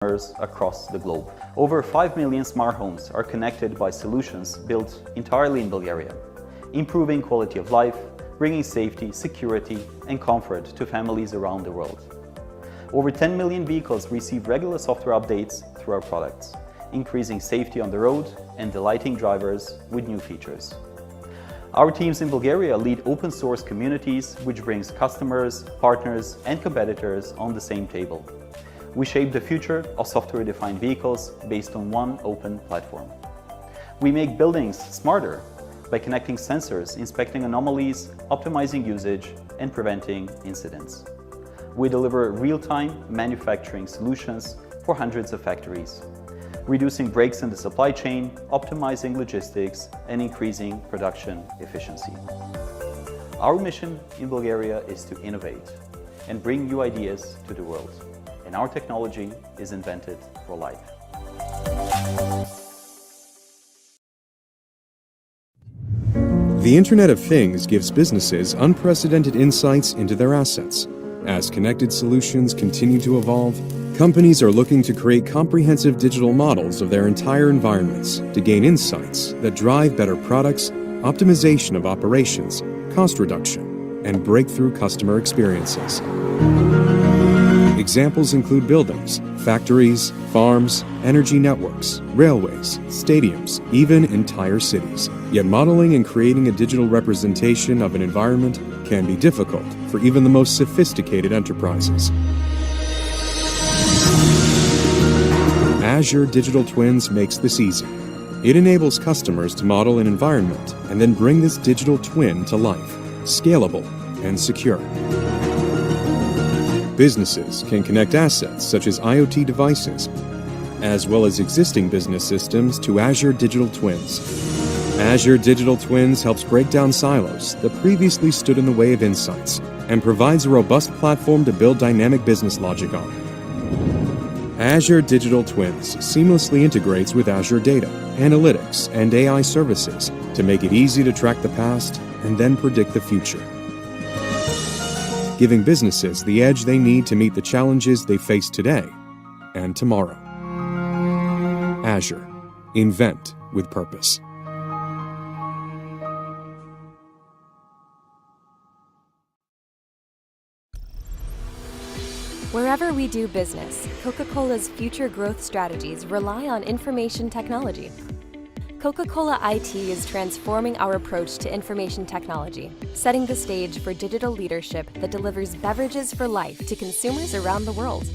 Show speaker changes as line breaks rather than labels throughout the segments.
across the globe. Over 5 million smart homes are connected by solutions built entirely in Bulgaria, improving quality of life, bringing safety, security, and comfort to families around the world. Over 10 million vehicles receive regular software updates through our products, increasing safety on the road and delighting drivers with new features. Our teams in Bulgaria lead open source communities, which brings customers, partners, and competitors on the same table. We shape the future of software-defined vehicles based on one open platform. We make buildings smarter by connecting sensors, inspecting anomalies, optimizing usage, and preventing incidents. We deliver real-time manufacturing solutions for hundreds of factories, reducing breaks in the supply chain, optimizing logistics, and increasing production efficiency. Our mission in Bulgaria is to innovate and bring new ideas to the world. And our technology is invented for life.
The Internet of Things gives businesses unprecedented insights into their assets. As connected solutions continue to evolve, companies are looking to create comprehensive digital models of their entire environments to gain insights that drive better products, optimization of operations, cost reduction, and breakthrough customer experiences. Examples include buildings, factories, farms, energy networks, railways, stadiums, even entire cities. Yet modeling and creating a digital representation of an environment can be difficult for even the most sophisticated enterprises. Azure Digital Twins makes this easy. It enables customers to model an environment and then bring this digital twin to life, scalable and secure. Businesses can connect assets such as IoT devices, as well as existing business systems to Azure Digital Twins. Azure Digital Twins helps break down silos that previously stood in the way of insights and provides a robust platform to build dynamic business logic on. Azure Digital Twins seamlessly integrates with Azure Data, Analytics, and AI services to make it easy to track the past and then predict the future, giving businesses the edge they need to meet the challenges they face today and tomorrow. Azure. Invent with purpose.
Wherever we do business, Coca-Cola's future growth strategies rely on information technology. Coca-Cola IT is transforming our approach to information technology, setting the stage for digital leadership that delivers beverages for life to consumers around the world.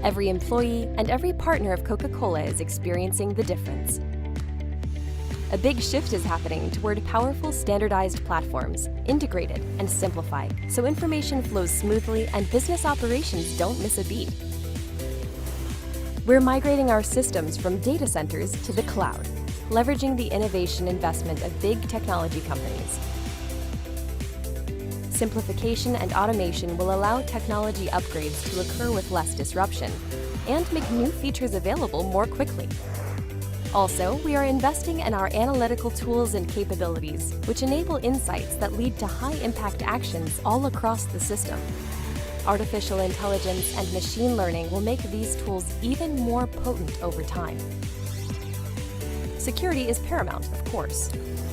Every employee and every partner of Coca-Cola is experiencing the difference. A big shift is happening toward powerful standardized platforms, integrated and simplified, so information flows smoothly and business operations don't miss a beat. We're migrating our systems from data centers to the cloud, leveraging the innovation investment of big technology companies. Simplification and automation will allow technology upgrades to occur with less disruption and make new features available more quickly. Also, we are investing in our analytical tools and capabilities, which enable insights that lead to high-impact actions all across the system. Artificial intelligence and machine learning will make these tools even more potent over time. Security is paramount, of course.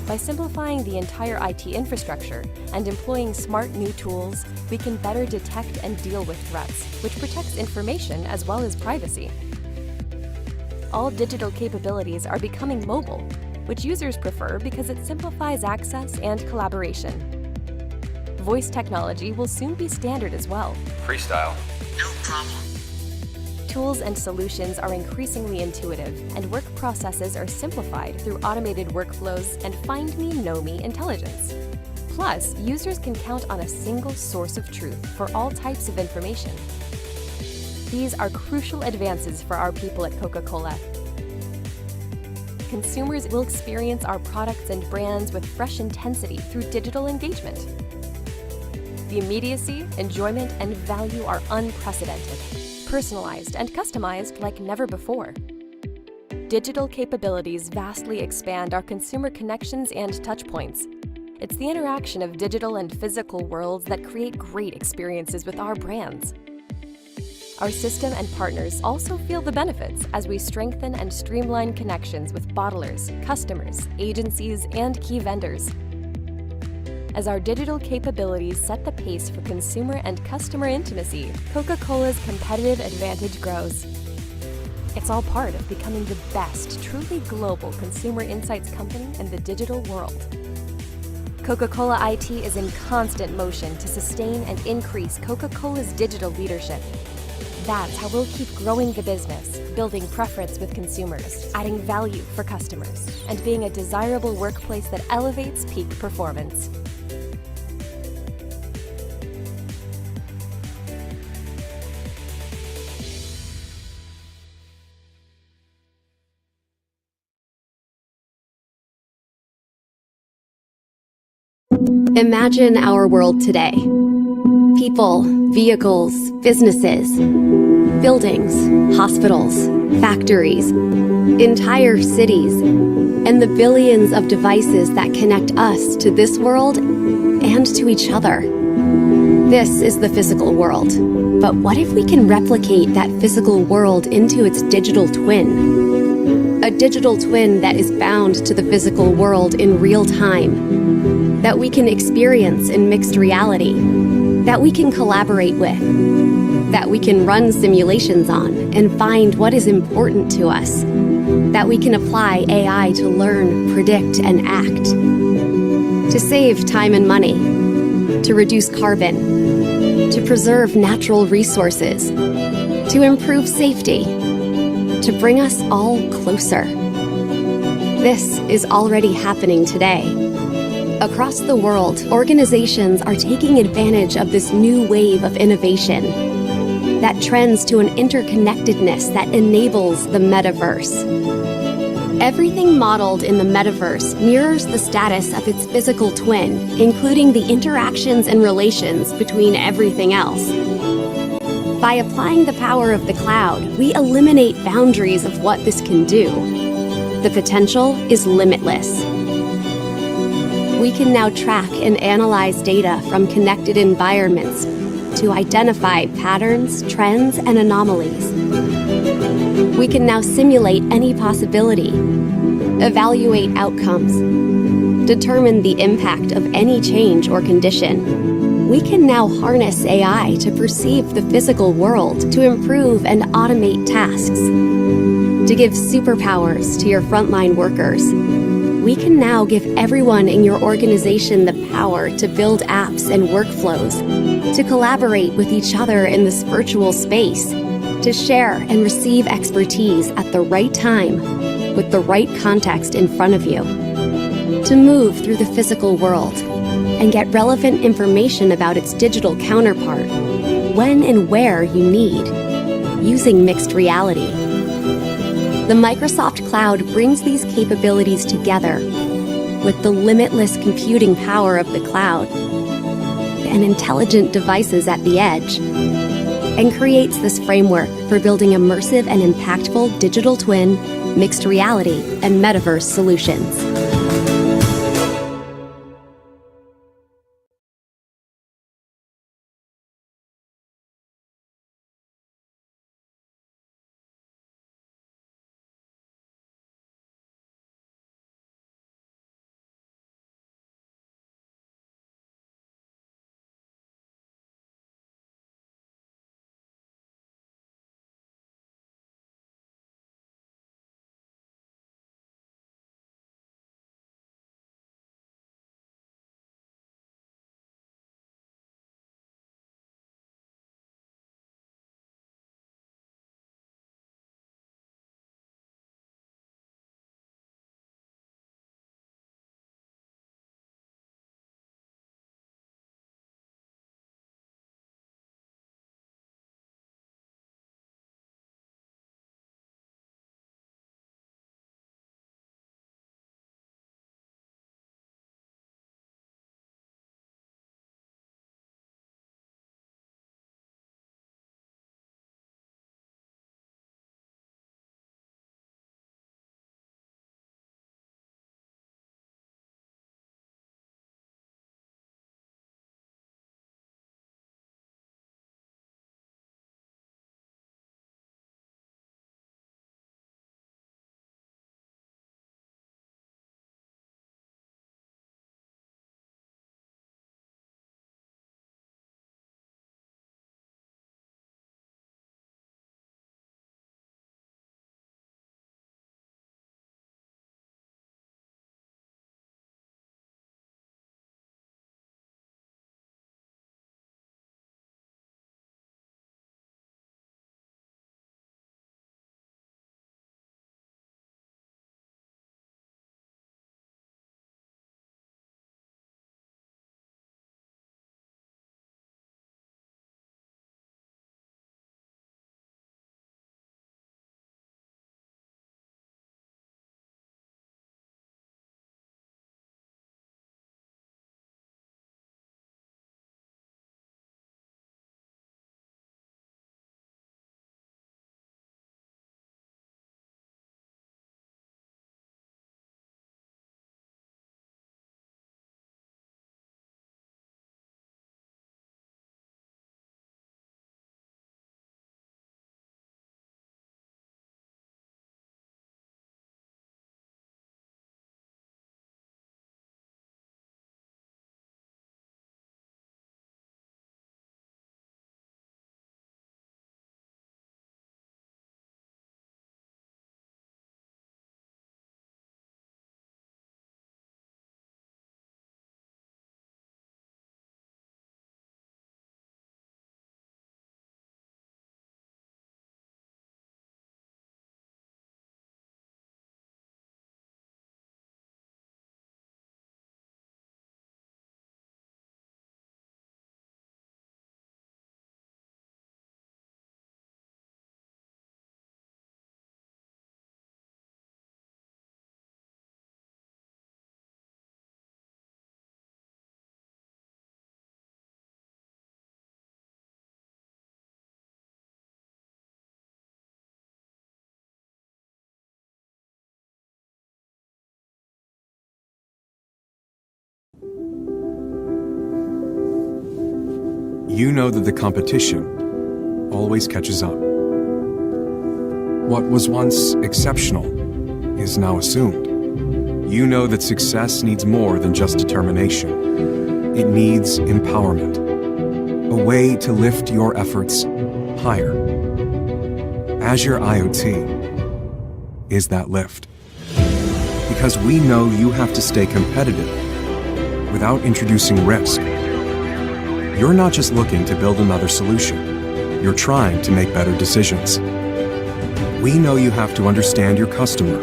By simplifying the entire IT infrastructure and employing smart new tools, we can better detect and deal with threats, which protects information as well as privacy. All digital capabilities are becoming mobile, which users prefer because it simplifies access and collaboration. Voice technology will soon be standard as well.
Freestyle.
No problem.
Tools and solutions are increasingly intuitive, and work processes are simplified through automated workflows and Find Me, Know Me intelligence. Plus, users can count on a single source of truth for all types of information. These are crucial advances for our people at Coca-Cola. Consumers will experience our products and brands with fresh intensity through digital engagement. The immediacy, enjoyment, and value are unprecedented, personalized and customized like never before. Digital capabilities vastly expand our consumer connections and touchpoints. It's the interaction of digital and physical worlds that create great experiences with our brands. Our system and partners also feel the benefits as we strengthen and streamline connections with bottlers, customers, agencies, and key vendors. As our digital capabilities set the pace for consumer and customer intimacy, Coca-Cola's competitive advantage grows. It's all part of becoming the best, truly global consumer insights company in the digital world. Coca-Cola IT is in constant motion to sustain and increase Coca-Cola's digital leadership. That's how we'll keep growing the business, building preference with consumers, adding value for customers, and being a desirable workplace that elevates peak performance.
Imagine our world today. People, vehicles, businesses, buildings, hospitals, factories, entire cities, and the billions of devices that connect us to this world and to each other. This is the physical world. But what if we can replicate that physical world into its digital twin? A digital twin that is bound to the physical world in real time, that we can experience in mixed reality, that we can collaborate with, that we can run simulations on and find what is important to us, that we can apply AI to learn, predict, and act, to save time and money, to reduce carbon, to preserve natural resources, to improve safety, to bring us all closer. This is already happening today. Across the world, organizations are taking advantage of this new wave of innovation that trends to an interconnectedness that enables the metaverse. Everything modeled in the metaverse mirrors the status of its physical twin, including the interactions and relations between everything else. By applying the power of the cloud, we eliminate boundaries of what this can do. The potential is limitless. We can now track and analyze data from connected environments to identify patterns, trends, and anomalies. We can now simulate any possibility, evaluate outcomes, determine the impact of any change or condition. We can now harness AI to perceive the physical world, to improve and automate tasks, to give superpowers to your frontline workers. We can now give everyone in your organization the power to build apps and workflows, to collaborate with each other in this virtual space, to share and receive expertise at the right time with the right context in front of you, to move through the physical world and get relevant information about its digital counterpart when and where you need, using mixed reality. The Microsoft Cloud brings these capabilities together with the limitless computing power of the cloud and intelligent devices at the edge, and creates this framework for building immersive and impactful digital twin, mixed reality, and metaverse solutions.
you know that the competition always catches up. What was once exceptional is now assumed. You know that success needs more than just determination. It needs empowerment, a way to lift your efforts higher. Azure IoT is that lift. Because we know you have to stay competitive without introducing risk. You're not just looking to build another solution. You're trying to make better decisions. We know you have to understand your customer,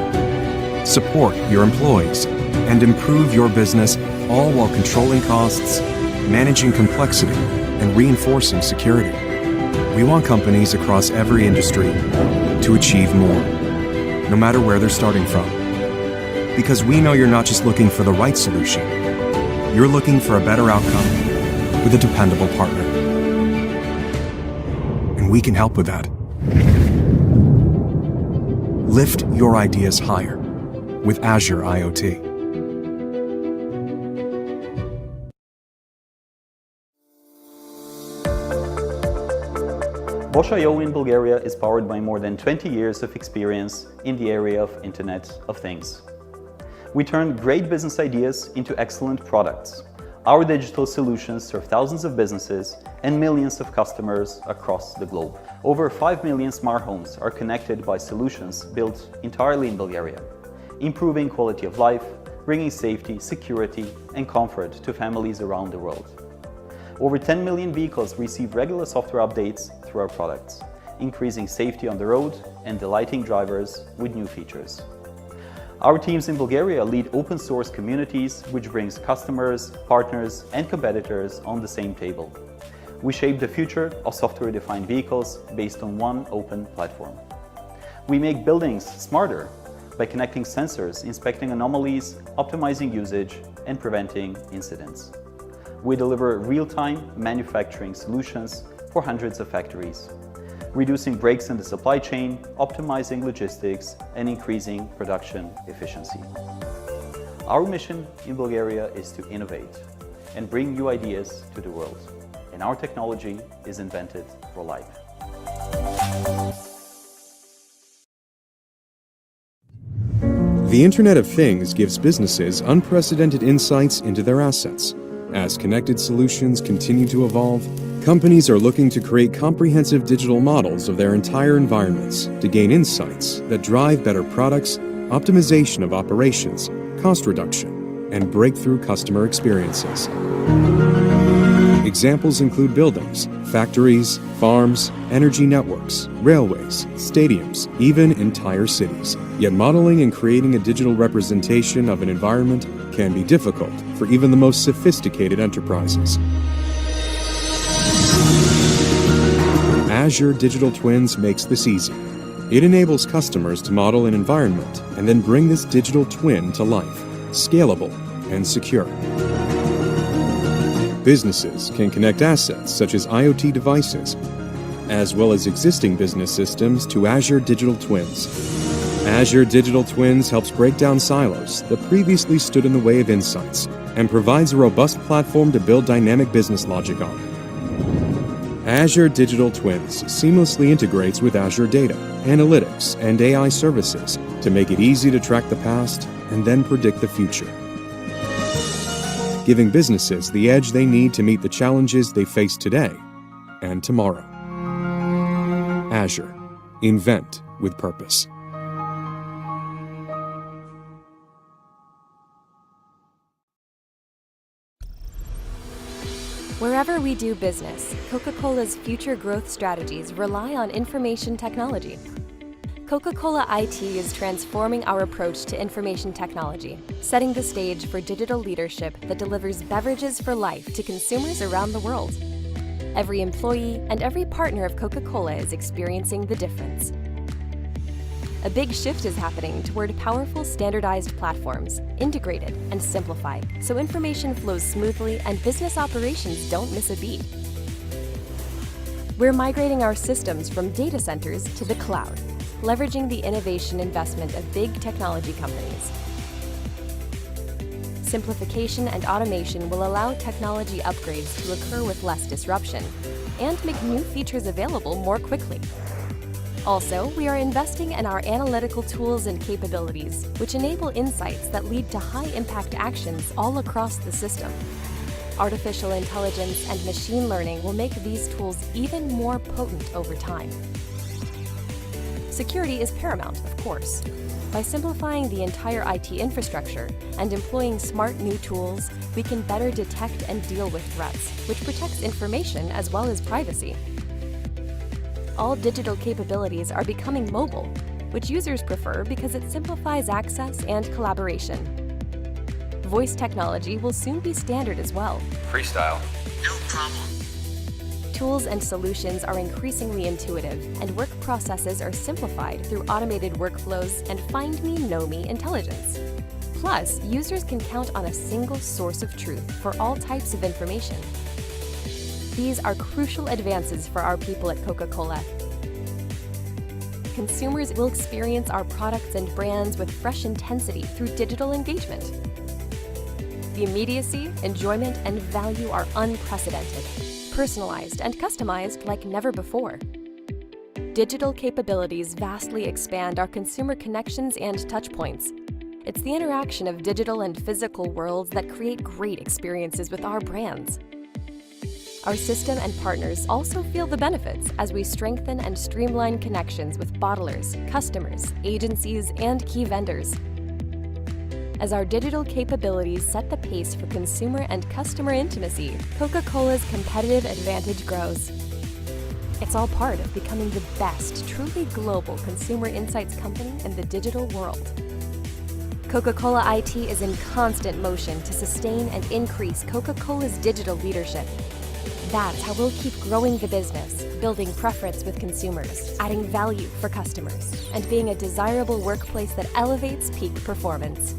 support your employees, and improve your business, all while controlling costs, managing complexity, and reinforcing security. We want companies across every industry to achieve more, no matter where they're starting from. Because we know you're not just looking for the right solution, you're looking for a better outcome with a dependable partner. And we can help with that. Lift your ideas higher with Azure IoT.
Bosch IO in Bulgaria is powered by more than 20 years of experience in the area of Internet of Things. We turn great business ideas into excellent products. Our digital solutions serve thousands of businesses and millions of customers across the globe. Over 5 million smart homes are connected by solutions built entirely in Bulgaria, improving quality of life, bringing safety, security, and comfort to families around the world. Over 10 million vehicles receive regular software updates through our products, increasing safety on the road and delighting drivers with new features. Our teams in Bulgaria lead open source communities, which brings customers, partners, and competitors on the same table. We shape the future of software-defined vehicles based on one open platform. We make buildings smarter by connecting sensors, inspecting anomalies, optimizing usage, and preventing incidents. We deliver real-time manufacturing solutions for hundreds of factories, reducing breaks in the supply chain, optimizing logistics, and increasing production efficiency. Our mission in Bulgaria is to innovate and bring new ideas to the world, and our technology is invented for life.
The Internet of Things gives businesses unprecedented insights into their assets. As connected solutions continue to evolve, companies are looking to create comprehensive digital models of their entire environments to gain insights that drive better products, optimization of operations, cost reduction, and breakthrough customer experiences. Examples include buildings, factories, farms, energy networks, railways, stadiums, even entire cities. Yet modeling and creating a digital representation of an environment can be difficult for even the most sophisticated enterprises. Azure Digital Twins makes this easy. It enables customers to model an environment and then bring this digital twin to life, scalable and secure. Businesses can connect assets such as IoT devices, as well as existing business systems to Azure Digital Twins. Azure Digital Twins helps break down silos that previously stood in the way of insights and provides a robust platform to build dynamic business logic on. Azure Digital Twins seamlessly integrates with Azure Data, Analytics, and AI services to make it easy to track the past and then predict the future, giving businesses the edge they need to meet the challenges they face today and tomorrow. Azure. Invent with purpose.
Wherever we do business, Coca-Cola's future growth strategies rely on information technology. Coca-Cola IT is transforming our approach to information technology, setting the stage for digital leadership that delivers beverages for life to consumers around the world. Every employee and every partner of Coca-Cola is experiencing the difference. A big shift is happening toward powerful standardized platforms, integrated and simplified, so information flows smoothly and business operations don't miss a beat. We're migrating our systems from data centers to the cloud, leveraging the innovation investment of big technology companies. Simplification and automation will allow technology upgrades to occur with less disruption and make new features available more quickly. Also, we are investing in our analytical tools and capabilities, which enable insights that lead to high-impact actions all across the system. Artificial intelligence and machine learning will make these tools even more potent over time. Security is paramount, of course. By simplifying the entire IT infrastructure and employing smart new tools, we can better detect and deal with threats, which protects information as well as privacy. All digital capabilities are becoming mobile, which users prefer because it simplifies access and collaboration. Voice technology will soon be standard as well.
Freestyle.
No problem.
Tools and solutions are increasingly intuitive, and work processes are simplified through automated workflows and Find Me, Know Me intelligence. Plus, users can count on a single source of truth for all types of information. These are crucial advances for our people at Coca-Cola. Consumers will experience our products and brands with fresh intensity through digital engagement. The immediacy, enjoyment, and value are unprecedented, personalized and customized like never before. Digital capabilities vastly expand our consumer connections and touchpoints. It's the interaction of digital and physical worlds that create great experiences with our brands. Our system and partners also feel the benefits as we strengthen and streamline connections with bottlers, customers, agencies, and key vendors. As our digital capabilities set the pace for consumer and customer intimacy, Coca-Cola's competitive advantage grows. It's all part of becoming the best, truly global consumer insights company in the digital world. Coca-Cola IT is in constant motion to sustain and increase Coca-Cola's digital leadership. That's how we'll keep growing the business, building preference with consumers, adding value for customers, and being a desirable workplace that elevates peak performance.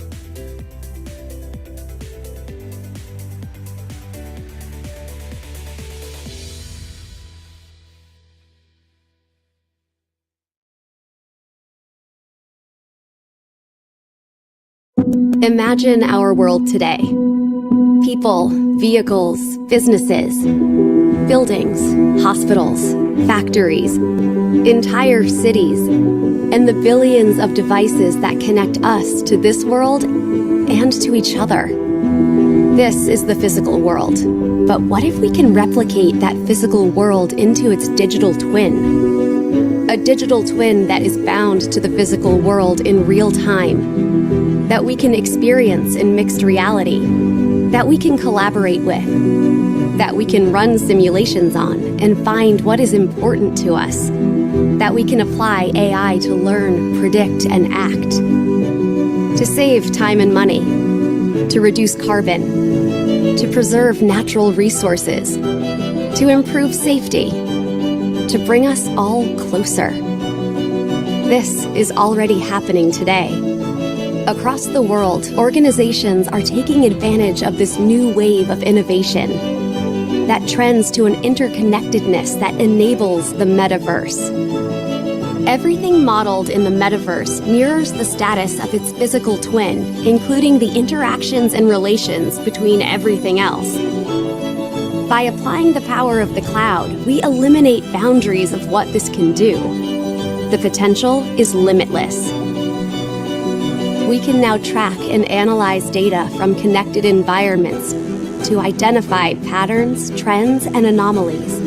Imagine our world today. People, vehicles, businesses, buildings, hospitals, factories, entire cities, and the billions of devices that connect us to this world and to each other. This is the physical world. But what if we can replicate that physical world into its digital twin? A digital twin that is bound to the physical world in real time, that we can experience in mixed reality, that we can collaborate with, that we can run simulations on and find what is important to us, that we can apply AI to learn, predict, and act, to save time and money, to reduce carbon, to preserve natural resources, to improve safety, to bring us all closer. This is already happening today. Across the world, organizations are taking advantage of this new wave of innovation that trends to an interconnectedness that enables the metaverse. Everything modeled in the metaverse mirrors the status of its physical twin, including the interactions and relations between everything else. By applying the power of the cloud, we eliminate boundaries of what this can do. The potential is limitless. We can now track and analyze data from connected environments to identify patterns, trends, and anomalies.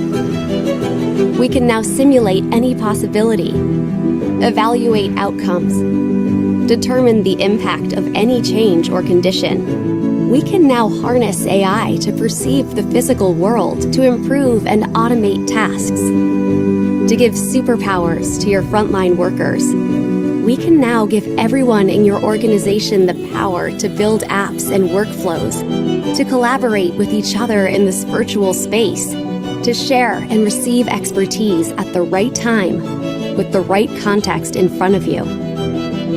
We can now simulate any possibility, evaluate outcomes, determine the impact of any change or condition. We can now harness AI to perceive the physical world, to improve and automate tasks, to give superpowers to your frontline workers. We can now give everyone in your organization the power to build apps and workflows, to collaborate with each other in this virtual space, to share and receive expertise at the right time with the right context in front of you,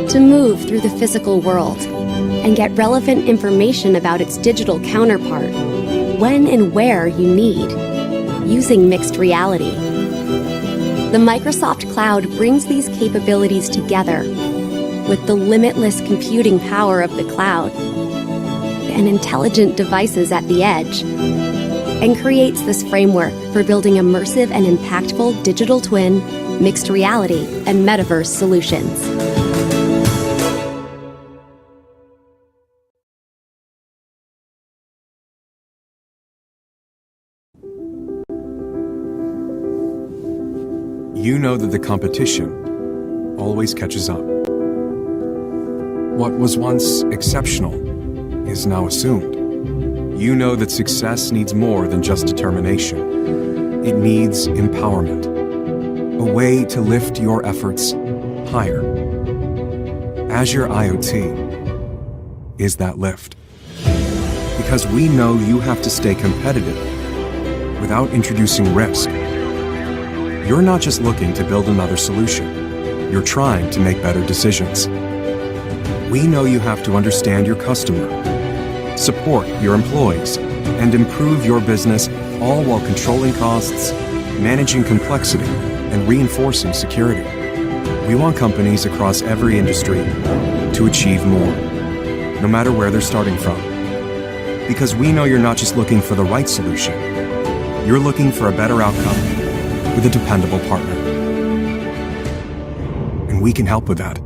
to move through the physical world and get relevant information about its digital counterpart when and where you need, using mixed reality. The Microsoft Cloud brings these capabilities together with the limitless computing power of the cloud. and intelligent devices at the edge, and creates this framework for building immersive and impactful digital twin, mixed reality, and metaverse solutions.
You know that the competition always catches up. What was once exceptional is now assumed. You know that success needs more than just determination. It needs empowerment, a way to lift your efforts higher. Azure IoT is that lift. Because we know you have to stay competitive without introducing risk. You're not just looking to build another solution. You're trying to make better decisions. We know you have to understand your customer, support your employees, and improve your business, all while controlling costs, managing complexity, and reinforcing security. We want companies across every industry to achieve more, no matter where they're starting from. Because we know you're not just looking for the right solution, you're looking for a better outcome with a dependable partner. And we can help with that.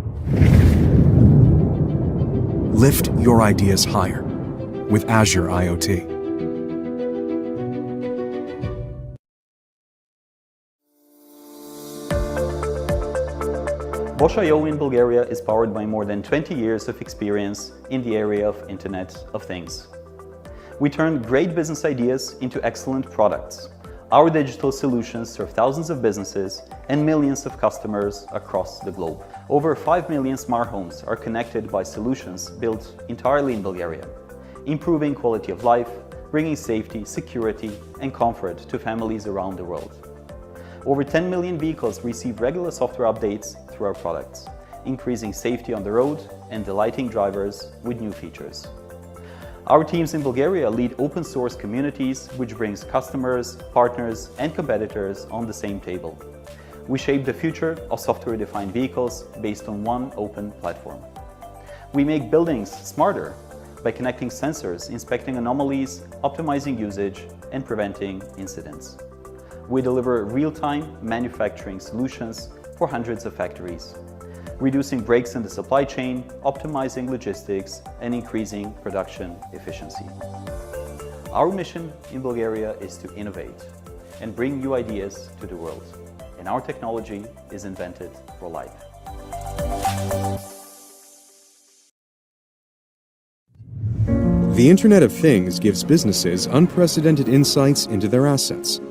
Lift your ideas higher with Azure IoT.
Bosch.io in Bulgaria is powered by more than 20 years of experience in the area of Internet of Things. We turn great business ideas into excellent products. Our digital solutions serve thousands of businesses and millions of customers across the globe. Over 5 million smart homes are connected by solutions built entirely in Bulgaria, improving quality of life, bringing safety, security, and comfort to families around the world. Over 10 million vehicles receive regular software updates through our products, increasing safety on the road and delighting drivers with new features. Our teams in Bulgaria lead open source communities, which brings customers, partners, and competitors on the same table. We shape the future of software-defined vehicles based on one open platform. We make buildings smarter by connecting sensors, inspecting anomalies, optimizing usage, and preventing incidents. We deliver real-time manufacturing solutions for hundreds of factories, reducing breaks in the supply chain, optimizing logistics, and increasing production efficiency. Our mission in Bulgaria is to innovate and bring new ideas to the world, and our technology is invented for life.
The Internet of Things gives businesses unprecedented insights into their assets.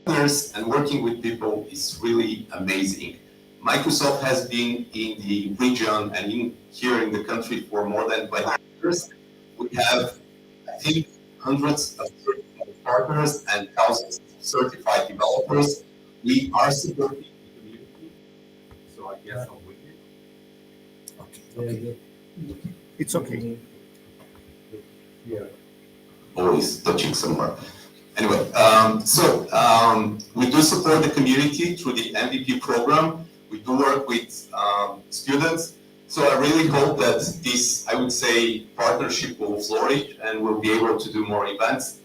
partners and working with people is really amazing. Microsoft has been in the region and here in the country for more than 20 years. We have, I think, hundreds of certified partners and thousands of certified developers. We are supporting the community, so I guess I'll wait it.
Okay. It's okay.
Yeah. Always touching somewhere. Anyway, we do support the community through the MVP program. We do work with students. So I really hope that this, I would say, partnership will flourish and we'll be able to do more events.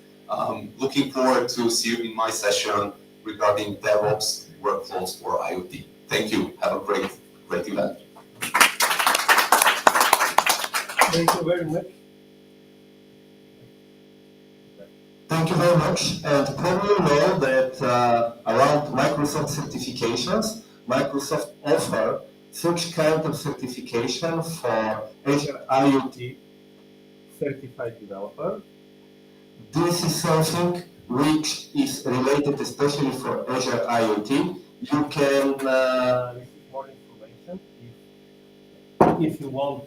Looking forward to see you in my session regarding DevOps workflows for IoT. Thank you. Have a great event.
Thank you very much.
Thank you very much. And probably you know that around Microsoft certifications, Microsoft offer such kind of certification for Azure IoT certified developer. This is something which is related especially for Azure IoT. You can receive more information if you want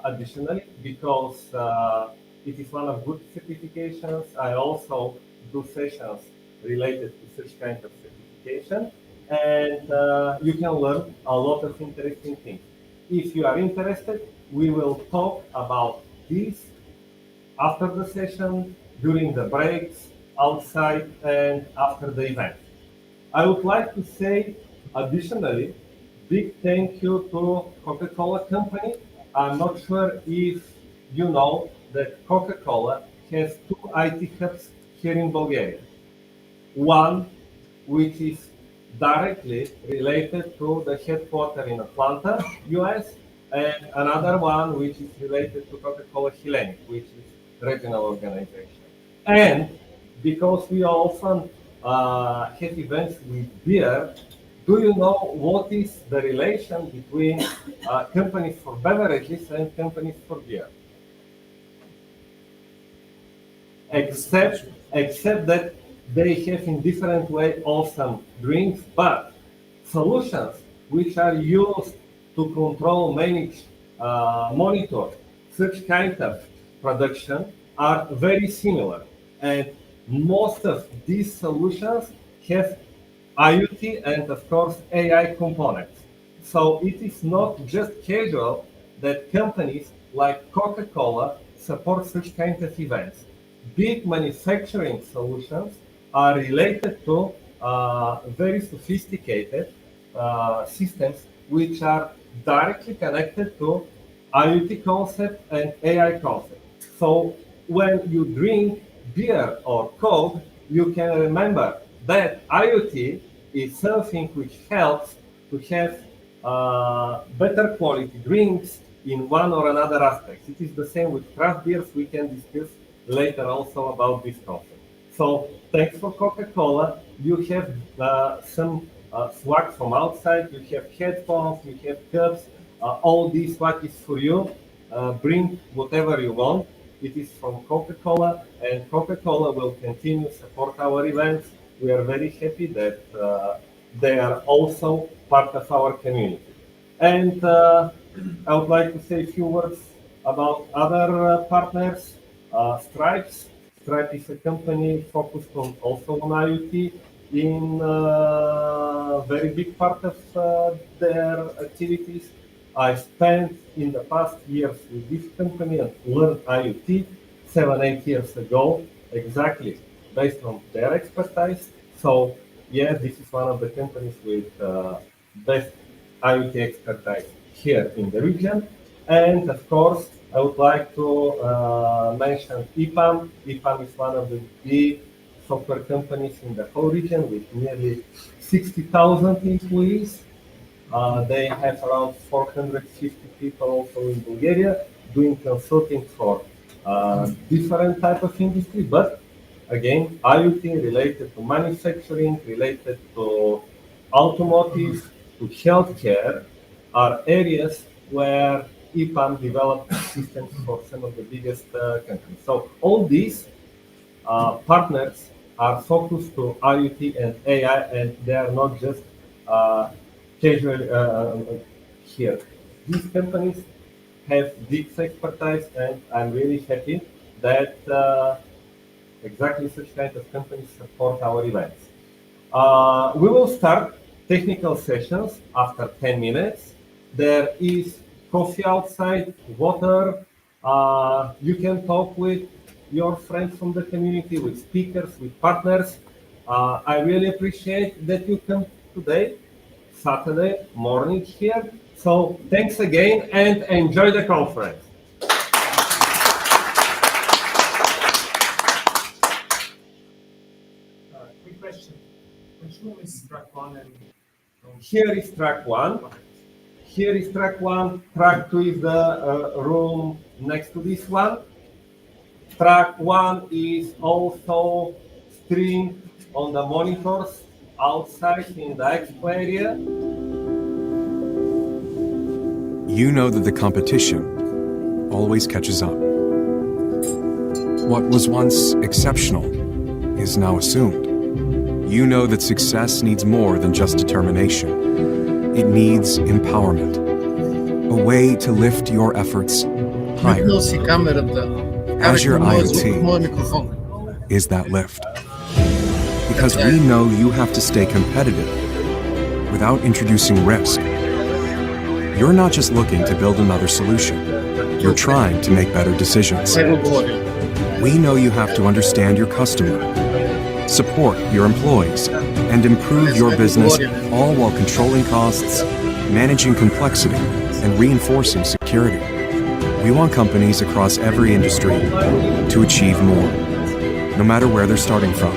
additionally, because it is one of good certifications. I also do sessions related to such kind of certification, and you can learn a lot of interesting things. If you are interested, we will talk about this after the session, during the breaks, outside, and after the event. I would like to say additionally, big thank you to Coca-Cola company. I'm not sure if you know that Coca-Cola has 2 IT hubs here in Bulgaria. One, which is directly related to the headquarters in Atlanta, US, and another one which is related to Coca-Cola Hellenic, which is regional organization. And because we often have events with beer, do you know what is the relation between companies for beverages and companies for beer? Except that they have in different way awesome drinks, but solutions which are used to control, manage, monitor such kind of production are very similar. And most of these solutions have IoT and of course AI components. So it is not just casual that companies like Coca-Cola support such kind of events. Big manufacturing solutions are related to very sophisticated systems which are directly connected to IoT concept and AI concept. So when you drink beer or Coke, you can remember that IoT is something which helps to have better quality drinks in one or another aspect. It is the same with craft beers. We can discuss later also about this concept. So thanks for Coca-Cola. You have some swag from outside. You have headphones, you have cups. All this swag is for you. Bring whatever you want. It is from Coca-Cola, and Coca-Cola will continue to support our events. We are very happy that they are also part of our community. And I would like to say a few words about other partners. Stripe is a company focused on also on IoT in a very big part of their activities. I spent in the past years with this company and learned IoT 7-8 years ago, exactly based on their expertise. So yeah, this is one of the companies with best IoT expertise here in the region. And of course, I would like to mention EPAM. EPAM is one of the big software companies in the whole region with nearly 60,000 employees. They have around 450 people also in Bulgaria doing consulting for different type of industry, but again, IoT related to manufacturing, related to automotive, to healthcare are areas where EPAM developed systems for some of the biggest countries. So all these partners are focused to IoT and AI, and they are not just casual here. These companies have deep expertise, and I'm really happy that exactly such kind of companies support our events. We will start technical sessions after 10 minutes. There is coffee outside, water. You can talk with your friends from the community, with speakers, with partners. I really appreciate that you come today, Saturday morning here. So thanks again and enjoy the conference.
Quick question. Which room is track one and
Here is track one. Here is track one. Track two is the room next to this one. Track one is also streamed on the monitors outside in the expo area.
You know that the competition always catches up. What was once exceptional is now assumed. You know that success needs more than just determination. It needs empowerment. A way to lift your efforts higher. Azure IoT is that lift. Because we know you have to stay competitive without introducing risk. You're not just looking to build another solution. You're trying to make better decisions. We know you have to understand your customer, support your employees, and improve your business, all while controlling costs, managing complexity, and reinforcing security. We want companies across every industry to achieve more, no matter where they're starting from.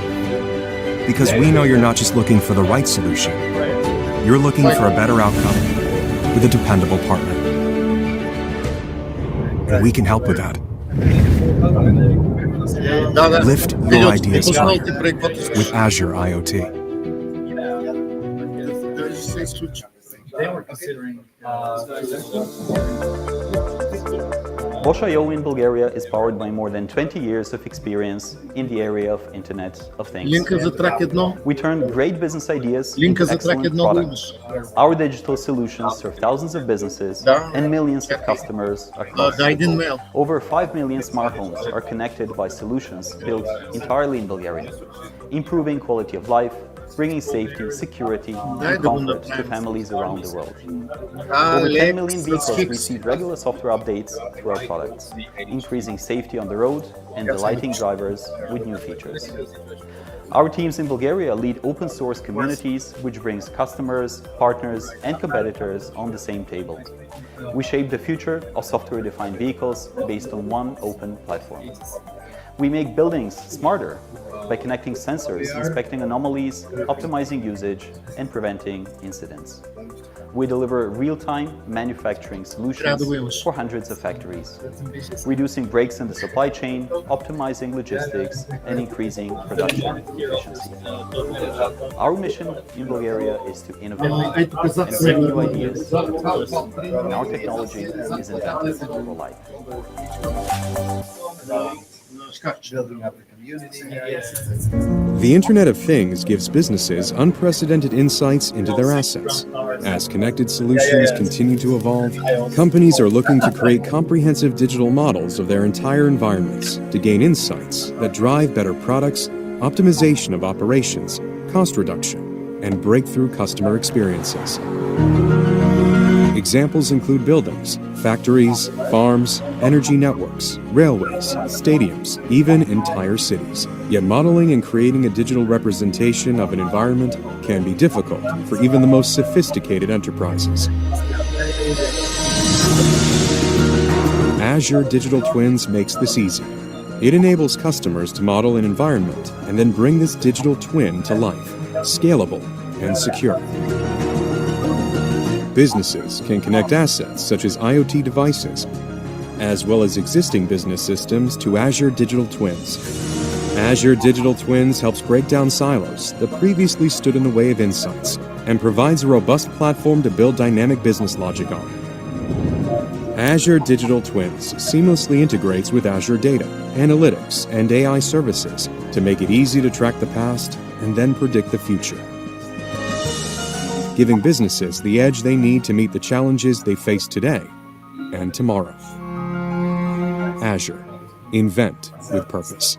Because we know you're not just looking for the right solution, you're looking for a better outcome with a dependable partner. And we can help with that. Lift your ideas higher with Azure IoT.
they were considering
Bosch.io in Bulgaria is powered by more than 20 years of experience in the area of Internet of Things. We turn great business ideas into excellent products. Our digital solutions serve thousands of businesses and millions of customers across the globe. Over 5 million smart homes are connected by solutions built entirely in Bulgaria, improving quality of life, bringing safety, security, and comfort to families around the world. Over 10 million vehicles receive regular software updates through our products, increasing safety on the road and delighting drivers with new features. Our teams in Bulgaria lead open source communities, which brings customers, partners, and competitors on the same table. We shape the future of software-defined vehicles based on one open platform. We make buildings smarter by connecting sensors, inspecting anomalies, optimizing usage, and preventing incidents. We deliver real-time manufacturing solutions for hundreds of factories, reducing breaks in the supply chain, optimizing logistics, and increasing production efficiency. Our mission in Bulgaria is to innovate and bring new ideas to the world, and our technology is invented for life.
Building up the community.
The Internet of Things gives businesses unprecedented insights into their assets. As connected solutions continue to evolve, companies are looking to create comprehensive digital models of their entire environments to gain insights that drive better products, optimization of operations, cost reduction, and breakthrough customer experiences. Examples include buildings, factories, farms, energy networks, railways, stadiums, even entire cities. Yet modeling and creating a digital representation of an environment can be difficult for even the most sophisticated enterprises. Azure Digital Twins makes this easy. It enables customers to model an environment and then bring this digital twin to life, scalable and secure. Businesses can connect assets such as IoT devices, as well as existing business systems to Azure Digital Twins. Azure Digital Twins helps break down silos that previously stood in the way of insights and provides a robust platform to build dynamic business logic on. Azure Digital Twins seamlessly integrates with Azure Data, Analytics, and AI services to make it easy to track the past and then predict the future, giving businesses the edge they need to meet the challenges they face today and tomorrow. Azure. Invent with purpose.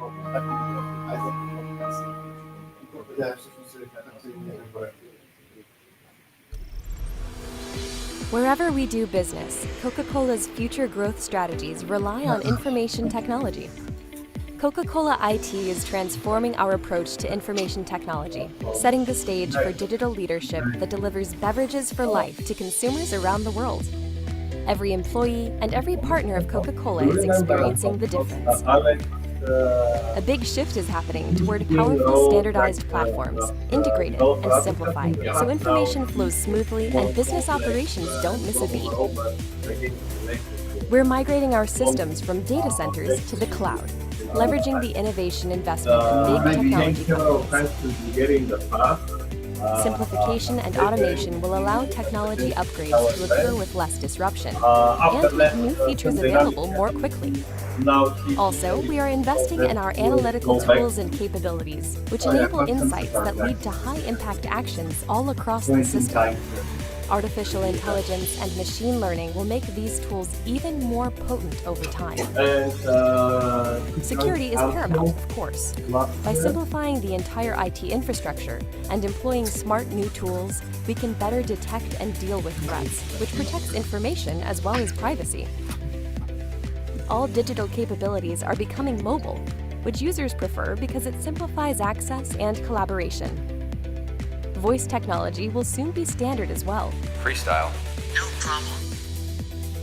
Wherever we do business, Coca-Cola's future growth strategies rely on information technology. Coca-Cola IT is transforming our approach to information technology, setting the stage for digital leadership that delivers beverages for life to consumers around the world. Every employee and every partner of Coca-Cola is experiencing the difference. A big shift is happening toward powerful standardized platforms, integrated and simplified, so information flows smoothly and business operations don't miss a beat. We're migrating our systems from data centers to the cloud, leveraging the innovation investment of big technology companies. Simplification and automation will allow technology upgrades to occur with less disruption and make new features available more quickly. Also, we are investing in our analytical tools and capabilities, which enable insights that lead to high-impact actions all across the system. Artificial intelligence and machine learning will make these tools even more potent over time. Security is paramount, of course. By simplifying the entire IT infrastructure and employing smart new tools, we can better detect and deal with threats, which protects information as well as privacy. All digital capabilities are becoming mobile, which users prefer because it simplifies access and collaboration. Voice technology will soon be standard as well.
Freestyle.
No problem.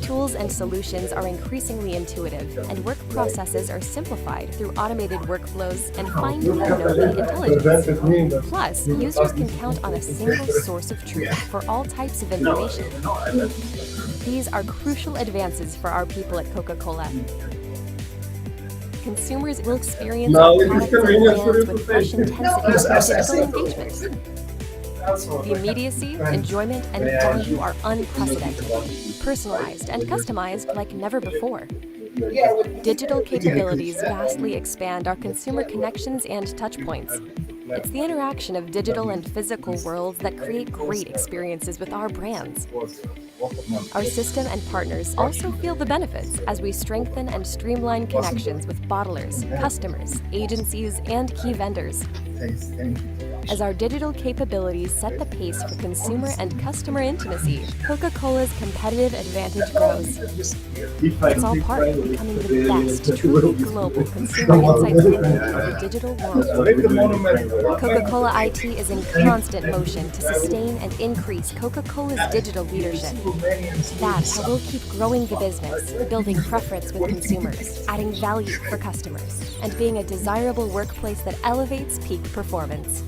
Tools and solutions are increasingly intuitive, and work processes are simplified through automated workflows and fine-tuned knowing intelligence. Plus, users can count on a single source of truth for all types of information. These are crucial advances for our people at Coca-Cola. Consumers will experience our products and brands with fresh intensity and digital engagement. The immediacy, enjoyment, and value are unprecedented, personalized and customized like never before. Digital capabilities vastly expand our consumer connections and touchpoints. It's the interaction of digital and physical worlds that create great experiences with our brands. Our system and partners also feel the benefits as we strengthen and streamline connections with bottlers, customers, agencies, and key vendors. As our digital capabilities set the pace for consumer and customer intimacy, Coca-Cola's competitive advantage grows. It's all part of becoming the best, truly global consumer insights company of the digital world. Coca-Cola IT is in constant motion to sustain and increase Coca-Cola's digital leadership. That's how we'll keep growing the business, building preference with consumers, adding value for customers, and being a desirable workplace that elevates peak performance.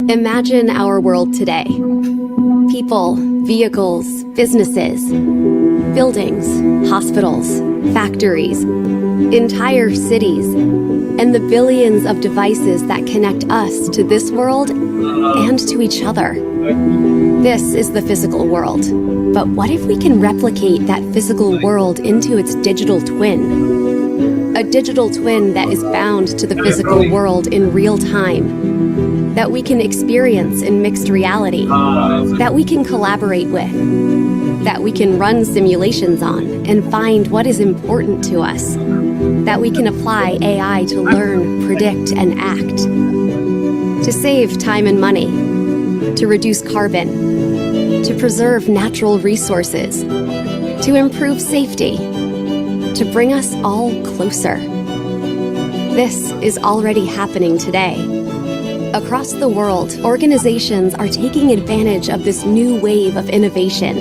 Imagine our world today. People, vehicles, businesses, buildings, hospitals, factories, entire cities, and the billions of devices that connect us to this world and to each other. This is the physical world. But what if we can replicate that physical world into its digital twin? A digital twin that is bound to the physical world in real time, that we can experience in mixed reality, that we can collaborate with, that we can run simulations on and find what is important to us, that we can apply AI to learn, predict, and act, to save time and money, to reduce carbon, to preserve natural resources, to improve safety, to bring us all closer. This is already happening today. Across the world, organizations are taking advantage of this new wave of innovation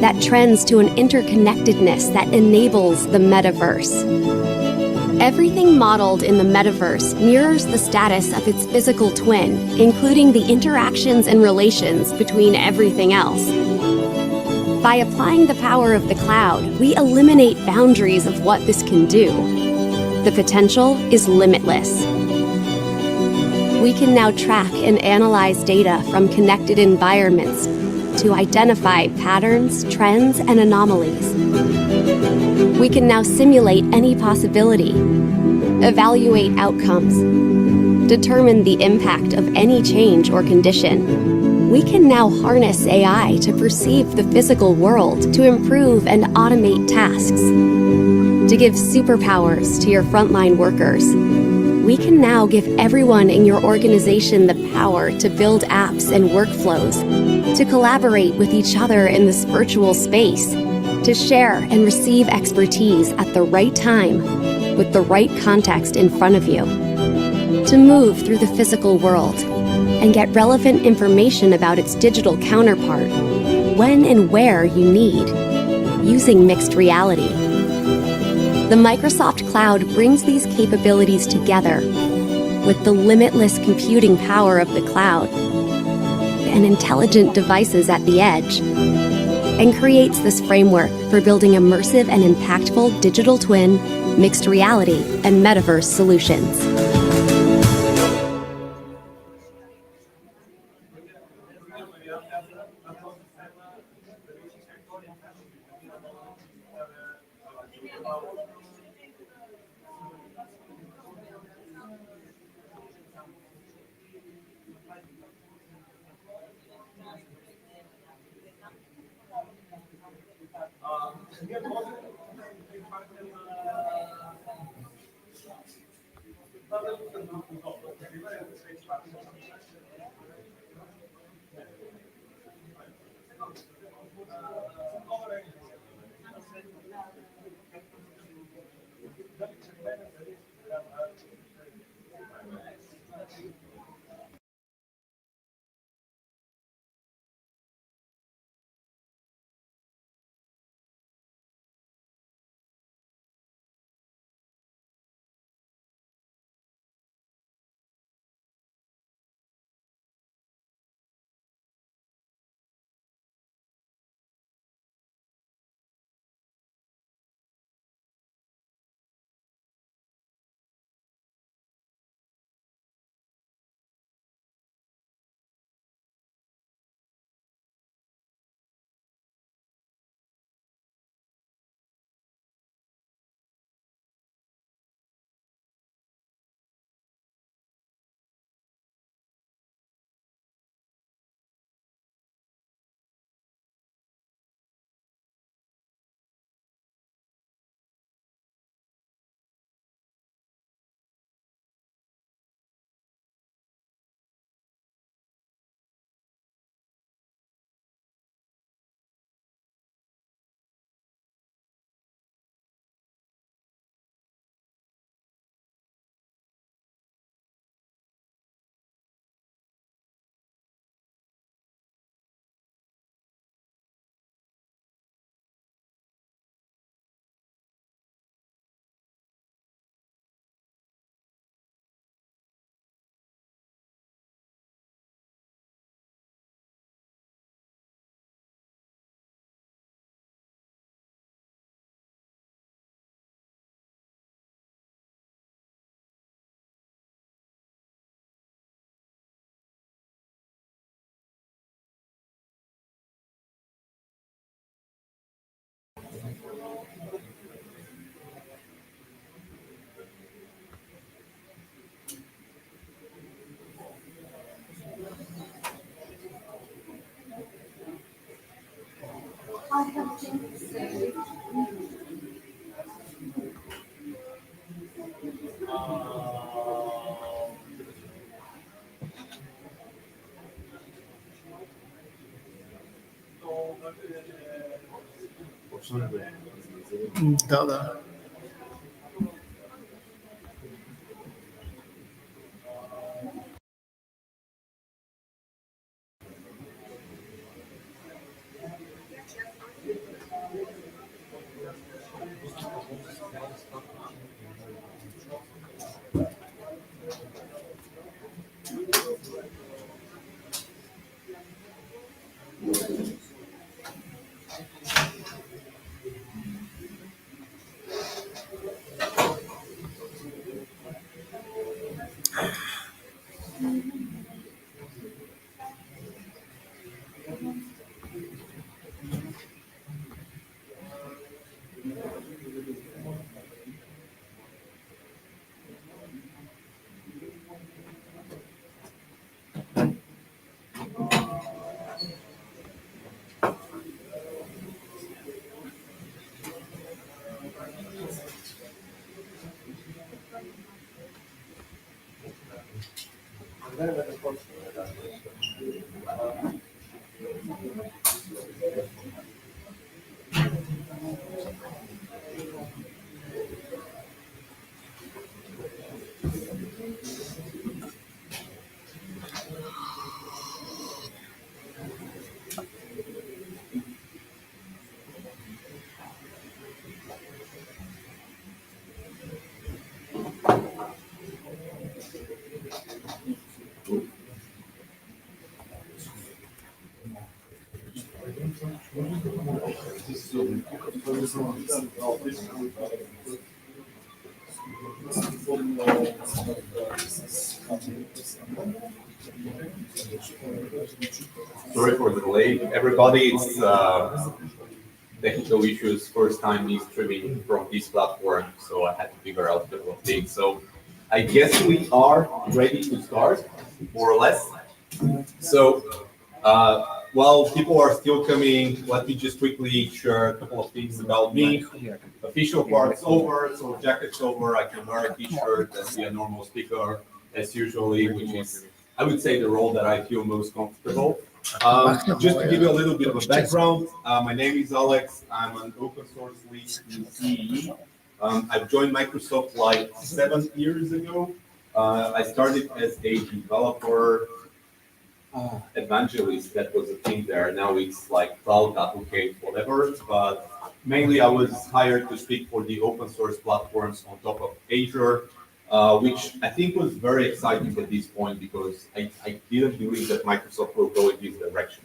that trends to an interconnectedness that enables the metaverse. Everything modeled in the metaverse mirrors the status of its physical twin, including the interactions and relations between everything else. By applying the power of the cloud, we eliminate boundaries of what this can do. The potential is limitless. We can now track and analyze data from connected environments to identify patterns, trends, and anomalies. We can now simulate any possibility, evaluate outcomes, determine the impact of any change or condition. We can now harness AI to perceive the physical world, to improve and automate tasks, to give superpowers to your frontline workers. We can now give everyone in your organization the power to build apps and workflows, to collaborate with each other in this virtual space, to share and receive expertise at the right time with the right context in front of you, to move through the physical world and get relevant information about its digital counterpart when and where you need, using mixed reality. The Microsoft Cloud brings these capabilities together with the limitless computing power of the cloud and intelligent devices at the edge, and creates this framework for building immersive and impactful digital twin, mixed reality, and metaverse solutions.
Da, da.
Sorry for the delay, everybody. It's technical issues. First time me streaming from this platform, so I had to figure out a couple of things. So I guess we are ready to start, more or less. So while people are still coming, let me just quickly share a couple of things about me. Official part's over, so jacket's over. I can wear a t-shirt and be a normal speaker as usually, which is, I would say, the role that I feel most comfortable. Just to give you a little bit of a background, my name is Alex. I'm an open source lead in CEE. I've joined Microsoft like 7 years ago. I started as a developer evangelist. That was a thing there. Now it's like cloud advocate, whatever. But mainly I was hired to speak for the open source platforms on top of Azure, which I think was very exciting at this point because I didn't believe that Microsoft will go in this direction.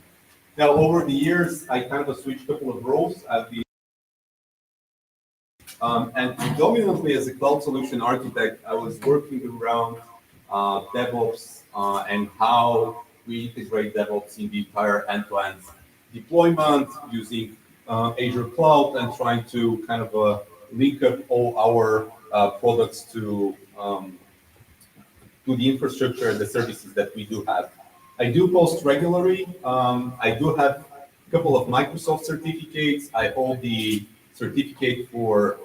Now, over the years, I kind of switched a couple of roles. I've been and predominantly as a cloud solution architect, I was working around DevOps and how we integrate DevOps in the entire end-to-end deployment using Azure Cloud and trying to kind of link up all our products to the infrastructure and the services that we do have. I do post regularly. I do have a couple of Microsoft certificates. I hold the certificate for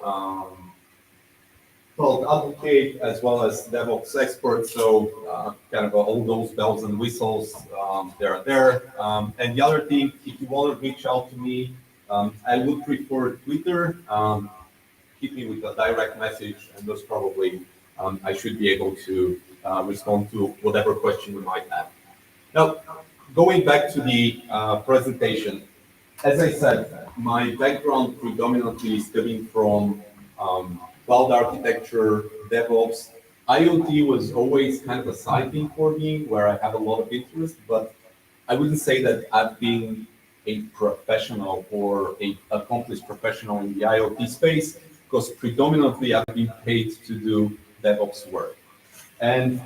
cloud advocate as well as DevOps expert. So kind of all those bells and whistles, they're there. And the other thing, if you want to reach out to me, I would prefer Twitter. Hit me with a direct message, and those probably I should be able to respond to whatever question you might have. Now, going back to the presentation, as I said, my background predominantly is coming from cloud architecture, DevOps. IoT was always kind of a side thing for me where I have a lot of interest, but I wouldn't say that I've been a professional or an accomplished professional in the IoT space because predominantly I've been paid to do DevOps work. And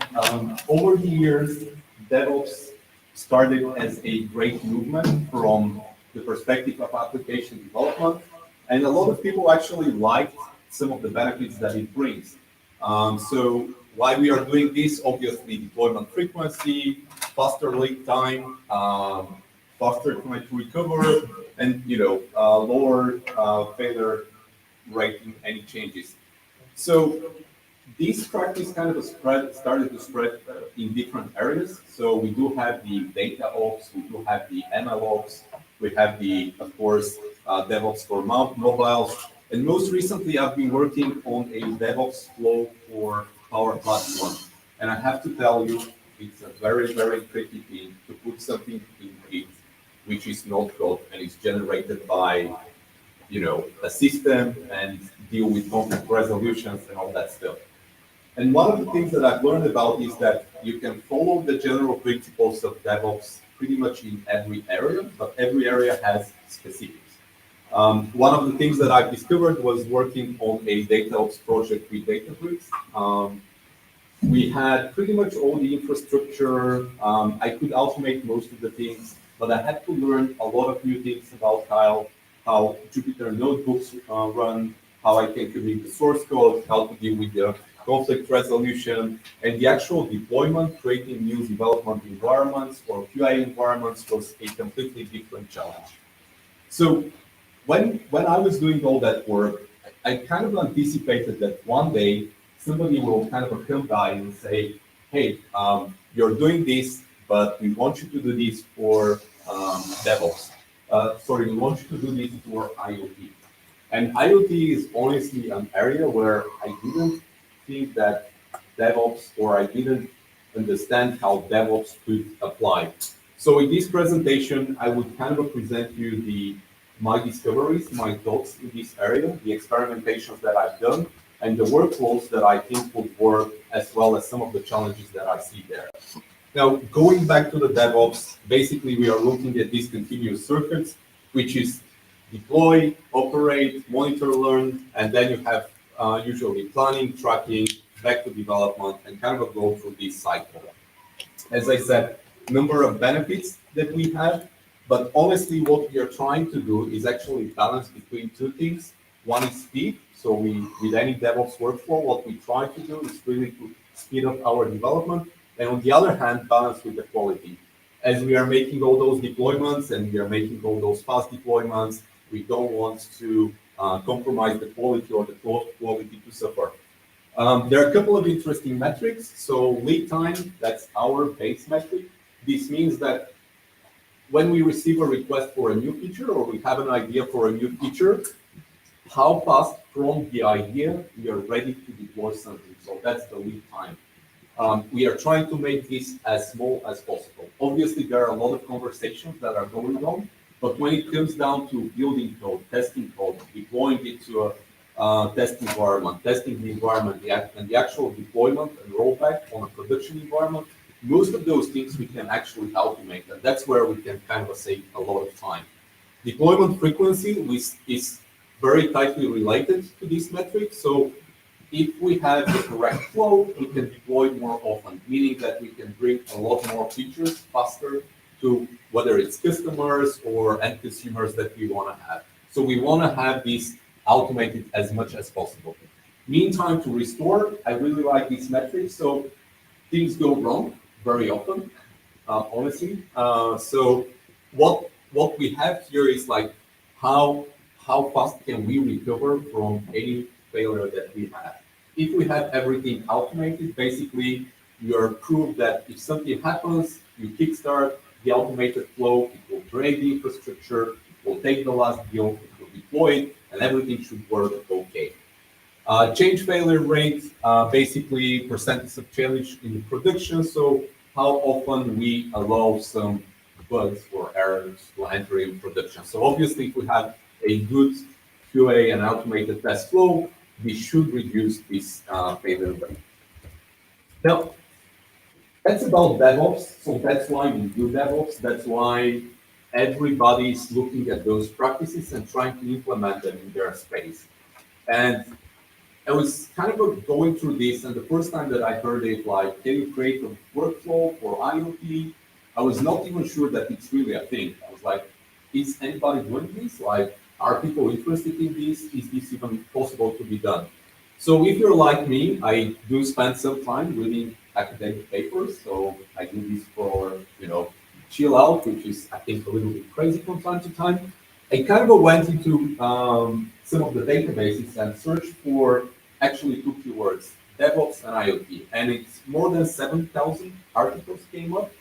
over the years, DevOps started as a great movement from the perspective of application development. And a lot of people actually liked some of the benefits that it brings. So why we are doing this, obviously deployment frequency, faster lead time, faster time to recover, and lower failure rate in any changes. So this practice kind of started to spread in different areas. So we do have the data ops, we do have the ML ops, we have the, of course, DevOps for mobile. And most recently, I've been working on a DevOps flow for Power Platform. And I have to tell you, it's a very, very tricky thing to put something in it which is not code and is generated by, a system and deal with conflict resolutions and all that stuff. And one of the things that I've learned about is that you can follow the general principles of DevOps pretty much in every area, but every area has specifics. One of the things that I've discovered was working on a DataOps project with Databricks. We had pretty much all the infrastructure. I could automate most of the things, but I had to learn a lot of new things about how Jupyter notebooks run, how I can commit the source code, how to deal with the conflict resolution, and the actual deployment, creating new development environments or QA environments was a completely different challenge. So when I was doing all that work, I kind of anticipated that one day somebody will kind of come by and say, hey, you're doing this, but we want you to do this for DevOps. We want you to do this for IoT. And IoT is honestly an area where I didn't think that DevOps, or I didn't understand how DevOps could apply. So in this presentation, I would kind of present you my discoveries, my thoughts in this area, the experimentations that I've done, and the workflows that I think would work, as well as some of the challenges that I see there. Now, going back to the DevOps, basically we are looking at these continuous circuits, which is deploy, operate, monitor, learn, and then you have usually planning, tracking, back to development, and kind of go through this cycle. As I said, number of benefits that we have, but honestly, what we are trying to do is actually balance between two things. One is speed. So with any DevOps workflow, what we try to do is really to speed up our development, and on the other hand, balance with the quality. As we are making all those deployments and we are making all those fast deployments, we don't want to compromise the quality or the quality to suffer. There are a couple of interesting metrics. So lead time, that's our base metric. This means that when we receive a request for a new feature or we have an idea for a new feature, how fast from the idea we are ready to deploy something. So that's the lead time. We are trying to make this as small as possible. Obviously, there are a lot of conversations that are going on, but when it comes down to building code, testing code, deploying it to a test environment, testing the environment, and the actual deployment and rollback on a production environment, most of those things we can actually automate, and that's where we can kind of save a lot of time. Deployment frequency is very tightly related to this metric. So if we have the correct flow, we can deploy more often, meaning that we can bring a lot more features faster to whether it's customers or end consumers that we want to have. So we want to have this automated as much as possible. Meantime to restore, I really like this metric. So things go wrong very often, honestly. So what we have here is like how fast can we recover from any failure that we have. If we have everything automated, basically you are proof that if something happens, you kickstart the automated flow, it will create the infrastructure, it will take the last build, it will deploy it, and everything should work okay. Change failure rate, basically percentage of change in production. So how often we allow some bugs or errors to enter in production. So obviously, if we have a good QA and automated test flow, we should reduce this failure rate. Now, that's about DevOps. So that's why we do DevOps. That's why everybody is looking at those practices and trying to implement them in their space. And I was kind of going through this, and the first time that I heard it, like, can you create a workflow for IoT? I was not even sure that it's really a thing. I was like, is anybody doing this? Like, are people interested in this? Is this even possible to be done? So if you're like me, I do spend some time reading academic papers. So I do this for, chill out, which is, I think, a little bit crazy from time to time. I kind of went into some of the databases and searched for actually two keywords, DevOps and IoT. And it's more than 7,000 articles came up.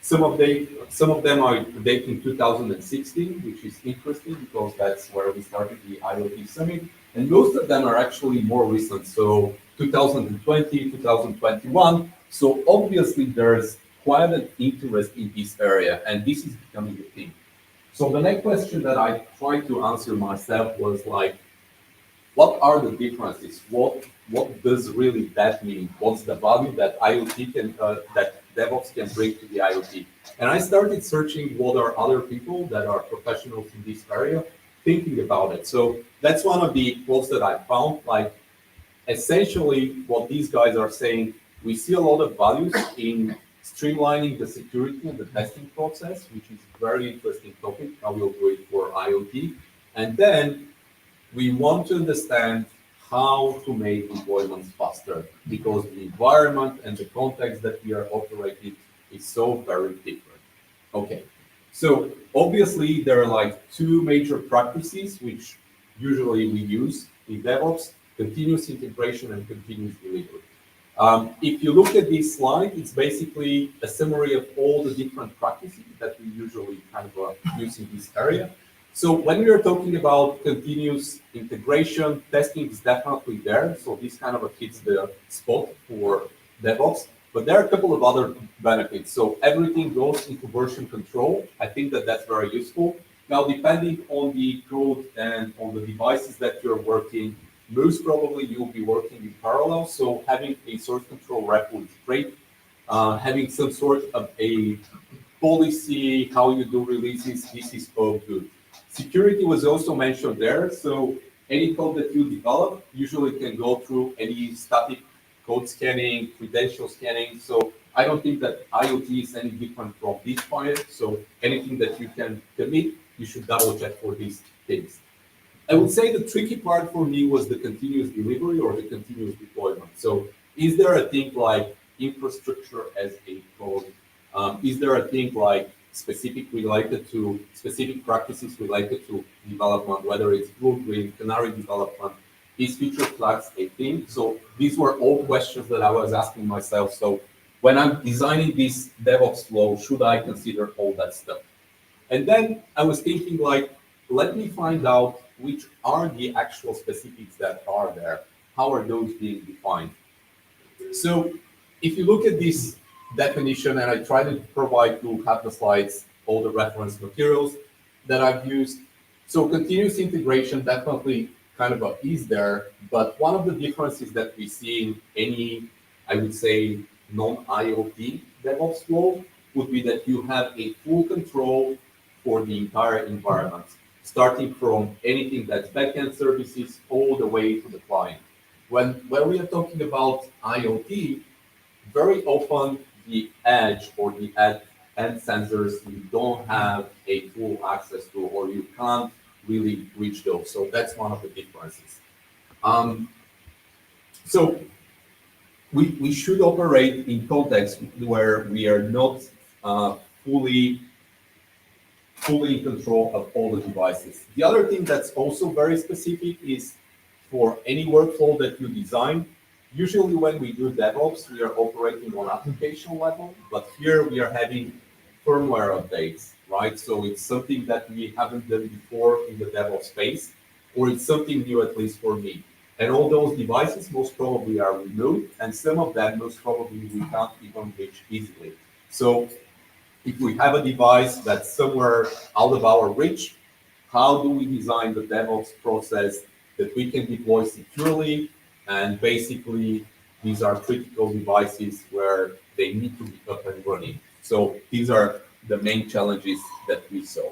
Some of them are dating 2016, which is interesting because that's where we started the IoT Summit. And most of them are actually more recent, so 2020, 2021. So obviously there's quite an interest in this area, and this is becoming a thing. So the next question that I tried to answer myself was like, what are the differences? What does really that mean? What's the value that IoT can, that DevOps can bring to the IoT? And I started searching what are other people that are professionals in this area thinking about it. So that's one of the quotes that I found. Like, essentially, what these guys are saying, we see a lot of values in streamlining the security and the testing process, which is a very interesting topic. How we'll do it for IoT, and then we want to understand how to make deployments faster because the environment and the context that we are operating is so very different. Okay, so obviously there are like two major practices which usually we use in DevOps: continuous integration and continuous delivery. If you look at this slide, it's basically a summary of all the different practices that we usually kind of use in this area. So when we are talking about continuous integration, testing is definitely there. So this kind of hits the spot for DevOps, but there are a couple of other benefits. So everything goes into version control. I think that that's very useful. Now, depending on the code and on the devices that you're working, most probably you'll be working in parallel. So having a source control repo is great. Having some sort of a policy, how you do releases, this is all good. Security was also mentioned there. So any code that you develop usually can go through any static code scanning, credential scanning. So I don't think that IoT is any different from this point. So anything that you can commit, you should double check for these things. I would say the tricky part for me was the continuous delivery or the continuous deployment. So is there a thing like infrastructure as a code? Is there a thing like specific practices related to development, whether it's blue, green, canary development? Is feature flags a thing? So these were all questions that I was asking myself. So when I'm designing this DevOps flow, should I consider all that stuff? And then I was thinking like, let me find out which are the actual specifics that are there. How are those being defined? So if you look at this definition, and I try to provide to have the slides, all the reference materials that I've used. So continuous integration definitely kind of is there, but one of the differences that we see in any, I would say, non-IoT DevOps flow would be that you have a full control for the entire environment, starting from anything that's backend services all the way to the client. When we are talking about IoT, very often the edge or the end sensors you don't have a full access to, or you can't really reach those. So that's one of the differences. So we should operate in context where we are not fully in control of all the devices. The other thing that's also very specific is for any workflow that you design, usually when we do DevOps, we are operating on application level, but here we are having firmware updates, right? So it's something that we haven't done before in the DevOps space, or it's something new, at least for me. And all those devices most probably are removed, and some of them most probably we can't even reach easily. So if we have a device that's somewhere out of our reach, how do we design the DevOps process that we can deploy securely? And basically, these are critical devices where they need to be up and running. So these are the main challenges that we saw.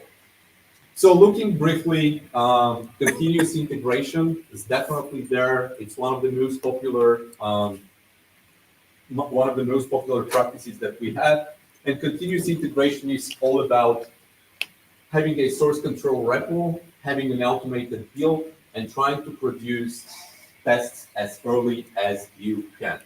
So looking briefly, continuous integration is definitely there. It's one of the most popular practices that we have. And continuous integration is all about having a source control repo, having an automated build, and trying to produce tests as early as you can.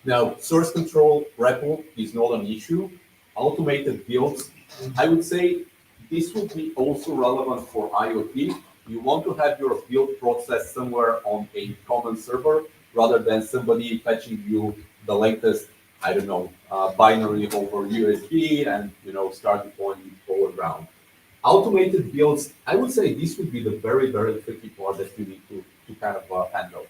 Now, source control repo is not an issue. Automated builds, I would say this would be also relevant for IoT. You want to have your build process somewhere on a common server rather than somebody fetching you the latest, I don't know, binary over USB and start deploying it all around. Automated builds, I would say this would be the very, very tricky part that you need to kind of handle.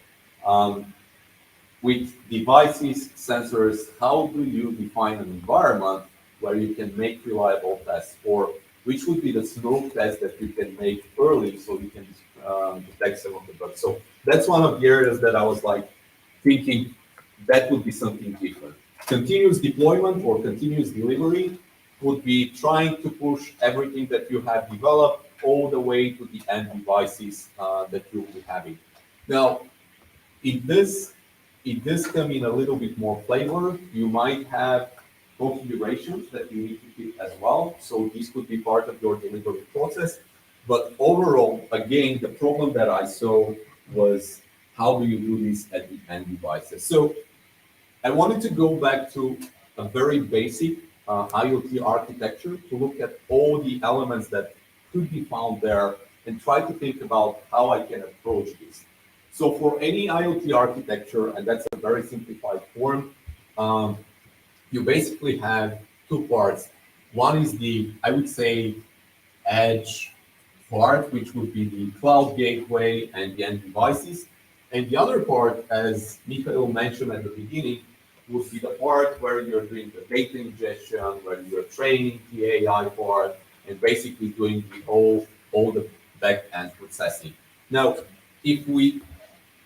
With devices, sensors, how do you define an environment where you can make reliable tests, or which would be the smoke test that you can make early so you can detect some of the bugs? So that's one of the areas that I was like thinking that would be something different. Continuous deployment or continuous delivery would be trying to push everything that you have developed all the way to the end devices that you'll be having. Now, it does come in a little bit more flavor. You might have configurations that you need to keep as well. So this could be part of your delivery process. But overall, again, the problem that I saw was how do you do this at the end devices? So I wanted to go back to a very basic IoT architecture to look at all the elements that could be found there and try to think about how I can approach this. So for any IoT architecture, and that's a very simplified form, you basically have two parts. One is the, I would say, edge part, which would be the cloud gateway and the end devices. And the other part, as Mikhail mentioned at the beginning, would be the part where you're doing the data ingestion, where you're training the AI part, and basically doing all the back-end processing. Now, if we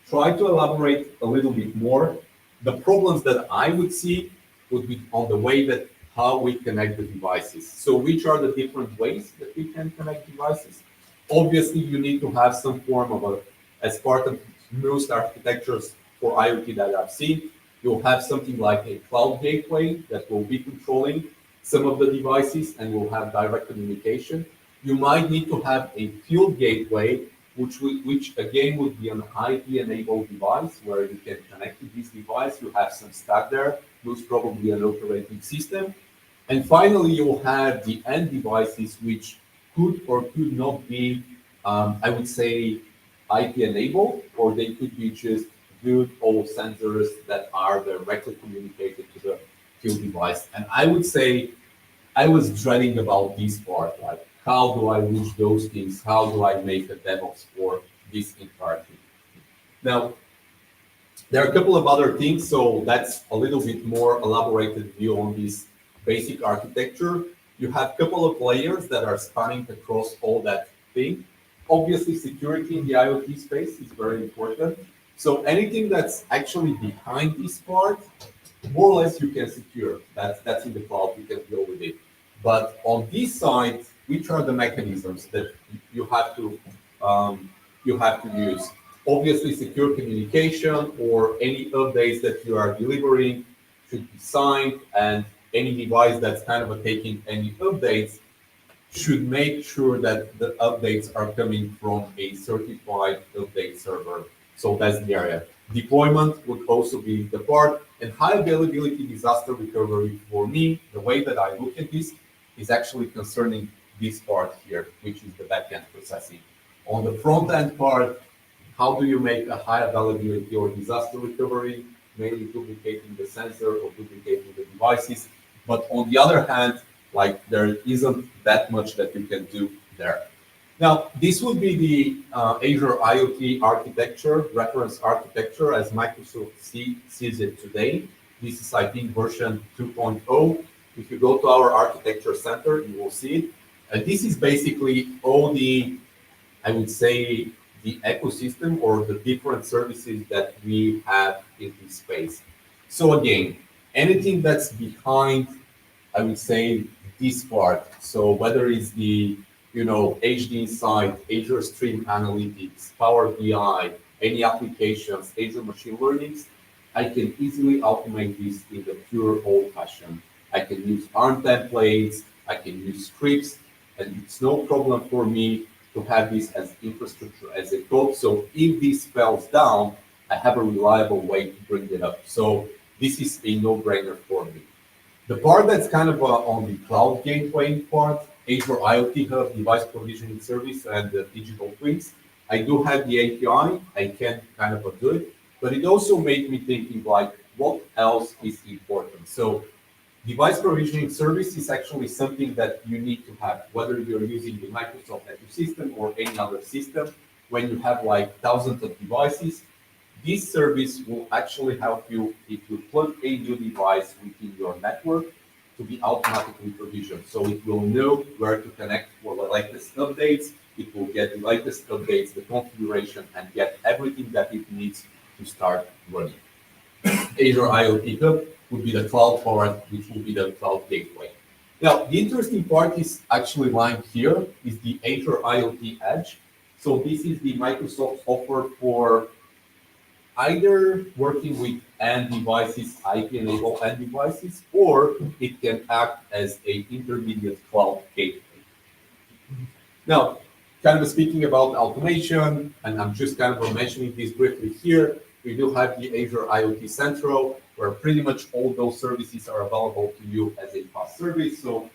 try to elaborate a little bit more, the problems that I would see would be on the way that how we connect the devices. So which are the different ways that we can connect devices? Obviously, you need to have some form of as part of most architectures for IoT that I've seen, you'll have something like a cloud gateway that will be controlling some of the devices and will have direct communication. You might need to have a field gateway, which again would be an IP-enabled device where you can connect to this device. You have some stack there, most probably an operating system. And finally, you'll have the end devices, which could or could not be, I would say, IP enabled, or they could be just good old sensors that are directly communicated to the field device. And I would say I was dreading about this part, like how do I reach those things? How do I make a DevOps for this entire thing? Now, there are a couple of other things, so that's a little bit more elaborated view on this basic architecture. You have a couple of layers that are spanning across all that thing. Obviously, security in the IoT space is very important. So anything that's actually behind this part, more or less you can secure. That's in the cloud, you can deal with it. But on this side, which are the mechanisms that you have to use? Obviously, secure communication or any updates that you are delivering should be signed, and any device that's kind of taking any updates should make sure that the updates are coming from a certified update server. So that's the area. Deployment would also be the part, and high availability disaster recovery for me, the way that I look at this is actually concerning this part here, which is the backend processing. On the front end part, how do you make a high availability or disaster recovery, mainly duplicating the sensor or duplicating the devices? But on the other hand, like there isn't that much that you can do there. Now, this would be the Azure IoT architecture, reference architecture as Microsoft sees it today. This is, I think, version 2.0. If you go to our architecture center, you will see it. And this is basically all the, I would say, the ecosystem or the different services that we have in this space. So again, anything that's behind, I would say, this part. So whether it's the HD Insight, Azure Stream Analytics, Power BI, any applications, Azure Machine Learnings, I can easily automate this in the pure old-fashioned. I can use ARM templates, I can use scripts, and it's no problem for me to have this as infrastructure as a code. So if this falls down, I have a reliable way to bring it up. So this is a no-brainer for me. The part that's kind of on the cloud gateway part, Azure IoT Hub, device provisioning service, and the digital twins. I do have the API, I can kind of do it, but it also made me thinking like, what else is important? So device provisioning service is actually something that you need to have, whether you're using the Microsoft ecosystem or any other system. When you have like thousands of devices, this service will actually help you if you plug a new device within your network to be automatically provisioned. So it will know where to connect for the latest updates. It will get the latest updates, the configuration, and get everything that it needs to start running. Azure IoT Hub would be the cloud part, which will be the cloud gateway. Now, the interesting part is actually lying here, is the Azure IoT Edge. So this is the Microsoft offer for either working with end devices, IP-enabled end devices, or it can act as an intermediate cloud gateway. Now, kind of speaking about automation, and I'm just kind of mentioning this briefly here, we do have the Azure IoT Central, where pretty much all those services are available to you as a fast service. So,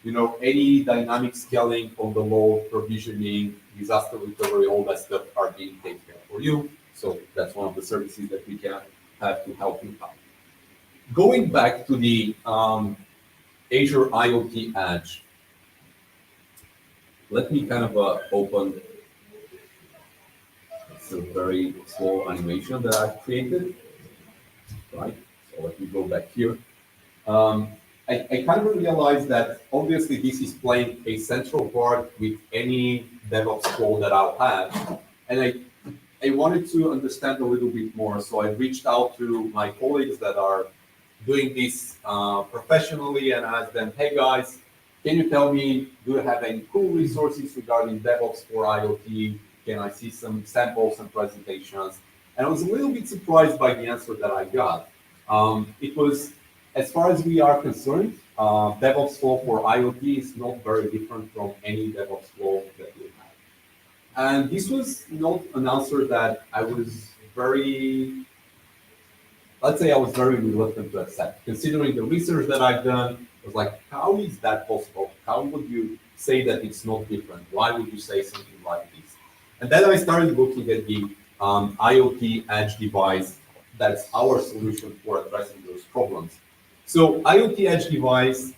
any dynamic scaling on the load, provisioning, disaster recovery, all that stuff are being taken care for you. So that's one of the services that we can have to help you out. Going back to the Azure IoT Edge, let me kind of open. It's a very slow animation that I've created, right? So let me go back here. I kind of realized that obviously this is playing a central part with any DevOps tool that I'll have, and I wanted to understand a little bit more, so I reached out to my colleagues that are doing this professionally and asked them, hey guys, can you tell me, do you have any cool resources regarding DevOps for IoT? Can I see some samples and presentations? And I was a little bit surprised by the answer that I got. It was, as far as we are concerned, DevOps flow for IoT is not very different from any DevOps flow that we have. And this was not an answer that I was very, let's say I was very reluctant to accept. Considering the research that I've done, I was like, how is that possible? How would you say that it's not different? Why would you say something like this? And then I started looking at the IoT edge device. That's our solution for addressing those problems. So IoT edge device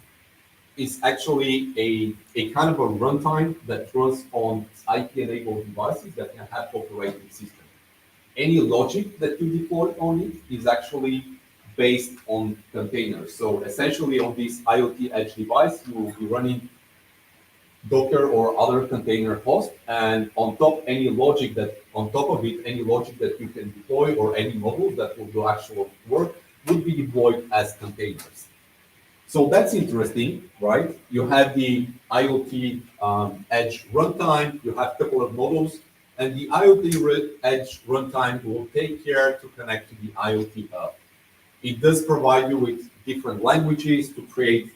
is actually a kind of a runtime that runs on IP-enabled devices that can have operating system. Any logic that you deploy on it is actually based on containers. So essentially on this IoT edge device, you will be running Docker or other container host, and on top any logic that on top of it, any logic that you can deploy or any models that will do actual work would be deployed as containers. So that's interesting, right? You have the IoT edge runtime, you have a couple of models, and the IoT edge runtime will take care to connect to the IoT hub. It does provide you with different languages to create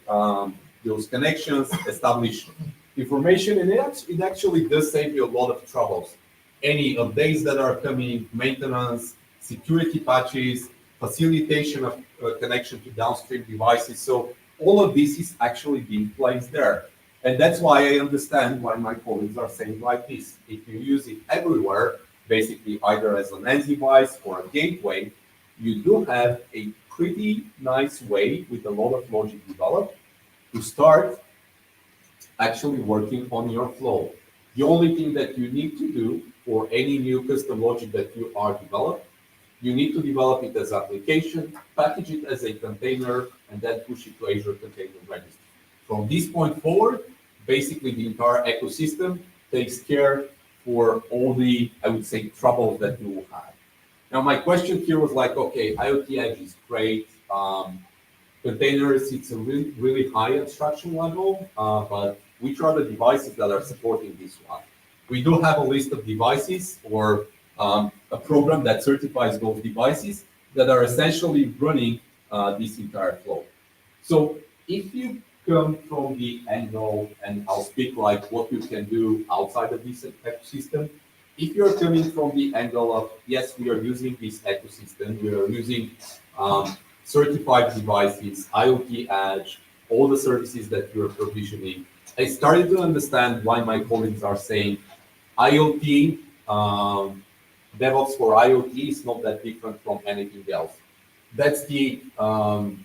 those connections, establish information, and it actually does save you a lot of troubles. Any updates that are coming, maintenance, security patches, facilitation of connection to downstream devices. So all of this is actually being placed there. And that's why I understand why my colleagues are saying like this. If you use it everywhere, basically either as an edge device or a gateway, you do have a pretty nice way with a lot of logic developed to start actually working on your flow. The only thing that you need to do for any new custom logic that you are developing, you need to develop it as application, package it as a container, and then push it to Azure Container Registry. From this point forward, basically the entire ecosystem takes care for all the, I would say, troubles that you will have. Now, my question here was like, okay, IoT Edge is great. Containers, it's a really, really high abstraction level, but which are the devices that are supporting this one? We do have a list of devices or a program that certifies those devices that are essentially running this entire flow. So if you come from the angle, and I'll speak like what you can do outside of this ecosystem, if you're coming from the angle of, yes, we are using this ecosystem, we are using certified devices, IoT Edge, all the services that you're provisioning, I started to understand why my colleagues are saying IoT, DevOps for IoT is not that different from anything else. That's the GitHub,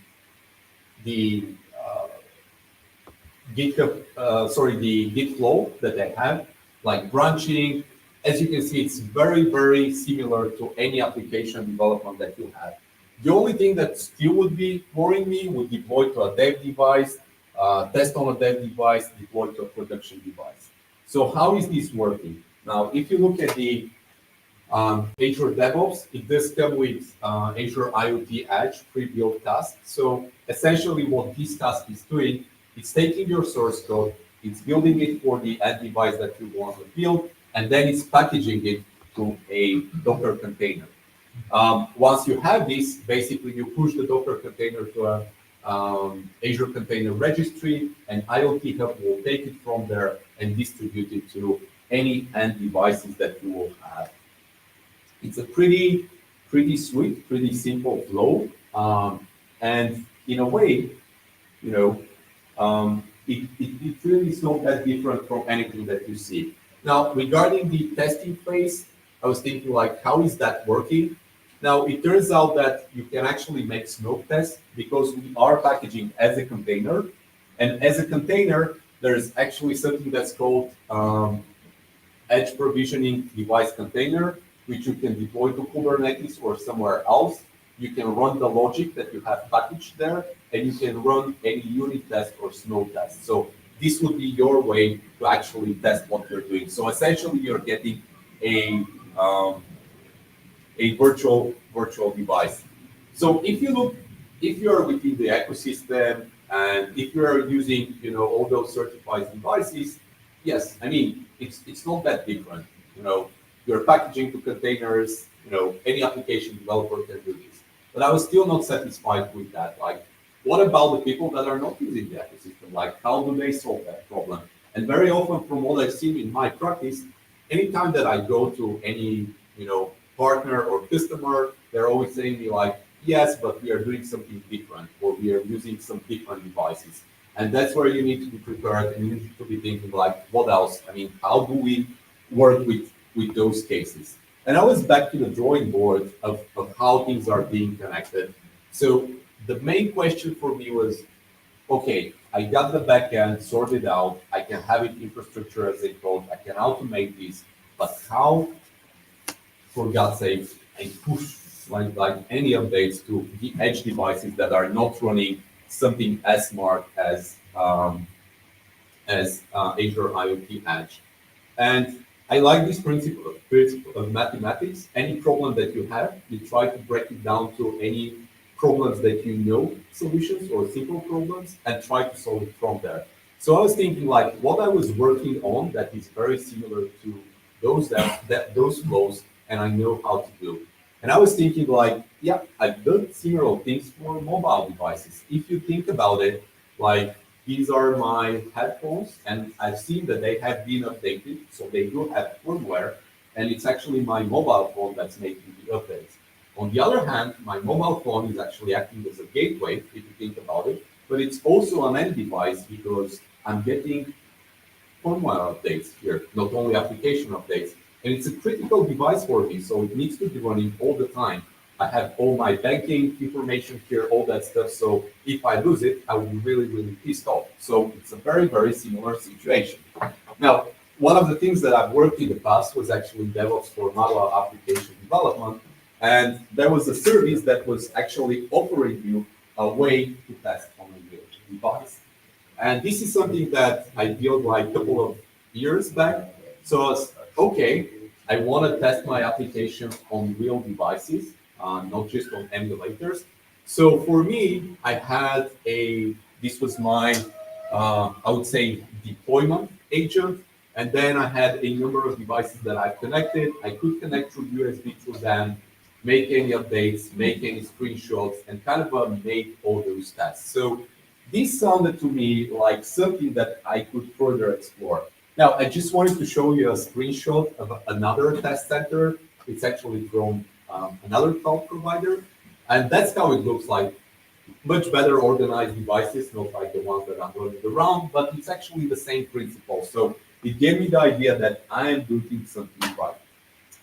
the Git flow that they have, like branching. As you can see, it's very, very similar to any application development that you have. The only thing that still would be worrying me would deploy to a dev device, test on a dev device, deploy to a production device. So how is this working? Now, if you look at the Azure DevOps, it does come with Azure IoT Edge pre-built task. So essentially what this task is doing, it's taking your source code, it's building it for the end device that you want to build, and then it's packaging it to a Docker container. Once you have this, basically you push the Docker container to a Azure Container Registry, and IoT Hub will take it from there and distribute it to any end devices that you will have. It's a pretty sweet, pretty simple flow, and in a way, you know, it really is not that different from anything that you see. Now, regarding the testing phase, I was thinking like, how is that working? Now, it turns out that you can actually make smoke tests because we are packaging as a container. And as a container, there's actually something that's called Edge Provisioning Device Container, which you can deploy to Kubernetes or somewhere else. You can run the logic that you have packaged there, and you can run any unit test or smoke test. So this would be your way to actually test what you're doing. So essentially, you're getting a virtual device. So if you look, if you're within the ecosystem, And if you are using, all those certified devices, yes, I mean, it's not that different. You're packaging to containers, any application developer can do this. But I was still not satisfied with that. Like, what about the people that are not using the ecosystem? Like, how do they solve that problem? And very often, from what I've seen in my practice, anytime that I go to any, partner or customer, they're always saying me like, yes, but we are doing something different, or we are using some different devices. And that's where you need to be prepared, and you need to be thinking like, what else? I mean, how do we work with those cases? And I was back to the drawing board of how things are being connected. So the main question for me was, okay, I got the backend sorted out. I can have it infrastructure as a code. I can automate this, but how, for God's sake, I push like any updates to the edge devices that are not running something as smart as Azure IoT Edge. And I like this principle of mathematics. Any problem that you have, you try to break it down to any problems that solutions or simple problems, and try to solve it from there. So I was thinking like what I was working on that is very similar to those flows, and I know how to do. And I was thinking like, yeah, I've done similar things for mobile devices. If you think about it, like these are my headphones, and I've seen that they have been updated, so they do have firmware, and it's actually my mobile phone that's making the updates. On the other hand, my mobile phone is actually acting as a gateway, if you think about it, but it's also an end device because I'm getting firmware updates here, not only application updates. And it's a critical device for me, so it needs to be running all the time. I have all my banking information here, all that stuff. So if I lose it, I will be really, really pissed off. So it's a very, very similar situation. Now, one of the things that I've worked in the past was actually DevOps for mobile application development. And there was a service that was actually offering you a way to test on a real device. And this is something that I built like a couple of years back. So I was, okay, I want to test my application on real devices, not just on emulators. So for me, I had this was my, I would say, deployment agent. And then I had a number of devices that I've connected. I could connect through USB to them, make any updates, make any screenshots, and kind of make all those tests. So this sounded to me like something that I could further explore. Now, I just wanted to show you a screenshot of another test center. It's actually from another cloud provider. And that's how it looks like. Much better organized devices, not like the ones that I'm running around, but it's actually the same principle. So it gave me the idea that I am doing something right.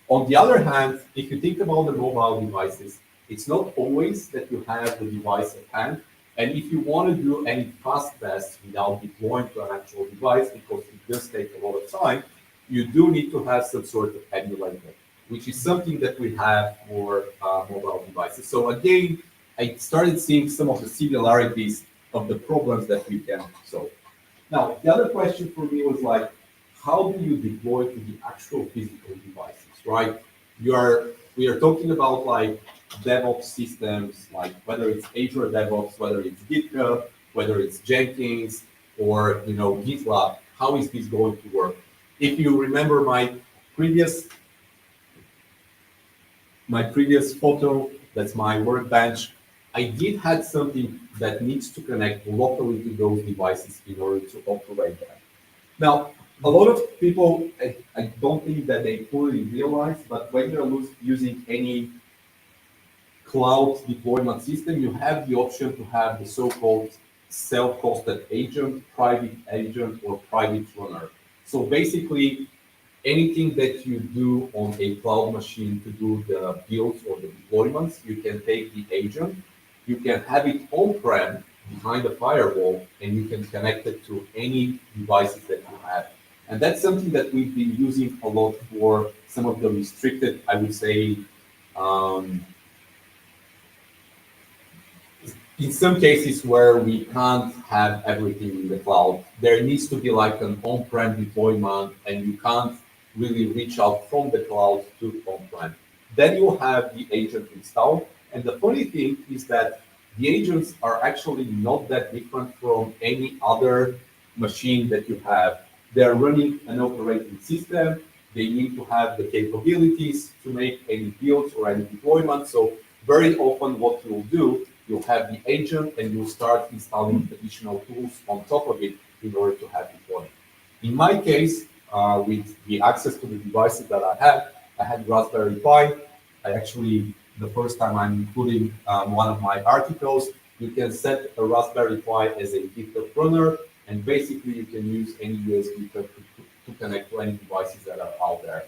On the other hand, if you think about the mobile devices, it's not always that you have the device at hand. And if you want to do any fast tests without deploying to an actual device, because it does take a lot of time, you do need to have some sort of emulator, which is something that we have for mobile devices. So again, I started seeing some of the similarities of the problems that we can solve. Now, the other question for me was like, how do you deploy to the actual physical devices, right? We are talking about like DevOps systems, like whether it's Azure DevOps, whether it's GitHub, whether it's Jenkins, or GitLab. How is this going to work? If you remember my previous photo, that's my workbench. I did have something that needs to connect locally to those devices in order to operate that. Now, a lot of people, I don't think that they fully realize, but when you're using any cloud deployment system, you have the option to have the so-called self-hosted agent, private agent, or private runner. So basically, anything that you do on a cloud machine to do the builds or the deployments, you can take the agent, you can have it on-prem behind a firewall, and you can connect it to any devices that you have. And that's something that we've been using a lot for some of the restricted, I would say, in some cases where we can't have everything in the cloud, there needs to be like an on-prem deployment, and you can't really reach out from the cloud to on-prem. Then you have the agent installed. And the funny thing is that the agents are actually not that different from any other machine that you have. They're running an operating system. They need to have the capabilities to make any builds or any deployment. So very often what you'll do, you'll have the agent and you'll start installing additional tools on top of it in order to have deployment. In my case, with the access to the devices that I had Raspberry Pi. I actually, the first time I'm including one of my articles, you can set a Raspberry Pi as a GitHub runner, and basically you can use any USB to connect to any devices that are out there.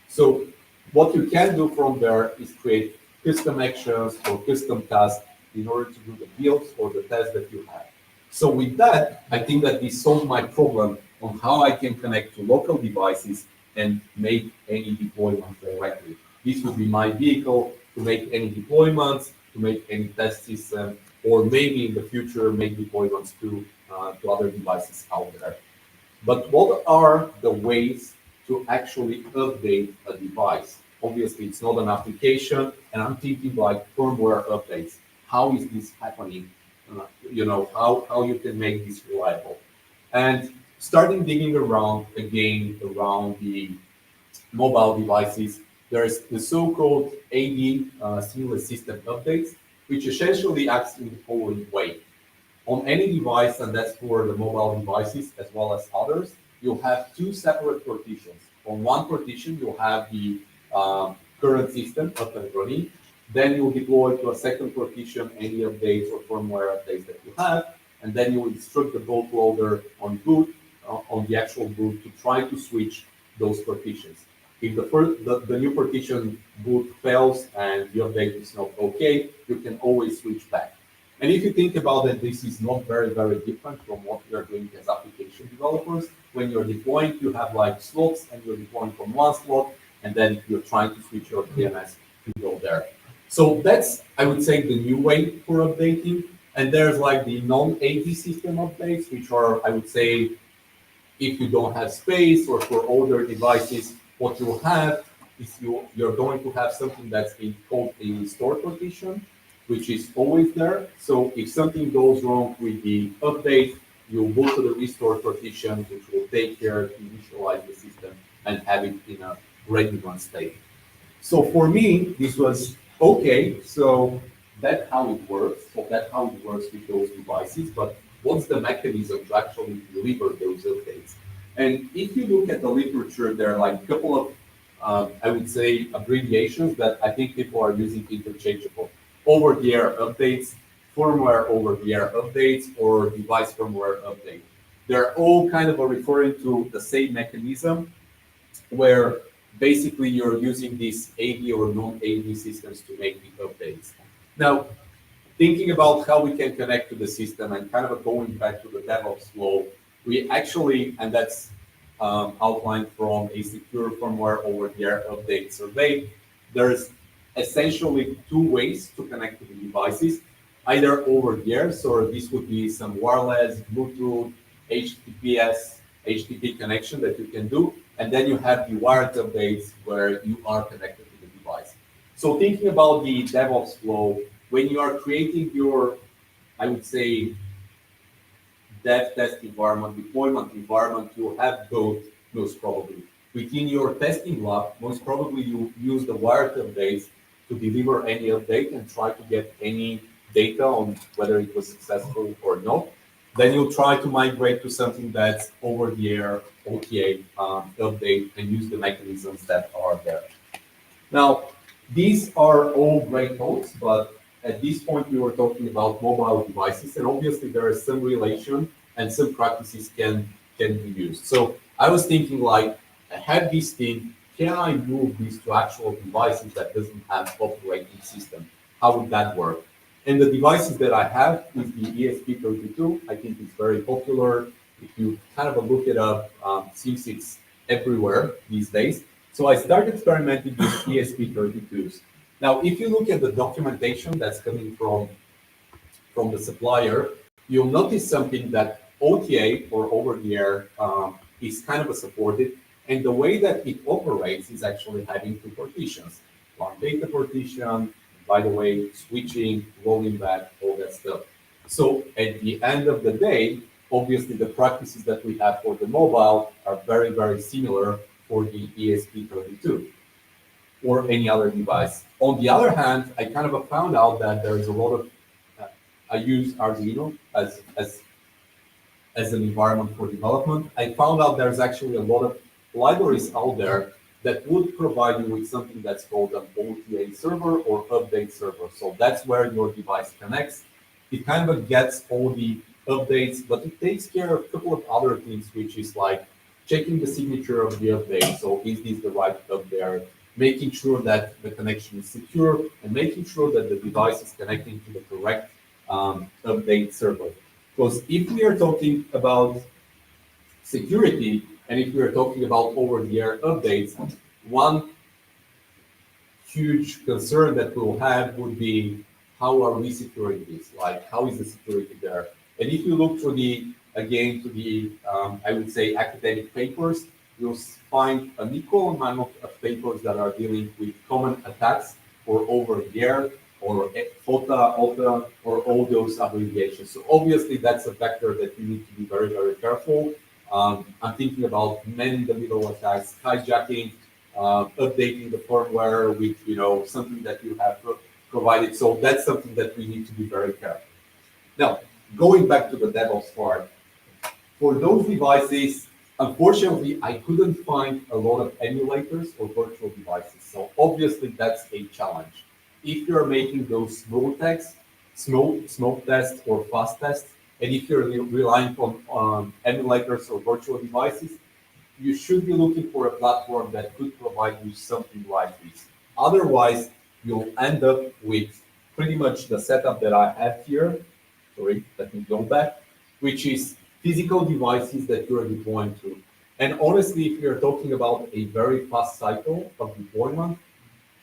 So what you can do from there is create custom actions or custom tasks in order to do the builds or the tests that you have. So with that, I think that this solved my problem on how I can connect to local devices and make any deployment directly. This would be my vehicle to make any deployments, to make any test system, or maybe in the future make deployments to other devices out there. But what are the ways to actually update a device? Obviously, it's not an application, and I'm thinking like firmware updates. How is this happening? How you can make this reliable? And starting digging around again around the mobile devices, there's the so-called AD seamless system updates, which essentially acts in the following way. On any device, and that's for the mobile devices as well as others, you'll have two separate partitions. On one partition, you'll have the current system up and running. Then you'll deploy to a second partition any updates or firmware updates that you have, and then you will instruct the bootloader on boot, on the actual boot, to try to switch those partitions. If the new partition boot fails and the update is not okay, you can always switch back. And if you think about it, this is not very, very different from what we are doing as application developers. When you're deploying, you have like slots, and you're deploying from one slot, and then you're trying to switch your DNS to go there. So that's, I would say, the new way for updating. And there's like the non-AD system updates, which are, I would say, if you don't have space or for older devices, what you'll have is you're going to have something that's called a restore partition, which is always there. So if something goes wrong with the update, you'll go to the restore partition, which will take care to initialize the system and have it in a ready run state. So for me, this was okay. So that's how it works. So that's how it works with those devices. But what's the mechanism to actually deliver those updates? And if you look at the literature, there are like a couple of, I would say, abbreviations that I think people are using interchangeable. Over-the-air updates, firmware over-the-air updates, or device firmware update. They're all kind of referring to the same mechanism where basically you're using these AD or non-AD systems to make the updates. Now, thinking about how we can connect to the system and kind of going back to the DevOps flow, we actually, and that's outlined from a secure firmware over-the-air update survey, there's essentially two ways to connect to the devices, either over the air, so this would be some wireless, Bluetooth, HTTPS, HTTP connection that you can do, and then you have the wired updates where you are connected to the device. So thinking about the DevOps flow, when you are creating your, I would say, dev test environment, deployment environment, you have both most probably. Within your testing lab, most probably you use the wired updates to deliver any update and try to get any data on whether it was successful or not. Then you'll try to migrate to something that's over the air, OTA update, and use the mechanisms that are there. Now, these are all great thoughts, but at this point we were talking about mobile devices, and obviously there is some relation and some practices can be used. So I was thinking like, I have this thing, can I move this to actual devices that doesn't have operating system? How would that work? And the devices that I have is the ESP32. I think it's very popular. If you kind of look it up, seems it's everywhere these days. So I started experimenting with ESP32s. Now, if you look at the documentation that's coming from the supplier, you'll notice something that OTA or over-the-air is kind of supported. And the way that it operates is actually having two partitions, one data partition, by the way, switching, rolling back, all that stuff. So at the end of the day, obviously the practices that we have for the mobile are very, very similar for the ESP32 or any other device. On the other hand, I kind of found out that there is a lot of, I use Arduino as an environment for development. I found out there's actually a lot of libraries out there that would provide you with something that's called an OTA server or update server. So that's where your device connects. It kind of gets all the updates, but it takes care of a couple of other things, which is like checking the signature of the update. So is this the right update? Making sure that the connection is secure and making sure that the device is connecting to the correct update server. Because if we are talking about security and if we are talking about over-the-air updates, one huge concern that we'll have would be how are we securing this? Like, how is the security there? And if you look through again, to the, I would say, academic papers, you'll find an equal amount of papers that are dealing with common attacks for over-the-air or FOTA, OTA, or all those abbreviations. So obviously that's a vector that you need to be very, very careful. I'm thinking about man-in-the-middle attacks, hijacking, updating the firmware with something that you have provided. So that's something that we need to be very careful. Now, going back to the DevOps part, for those devices, unfortunately, I couldn't find a lot of emulators or virtual devices. So obviously that's a challenge. If you're making those smoke tests or fast tests, and if you're relying on emulators or virtual devices, you should be looking for a platform that could provide you something like this. Otherwise, you'll end up with pretty much the setup that I have here. Sorry, let me go back, which is physical devices that you're deploying to. And honestly, if you're talking about a very fast cycle of deployment,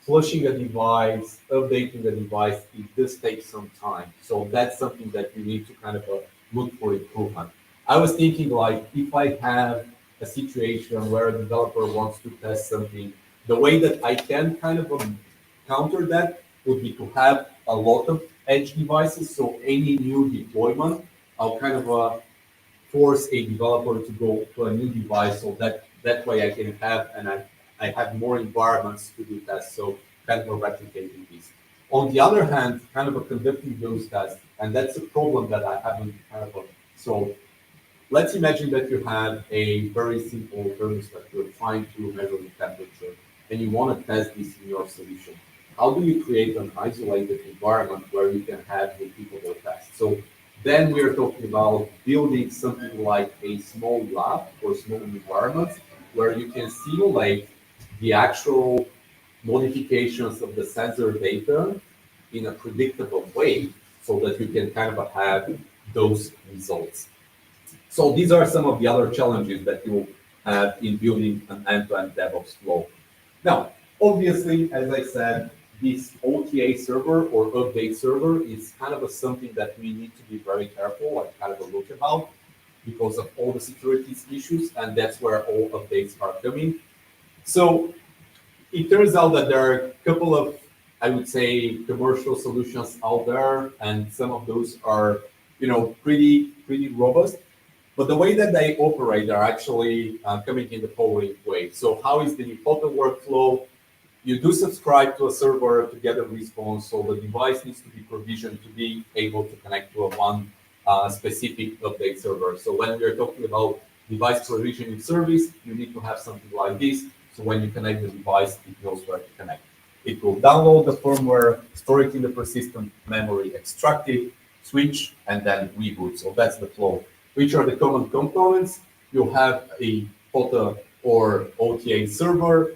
flushing a device, updating the device, it does take some time. So that's something that you need to kind of look for improvement. I was thinking like, if I have a situation where a developer wants to test something, the way that I can kind of counter that would be to have a lot of edge devices. So any new deployment, I'll kind of force a developer to go to a new device so that way I can have, and I have more environments to do tests, so kind of replicating this. On the other hand, kind of conducting those tests, and that's a problem that I haven't kind of solved. Let's imagine that you have a very simple thermostat, you're trying to measure the temperature, and you want to test this in your solution. How do you create an isolated environment where you can have repeatable tests? So then we're talking about building something like a small lab or small environment where you can simulate the actual modifications of the sensor data in a predictable way so that you can kind of have those results. So these are some of the other challenges that you have in building an end-to-end DevOps flow. Now, obviously, as I said, this OTA server or update server is kind of something that we need to be very careful and kind of look about because of all the security issues, and that's where all updates are coming. So it turns out that there are a couple of, I would say, commercial solutions out there, and some of those are, pretty robust. But the way that they operate are actually coming in the following way. So how is the default workflow? You do subscribe to a server to get a response, so the device needs to be provisioned to be able to connect to one specific update server. So when we're talking about device provisioning service, you need to have something like this. So when you connect the device, it knows where to connect. It will download the firmware, store it in the persistent memory, extract it, switch, and then reboot. So that's the flow. Which are the common components? You'll have a FOTA or OTA server.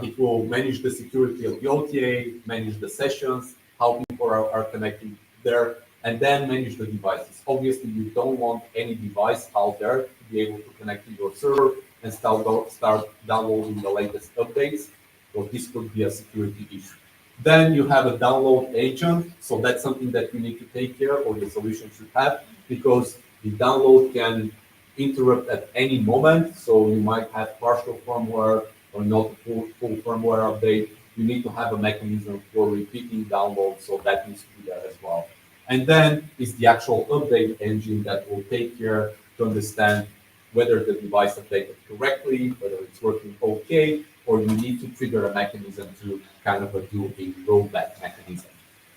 It will manage the security of the OTA, manage the sessions, how people are connecting there, and then manage the devices. Obviously, you don't want any device out there to be able to connect to your server and start downloading the latest updates. So this could be a security issue. Then you have a download agent. So that's something that you need to take care of, or the solution should have, because the download can interrupt at any moment. So you might have partial firmware or not full firmware update. you need to have a mechanism for repeating downloads, so that needs to be there as well. And then is the actual update engine that will take care to understand whether the device updated correctly, whether it's working okay, or you need to trigger a mechanism to kind of do a rollback mechanism.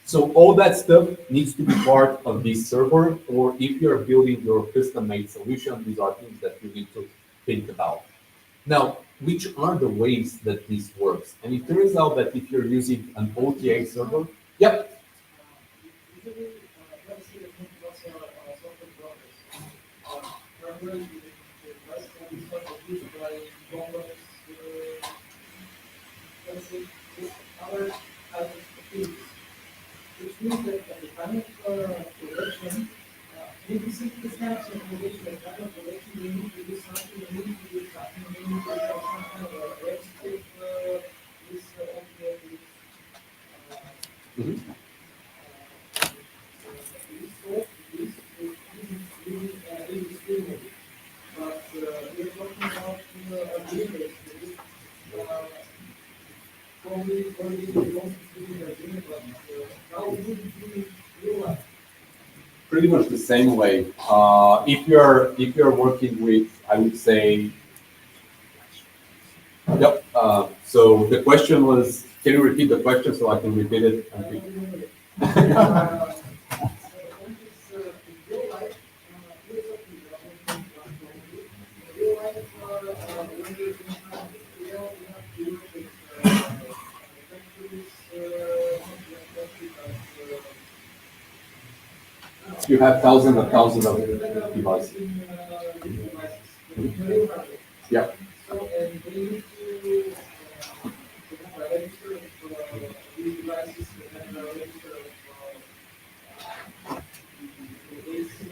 So all that stuff needs to be part of this server, or if you're building your custom-made solution, these are things that you need to think about. Now, which are the ways that this works? And it turns out that if you're using an OTA server, yep.
Which means that at the time of production, maybe this kind of information, at the time of production, they need to do something, they need to do something, they need to have some kind of a register this OTA. But we're talking about a database. Probably how would it be real life?
Pretty much the same way. If you're working with, I would say, yep. So the question was, can you repeat the question so I can repeat it? You have thousands of devices. Yeah.
So, and they need to have a register of these devices and a register of this. So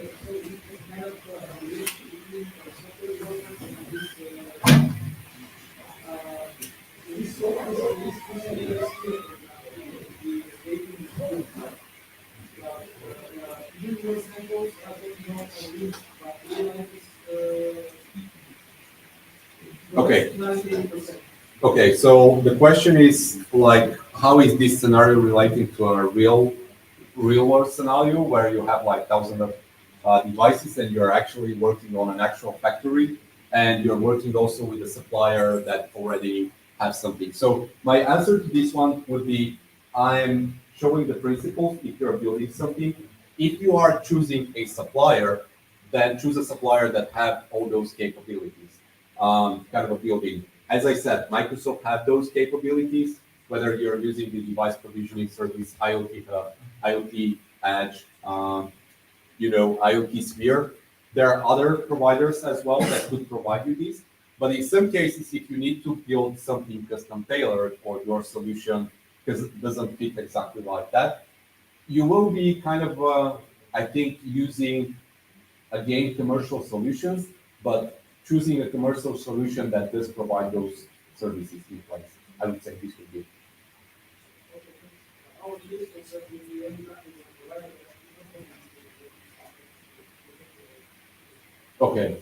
it's kind of a relation between software developers and this software, this
Okay. Okay, so the question is like, how is this scenario relating to a real world scenario where you have like thousands of devices and you're actually working on an actual factory and you're working also with a supplier that already has something. So my answer to this one would be, I'm showing the principles if you're building something. If you are choosing a supplier, then choose a supplier that have all those capabilities, kind of a building. As I said, Microsoft have those capabilities, whether you're using the device provisioning service, IoT Hub, IoT Edge, IoT Sphere. There are other providers as well that could provide you these. But in some cases, if you need to build something custom tailored for your solution, because it doesn't fit exactly like that, you will be kind of, I think, using, again, commercial solutions, but choosing a commercial solution that does provide those services in place. I would say this would be. Okay,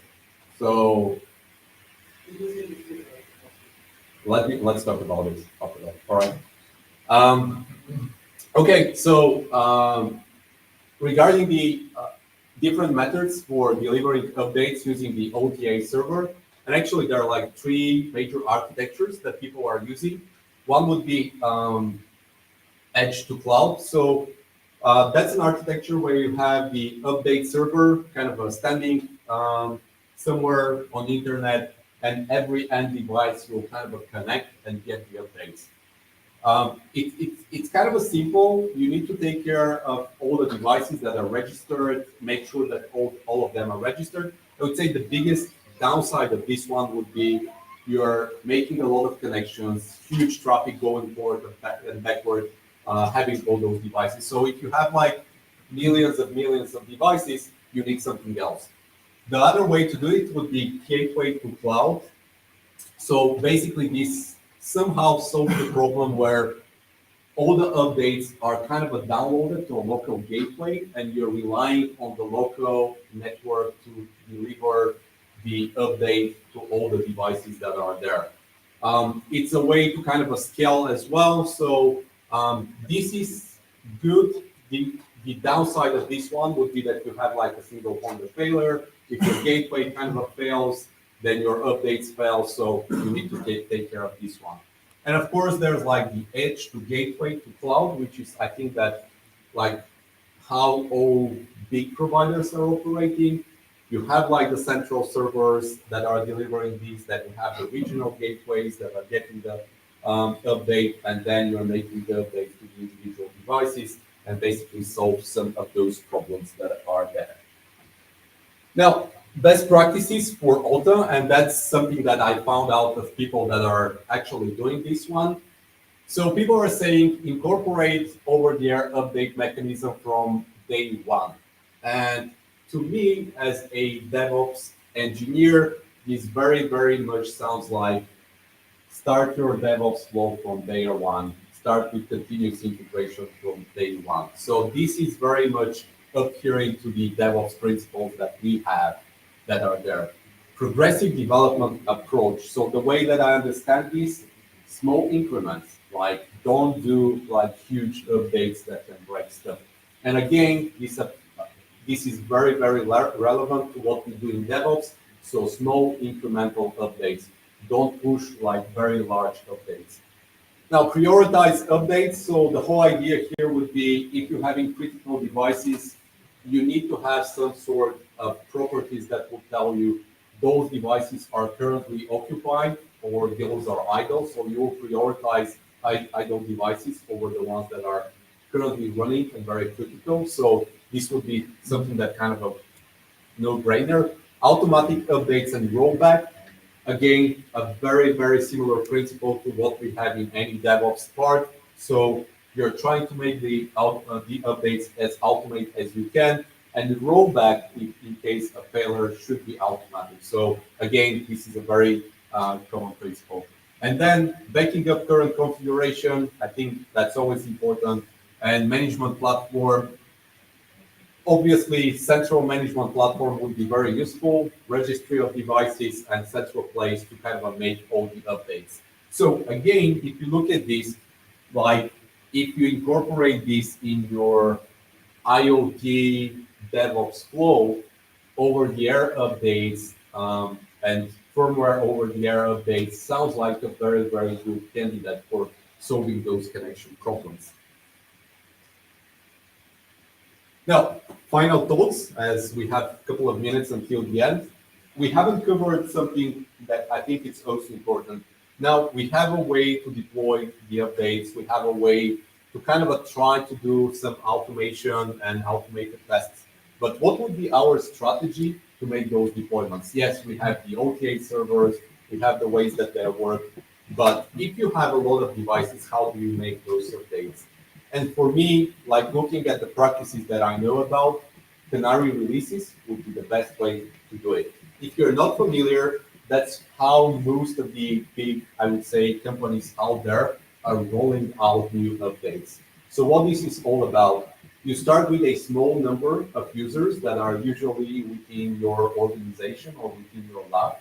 so let's talk about this after that. All right. Okay, so regarding the different methods for delivering updates using the OTA server, and actually there are like three major architectures that people are using. One would be edge to cloud. So that's an architecture where you have the update server kind of standing somewhere on the internet, and every end device will kind of connect and get the updates. It's kind of a simple. You need to take care of all the devices that are registered, make sure that all of them are registered. I would say the biggest downside of this one would be you're making a lot of connections, huge traffic going forward and backward, having all those devices. So if you have like millions of devices, you need something else. The other way to do it would be gateway to cloud. So basically this somehow solves the problem where all the updates are kind of downloaded to a local gateway and you're relying on the local network to deliver the update to all the devices that are there. It's a way to kind of a scale as well. So this is good. The downside of this one would be that you have like a single point of failure. If your gateway kind of fails, then your updates fail. So you need to take care of this one. And of course, there's like the edge to gateway to cloud, which is, I think that like how all big providers are operating. You have like the central servers that are delivering these, that you have the regional gateways that are getting the update, and then you're making the update to the individual devices and basically solve some of those problems that are there. Now, best practices for OTA, and that's something that I found out of people that are actually doing this one. So people are saying incorporate over-the-air update mechanism from day one. And to me, as a DevOps engineer, this very, very much sounds like start your DevOps flow from day one. Start with continuous integration from day one. So this is very much adhering to the DevOps principles that we have that are there. Progressive development approach. So the way that I understand this, small increments, like don't do like huge updates that can break stuff. And again, this is very, very relevant to what we do in DevOps. So small incremental updates. Don't push like very large updates. Now, prioritize updates. So the whole idea here would be if you're having critical devices, you need to have some sort of properties that will tell you those devices are currently occupied or those are idle. So you'll prioritize idle devices over the ones that are currently running and very critical. So this would be something that kind of a no-brainer. Automatic updates and rollback. Again, a very, very similar principle to what we have in any DevOps part. So you're trying to make the updates as automated as you can, and the rollback in case of failure should be automatic. So again, this is a very common principle. And then backing up current configuration, I think that's always important. And management platform, obviously, central management platform would be very useful, registry of devices and central place to kind of make all the updates. So again, if you look at this, like if you incorporate this in your IoT DevOps flow, over-the-air updates and firmware over-the-air updates sounds like a very, very good candidate for solving those connection problems. Now, final thoughts, as we have a couple of minutes until the end. We haven't covered something that I think is also important. Now, we have a way to deploy the updates. We have a way to kind of try to do some automation and automated tests. But what would be our strategy to make those deployments? Yes, we have the OTA servers. We have the ways that they work. But if you have a lot of devices, how do you make those updates? And for me, like looking at the practices that I know about, canary releases would be the best way to do it. If you're not familiar, that's how most of the big, I would say, companies out there are rolling out new updates. So what this is all about, you start with a small number of users that are usually within your organization or within your lab.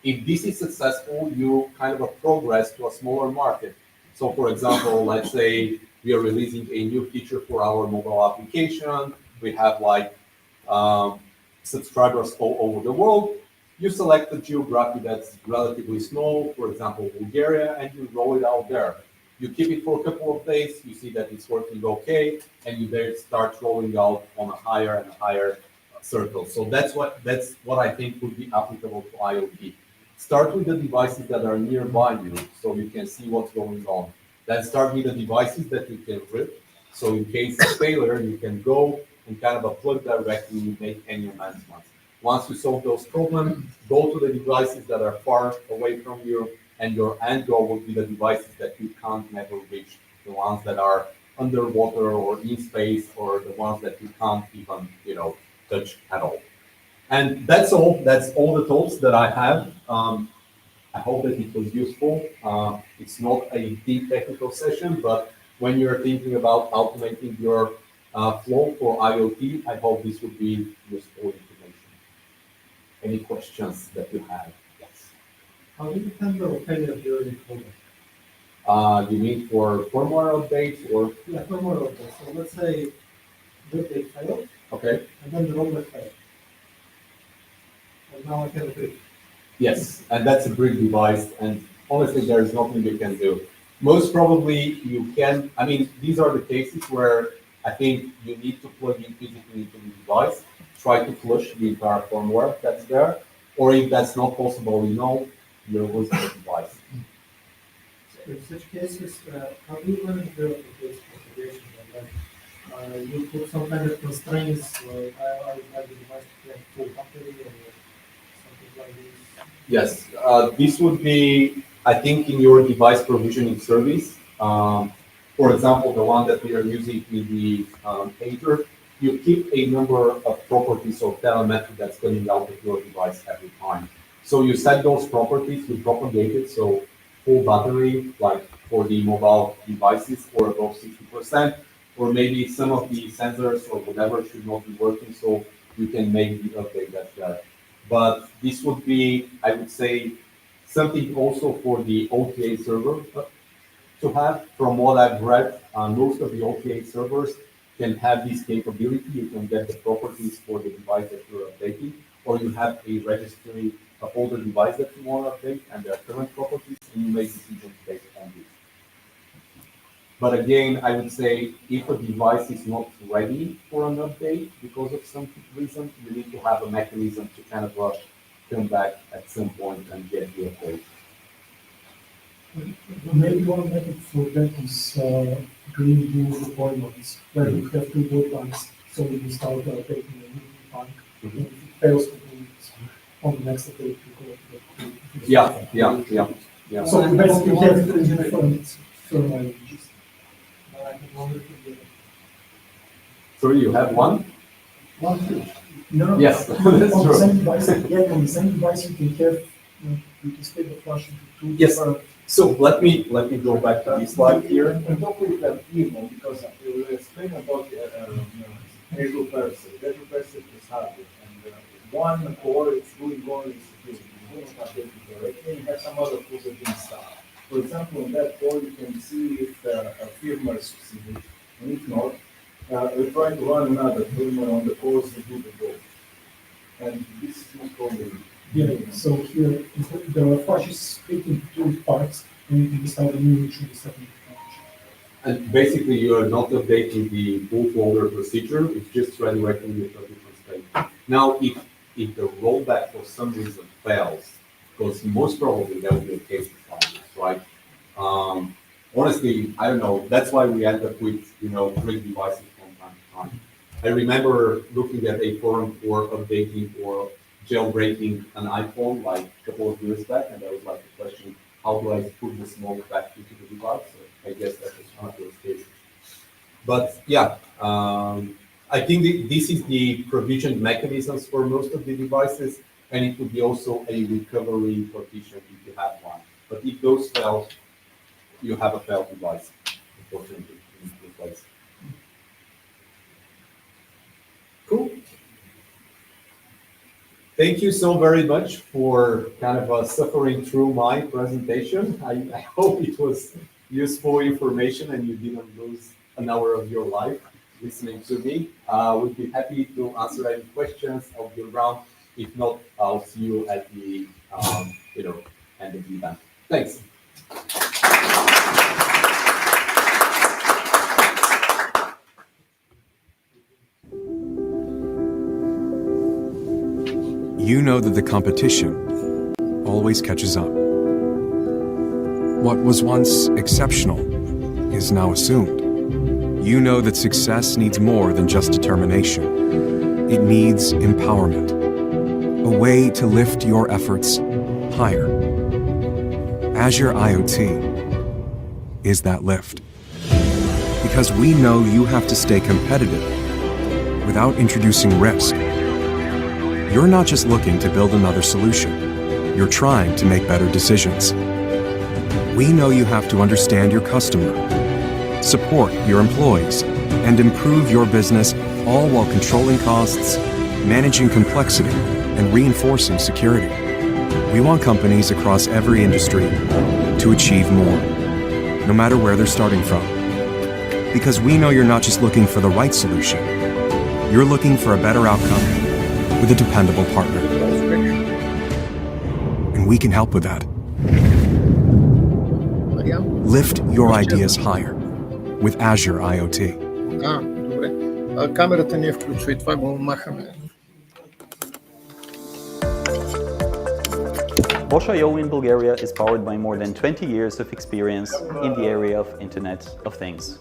If this is successful, you kind of progress to a smaller market. So for example, let's say we are releasing a new feature for our mobile application. We have like subscribers all over the world. You select a geography that's relatively small, for example, Bulgaria, and you roll it out there. You keep it for a couple of days, you see that it's working okay, and you then start rolling out on a higher and higher circle. So that's what I think would be applicable to IoT. Start with the devices that are nearby you, so you can see what's going on. Then start with the devices that you can rip. So in case of failure, you can go and kind of plug directly and make any amendments. Once you solve those problems, go to the devices that are far away from you, and your end goal will be the devices that you can't never reach, the ones that are underwater or in space, or the ones that you can't even, touch at all. And that's all. That's all the thoughts that I have. I hope that it was useful. It's not a deep technical session, but when you're thinking about automating your flow for IoT, I hope this would be useful information. Any questions that you have? Yes.
How do you handle failure during program?
You mean for firmware updates or?
Yeah, firmware updates. So let's say that they failed,
Okay.
and then the roller failed. And now I have a brick.
Yes, and that's a brick device, and honestly, there is nothing you can do. Most probably, you can. I mean, these are the cases where I think you need to plug in physically into the device, try to flush the entire firmware that's there, or if that's not possible, you're losing the device.
So in such cases, how do you manage the case configuration? Like, you put some kind of constraints, like I would like the device to have full battery or something like this.
Yes, this would be, I think, in your device provisioning service. For example, the one that we are using in the pager, you keep a number of properties of telemetry that's coming out of your device every time. So you set those properties, you propagate it, so full battery, like for the mobile devices, or above 60%, or maybe some of the sensors or whatever should not be working, so you can make the update that's there. But this would be, I would say, something also for the OTA server to have. From what I've read, most of the OTA servers can have this capability. You can get the properties for the device that you're updating, or you have a registry, a older device that you want to update, and their current properties, and you make decisions based on this. But again, I would say if a device is not ready for an update because of some reason, you need to have a mechanism to kind of come back at some point and get the update.
Maybe one method for that is green dual deployments, where you have two bootbanks, so you start updating a new bank, and if it fails to do it on the next update, you go to the
Yeah.
So you basically have two different firmware images.
Sorry, you have one?
One, two. No.
Yes,
on
that's
the
true.
same device, on the same device, you can have, you can split the flash into two
Yes.
different.
So let me go back to this slide here.
And talk with them even because you will explain about Azure person. Azure person is hardware, and one core is doing only security. You don't update it directly. You have some other tools that install. For example, in that core, you can see if a firmware succeeded, and if not, we try to run another firmware on the cores that do the go. And this is not probably.
Yeah, so here, the flash is split into two parts, and you can install the new through the second technology.
And basically, you are not updating the bootloader procedure. It's just redirecting it to a different state. Now, if the rollback for some reason fails, because most probably there will be a case of this, right? Honestly, I don't know. That's why we end up with brick devices from time to time. I remember looking at a forum for updating or jailbreaking an iPhone like a couple of years back, and there was like a question: how do I put the smoke back into the device? So I guess that was one of those cases. But yeah, I think this is the provision mechanisms for most of the devices, and it would be also a recovery partition if you have one. But if those fail, you have a failed device, unfortunately, in place. Cool. Thank you so very much for kind of suffering through my presentation. I hope it was useful information and you didn't lose an hour of your life listening to me. We'd be happy to answer any questions. I'll be around. If not, I'll see you at the end of the event. Thanks.
You know that the competition always catches up. What was once exceptional is now assumed. You know that success needs more than just determination. It needs empowerment, a way to lift your efforts higher. Azure IoT is that lift. Because we know you have to stay competitive without introducing risk. You're not just looking to build another solution. You're trying to make better decisions. We know you have to understand your customer, support your employees, and improve your business, all while controlling costs, managing complexity, and reinforcing security. We want companies across every industry to achieve more, no matter where they're starting from. Because we know you're not just looking for the right solution, you're looking for a better outcome with a dependable partner. And we can help with that. Lift your ideas higher with Azure IoT.
Добре. Камерата не включва и това го махаме.
Bosch IO in Bulgaria is powered by more than 20 years of experience in the area of Internet of Things.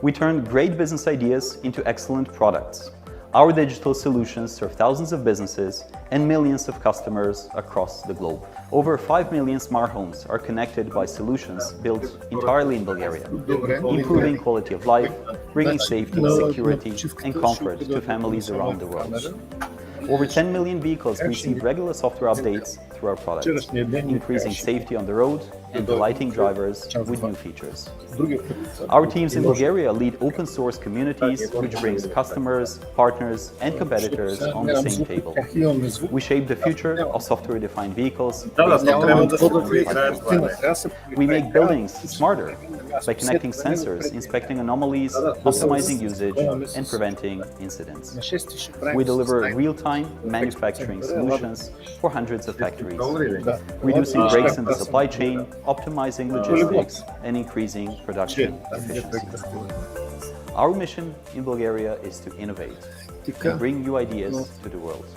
We turn great business ideas into excellent products. Our digital solutions serve thousands of businesses and millions of customers across the globe. Over 5 million smart homes are connected by solutions built entirely in Bulgaria, improving quality of life, bringing safety, security, and comfort to families around the world. Over 10 million vehicles receive regular software updates through our products, increasing safety on the road and delighting drivers with new features. Our teams in Bulgaria lead open source communities, which brings customers, partners, and competitors on the same table. We shape the future of software-defined vehicles based on platforms. We make buildings smarter by connecting sensors, inspecting anomalies, optimizing usage, and preventing incidents. We deliver real-time manufacturing solutions for hundreds of factories, reducing breaks in the supply chain, optimizing logistics, and increasing production efficiency. Our mission in Bulgaria is to innovate and bring new ideas to the world.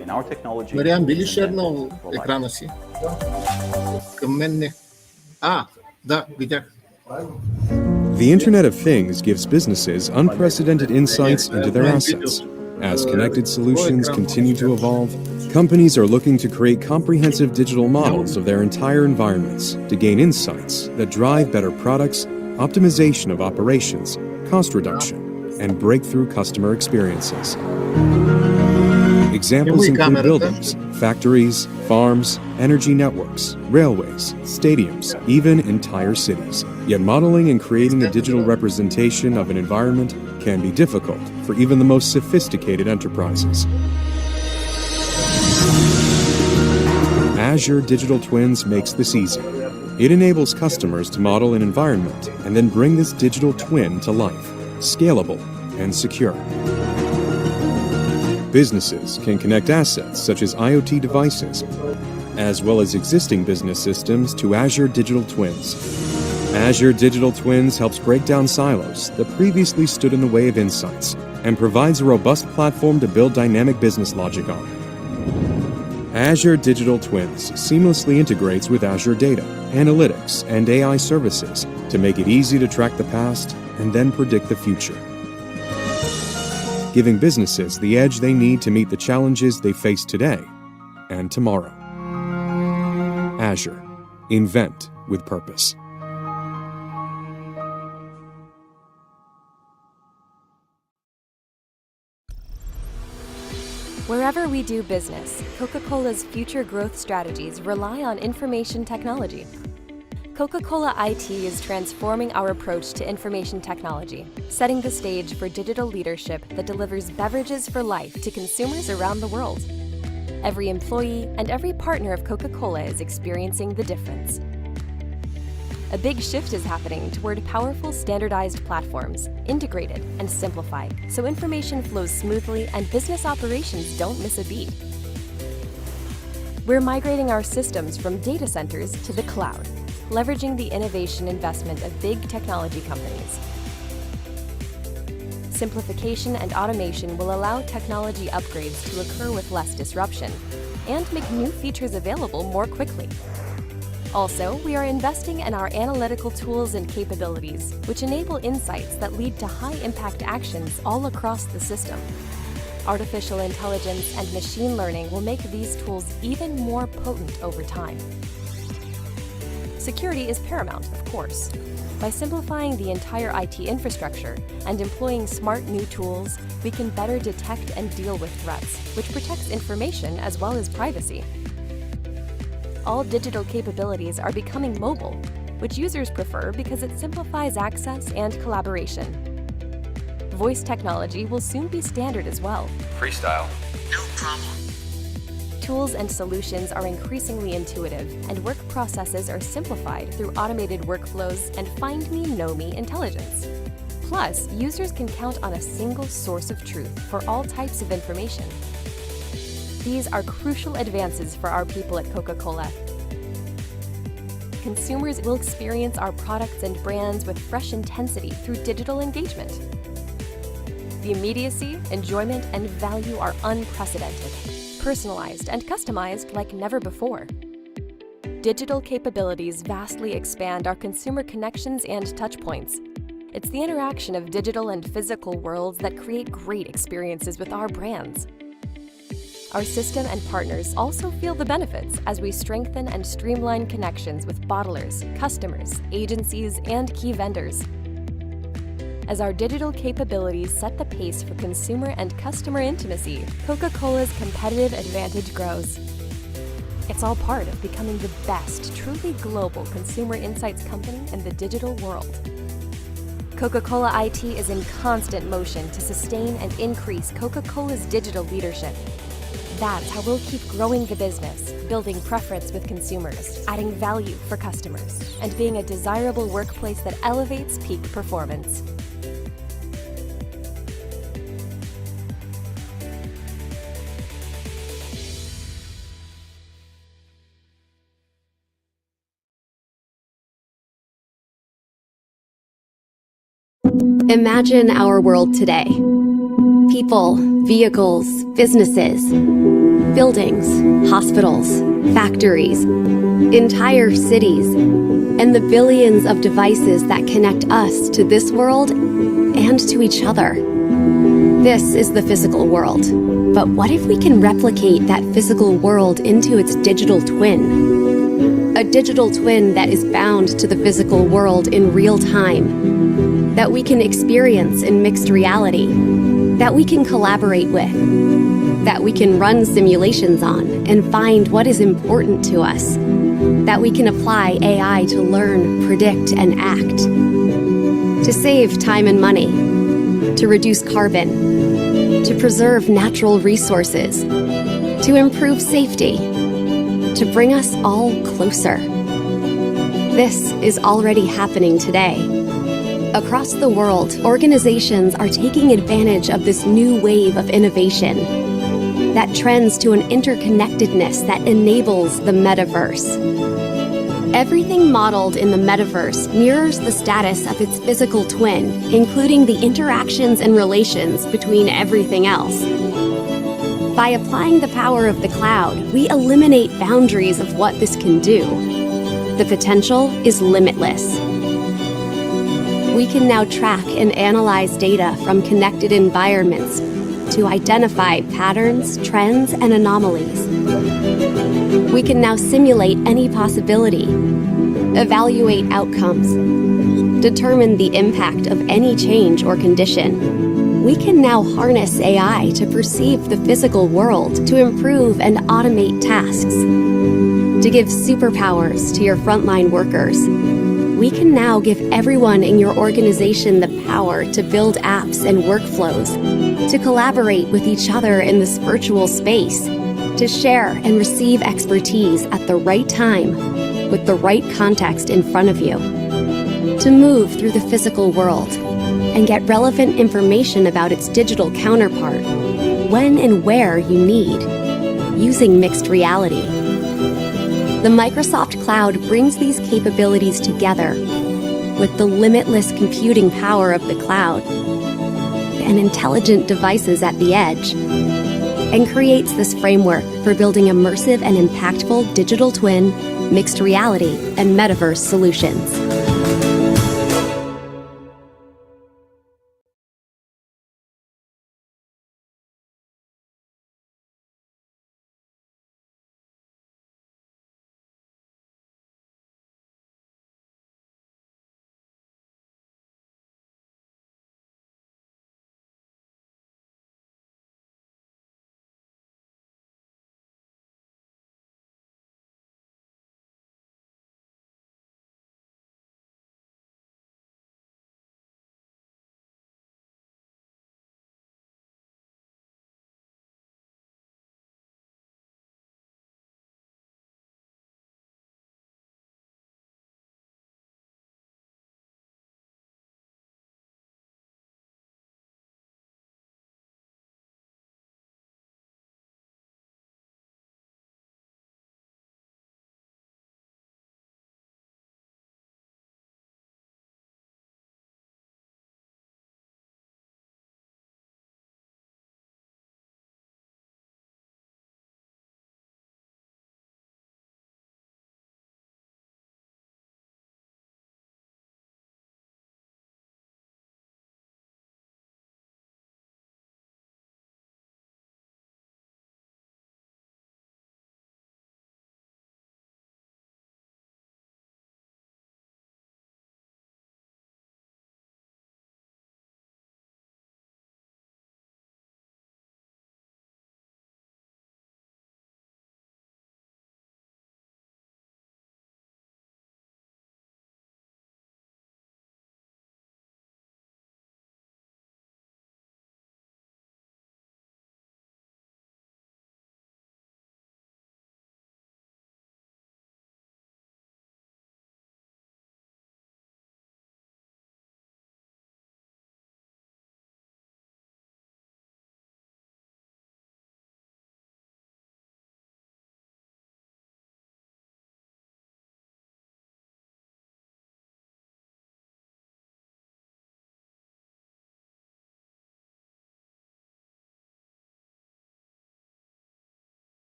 And our technology
Мариан, би ли
is
шернал
invented for life.
екрана си? Към мен не. Да, видях.
The Internet of Things gives businesses unprecedented insights into their assets. As connected solutions continue to evolve, companies are looking to create comprehensive digital models of their entire environments to gain insights that drive better products, optimization of operations, cost reduction, and breakthrough customer experiences. Examples include buildings, factories, farms, energy networks, railways, stadiums, even entire cities. Yet modeling and creating a digital representation of an environment can be difficult for even the most sophisticated enterprises. Azure Digital Twins makes this easy. It enables customers to model an environment and then bring this digital twin to life, scalable and secure. Businesses can connect assets such as IoT devices, as well as existing business systems to Azure Digital Twins. Azure Digital Twins helps break down silos that previously stood in the way of insights and provides a robust platform to build dynamic business logic on. Azure Digital Twins seamlessly integrates with Azure Data, Analytics, and AI services to make it easy to track the past and then predict the future, giving businesses the edge they need to meet the challenges they face today and tomorrow. Azure. Invent with purpose.
Wherever we do business, Coca-Cola's future growth strategies rely on information technology. Coca-Cola IT is transforming our approach to information technology, setting the stage for digital leadership that delivers beverages for life to consumers around the world. Every employee and every partner of Coca-Cola is experiencing the difference. A big shift is happening toward powerful standardized platforms, integrated and simplified, so information flows smoothly and business operations don't miss a beat. We're migrating our systems from data centers to the cloud, leveraging the innovation investment of big technology companies. Simplification and automation will allow technology upgrades to occur with less disruption and make new features available more quickly. Also, we are investing in our analytical tools and capabilities, which enable insights that lead to high-impact actions all across the system. Artificial intelligence and machine learning will make these tools even more potent over time. Security is paramount, of course. By simplifying the entire IT infrastructure and employing smart new tools, we can better detect and deal with threats, which protects information as well as privacy. All digital capabilities are becoming mobile, which users prefer because it simplifies access and collaboration. Voice technology will soon be standard as well.
Freestyle.
To tools and solutions are increasingly intuitive, and work processes are simplified through automated workflows and Find Me, Know Me intelligence. Plus, users can count on a single source of truth for all types of information. These are crucial advances for our people at Coca-Cola. Consumers will experience our products and brands with fresh intensity through digital engagement. The immediacy, enjoyment, and value are unprecedented, personalized and customized like never before. Digital capabilities vastly expand our consumer connections and touchpoints. It's the interaction of digital and physical worlds that create great experiences with our brands. Our system and partners also feel the benefits as we strengthen and streamline connections with bottlers, customers, agencies, and key vendors. As our digital capabilities set the pace for consumer and customer intimacy, Coca-Cola's competitive advantage grows. It's all part of becoming the best, truly global consumer insights company in the digital world. Coca-Cola IT is in constant motion to sustain and increase Coca-Cola's digital leadership. That's how we'll keep growing the business, building preference with consumers, adding value for customers, and being a desirable workplace that elevates peak performance.
Imagine our world today. People, vehicles, businesses, buildings, hospitals, factories, entire cities, and the billions of devices that connect us to this world and to each other. This is the physical world. But what if we can replicate that physical world into its digital twin? A digital twin that is bound to the physical world in real time, that we can experience in mixed reality, that we can collaborate with, that we can run simulations on and find what is important to us, that we can apply AI to learn, predict, and act, to save time and money, to reduce carbon, to preserve natural resources, to improve safety, to bring us all closer. This is already happening today. Across the world, organizations are taking advantage of this new wave of innovation that trends to an interconnectedness that enables the metaverse. Everything modeled in the metaverse mirrors the status of its physical twin, including the interactions and relations between everything else. By applying the power of the cloud, we eliminate boundaries of what this can do. The potential is limitless. We can now track and analyze data from connected environments to identify patterns, trends, and anomalies. We can now simulate any possibility, evaluate outcomes, determine the impact of any change or condition. We can now harness AI to perceive the physical world, to improve and automate tasks, to give superpowers to your frontline workers. We can now give everyone in your organization the power to build apps and workflows, to collaborate with each other in this virtual space, to share and receive expertise at the right time with the right context in front of you, to move through the physical world and get relevant information about its digital counterpart when and where you need, using mixed reality. The Microsoft Cloud brings these capabilities together with the limitless computing power of the cloud and intelligent devices at the edge, and creates this framework for building immersive and impactful digital twin, mixed reality, and metaverse solutions.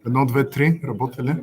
Едно, две, три, работи ли?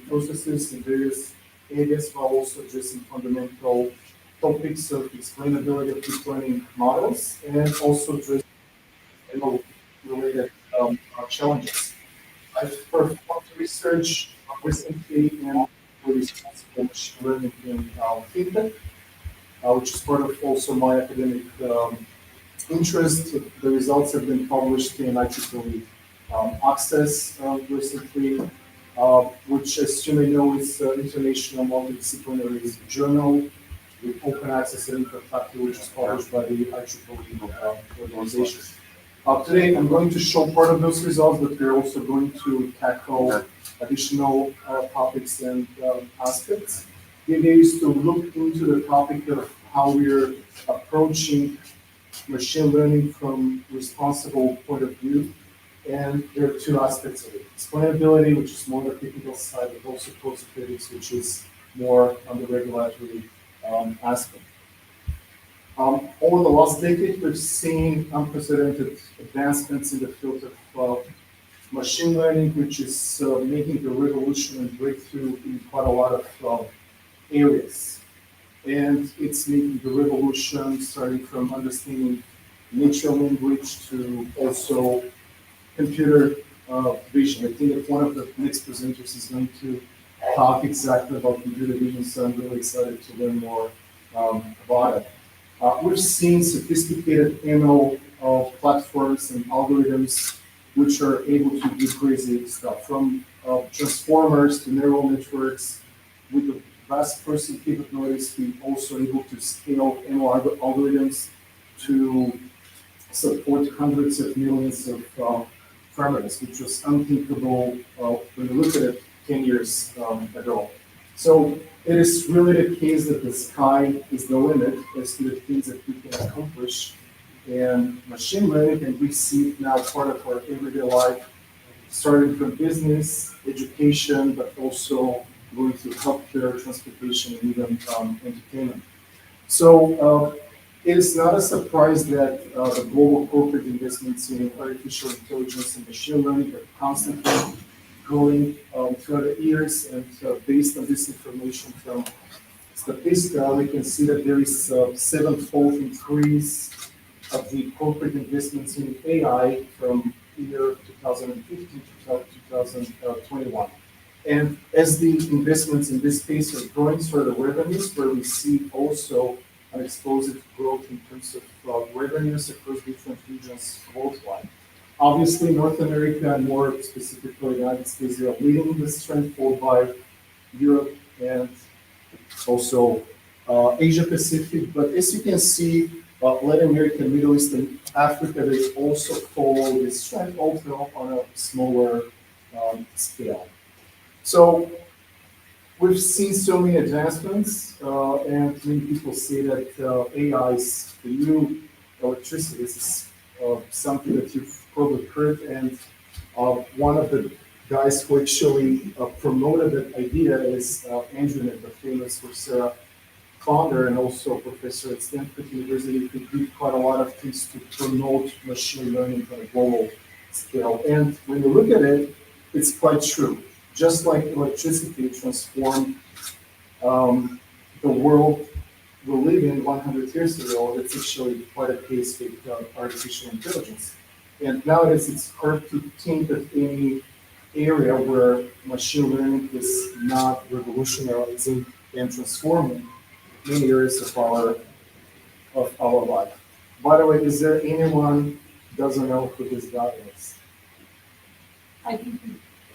processes in various areas while also addressing fundamental topics of explainability of deep learning models and also addressing related challenges. I've performed research recently in responsible machine learning in fintech, which is part of also my academic interest. The results have been published in IEEE Access recently, which, as you may know, is international multidisciplinary journal with open access and infrastructure, which is published by the IEEE organization. Today, I'm going to show part of those results, but we're also going to tackle additional topics and aspects. The idea is to look into the topic of how we're approaching machine learning from responsible point of view. And there are two aspects of it. Explainability, which is more the technical side, but also cause-effects, which is more on the regulatory aspect. Over the last decade, we've seen unprecedented advancements in the field of machine learning, which is making a revolution and breakthrough in quite a lot of areas. And it's making the revolution starting from understanding natural language to also computer vision. I think that one of the next presenters is going to talk exactly about computer vision, so I'm really excited to learn more about it. We've seen sophisticated ML platforms and algorithms which are able to do crazy stuff, from transformers to neural networks. With the vast processing capabilities, we're also able to scale ML algorithms to support hundreds of millions of parameters, which was unthinkable when you look at it 10 years ago. So it is really the case that the sky is the limit as to the things that we can accomplish in machine learning, and we see it now part of our everyday life, starting from business, education, but also going through healthcare, transportation, and even entertainment. So it is not a surprise that the global corporate investments in artificial intelligence and machine learning are constantly growing throughout the years, and based on this information from Statista, we can see that there is a sevenfold increase of the corporate investments in AI from year 2015 to 2021. And as the investments in this space are growing, so are the revenues, where we see also an explosive growth in terms of revenues across different regions worldwide. Obviously, North America, and more specifically the United States, are leading this trend, followed by Europe and also Asia Pacific. But as you can see, Latin America, Middle East, and Africa, they also follow this trend, although on a smaller scale. So we've seen so many advancements, and many people say that AI is the new electricity. This is something that you've probably heard, and one of the guys who actually promoted that idea is Andrew, the famous Coursera founder and also professor at Stanford University, who did quite a lot of things to promote machine learning on a global scale. And when you look at it, it's quite true. Just like electricity transformed the world we live in 100 years ago, that's actually quite a case with artificial intelligence. And nowadays, it's hard to think of any area where machine learning is not revolutionizing and transforming many areas of our life. By the way, is there anyone who doesn't know who this guy is?
I think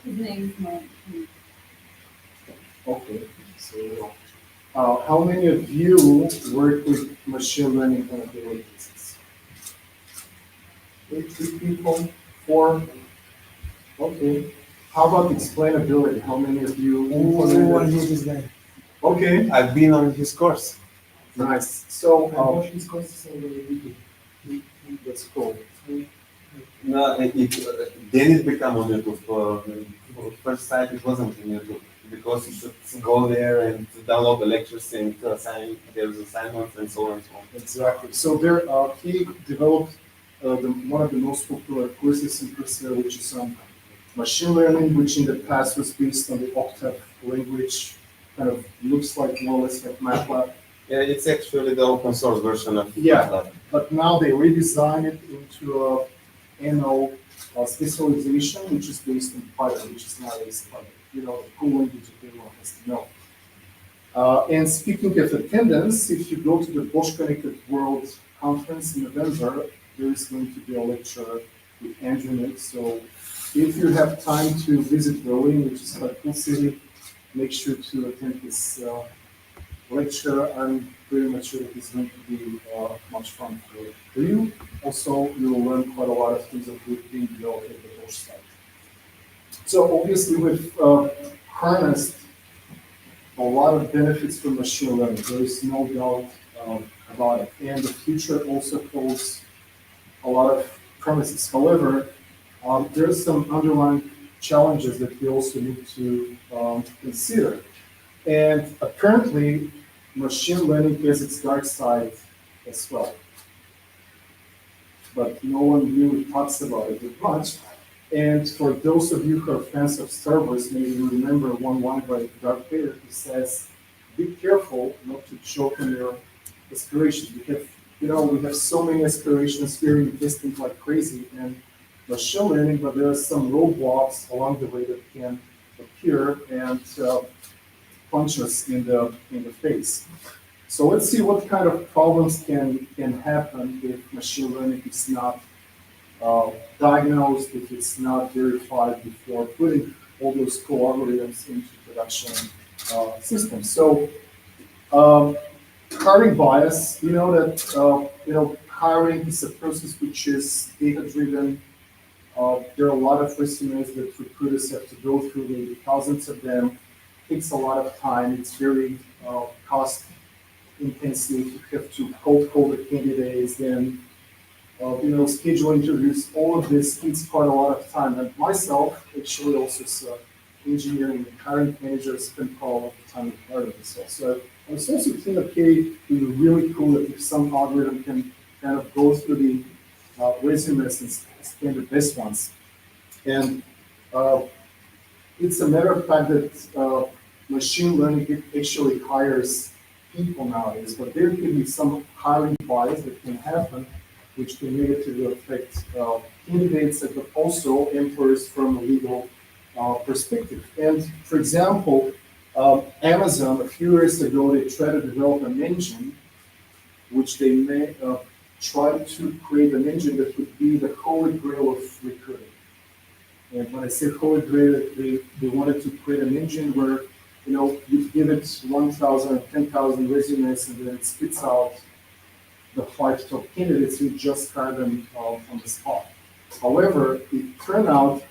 his name is Mark.
Okay, so how many of you work with machine learning on a daily basis? 3 people, 4. Okay. How about explainability? How many of you implemented?
This guy.
Okay,
I've been on his course.
nice. So
watched his courses on YouTube.
that's cool.
No, then it became on YouTube. First site it wasn't on YouTube because you should go there and download the lectures and assign there's assignments and so on and so on.
Exactly. So there, he developed one of the most popular courses in Coursera, which is on Machine learning, which in the past was based on the Octave language, kind of looks like more or less like MATLAB.
Yeah, it's actually the open source version of
Yeah,
MATLAB.
but now they redesigned it into a NO specialization, which is based on Python, which is nowadays Python. You know, the cool language that everyone has to know. And speaking of attendance, if you go to the Bosch Connected World Conference in November, there is going to be a lecture with Andrew Nick. So if you have time to visit Berlin, which is a cool city, make sure to attend this lecture. I'm pretty much sure that it's going to be much fun for you. Also, you will learn quite a lot of things that we've been developed at the Bosch site. So obviously we've harnessed a lot of benefits from machine learning. There is no doubt about it. And the future also holds a lot of promises. However, there are some underlying challenges that we also need to consider. And apparently, machine learning has its dark side as well. But no one really talks about it that much. And for those of you who are fans of Star Wars, maybe you remember one line by Darth Vader who says, "Be careful not to choke on your aspirations." We have so many aspirations here in testing like crazy and machine learning, but there are some roadblocks along the way that can appear and punch us in the face. So let's see what kind of problems can happen if machine learning is not diagnosed, if it's not verified before putting all those core algorithms into production systems. So hiring bias, you know that hiring is a process which is data-driven. There are a lot of resumes that recruiters have to go through, maybe thousands of them. It takes a lot of time. It's very cost intensive. You have to cold call the candidates, then schedule interviews. All of this needs quite a lot of time. And myself, actually, also as engineering and hiring manager, spend quite a lot of time in hiring this. So I was also thinking, okay, it would be really cool if some algorithm can kind of go through the resumes and scan the best ones. And it's a matter of fact that machine learning actually hires people nowadays, but there can be some hiring bias that can happen, which can negatively affect candidates, but also employers from a legal perspective. And for example, Amazon, a few years ago, they tried to develop an engine, which they may try to create an engine that would be the holy grail of recruiting. And when I say holy grail, they wanted to create an engine where you give it 1,000, 10,000 resumes, and then it spits out the 5 top candidates. You just hire them on the spot. However, it turned out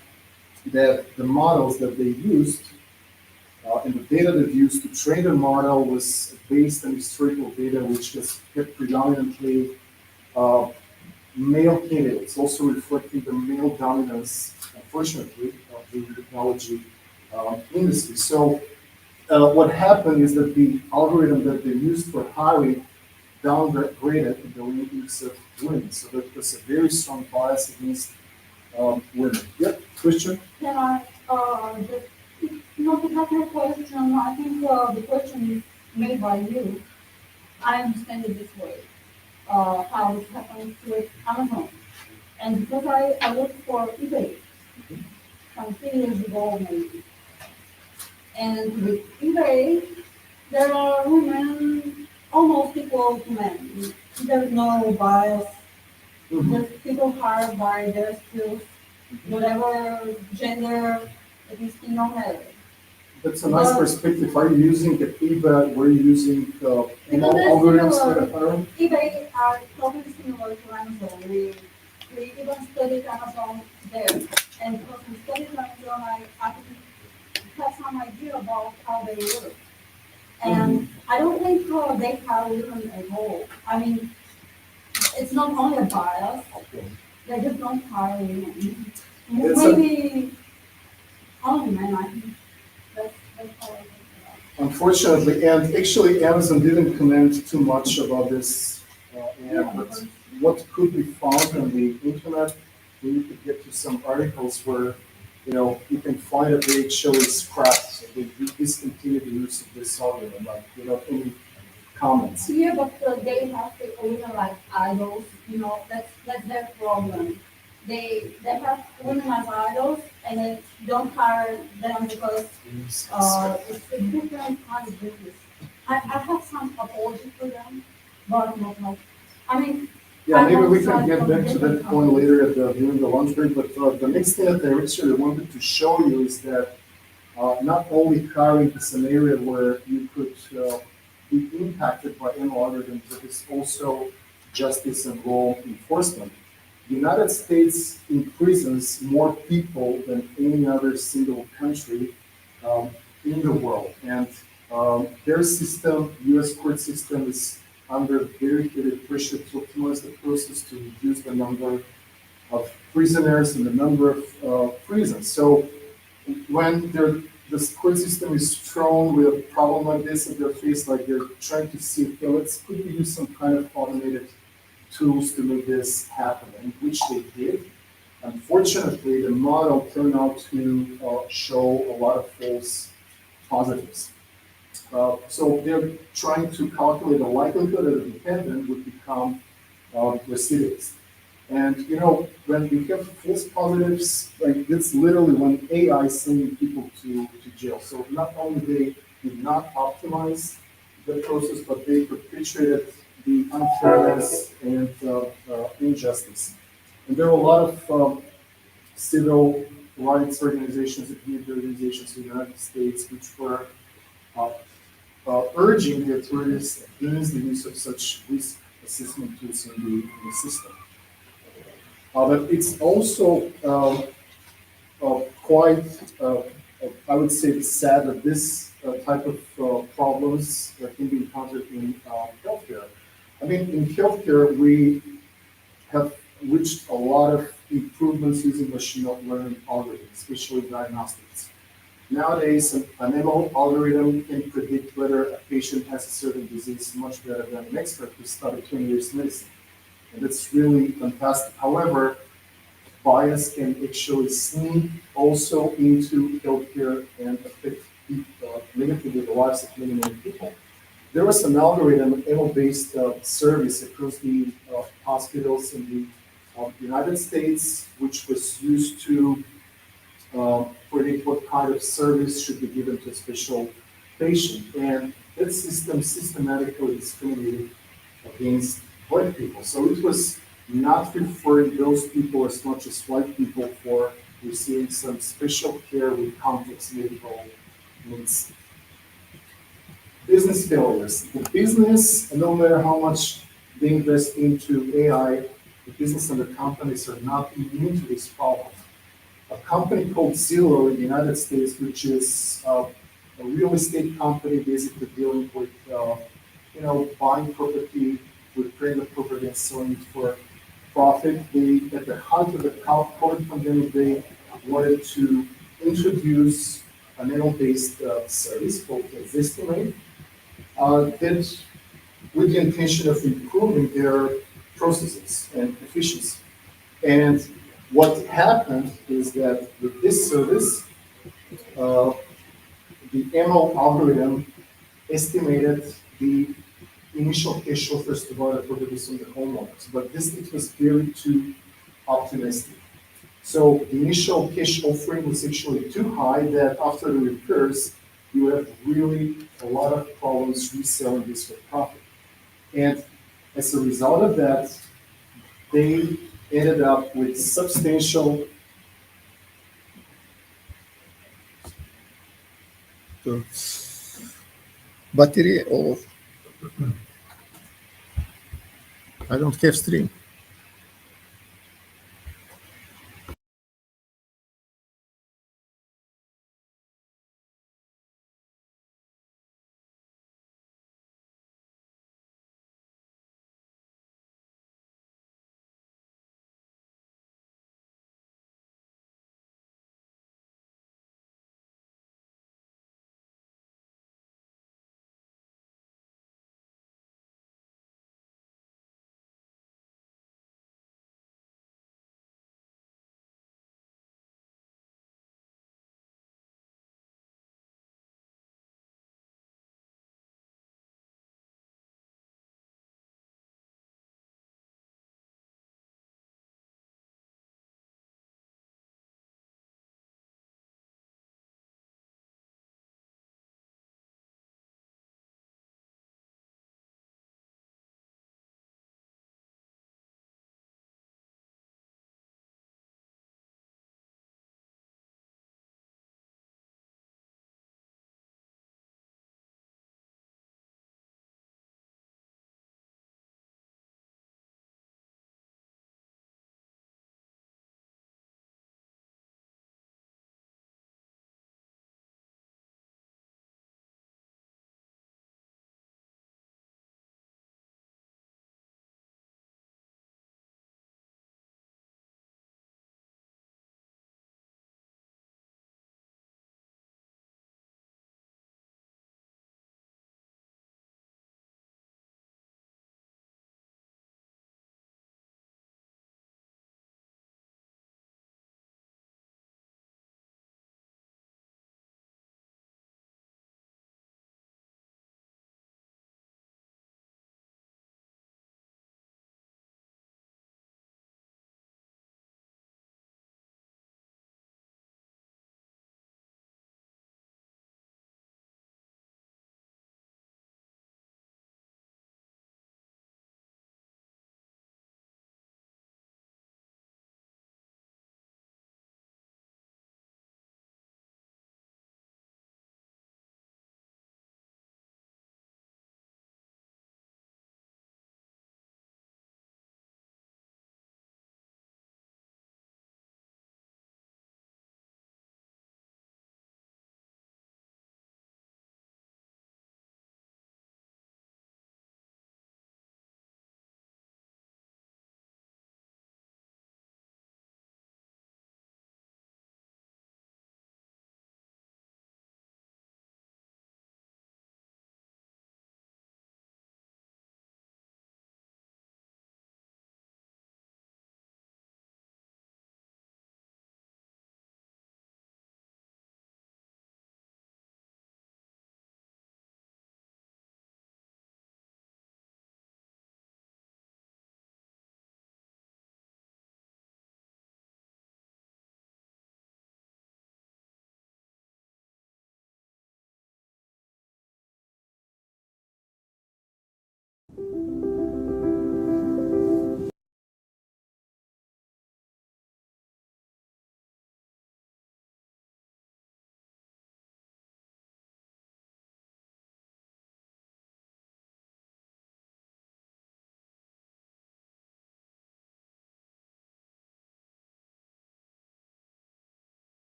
that the models that they used and the data that they used to train the model was based on historical data, which was predominantly male candidates, also reflecting the male dominance, unfortunately, of the technology industry. So what happened is that the algorithm that they used for hiring downgraded the rankings of women. So that was a very strong bias against women. Yep, Christian?
Can I not to have your question, I think the question is made by you. I understand it this way, how it happens with Amazon. And because I worked for eBay some 3 years ago maybe. And with eBay, there are women almost equal to men. There's no bias. There's people hired by their skills, whatever gender it is in no matter.
That's a nice perspective. Are you using the eBay? Were you using algorithms for the hiring?
eBay are totally similar to Amazon. We even studied Amazon there. And because we studied Amazon, I have some idea about how they work. And I don't think they have women at all. I mean, it's not only a bias, they just don't hire women. Maybe only men, I think. That's how I think about it.
Unfortunately, and actually Amazon didn't comment too much about this. But what could be found on the internet, we could get to some articles where
you can find a page showing scraps, so they discontinue the use of this algorithm, like without any comments.
Yeah, but they have to own like idols, that's their problem. They have women as idols and then don't hire them because it's a different kind of business. I have some apology for them, but not like, I mean,
Yeah,
I
maybe we
understand
can get
from
back to
different
that point
companies.
later during the lunch break, but the next thing that I actually wanted to show you is that not only hiring is an area where you could be impacted by ML algorithms, but it's also justice and law enforcement. The United States imprisons more people than any other single country um, in the world. And their system, U.S. court system, is under very heavy pressure to optimize the process to reduce the number of prisoners and the number of prisons. So when the court system is thrown with a problem like this in their face, like they're trying to see, okay, could we use some kind of automated tools to make this happen, and which they did. Unfortunately, the model turned out to show a lot of false positives. So they're trying to calculate the likelihood that a dependent would become recidivist. And when we have false positives, like it's literally when AI is sending people to jail. So not only they did not optimize the process, but they perpetuated the unfairness and injustice. And there are a lot of civil rights organizations and community organizations in the United States which were uh, urging the authorities against the use of such risk assessment tools in the system. But it's also quite, I would say, sad that this type of problems can be encountered in healthcare. I mean, in healthcare, we have reached a lot of improvements using machine learning algorithms, especially diagnostics. Nowadays, an ML algorithm can predict whether a patient has a certain disease much better than an expert who studied 20 years medicine. And that's really fantastic. However, bias can actually sneak also into healthcare and affect negatively the lives of many, many people. There was an algorithm, ML-based service across the hospitals in the United States, which was used to predict what kind of service should be given to a special patient. And that system systematically discriminated against white people. So it was not preferring those people as much as white people for receiving some special care with complex medical needs. Business failures. The business, no matter how much they invest into AI, the business and the companies are not immune to this problem. A company called Zillow in the United States, which is a real estate company basically dealing with, buying property, repairing the property and selling it for profit. They, at the height of the COVID pandemic, they wanted to introduce an ML-based service called Zestimate, that with the intention of improving their processes and efficiency. And what happened is that with this service, the ML algorithm estimated the initial cash offers to buy the properties from the homeowners, but this it was very too optimistic. So the initial cash offering was actually too high that after the repairs, you would have really a lot of problems reselling this for profit. And as a result of that, they ended up with substantial
battery or I don't have stream.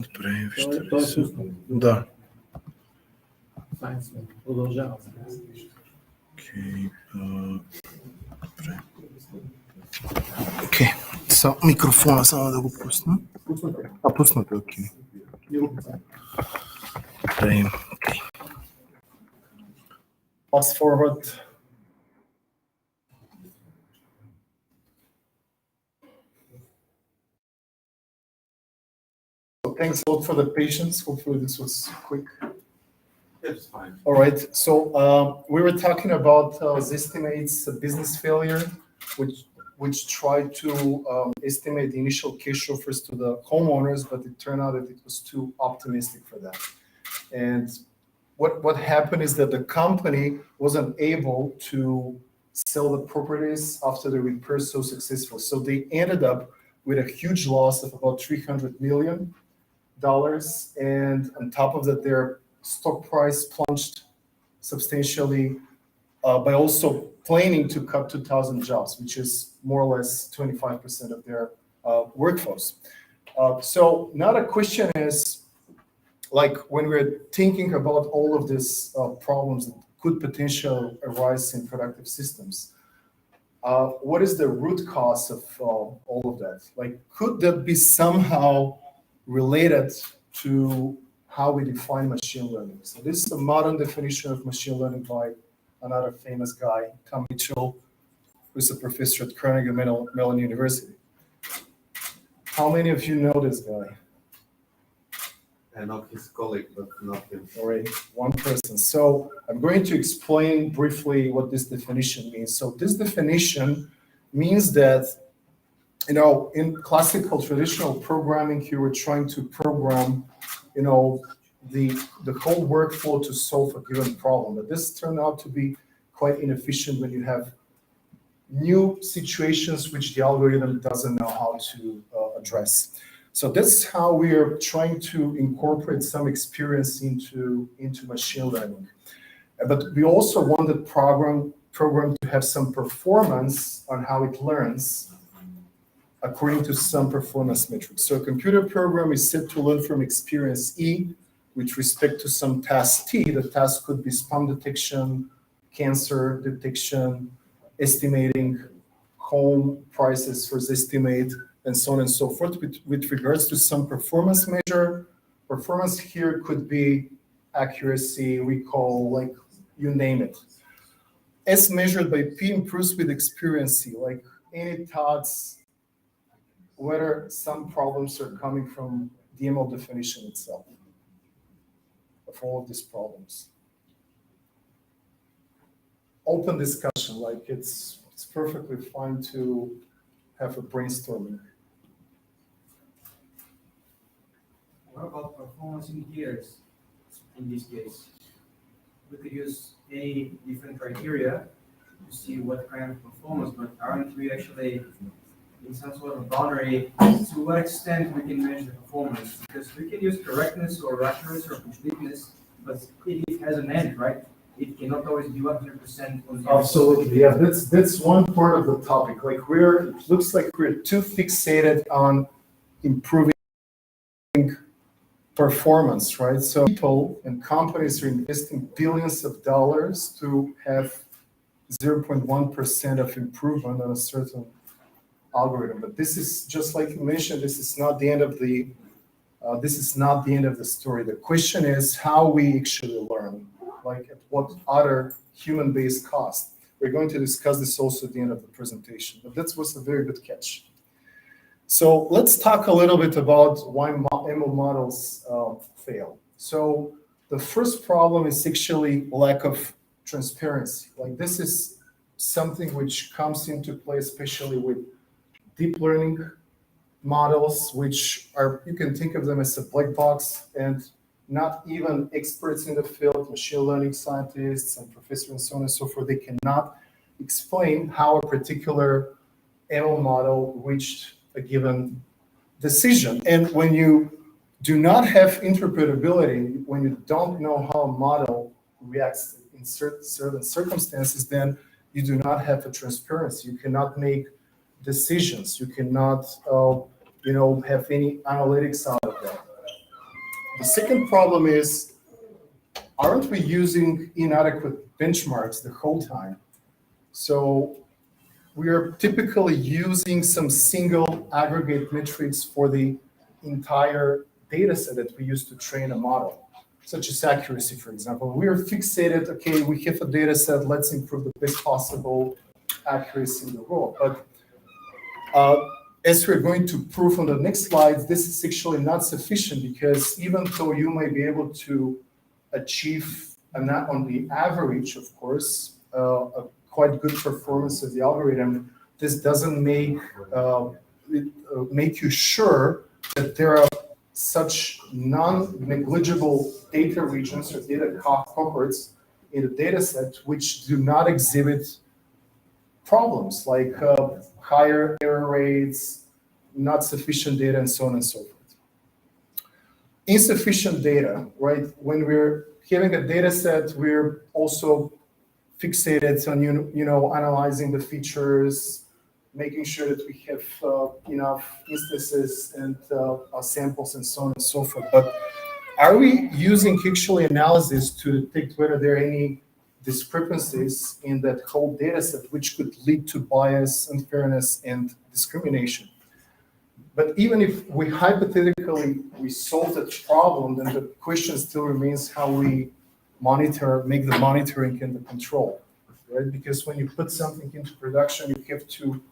Добре,
То
вижте
е
ли
пуснато.
са? Да.
Файн сме. Продължаваме.
Окей. Добре. Окей. Микрофона само да го пусна. Пуснато е, окей. Добре. Окей. Fast forward. Thanks a lot for the patience. Hopefully this was quick.
It's fine.
All right. So we were talking about Zestimate's business failure, which tried to estimate the initial cash offers to the homeowners, but it turned out that it was too optimistic for them. And what happened is that the company wasn't able to sell the properties after the repair so successful. So they ended up with a huge loss of about $300 million. And on top of that, their stock price plunged substantially by also planning to cut 2,000 jobs, which is more or less 25% of their workforce. So now the question is, like when we're thinking about all of these problems that could potentially arise in productive systems, what is the root cause of all of that? Like, could that be somehow related to how we define machine learning? So this is a modern definition of machine learning by another famous guy, Tom Mitchell, who's a professor at Carnegie Mellon University. How many of you know this guy?
I know his colleague, but not him.
All right, one person. So I'm going to explain briefly what this definition means. So this definition means that, in classical traditional programming, you were trying to program, the whole workflow to solve a given problem. But this turned out to be quite inefficient when you have new situations which the algorithm doesn't know how to address. So that's how we are trying to incorporate some experience into machine learning. But we also want the program to have some performance on how it learns according to some performance metrics. So a computer program is set to learn from experience E with respect to some task T. The task could be spam detection, cancer detection, estimating home prices for Zestimate, and so on and so forth, with regards to some performance measure. Performance here could be accuracy, recall, like you name it. S measured by P improves with experience C, like any thoughts, whether some problems are coming from the ML definition itself of all of these problems. Open discussion, like it's perfectly fine to have a brainstorming.
What about performance indicators in this case? We could use any different criteria to see what kind of performance, but aren't we actually in some sort of boundary to what extent we can measure performance? Because we can use correctness or accuracy or completeness, but it has an end, right? It cannot always be 100% on the
Absolutely, yeah. That's one part of the topic. Like it looks like we're too fixated on improving performance, right? So people and companies are investing billions of dollars to have 0.1% of improvement on a certain algorithm. But this is, just like you mentioned, this is not the end of the story. The question is how we actually learn, like at what other human-based cost. We're going to discuss this also at the end of the presentation, but that was a very good catch. So let's talk a little bit about why ML models fail. So the first problem is actually lack of transparency. Like this is something which comes into play, especially with deep learning models, which are, you can think of them as a black box, and not even experts in the field, machine learning scientists and professors and so on and so forth, they cannot explain how a particular ML model reached a given decision. And when you do not have interpretability, when you don't know how a model reacts in certain circumstances, then you do not have a transparency. You cannot make decisions. You cannot have any analytics out of that. The second problem is, aren't we using inadequate benchmarks the whole time? So we are typically using some single aggregate metrics for the entire data set that we use to train a model, such as accuracy, for example. We are fixated, okay, we have a data set, let's improve the best possible accuracy in the world. But as we're going to prove on the next slides, this is actually not sufficient, because even though you may be able to achieve, on the average, of course, a quite good performance of the algorithm, this doesn't make you sure that there are such non-negligible data regions or data cohorts in the data set which do not exhibit problems like higher error rates, not sufficient data, and so on and so forth. Insufficient data, right? When we're having a data set, we're also fixated on analyzing the features, making sure that we have enough instances and samples and so on and so forth. But are we using actually analysis to detect whether there are any discrepancies in that whole data set which could lead to bias, unfairness, and discrimination? But even if we hypothetically solve that problem, then the question still remains how we make the monitoring and the control, right? Because when you put something into production, you have to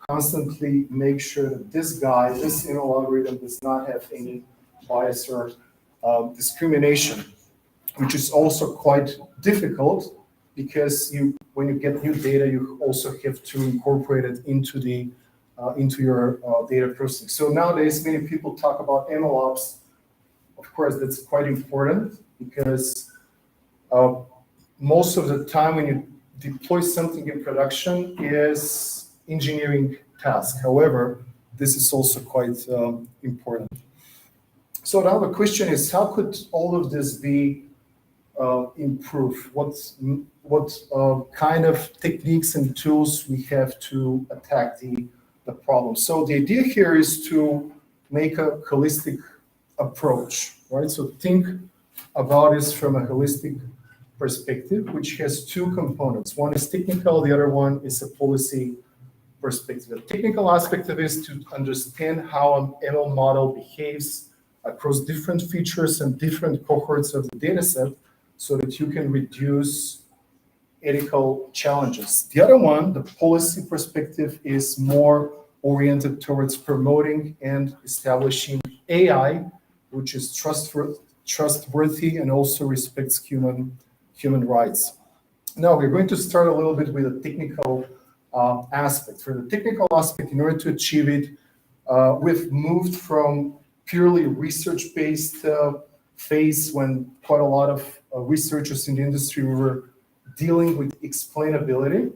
constantly make sure that this ML algorithm does not have any bias or discrimination, which is also quite difficult, because when you get new data, you also have to incorporate it into your data processing. So nowadays, many people talk about MLOps. Of course, that's quite important, because most of the time when you deploy something in production is engineering task. However, this is also quite important. So now the question is, how could all of this be improved? What kind of techniques and tools we have to attack the problem? So the idea here is to make a holistic approach, right? So think about this from a holistic perspective, which has two components. One is technical, the other one is a policy perspective. The technical aspect of it is to understand how an ML model behaves across different features and different cohorts of the data set, so that you can reduce ethical challenges. The other one, the policy perspective, is more oriented towards promoting and establishing AI, which is trustworthy and also respects human rights. Now, we're going to start a little bit with a technical aspect. For the technical aspect, in order to achieve it, we've moved from purely research-based phase, when quite a lot of researchers in the industry were dealing with explainability,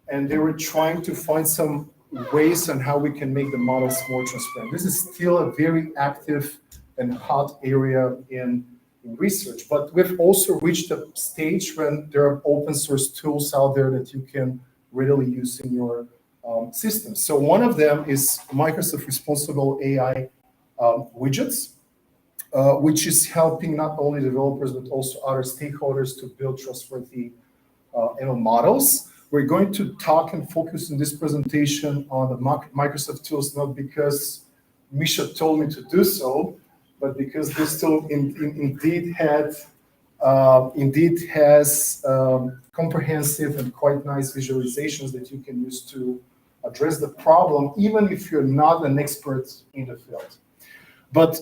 and they were trying to find some ways on how we can make the models more transparent. This is still a very active and hot area in research, but we've also reached a stage when there are open source tools out there that you can readily use in your system. So one of them is Microsoft Responsible AI widgets, which is helping not only developers but also other stakeholders to build trustworthy ML models. We're going to talk and focus in this presentation on the Microsoft tools, not because Misha told me to do so, but because this tool indeed has comprehensive and quite nice visualizations that you can use to address the problem, even if you're not an expert in the field. But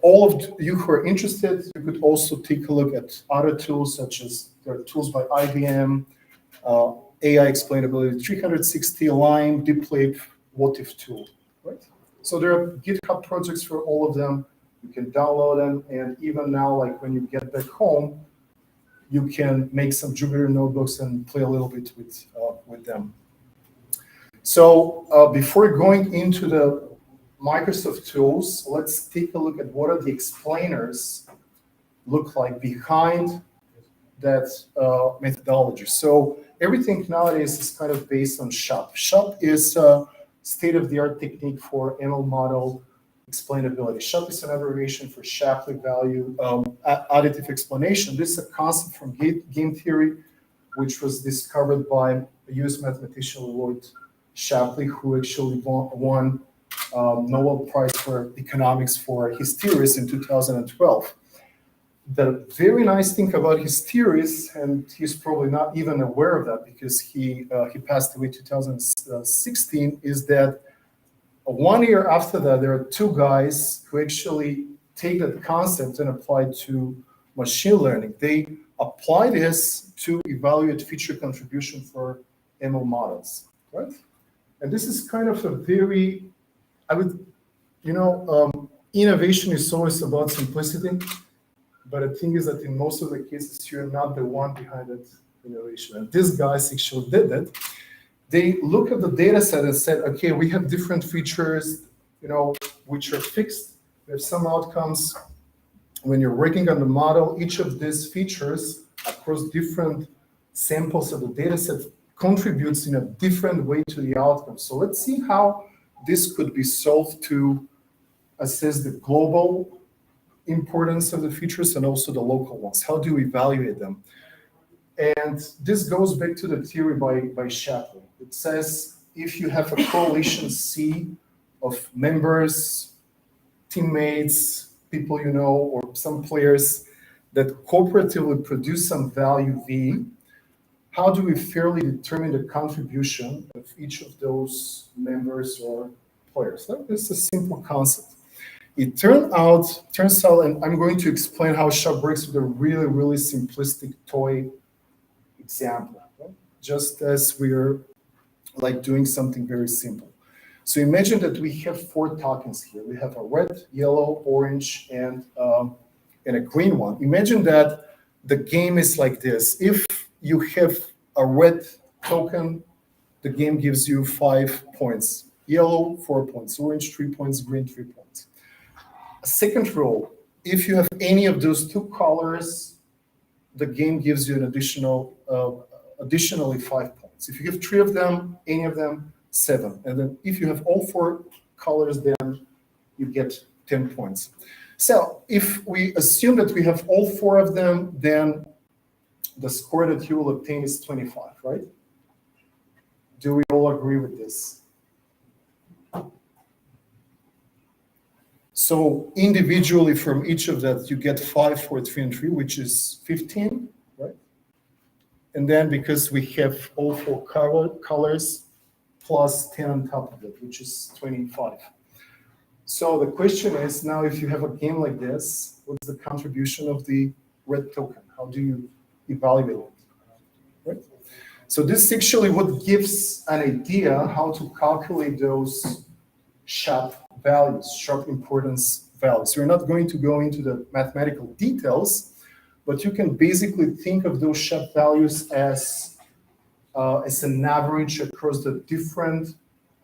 all of you who are interested, you could also take a look at other tools, such as there are tools by IBM, AI Explainability 360, Lime, DeepLake, What If tool, right? So there are GitHub projects for all of them. You can download them, and even now, like when you get back home, you can make some Jupyter notebooks and play a little bit with them. So before going into the Microsoft tools, let's take a look at what are the explainers look like behind that methodology. So everything nowadays is kind of based on SHAP. SHAP is state-of-the-art technique for ML model explainability. SHAP is an abbreviation for Shapley value additive explanation. This is a concept from game theory, which was discovered by a US mathematician Lloyd Shapley, who actually won Nobel Prize for economics for his theories in 2012. The very nice thing about his theories, and he's probably not even aware of that because he passed away in 2016, is that 1 year after that, there are two guys who actually take that concept and apply it to machine learning. They apply this to evaluate feature contribution for ML models, right? And this is kind of a very, innovation is always about simplicity. But the thing is that in most of the cases, you're not the one behind that innovation. And these guys actually did that. They look at the data set and said, okay, we have different features, which are fixed. There's some outcomes. When you're working on the model, each of these features across different samples of the data set contributes in a different way to the outcome. So let's see how this could be solved to assess the global importance of the features and also the local ones. How do we evaluate them? And this goes back to the theory by Shapley. It says if you have a coalition C of members, teammates, people you know, or some players that cooperatively produce some value V, how do we fairly determine the contribution of each of those members or players? It's a simple concept. It turns out, and I'm going to explain how SHAP works with a really, really simplistic toy example, right? Just as we're like doing something very simple. So imagine that we have 4 tokens here. We have a red, yellow, orange, and a green one. Imagine that the game is like this. If you have a red token, the game gives you 5 points. Yellow, 4 points. Orange, 3 points. Green, 3 points. A second row, if you have any of those 2 colors, the game gives you an additionally 5 points. If you have 3 of them, any of them, 7. And then if you have all 4 colors, then you get 10 points. So if we assume that we have all 4 of them, then the score that you will obtain is 25, right? Do we all agree with this? So individually from each of that, you get 5, 4, 3, and 3, which is 15, right? And then because we have all 4 colors, plus 10 on top of it, which is 25. So the question is now, if you have a game like this, what's the contribution of the red token? How do you evaluate it, right? So this is actually what gives an idea how to calculate those SHAP values, SHAP importance values. We're not going to go into the mathematical details, but you can basically think of those SHAP values as an average across the different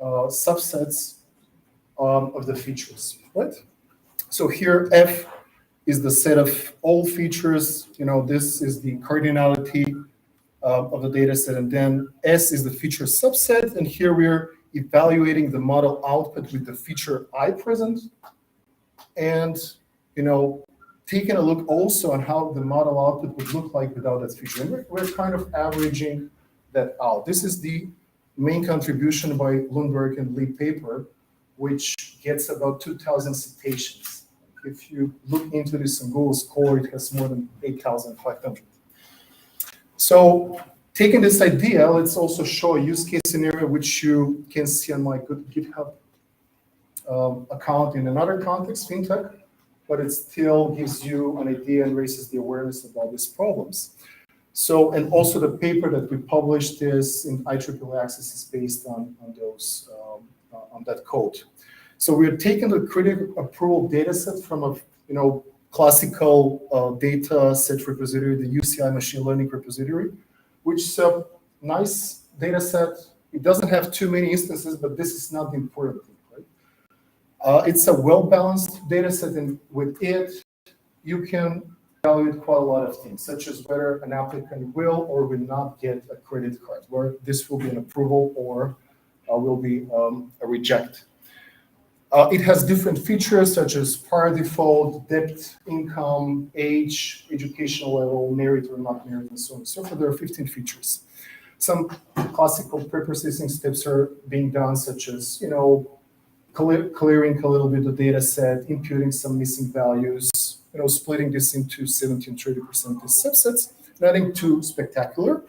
subsets of the features, right? So here F is the set of all features. This is the cardinality of the data set, and then S is the feature subset, and here we're evaluating the model output with the feature I present, and taking a look also on how the model output would look like without that feature. And we're kind of averaging that out. This is the main contribution by Lundberg and Lee paper, which gets about 2,000 citations. If you look into this in Google Scholar, it has more than 8,500. So taking this idea, let's also show a use case scenario, which you can see on my GitHub account in another context, fintech, but it still gives you an idea and raises the awareness about these problems. So, and also the paper that we published is in IEEE Access is based on that code. So we're taking the critical approval data set from a classical data set repository, the UCI machine learning repository, which is a nice data set. It doesn't have too many instances, but this is not the important thing, right? It's a well-balanced data set, and with it, you can evaluate quite a lot of things, such as whether an applicant will or will not get a credit card, where this will be an approval or will be a reject. It has different features such as par default, debt, income, age, educational level, married or not married, and so on and so forth. There are 15 features. Some classical pre-processing steps are being done, such as, clearing a little bit of data set, imputing some missing values, splitting this into 70 and 30% subsets. Nothing too spectacular.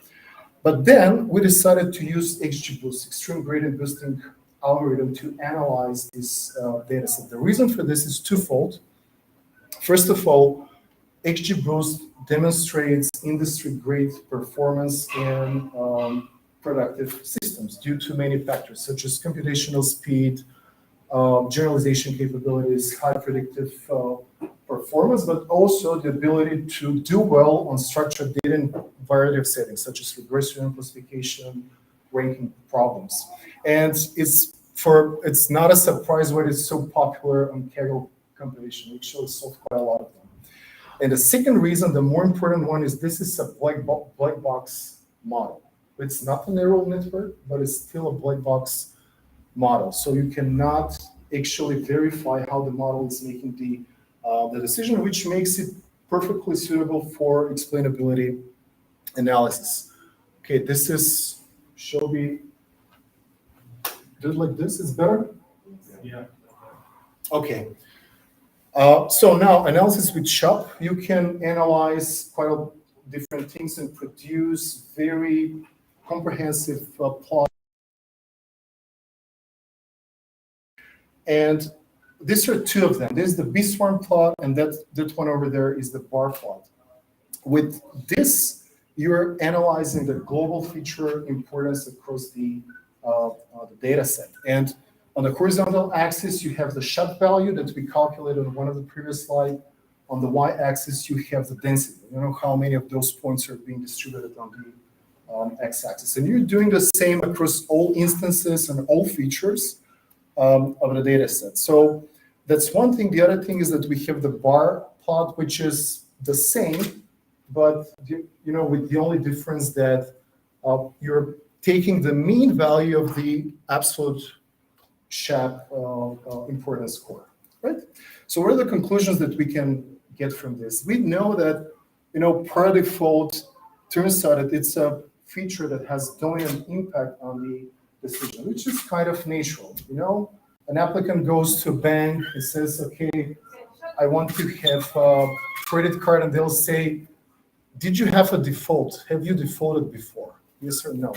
But then we decided to use XGBoost, extreme gradient boosting algorithm, to analyze this data set. The reason for this is twofold. First of all, XGBoost demonstrates industry-grade performance in productive systems due to many factors, such as computational speed, generalization capabilities, high predictive performance, but also the ability to do well on structured data in a variety of settings, such as regression, classification, ranking problems. And it's not a surprise why it's so popular on Kaggle compilation. We actually solved quite a lot of them. And the second reason, the more important one, is this is a black box model. It's not a neural network, but it's still a black box model. So you cannot actually verify how the model is making the decision, which makes it perfectly suitable for explainability analysis. Okay, this is, shall we do it like this? Is better?
Yeah.
Okay. So now, analysis with SHOP, you can analyze quite a different things and produce very comprehensive plot. And these are two of them. There's the B-swarm plot, and that one over there is the bar plot. With this, you're analyzing the global feature importance across the data set. And on the horizontal axis, you have the SHOP value that we calculated on one of the previous slides. On the y-axis, you have the density. You know how many of those points are being distributed on the x-axis. And you're doing the same across all instances and all features of the data set. So that's one thing. The other thing is that we have the bar plot, which is the same, but with the only difference that you're taking the mean value of the absolute SHAP importance score, right? So what are the conclusions that we can get from this? We know that, per default, turns out that it's a feature that has dominant impact on the decision, which is kind of natural. An applicant goes to a bank and says, okay, I want to have a credit card, and they'll say, did you have a default? Have you defaulted before? Yes or no?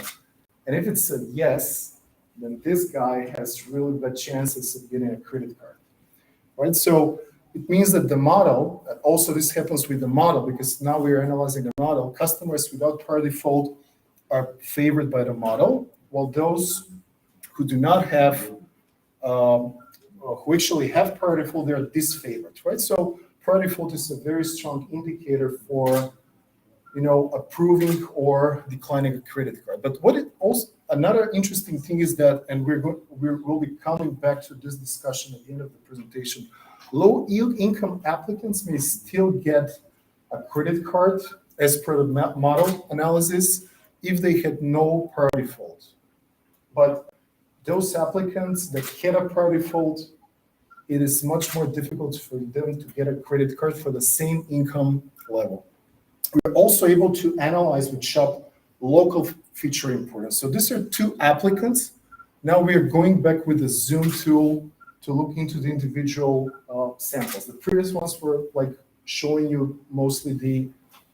And if it's a yes, then this guy has really bad chances of getting a credit card, right? So it means that the model, also this happens with the model, because now we are analyzing the model. Customers without par default are favored by the model, while those who do not have, who actually have par default, they are disfavored, right? So par default is a very strong indicator for, approving or declining a credit card. But what it also, another interesting thing is that, and we'll be coming back to this discussion at the end of the presentation, low yield income applicants may still get a credit card as per the model analysis if they had no par default. But those applicants that had a par default, it is much more difficult for them to get a credit card for the same income level. We're also able to analyze with SHOP local feature importance. So these are two applicants. Now we are going back with the Zoom tool to look into the individual samples. The previous ones were like showing you mostly the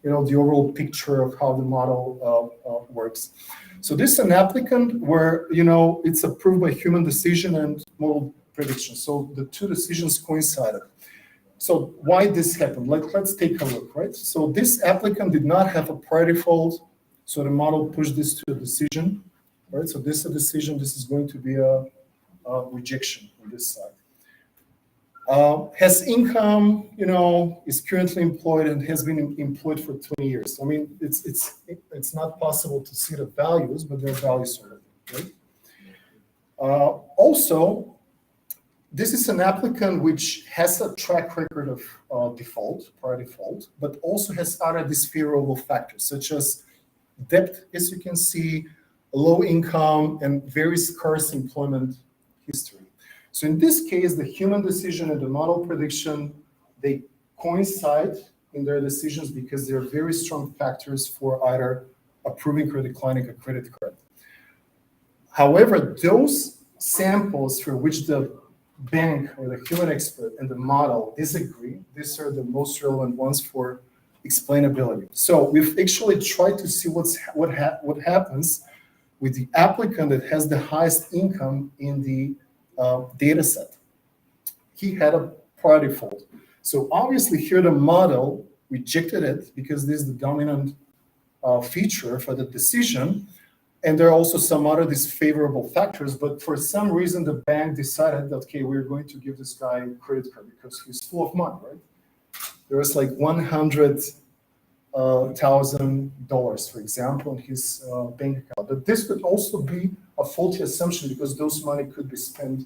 overall picture of how the model works. So this is an applicant where, it's approved by human decision and model prediction. So the two decisions coincided. So why this happened? Let's take a look, right? So this applicant did not have a par default, so the model pushed this to a decision, right? So this is a decision. This is going to be a rejection on this side. Has income, is currently employed and has been employed for 20 years. I mean, it's not possible to see the values, but there are values already, right? Also, this is an applicant which has a track record of default, par default, but also has other disfavorable factors, such as debt, as you can see, low income, and very scarce employment history. So in this case, the human decision and the model prediction, they coincide in their decisions because they're very strong factors for either approving or declining a credit card. However, those samples for which the bank or the human expert and the model disagree, these are the most relevant ones for explainability. So we've actually tried to see what happens with the applicant that has the highest income in the data set. He had a prior default. So obviously here the model rejected it because this is the dominant feature for the decision. And there are also some other disfavorable factors, but for some reason the bank decided that, okay, we're going to give this guy a credit card because he's full of money, right? There was like $100,000, for example, in his bank account. But this could also be a faulty assumption because those money could be spent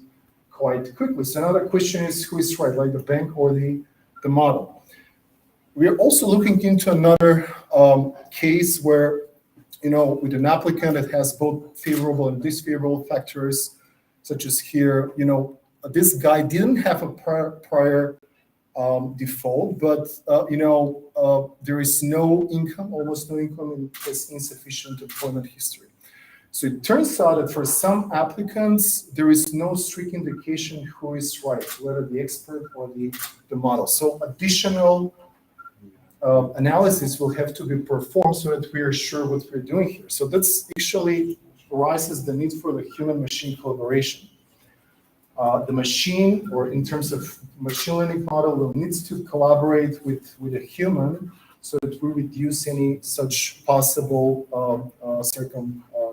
quite quickly. So another question is who is right, like the bank or the model? We are also looking into another case where, with an applicant that has both favorable and disfavorable factors, such as here, this guy didn't have a prior default, but there is no income, almost no income, and has insufficient employment history. So it turns out that for some applicants, there is no strict indication who is right, whether the expert or the model. So additional analysis will have to be performed so that we are sure what we're doing here. So that's actually arises the need for the human-machine collaboration. The machine, or in terms of machine learning model, will need to collaborate with a human so that we reduce any such possible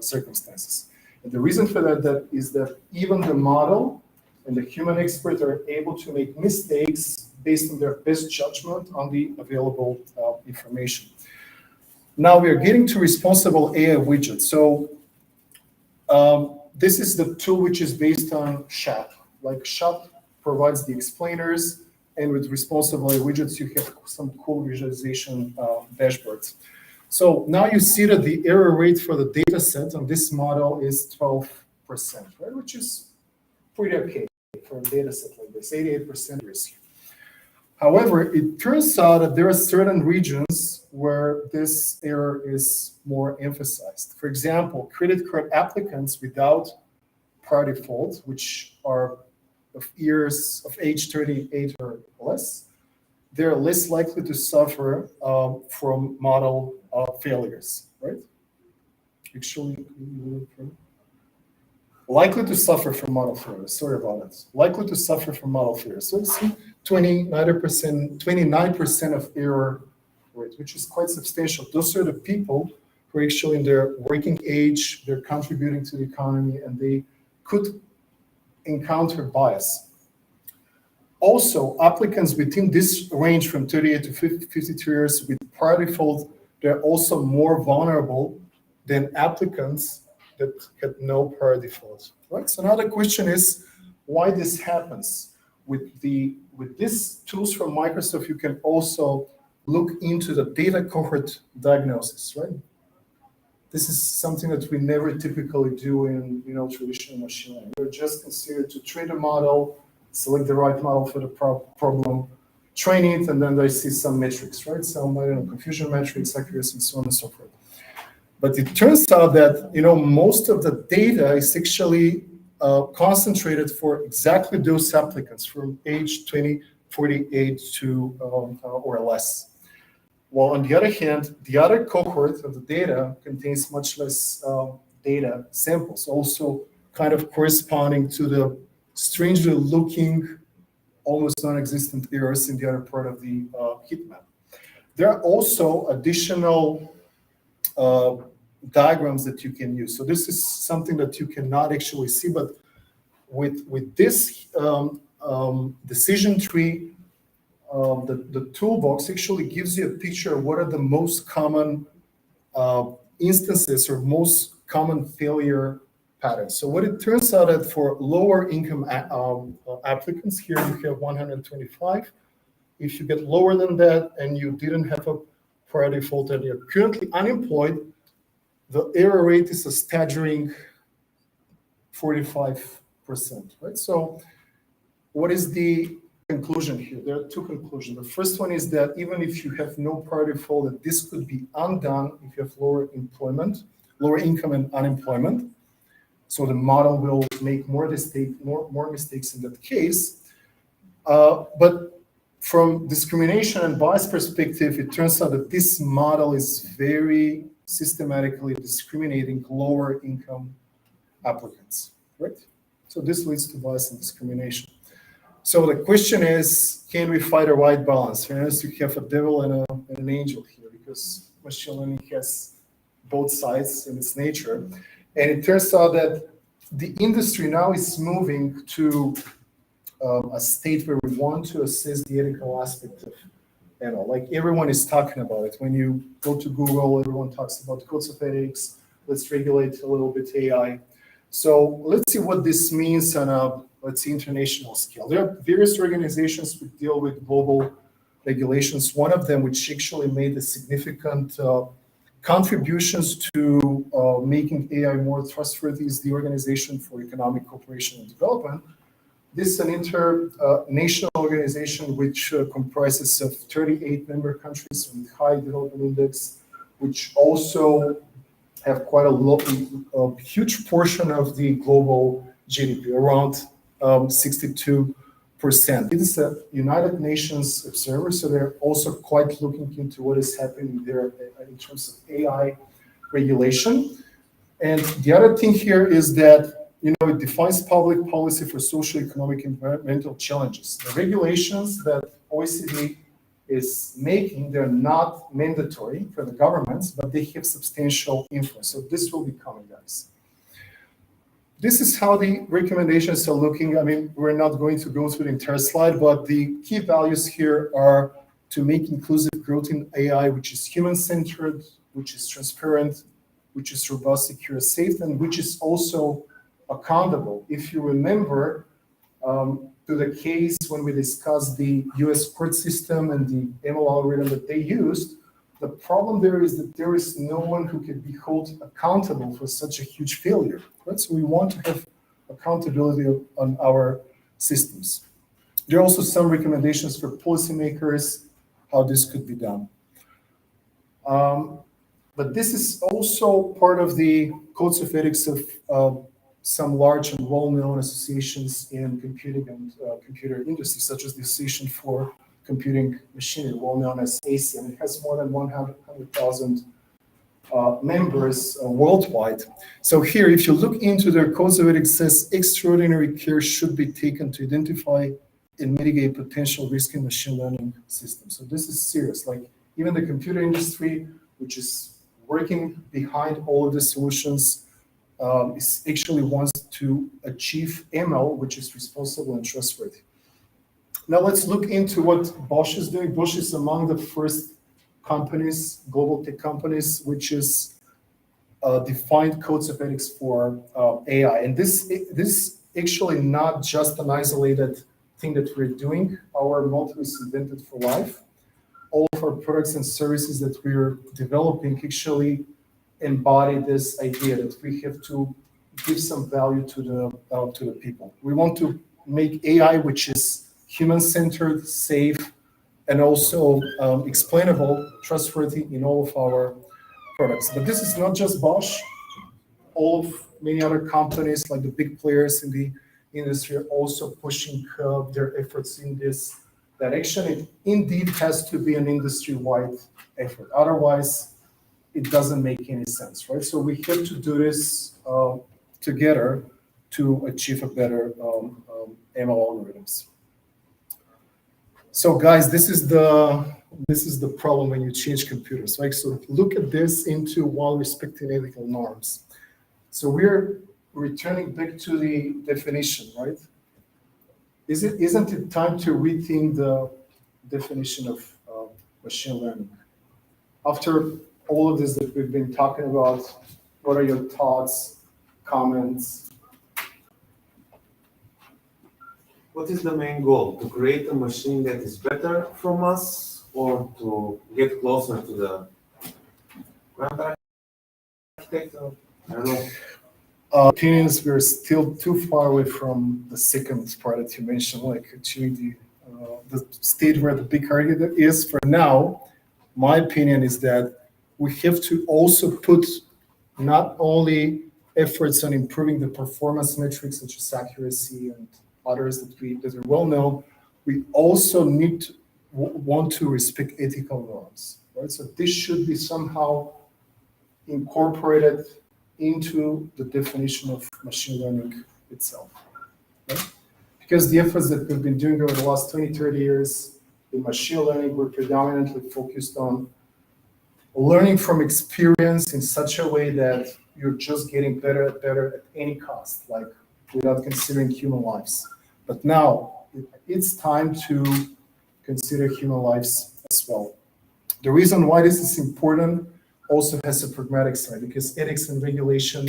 circumstances. And the reason for that is that even the model and the human expert are able to make mistakes based on their best judgment on the available information. Now we are getting to responsible AI widgets. So this is the tool which is based on SHAP. Like SHAP provides the explainers, and with responsible AI widgets, you have some cool visualization dashboards. So now you see that the error rate for the data set on this model is 12%, right? Which is pretty okay for a data set like this, 88% risk. However, it turns out that there are certain regions where this error is more emphasized. For example, credit card applicants without prior default, which are of age 38 or less, they're less likely to suffer from model failures, right? Actually, likely to suffer from model failures. Sorry about that. Likely to suffer from model failures. So you see 29% of error rate, which is quite substantial. Those are the people who are actually in their working age, they're contributing to the economy, and they could encounter bias. Also, applicants within this range from 38 to 52 years with prior default, they're also more vulnerable than applicants that had no prior default, right? So now the question is why this happens. With these tools from Microsoft, you can also look into the data cohort diagnosis, right? This is something that we never typically do in traditional machine learning. We're just considered to train a model, select the right model for the problem, train it, and then they see some metrics, right? Some confusion metrics, accuracy, and so on and so forth. But it turns out that most of the data is actually concentrated for exactly those applicants from age 20, 48 to or less. While on the other hand, the other cohort of the data contains much less data samples, also kind of corresponding to the strangely looking, almost non-existent errors in the other part of the heat map. There are also additional diagrams that you can use. So this is something that you cannot actually see, but with this decision tree, the toolbox actually gives you a picture of what are the most common instances or most common failure patterns. So what it turns out that for lower income applicants, here you have 125. If you get lower than that and you didn't have a prior default and you're currently unemployed, the error rate is a staggering 45%, right? So what is the conclusion here? There are two conclusions. The first one is that even if you have no prior default, that this could be undone if you have lower income and unemployment. So the model will make more mistakes in that case. But from discrimination and bias perspective, it turns out that this model is very systematically discriminating lower income applicants, right? So this leads to bias and discrimination. So the question is, can we find a right balance? You have a devil and an angel here, because machine learning has both sides in its nature. And it turns out that the industry now is moving to a state where we want to assess the ethical aspect of ML. Like everyone is talking about it. When you go to Google, everyone talks about codes of ethics. Let's regulate a little bit AI. So let's see what this means on a, let's say, international scale. There are various organizations which deal with global regulations. One of them, which actually made a significant contributions to making AI more trustworthy, is the Organization for Economic Cooperation and Development. This is an international organization which comprises of 38 member countries with high development index, which also have quite a huge portion of the global GDP, around 62%. It is a United Nations observer, so they're also quite looking into what is happening there in terms of AI regulation. And the other thing here is that it defines public policy for social, economic, and environmental challenges. The regulations that OECD is making, they're not mandatory for the governments, but they have substantial influence. So this will be coming, guys. This is how the recommendations are looking. I mean, we're not going to go through the entire slide, but the key values here are to make inclusive growth in AI, which is human-centered, which is transparent, which is robust, secure, safe, and which is also accountable. If you remember to the case when we discussed the US court system and the ML algorithm that they used, the problem there is that there is no one who can be held accountable for such a huge failure, right? So we want to have accountability on our systems. There are also some recommendations for policymakers, how this could be done. But this is also part of the codes of ethics of some large and well-known associations in computing and computer industry, such as the Association for Computing Machinery, well known as ACM. It has more than 100,000 members worldwide. So here, if you look into their codes of ethics, it says extraordinary care should be taken to identify and mitigate potential risk in machine learning systems. So this is serious. Like even the computer industry, which is working behind all of the solutions, is actually wants to achieve ML, which is responsible and trustworthy. Now let's look into what Bosch is doing. Bosch is among the first companies, global tech companies, which is defined codes of ethics for AI. And this actually not just an isolated thing that we're doing. Our motto is invented for life. All of our products and services that we're developing actually embody this idea that we have to give some value to the people. We want to make AI which is human-centered, safe, and also explainable, trustworthy in all of our products. But this is not just Bosch. All of many other companies, like the big players in the industry, are also pushing their efforts in this direction. It indeed has to be an industry-wide effort. Otherwise, it doesn't make any sense, right? So we have to do this together to achieve a better ML algorithms. So guys, this is the problem when you change computers, right? So look at this into while respecting ethical norms. So we're returning back to the definition, right? Isn't it time to rethink the definition of machine learning? After all of this that we've been talking about, what are your thoughts, comments?
What is the main goal? To create a machine that is better from us, or to get closer to the grand architect? I don't know.
Opinions, we're still too far away from the second part that you mentioned, like achieving the state where the big target is. For now, my opinion is that we have to also put not only efforts on improving the performance metrics such as accuracy and others that we well know, we also need to want to respect ethical norms, right? So this should be somehow incorporated into the definition of machine learning itself, right? Because the efforts that we've been doing over the last 20, 30 years in machine learning were predominantly focused on learning from experience in such a way that you're just getting better at any cost, like without considering human lives. But now it's time to consider human lives as well. The reason why this is important also has a pragmatic side, because ethics and regulation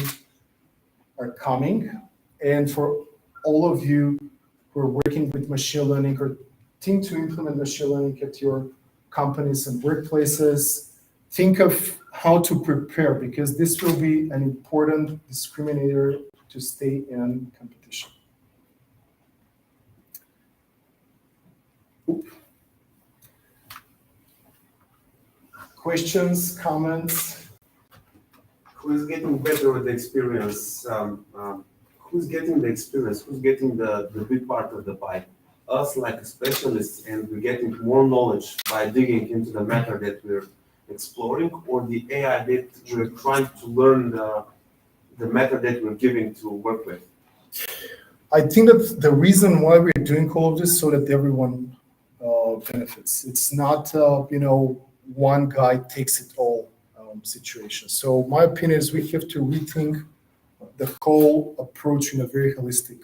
are coming. And for all of you who are working with machine learning or think to implement machine learning at your companies and workplaces, think of how to prepare, because this will be an important discriminator to stay in competition. Oop. Questions, comments?
Who is getting better with the experience? Who's getting the experience? Who's getting the big part of the pie? Us, like specialists, and we're getting more knowledge by digging into the matter that we're exploring, or the AI that we're trying to learn the method that we're giving to work with?
I think that the reason why we're doing all of this so that everyone benefits. It's not, one guy takes it all situation. So my opinion is we have to rethink the whole approach in a very holistic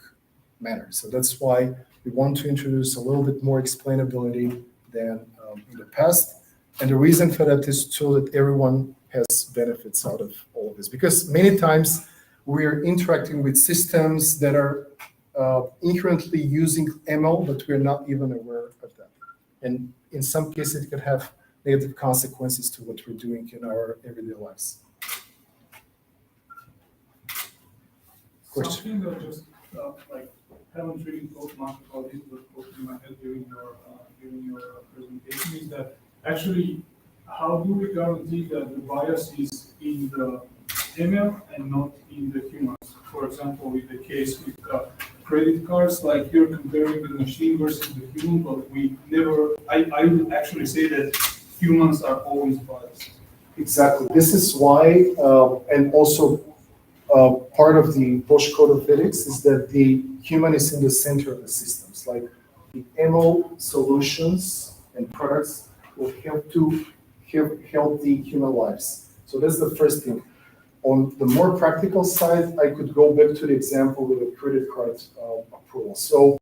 manner. So that's why we want to introduce a little bit more explainability than in the past. And the reason for that is so that everyone has benefits out of all of this. Because many times we're interacting with systems that are inherently using ML, but we're not even aware of that. And in some cases, it can have negative consequences to what we're doing in our everyday lives.
Something that just haven't really thought much about it, but popped in my head during your presentation is that actually, how do we guarantee that the bias is in the ML and not in the humans? For example, with the case with credit cards, like you're comparing the machine versus the human, but we never, I would actually say that humans are always biased.
Exactly. This is why, and also part of the Bosch Code of Ethics is that the human is in the center of the systems. Like the ML solutions and products will help to help the human lives. So that's the first thing. On the more practical side, I could go back to the example with a credit card approval. So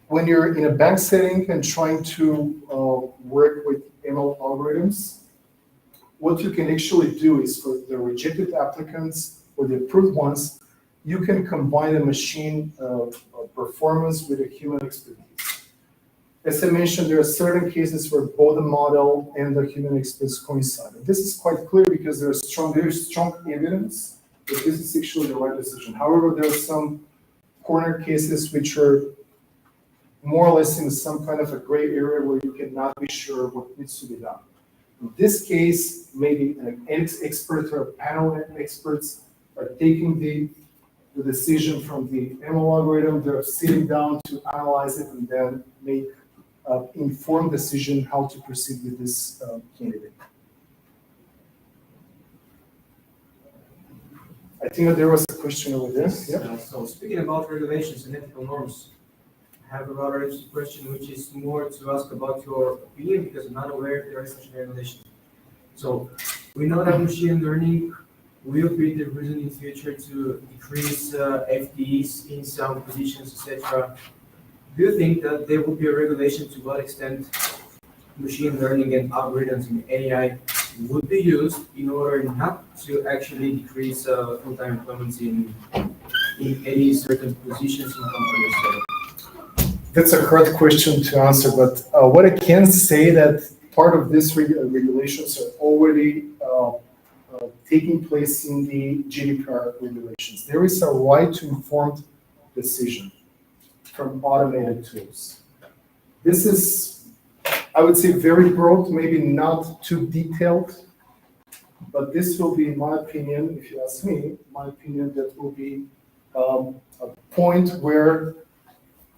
when you're in a bank setting and trying to work with ML algorithms, what you can actually do is for the rejected applicants or the approved ones, you can combine a machine performance with a human expertise. As I mentioned, there are certain cases where both the model and the human expertise coincide. And this is quite clear because there is strong evidence that this is actually the right decision. However, there are some corner cases which are more or less in some kind of a gray area where you cannot be sure what needs to be done. In this case, maybe an expert or a panel of experts are taking the decision from the ML algorithm. They're sitting down to analyze it and then make informed decision how to proceed with this candidate. I think that there was a question over there. Yeah.
So speaking about regulations and ethical norms, I have a rather interesting question, which is more to ask about your opinion, because I'm not aware there is such a regulation. So we know that machine learning will be the reason in future to decrease FTEs in some positions, etc. Do you think that there will be a regulation to what extent machine learning and algorithms in AI would be used in order not to actually decrease full-time employments in any certain positions in companies?
That's a hard question to answer, but what I can say that part of these regulations are already taking place in the GDPR regulations. There is a right to informed decision from automated tools. This is, I would say, very broad, maybe not too detailed, but this will be, in my opinion, if you ask me, my opinion, that will be a point where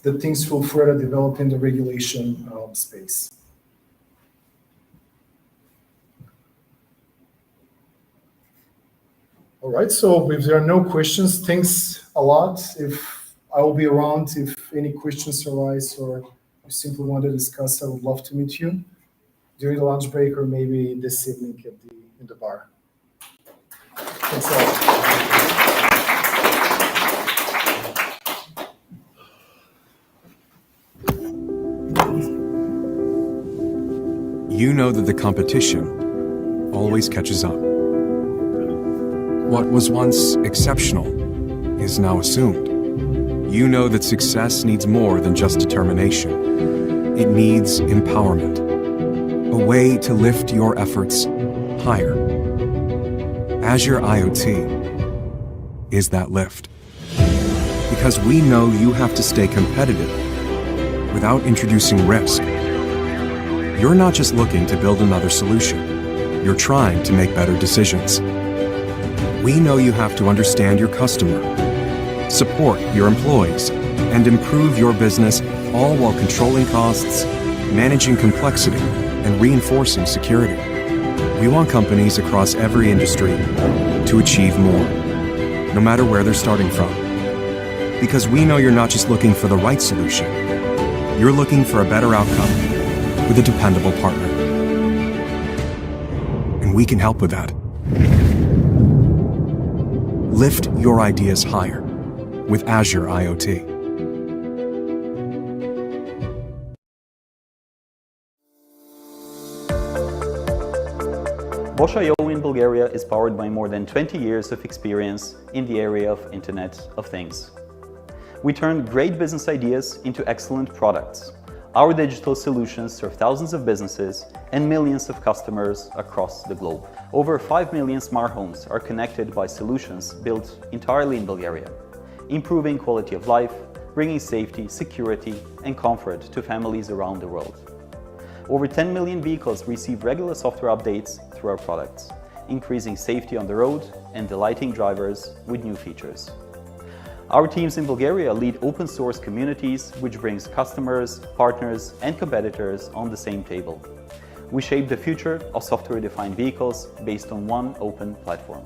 the things will further develop in the regulation space. All right, so if there are no questions, thanks a lot. If I will be around, if any questions arise or you simply want to discuss, I would love to meet you during the lunch break or maybe this evening in the bar. Thanks a lot.
You know that the competition always catches up. What was once exceptional is now assumed. You know that success needs more than just determination. It needs empowerment, a way to lift your efforts higher. Azure IoT is that lift. Because we know you have to stay competitive without introducing risk. You're not just looking to build another solution. You're trying to make better decisions. We know you have to understand your customer, support your employees, and improve your business, all while controlling costs, managing complexity, and reinforcing security. We want companies across every industry to achieve more, no matter where they're starting from. Because we know you're not just looking for the right solution, you're looking for a better outcome with a dependable partner. And we can help with that. Lift your ideas higher with Azure IoT.
Bosch.io in Bulgaria is powered by more than 20 years of experience in the area of Internet of Things. We turn great business ideas into excellent products. Our digital solutions serve thousands of businesses and millions of customers across the globe. Over 5 million smart homes are connected by solutions built entirely in Bulgaria, improving quality of life, bringing safety, security, and comfort to families around the world. Over 10 million vehicles receive regular software updates through our products, increasing safety on the road and delighting drivers with new features. Our teams in Bulgaria lead open source communities, which brings customers, partners, and competitors on the same table. We shape the future of software-defined vehicles based on one open platform.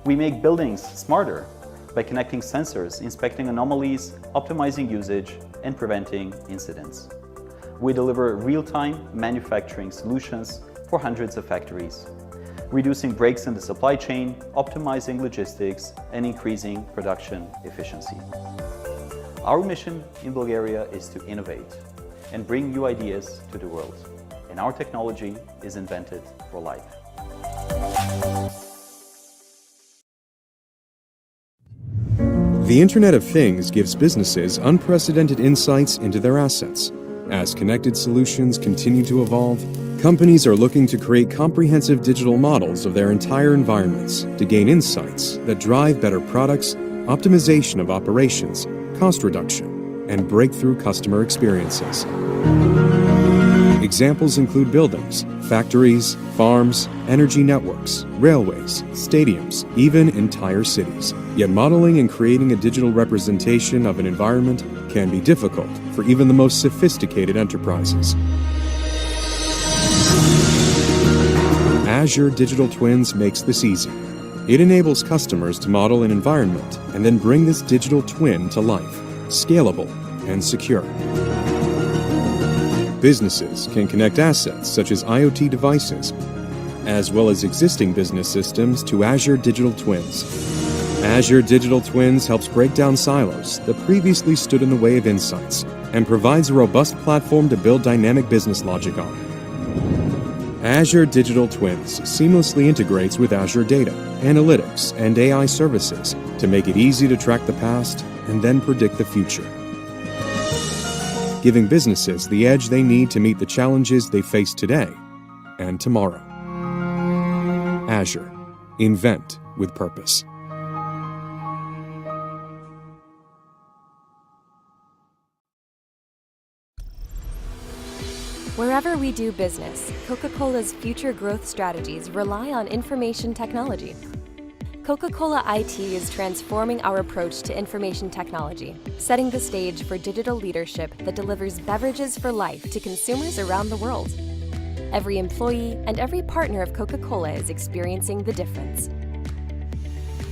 We make buildings smarter by connecting sensors, inspecting anomalies, optimizing usage, and preventing incidents. We deliver real-time manufacturing solutions for hundreds of factories, reducing breaks in the supply chain, optimizing logistics, and increasing production efficiency. Our mission in Bulgaria is to innovate and bring new ideas to the world, and our technology is invented for life.
The Internet of Things gives businesses unprecedented insights into their assets. As connected solutions continue to evolve, companies are looking to create comprehensive digital models of their entire environments to gain insights that drive better products, optimization of operations, cost reduction, and breakthrough customer experiences. Examples include buildings, factories, farms, energy networks, railways, stadiums, even entire cities. Yet modeling and creating a digital representation of an environment can be difficult for even the most sophisticated enterprises. Azure Digital Twins makes this easy. It enables customers to model an environment and then bring this digital twin to life, scalable and secure. Businesses can connect assets such as IoT devices, as well as existing business systems to Azure Digital Twins. Azure Digital Twins helps break down silos that previously stood in the way of insights and provides a robust platform to build dynamic business logic on. Azure Digital Twins seamlessly integrates with Azure Data, Analytics, and AI services to make it easy to track the past and then predict the future, giving businesses the edge they need to meet the challenges they face today and tomorrow. Azure, Invent with purpose.
Wherever we do business, Coca-Cola's future growth strategies rely on information technology. Coca-Cola IT is transforming our approach to information technology, setting the stage for digital leadership that delivers beverages for life to consumers around the world. Every employee and every partner of Coca-Cola is experiencing the difference.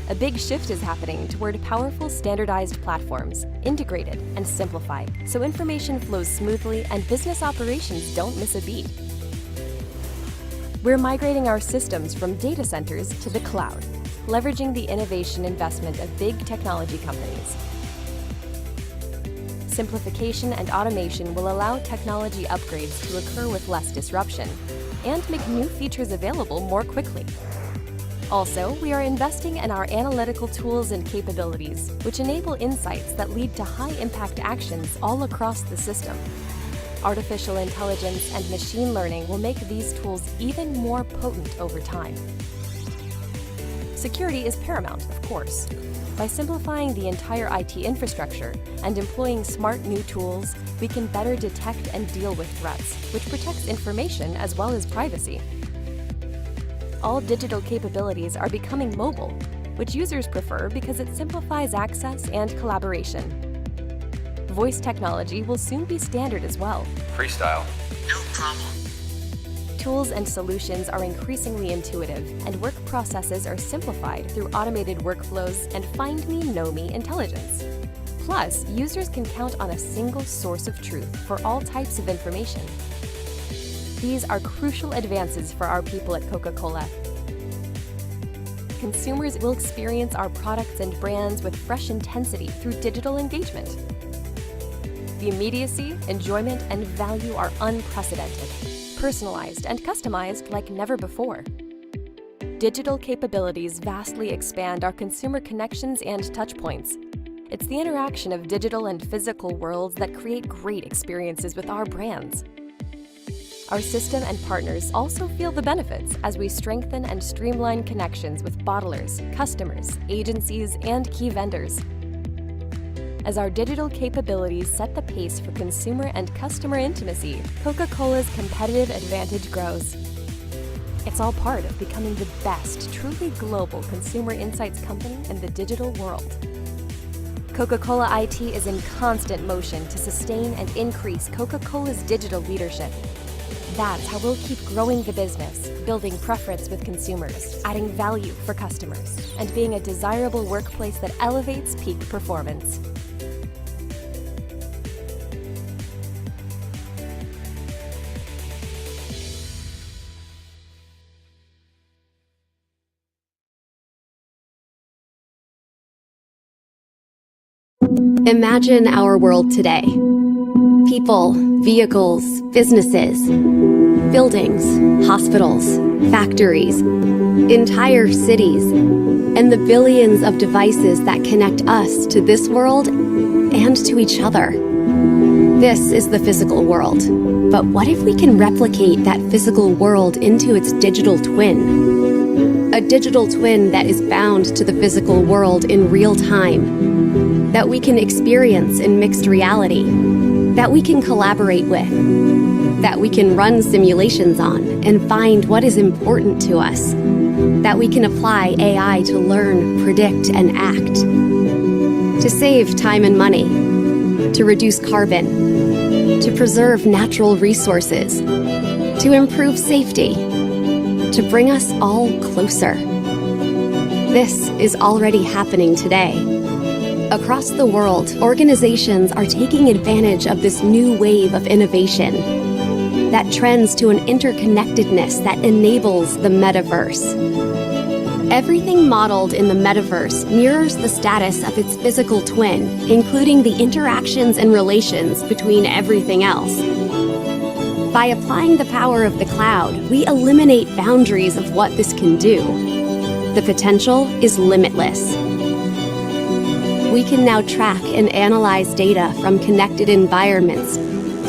A big shift is happening toward powerful standardized platforms, integrated and simplified, so information flows smoothly and business operations don't miss a beat. We're migrating our systems from data centers to the cloud, leveraging the innovation investment of big technology companies. Simplification and automation will allow technology upgrades to occur with less disruption and make new features available more quickly. Also, we are investing in our analytical tools and capabilities, which enable insights that lead to high-impact actions all across the system. Artificial intelligence and machine learning will make these tools even more potent over time. Security is paramount, of course. By simplifying the entire IT infrastructure and employing smart new tools, we can better detect and deal with threats, which protects information as well as privacy. All digital capabilities are becoming mobile, which users prefer because it simplifies access and collaboration. Voice technology will soon be standard as well.
Freestyle.
No problem. Tools and solutions are increasingly intuitive, and work processes are simplified through automated workflows and find me, know me intelligence. Plus, users can count on a single source of truth for all types of information. These are crucial advances for our people at Coca-Cola. Consumers will experience our products and brands with fresh intensity through digital engagement. The immediacy, enjoyment, and value are unprecedented, personalized and customized like never before. Digital capabilities vastly expand our consumer connections and touchpoints. It's the interaction of digital and physical worlds that create great experiences with our brands. Our system and partners also feel the benefits as we strengthen and streamline connections with bottlers, customers, agencies, and key vendors. As our digital capabilities set the pace for consumer and customer intimacy, Coca-Cola's competitive advantage grows. It's all part of becoming the best, truly global consumer insights company in the digital world. Coca-Cola IT is in constant motion to sustain and increase Coca-Cola's digital leadership. That's how we'll keep growing the business, building preference with consumers, adding value for customers, and being a desirable workplace that elevates peak performance.
Imagine our world today. People, vehicles, businesses, buildings, hospitals, factories, entire cities, and the billions of devices that connect us to this world and to each other. This is the physical world. But what if we can replicate that physical world into its digital twin? A digital twin that is bound to the physical world in real time, that we can experience in mixed reality, that we can collaborate with, that we can run simulations on and find what is important to us, that we can apply AI to learn, predict, and act, to save time and money, to reduce carbon, to preserve natural resources, to improve safety, to bring us all closer. This is already happening today. Across the world, organizations are taking advantage of this new wave of innovation that trends to an interconnectedness that enables the metaverse. Everything modeled in the metaverse mirrors the status of its physical twin, including the interactions and relations between everything else. By applying the power of the cloud, we eliminate boundaries of what this can do. The potential is limitless. We can now track and analyze data from connected environments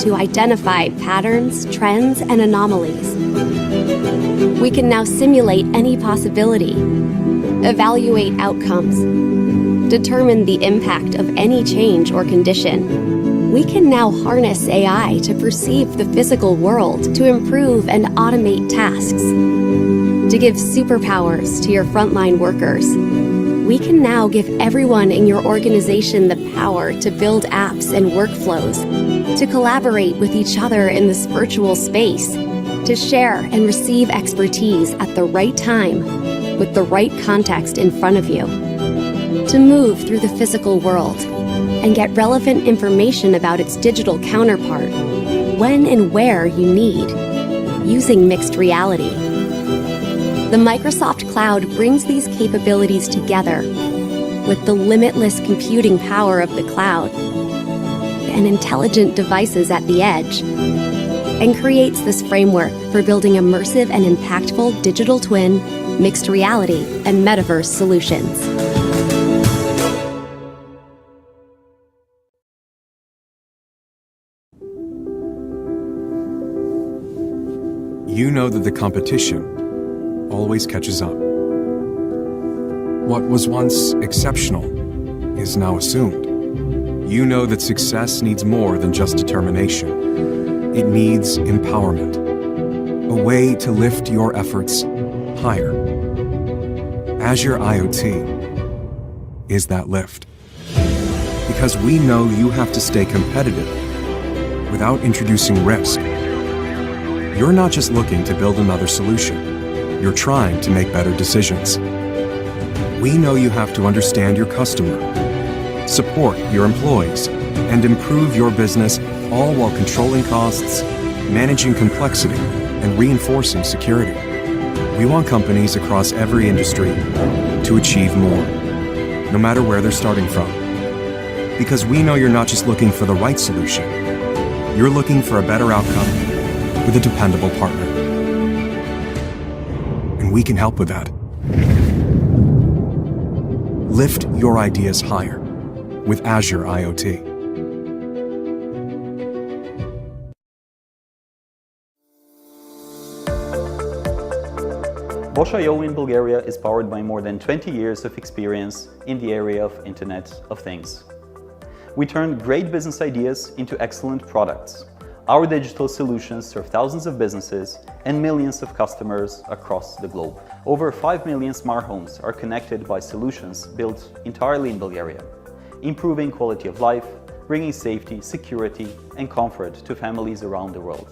to identify patterns, trends, and anomalies. We can now simulate any possibility, evaluate outcomes, determine the impact of any change or condition. We can now harness AI to perceive the physical world, to improve and automate tasks, to give superpowers to your frontline workers. We can now give everyone in your organization the power to build apps and workflows, to collaborate with each other in this virtual space, to share and receive expertise at the right time with the right context in front of you, to move through the physical world and get relevant information about its digital counterpart when and where you need, using mixed reality. The Microsoft Cloud brings these capabilities together with the limitless computing power of the cloud and intelligent devices at the edge, and creates this framework for building immersive and impactful digital twin, mixed reality, and metaverse solutions.
You know that the competition always catches up. What was once exceptional is now assumed. You know that success needs more than just determination. It needs empowerment, a way to lift your efforts higher. Azure IoT is that lift. Because we know you have to stay competitive without introducing risk. You're not just looking to build another solution. You're trying to make better decisions. We know you have to understand your customer, support your employees, and improve your business, all while controlling costs, managing complexity, and reinforcing security. We want companies across every industry to achieve more, no matter where they're starting from. Because we know you're not just looking for the right solution, you're looking for a better outcome with a dependable partner. And we can help with that. Lift your ideas higher with Azure IoT.
Bosch.io in Bulgaria is powered by more than 20 years of experience in the area of Internet of Things. We turn great business ideas into excellent products. Our digital solutions serve thousands of businesses and millions of customers across the globe. Over 5 million smart homes are connected by solutions built entirely in Bulgaria, improving quality of life, bringing safety, security, and comfort to families around the world.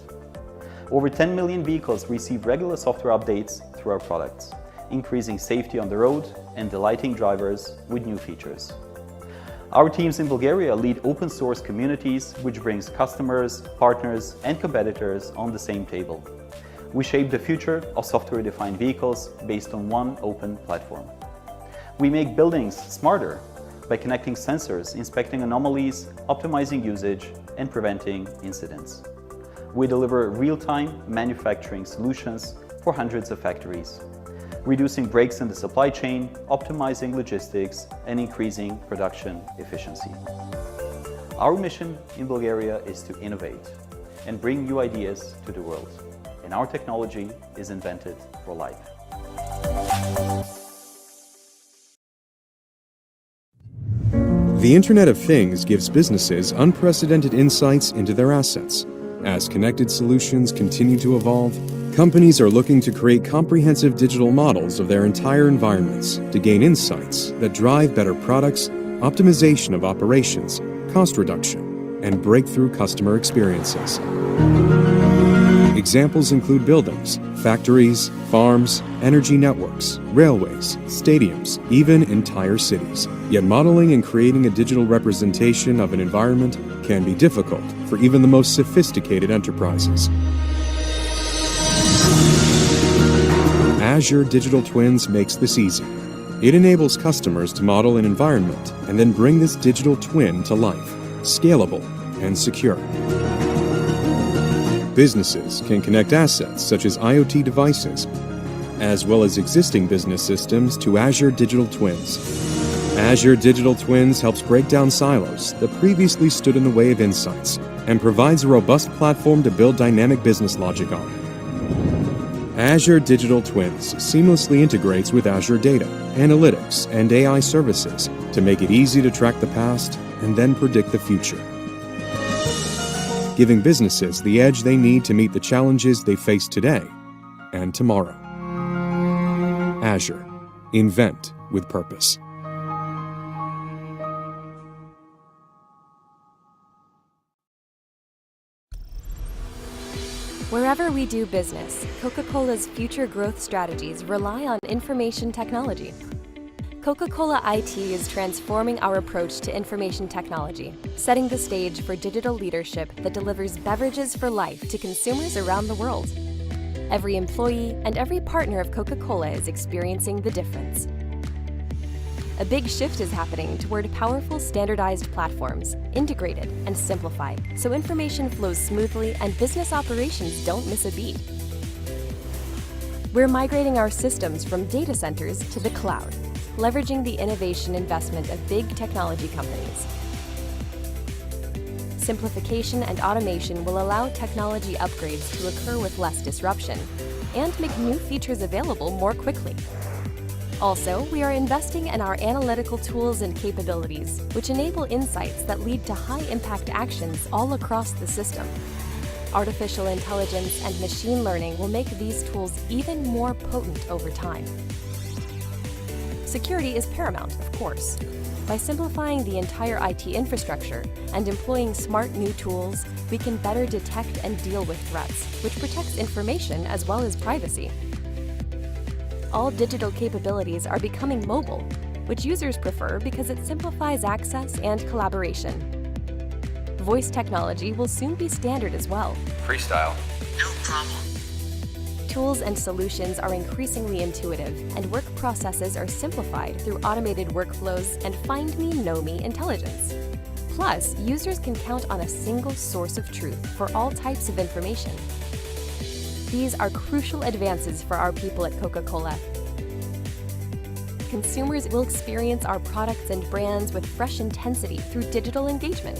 Over 10 million vehicles receive regular software updates through our products, increasing safety on the road and delighting drivers with new features. Our teams in Bulgaria lead open source communities, which brings customers, partners, and competitors on the same table. We shape the future of software-defined vehicles based on one open platform. We make buildings smarter by connecting sensors, inspecting anomalies, optimizing usage, and preventing incidents. We deliver real-time manufacturing solutions for hundreds of factories, reducing breaks in the supply chain, optimizing logistics, and increasing production efficiency. Our mission in Bulgaria is to innovate and bring new ideas to the world, and our technology is invented for life.
The Internet of Things gives businesses unprecedented insights into their assets. As connected solutions continue to evolve, companies are looking to create comprehensive digital models of their entire environments to gain insights that drive better products, optimization of operations, cost reduction, and breakthrough customer experiences. Examples include buildings, factories, farms, energy networks, railways, stadiums, even entire cities. Yet modeling and creating a digital representation of an environment can be difficult for even the most sophisticated enterprises. Azure Digital Twins makes this easy. It enables customers to model an environment and then bring this digital twin to life, scalable and secure. Businesses can connect assets such as IoT devices, as well as existing business systems to Azure Digital Twins. Azure Digital Twins helps break down silos that previously stood in the way of insights and provides a robust platform to build dynamic business logic on. Azure Digital Twins seamlessly integrates with Azure data, analytics, and AI services to make it easy to track the past and then predict the future, giving businesses the edge they need to meet the challenges they face today and tomorrow. Azure. Invent with purpose.
Wherever we do business, Coca-Cola's future growth strategies rely on information technology. Coca-Cola IT is transforming our approach to information technology, setting the stage for digital leadership that delivers beverages for life to consumers around the world. Every employee and every partner of Coca-Cola is experiencing the difference. A big shift is happening toward powerful standardized platforms, integrated and simplified, so information flows smoothly and business operations don't miss a beat. We're migrating our systems from data centers to the cloud, leveraging the innovation investment of big technology companies. Simplification and automation will allow technology upgrades to occur with less disruption and make new features available more quickly. Also, we are investing in our analytical tools and capabilities, which enable insights that lead to high-impact actions all across the system. Artificial intelligence and machine learning will make these tools even more potent over time. Security is paramount, of course. By simplifying the entire IT infrastructure and employing smart new tools, we can better detect and deal with threats, which protects information as well as privacy. All digital capabilities are becoming mobile, which users prefer because it simplifies access and collaboration. Voice technology will soon be standard as well.
Freestyle.
No problem. Tools and solutions are increasingly intuitive, and work processes are simplified through automated workflows and find me, know me intelligence. Plus, users can count on a single source of truth for all types of information. These are crucial advances for our people at Coca-Cola. Consumers will experience our products and brands with fresh intensity through digital engagement.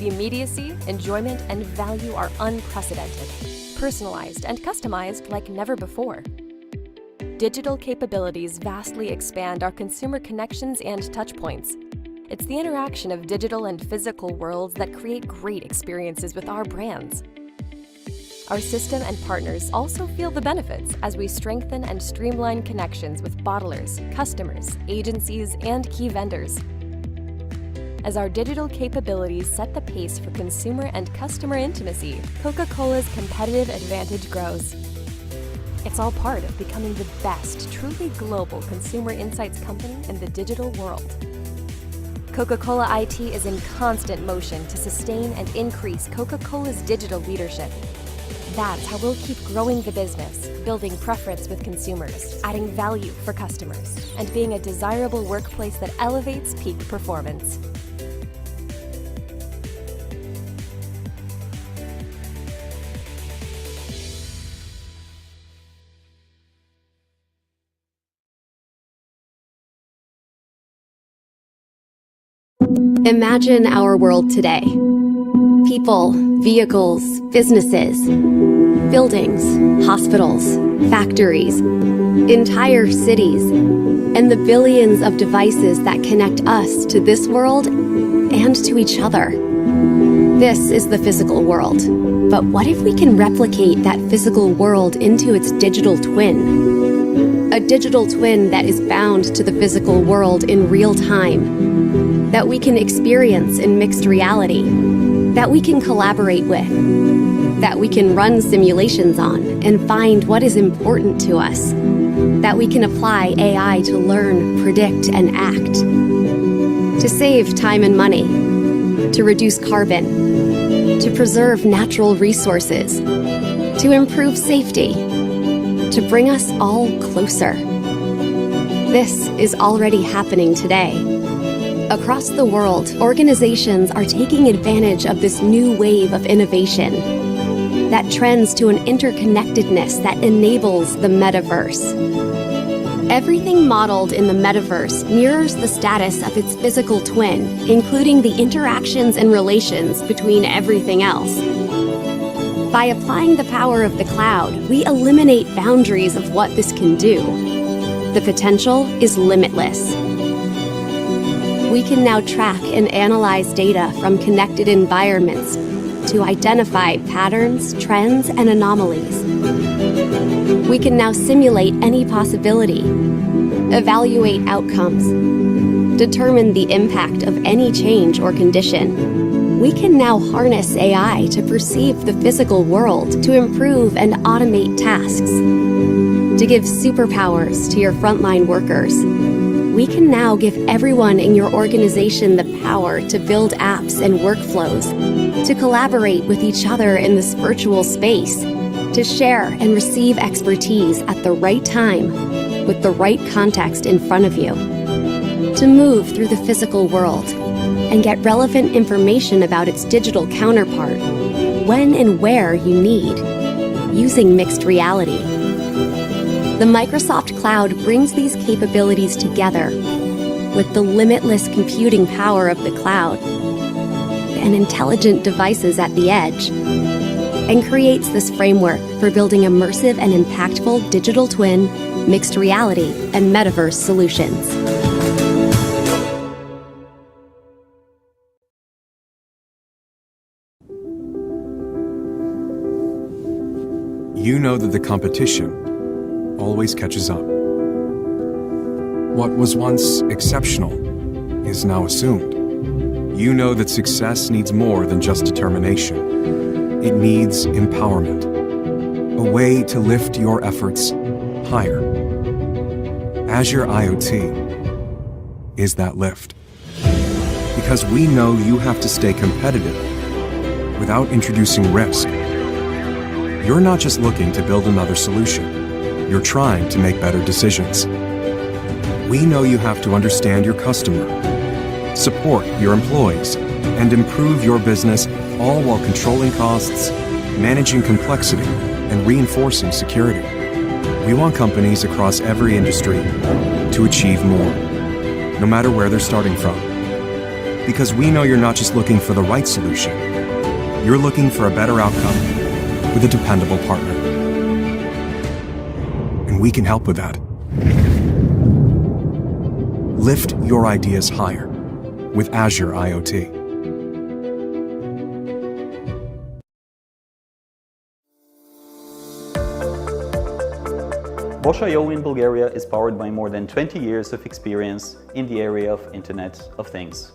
The immediacy, enjoyment, and value are unprecedented, personalized and customized like never before. Digital capabilities vastly expand our consumer connections and touchpoints. It's the interaction of digital and physical worlds that create great experiences with our brands. Our system and partners also feel the benefits as we strengthen and streamline connections with bottlers, customers, agencies, and key vendors. As our digital capabilities set the pace for consumer and customer intimacy, Coca-Cola's competitive advantage grows. It's all part of becoming the best, truly global consumer insights company in the digital world. Coca-Cola IT is in constant motion to sustain and increase Coca-Cola's digital leadership. That's how we'll keep growing the business, building preference with consumers, adding value for customers, and being a desirable workplace that elevates peak performance.
Imagine our world today. People, vehicles, businesses, buildings, hospitals, factories, entire cities, and the billions of devices that connect us to this world and to each other. This is the physical world. But what if we can replicate that physical world into its digital twin? A digital twin that is bound to the physical world in real time, that we can experience in mixed reality, that we can collaborate with, that we can run simulations on and find what is important to us, that we can apply AI to learn, predict, and act, to save time and money, to reduce carbon, to preserve natural resources, to improve safety, to bring us all closer. This is already happening today. Across the world, organizations are taking advantage of this new wave of innovation that trends to an interconnectedness that enables the metaverse. Everything modeled in the metaverse mirrors the status of its physical twin, including the interactions and relations between everything else. By applying the power of the cloud, we eliminate boundaries of what this can do. The potential is limitless. We can now track and analyze data from connected environments to identify patterns, trends, and anomalies. We can now simulate any possibility, evaluate outcomes, determine the impact of any change or condition. We can now harness AI to perceive the physical world, to improve and automate tasks, to give superpowers to your frontline workers. We can now give everyone in your organization the power to build apps and workflows, to collaborate with each other in this virtual space, to share and receive expertise at the right time with the right context in front of you, to move through the physical world and get relevant information about its digital counterpart when and where you need, using mixed reality. The Microsoft Cloud brings these capabilities together with the limitless computing power of the cloud and intelligent devices at the edge, and creates this framework for building immersive and impactful digital twin, mixed reality, and metaverse solutions.
You know that the competition always catches up. What was once exceptional is now assumed. You know that success needs more than just determination. It needs empowerment, a way to lift your efforts higher. Azure IoT is that lift. Because we know you have to stay competitive without introducing risk. You're not just looking to build another solution. You're trying to make better decisions. We know you have to understand your customer, support your employees, and improve your business, all while controlling costs, managing complexity, and reinforcing security. We want companies across every industry to achieve more, no matter where they're starting from. Because we know you're not just looking for the right solution, you're looking for a better outcome with a dependable partner. And we can help with that. Lift your ideas higher with Azure IoT.
Bosch.io in Bulgaria is powered by more than 20 years of experience in the area of Internet of Things.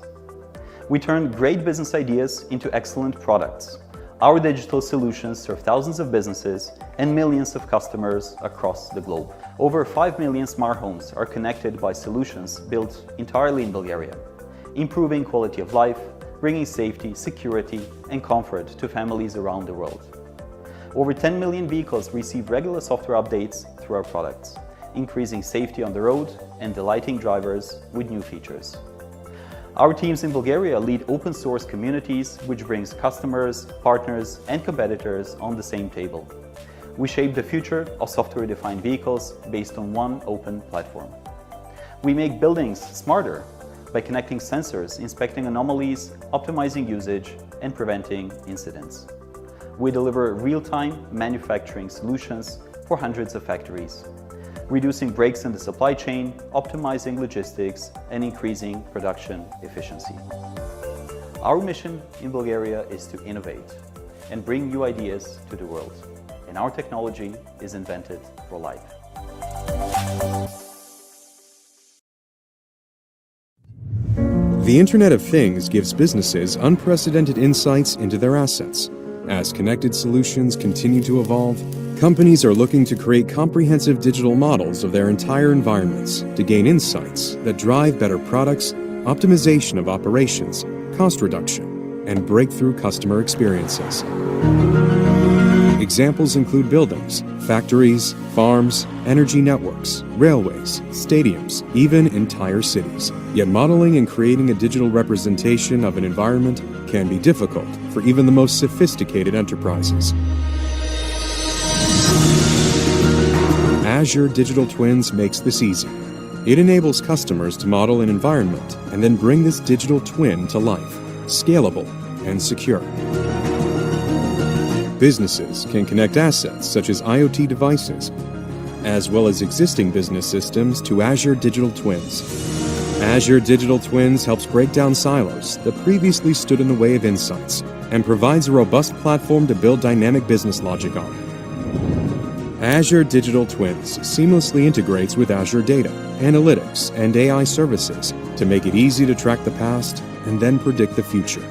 We turn great business ideas into excellent products. Our digital solutions serve thousands of businesses and millions of customers across the globe. Over 5 million smart homes are connected by solutions built entirely in Bulgaria, improving quality of life, bringing safety, security, and comfort to families around the world. Over 10 million vehicles receive regular software updates through our products, increasing safety on the road and delighting drivers with new features. Our teams in Bulgaria lead open source communities, which brings customers, partners, and competitors on the same table. We shape the future of software-defined vehicles based on one open platform. We make buildings smarter by connecting sensors, inspecting anomalies, optimizing usage, and preventing incidents. We deliver real-time manufacturing solutions for hundreds of factories, reducing breaks in the supply chain, optimizing logistics, and increasing production efficiency. Our mission in Bulgaria is to innovate and bring new ideas to the world, and our technology is invented for life.
The Internet of Things gives businesses unprecedented insights into their assets. As connected solutions continue to evolve, companies are looking to create comprehensive digital models of their entire environments to gain insights that drive better products, optimization of operations, cost reduction, and breakthrough customer experiences. Examples include buildings, factories, farms, energy networks, railways, stadiums, even entire cities. Yet modeling and creating a digital representation of an environment can be difficult for even the most sophisticated enterprises. Azure Digital Twins makes this easy. It enables customers to model an environment and then bring this digital twin to life, scalable and secure. Businesses can connect assets such as IoT devices, as well as existing business systems to Azure Digital Twins. Azure Digital Twins helps break down silos that previously stood in the way of insights and provides a robust platform to build dynamic business logic on. Azure Digital Twins seamlessly integrates with Azure Data, Analytics, and AI services to make it easy to track the past and then predict the future,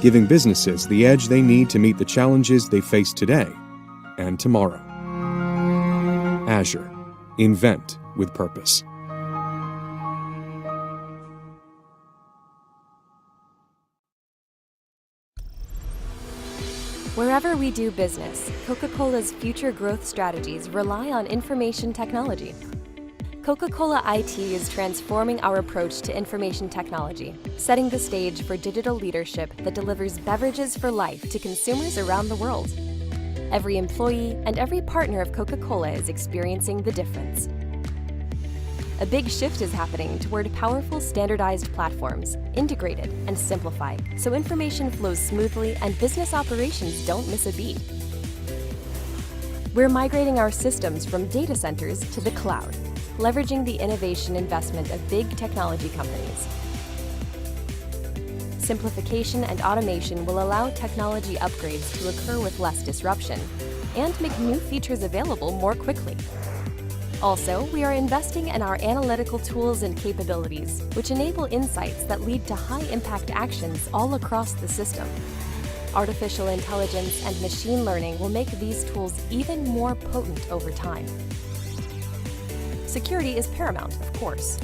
giving businesses the edge they need to meet the challenges they face today and tomorrow. Azure. Invent with purpose.
Wherever we do business, Coca-Cola's future growth strategies rely on information technology. Coca-Cola IT is transforming our approach to information technology, setting the stage for digital leadership that delivers beverages for life to consumers around the world. Every employee and every partner of Coca-Cola is experiencing the difference. A big shift is happening toward powerful standardized platforms, integrated and simplified, so information flows smoothly and business operations don't miss a beat. We're migrating our systems from data centers to the cloud, leveraging the innovation investment of big technology companies. Simplification and automation will allow technology upgrades to occur with less disruption and make new features available more quickly. Also, we are investing in our analytical tools and capabilities, which enable insights that lead to high-impact actions all across the system. Artificial intelligence and machine learning will make these tools even more potent over time. Security is paramount, of course.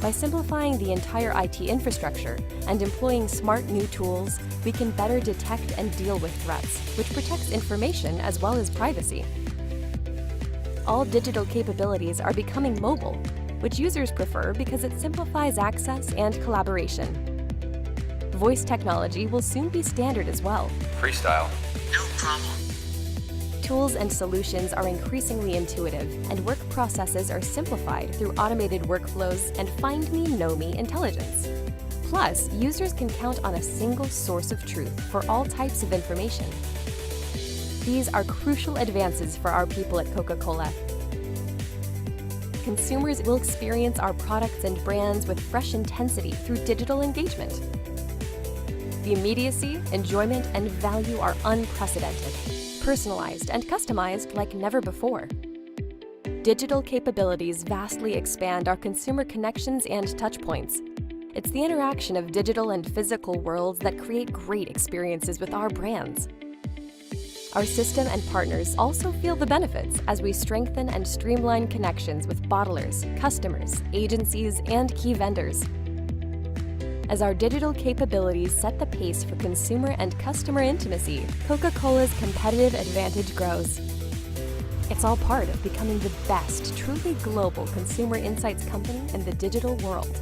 By simplifying the entire IT infrastructure and employing smart new tools, we can better detect and deal with threats, which protects information as well as privacy. All digital capabilities are becoming mobile, which users prefer because it simplifies access and collaboration. Voice technology will soon be standard as well.
Freestyle.
No problem. Tools and solutions are increasingly intuitive, and work processes are simplified through automated workflows and Find Me, Know Me intelligence. Plus, users can count on a single source of truth for all types of information. These are crucial advances for our people at Coca-Cola. Consumers will experience our products and brands with fresh intensity through digital engagement. The immediacy, enjoyment, and value are unprecedented, personalized and customized like never before. Digital capabilities vastly expand our consumer connections and touchpoints. It's the interaction of digital and physical worlds that create great experiences with our brands. Our system and partners also feel the benefits as we strengthen and streamline connections with bottlers, customers, agencies, and key vendors. As our digital capabilities set the pace for consumer and customer intimacy, Coca-Cola's competitive advantage grows. It's all part of becoming the best, truly global consumer insights company in the digital world.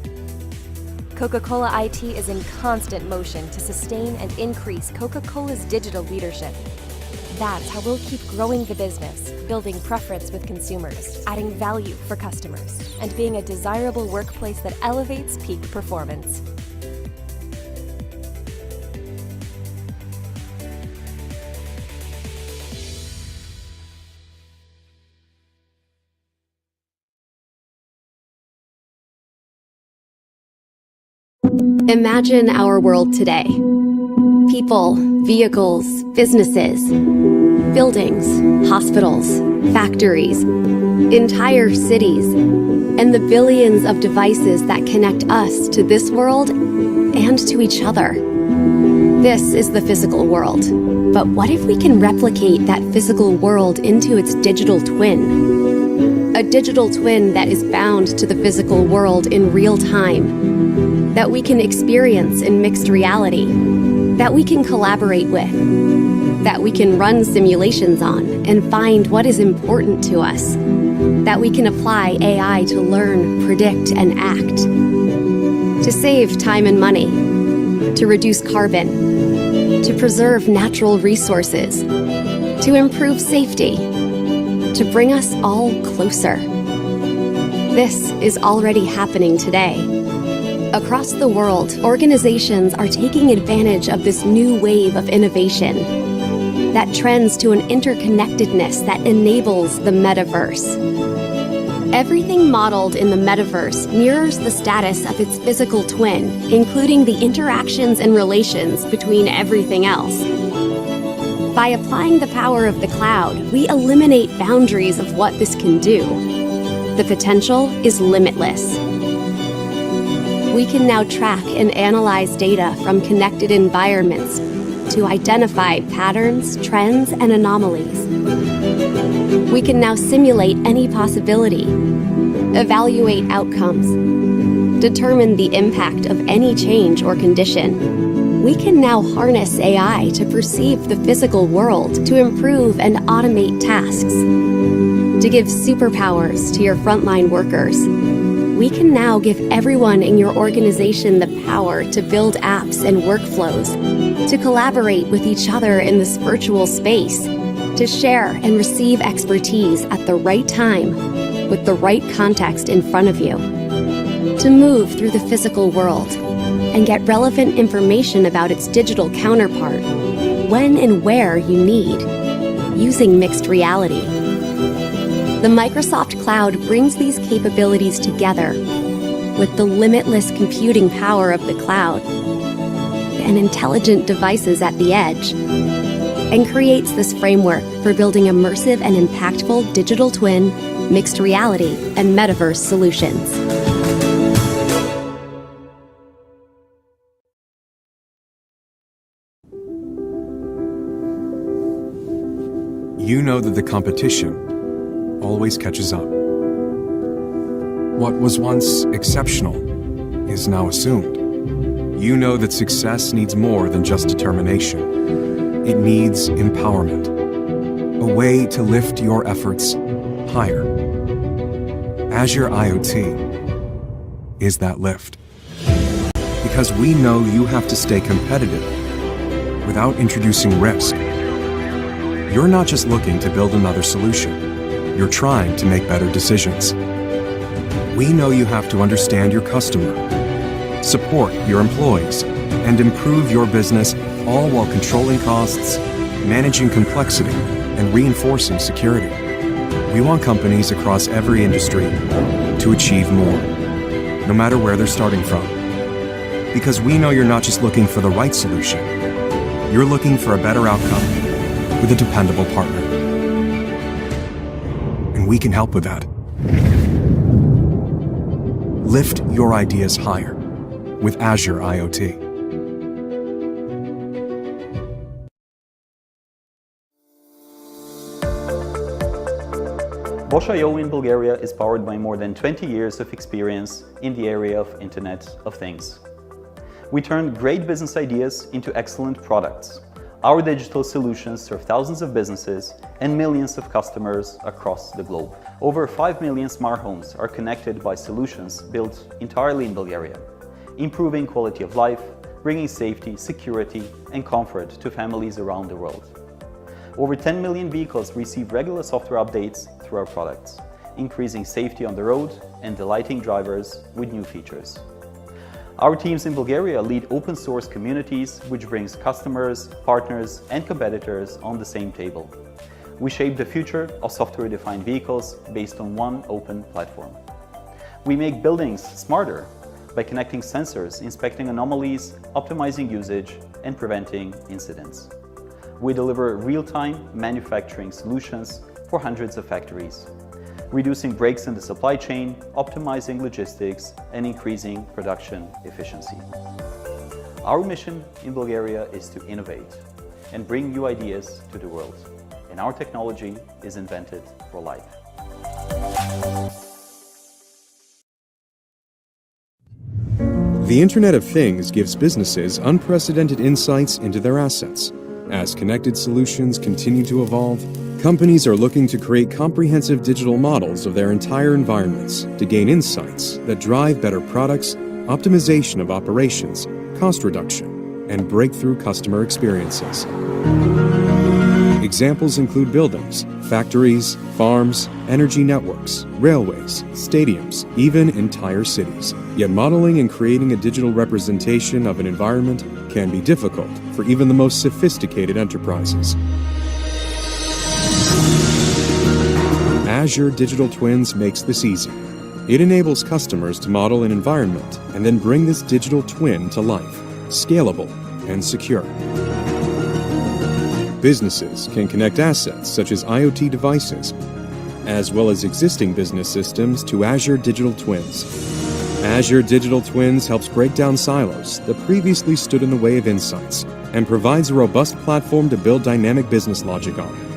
Coca-Cola IT is in constant motion to sustain and increase Coca-Cola's digital leadership. That's how we'll keep growing the business, building preference with consumers, adding value for customers, and being a desirable workplace that elevates peak performance.
Imagine our world today. People, vehicles, businesses, buildings, hospitals, factories, entire cities, and the billions of devices that connect us to this world and to each other. This is the physical world. But what if we can replicate that physical world into its digital twin? A digital twin that is bound to the physical world in real time, that we can experience in mixed reality, that we can collaborate with, that we can run simulations on and find what is important to us, that we can apply AI to learn, predict, and act, to save time and money, to reduce carbon, to preserve natural resources, to improve safety, to bring us all closer. This is already happening today. Across the world, organizations are taking advantage of this new wave of innovation that trends to an interconnectedness that enables the metaverse. Everything modeled in the metaverse mirrors the status of its physical twin, including the interactions and relations between everything else. By applying the power of the cloud, we eliminate boundaries of what this can do. The potential is limitless. We can now track and analyze data from connected environments to identify patterns, trends, and anomalies. We can now simulate any possibility, evaluate outcomes, determine the impact of any change or condition. We can now harness AI to perceive the physical world to improve and automate tasks, to give superpowers to your frontline workers. We can now give everyone in your organization the power to build apps and workflows, to collaborate with each other in this virtual space, to share and receive expertise at the right time with the right context in front of you, to move through the physical world and get relevant information about its digital counterpart when and where you need, using mixed reality. The Microsoft Cloud brings these capabilities together with the limitless computing power of the cloud and intelligent devices at the edge, and creates this framework for building immersive and impactful digital twin, mixed reality, and metaverse solutions.
You know that the competition always catches up. What was once exceptional is now assumed. You know that success needs more than just determination. It needs empowerment, a way to lift your efforts higher. Azure IoT is that lift. Because we know you have to stay competitive without introducing risk. You're not just looking to build another solution. You're trying to make better decisions. We know you have to understand your customer, support your employees, and improve your business, all while controlling costs, managing complexity, and reinforcing security. We want companies across every industry to achieve more, no matter where they're starting from. Because we know you're not just looking for the right solution, you're looking for a better outcome with a dependable partner. And we can help with that. Lift your ideas higher with Azure IoT.
Bosch.io in Bulgaria is powered by more than 20 years of experience in the area of Internet of Things. We turn great business ideas into excellent products. Our digital solutions serve thousands of businesses and millions of customers across the globe. Over 5 million smart homes are connected by solutions built entirely in Bulgaria, improving quality of life, bringing safety, security, and comfort to families around the world. Over 10 million vehicles receive regular software updates through our products, increasing safety on the road and delighting drivers with new features. Our teams in Bulgaria lead open source communities, which brings customers, partners, and competitors on the same table. We shape the future of software-defined vehicles based on one open platform. We make buildings smarter by connecting sensors, inspecting anomalies, optimizing usage, and preventing incidents. We deliver real-time manufacturing solutions for hundreds of factories, reducing breaks in the supply chain, optimizing logistics, and increasing production efficiency. Our mission in Bulgaria is to innovate and bring new ideas to the world, and our technology is invented for life.
The Internet of Things gives businesses unprecedented insights into their assets. As connected solutions continue to evolve, companies are looking to create comprehensive digital models of their entire environments to gain insights that drive better products, optimization of operations, cost reduction, and breakthrough customer experiences. Examples include buildings, factories, farms, energy networks, railways, stadiums, even entire cities. Yet modeling and creating a digital representation of an environment can be difficult for even the most sophisticated enterprises. Azure Digital Twins makes this easy. It enables customers to model an environment and then bring this digital twin to life, scalable and secure. Businesses can connect assets such as IoT devices, as well as existing business systems to Azure Digital Twins. Azure Digital Twins helps break down silos that previously stood in the way of insights and provides a robust platform to build dynamic business logic on.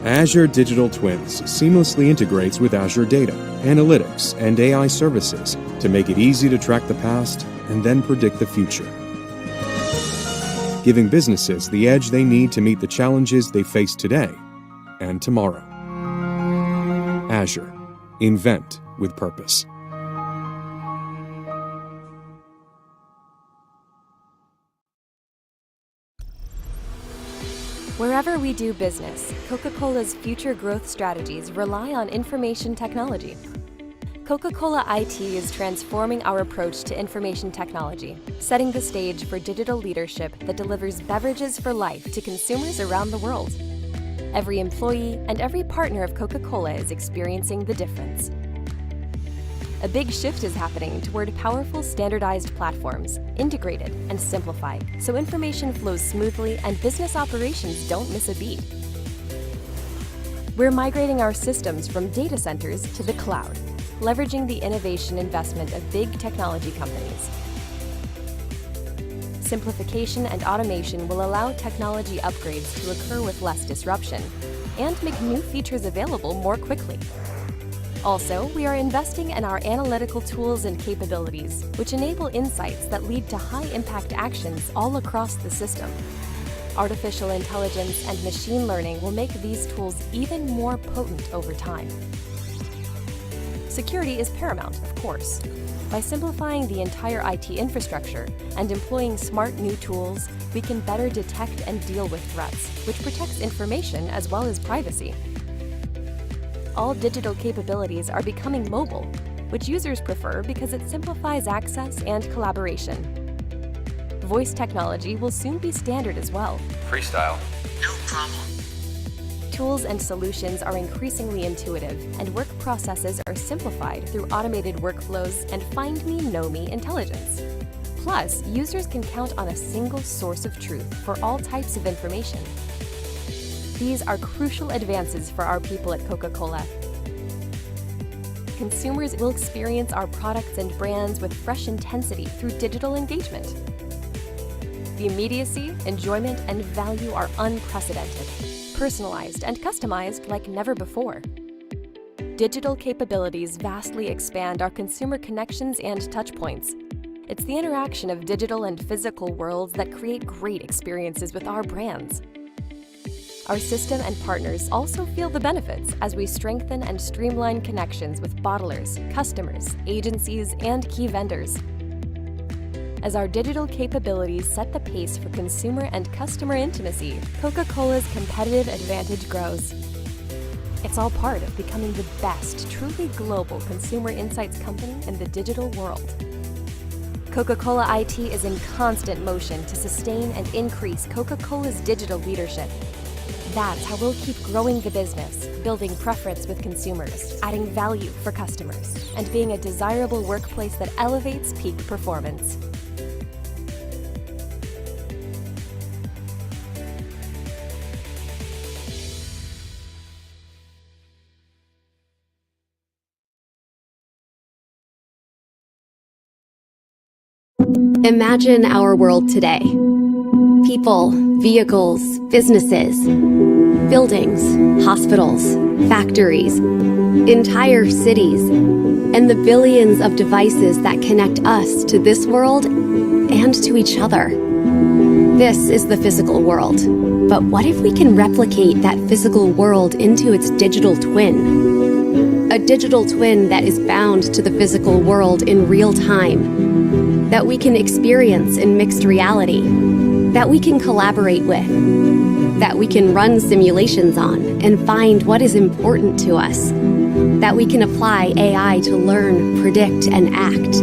Azure Digital Twins seamlessly integrates with Azure Data, Analytics, and AI services to make it easy to track the past and then predict the future, giving businesses the edge they need to meet the challenges they face today and tomorrow. Azure. Invent with purpose.
Wherever we do business, Coca-Cola's future growth strategies rely on information technology. Coca-Cola IT is transforming our approach to information technology, setting the stage for digital leadership that delivers beverages for life to consumers around the world. Every employee and every partner of Coca-Cola is experiencing the difference. A big shift is happening toward powerful standardized platforms, integrated and simplified, so information flows smoothly and business operations don't miss a beat. We're migrating our systems from data centers to the cloud, leveraging the innovation investment of big technology companies. Simplification and automation will allow technology upgrades to occur with less disruption and make new features available more quickly. Also, we are investing in our analytical tools and capabilities, which enable insights that lead to high-impact actions all across the system. Artificial intelligence and machine learning will make these tools even more potent over time. Security is paramount, of course. By simplifying the entire IT infrastructure and employing smart new tools, we can better detect and deal with threats, which protects information as well as privacy. All digital capabilities are becoming mobile, which users prefer because it simplifies access and collaboration. Voice technology will soon be standard as well.
Freestyle. No problem.
Tools and solutions are increasingly intuitive, and work processes are simplified through automated workflows and Find Me, Know Me intelligence. Plus, users can count on a single source of truth for all types of information. These are crucial advances for our people at Coca-Cola. Consumers will experience our products and brands with fresh intensity through digital engagement. The immediacy, enjoyment, and value are unprecedented, personalized and customized like never before. Digital capabilities vastly expand our consumer connections and touchpoints. It's the interaction of digital and physical worlds that create great experiences with our brands. Our system and partners also feel the benefits as we strengthen and streamline connections with bottlers, customers, agencies, and key vendors. As our digital capabilities set the pace for consumer and customer intimacy, Coca-Cola's competitive advantage grows. It's all part of becoming the best, truly global consumer insights company in the digital world. Coca-Cola IT is in constant motion to sustain and increase Coca-Cola's digital leadership. That's how we'll keep growing the business, building preference with consumers, adding value for customers, and being a desirable workplace that elevates peak performance.
Imagine our world today. People, vehicles, businesses, buildings, hospitals, factories, entire cities, and the billions of devices that connect us to this world and to each other. This is the physical world. But what if we can replicate that physical world into its digital twin? A digital twin that is bound to the physical world in real time, that we can experience in mixed reality, that we can collaborate with, that we can run simulations on and find what is important to us, that we can apply AI to learn, predict, and act,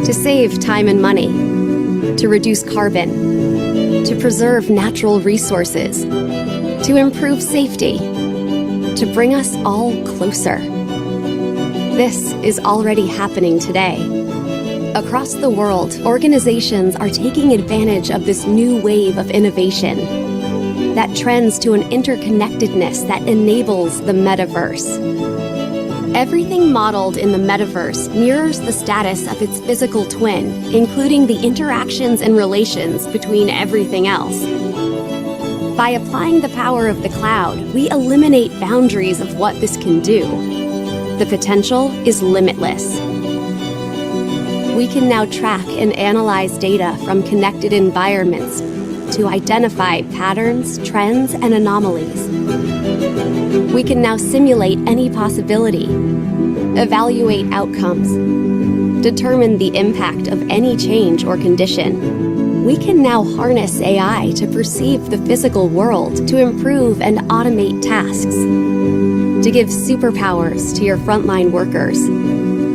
to save time and money, to reduce carbon, to preserve natural resources, to improve safety, to bring us all closer. This is already happening today. Across the world, organizations are taking advantage of this new wave of innovation that trends to an interconnectedness that enables the metaverse. Everything modeled in the metaverse mirrors the status of its physical twin, including the interactions and relations between everything else. By applying the power of the cloud, we eliminate boundaries of what this can do. The potential is limitless. We can now track and analyze data from connected environments to identify patterns, trends, and anomalies. We can now simulate any possibility, evaluate outcomes, determine the impact of any change or condition. We can now harness AI to perceive the physical world to improve and automate tasks, to give superpowers to your frontline workers.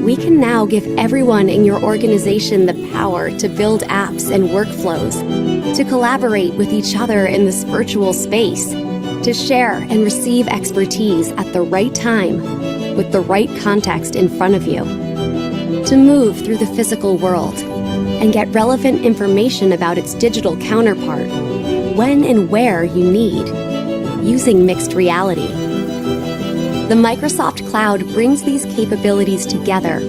We can now give everyone in your organization the power to build apps and workflows, to collaborate with each other in this virtual space, to share and receive expertise at the right time with the right context in front of you, to move through the physical world and get relevant information about its digital counterpart when and where you need, using mixed reality. The Microsoft Cloud brings these capabilities together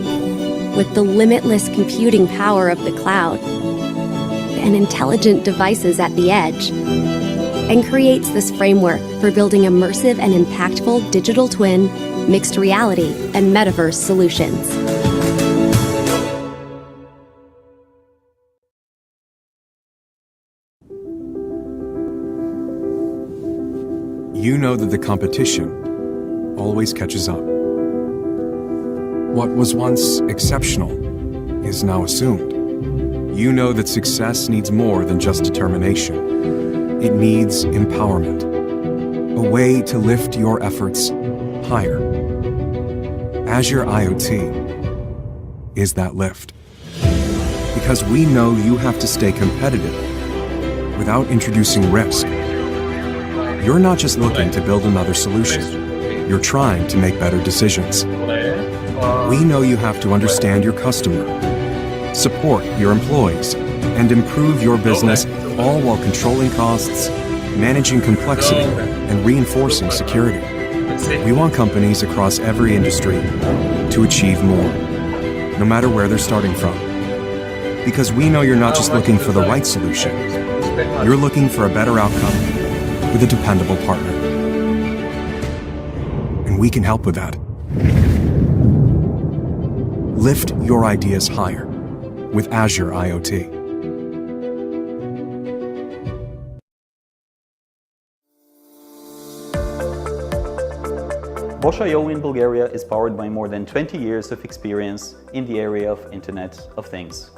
with the limitless computing power of the cloud and intelligent devices at the edge, and creates this framework for building immersive and impactful digital twin, mixed reality, and metaverse solutions.
You know that the competition always catches up. What was once exceptional is now assumed. You know that success needs more than just determination. It needs empowerment, a way to lift your efforts higher. Azure IoT is that lift. Because we know you have to stay competitive without introducing risk. You're not just looking to build another solution. You're trying to make better decisions. We know you have to understand your customer, support your employees, and improve your business, all while controlling costs, managing complexity, and reinforcing security. We want companies across every industry to achieve more, no matter where they're starting from. Because we know you're not just looking for the right solution, you're looking for a better outcome with a dependable partner. And we can help with that. Lift your ideas higher with Azure IoT.
Bosch.io in Bulgaria is powered by more than 20 years of experience in the area of Internet of Things.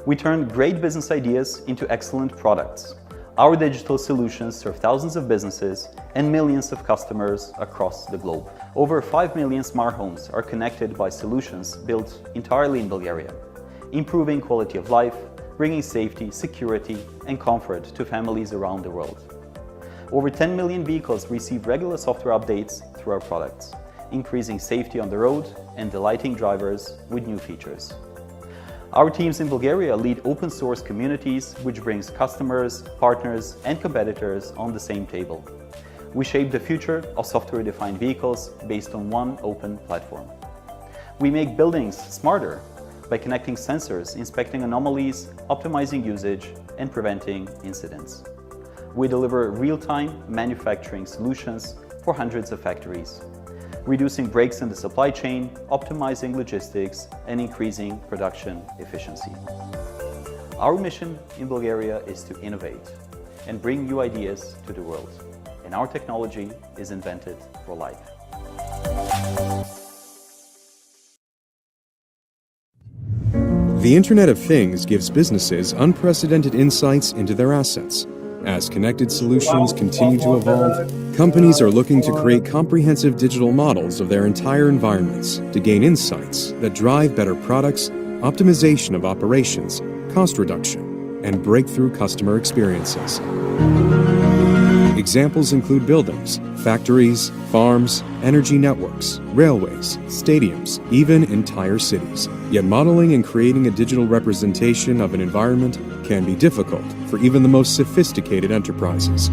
We turn great business ideas into excellent products. Our digital solutions serve thousands of businesses and millions of customers across the globe. Over 5 million smart homes are connected by solutions built entirely in Bulgaria, improving quality of life, bringing safety, security, and comfort to families around the world. Over 10 million vehicles receive regular software updates through our products, increasing safety on the road and delighting drivers with new features. Our teams in Bulgaria lead open source communities, which brings customers, partners, and competitors on the same table. We shape the future of software-defined vehicles based on one open platform. We make buildings smarter by connecting sensors, inspecting anomalies, optimizing usage, and preventing incidents. We deliver real-time manufacturing solutions for hundreds of factories, reducing breaks in the supply chain, optimizing logistics, and increasing production efficiency. Our mission in Bulgaria is to innovate and bring new ideas to the world, and our technology is invented for life.
The Internet of Things gives businesses unprecedented insights into their assets. As connected solutions continue to evolve, companies are looking to create comprehensive digital models of their entire environments to gain insights that drive better products, optimization of operations, cost reduction, and breakthrough customer experiences. Examples include buildings, factories, farms, energy networks, railways, stadiums, even entire cities. Yet modeling and creating a digital representation of an environment can be difficult for even the most sophisticated enterprises.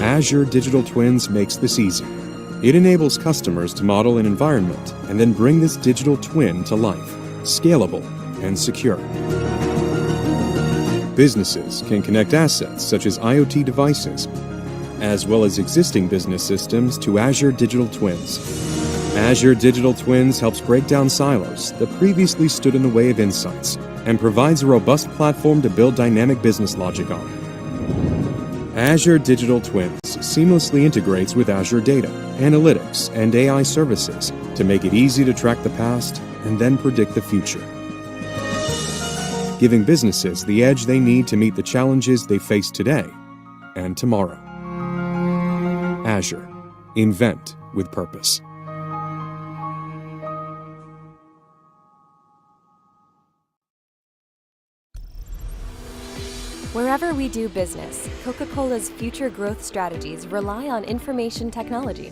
Azure Digital Twins makes this easy. It enables customers to model an environment and then bring this digital twin to life, scalable and secure. Businesses can connect assets such as IoT devices, as well as existing business systems to Azure Digital Twins. Azure Digital Twins helps break down silos that previously stood in the way of insights and provides a robust platform to build dynamic business logic on. Azure Digital Twins seamlessly integrates with Azure Data, Analytics, and AI services to make it easy to track the past and then predict the future, giving businesses the edge they need to meet the challenges they face today and tomorrow. Azure. Invent with purpose.
Wherever we do business, Coca-Cola's future growth strategies rely on information technology.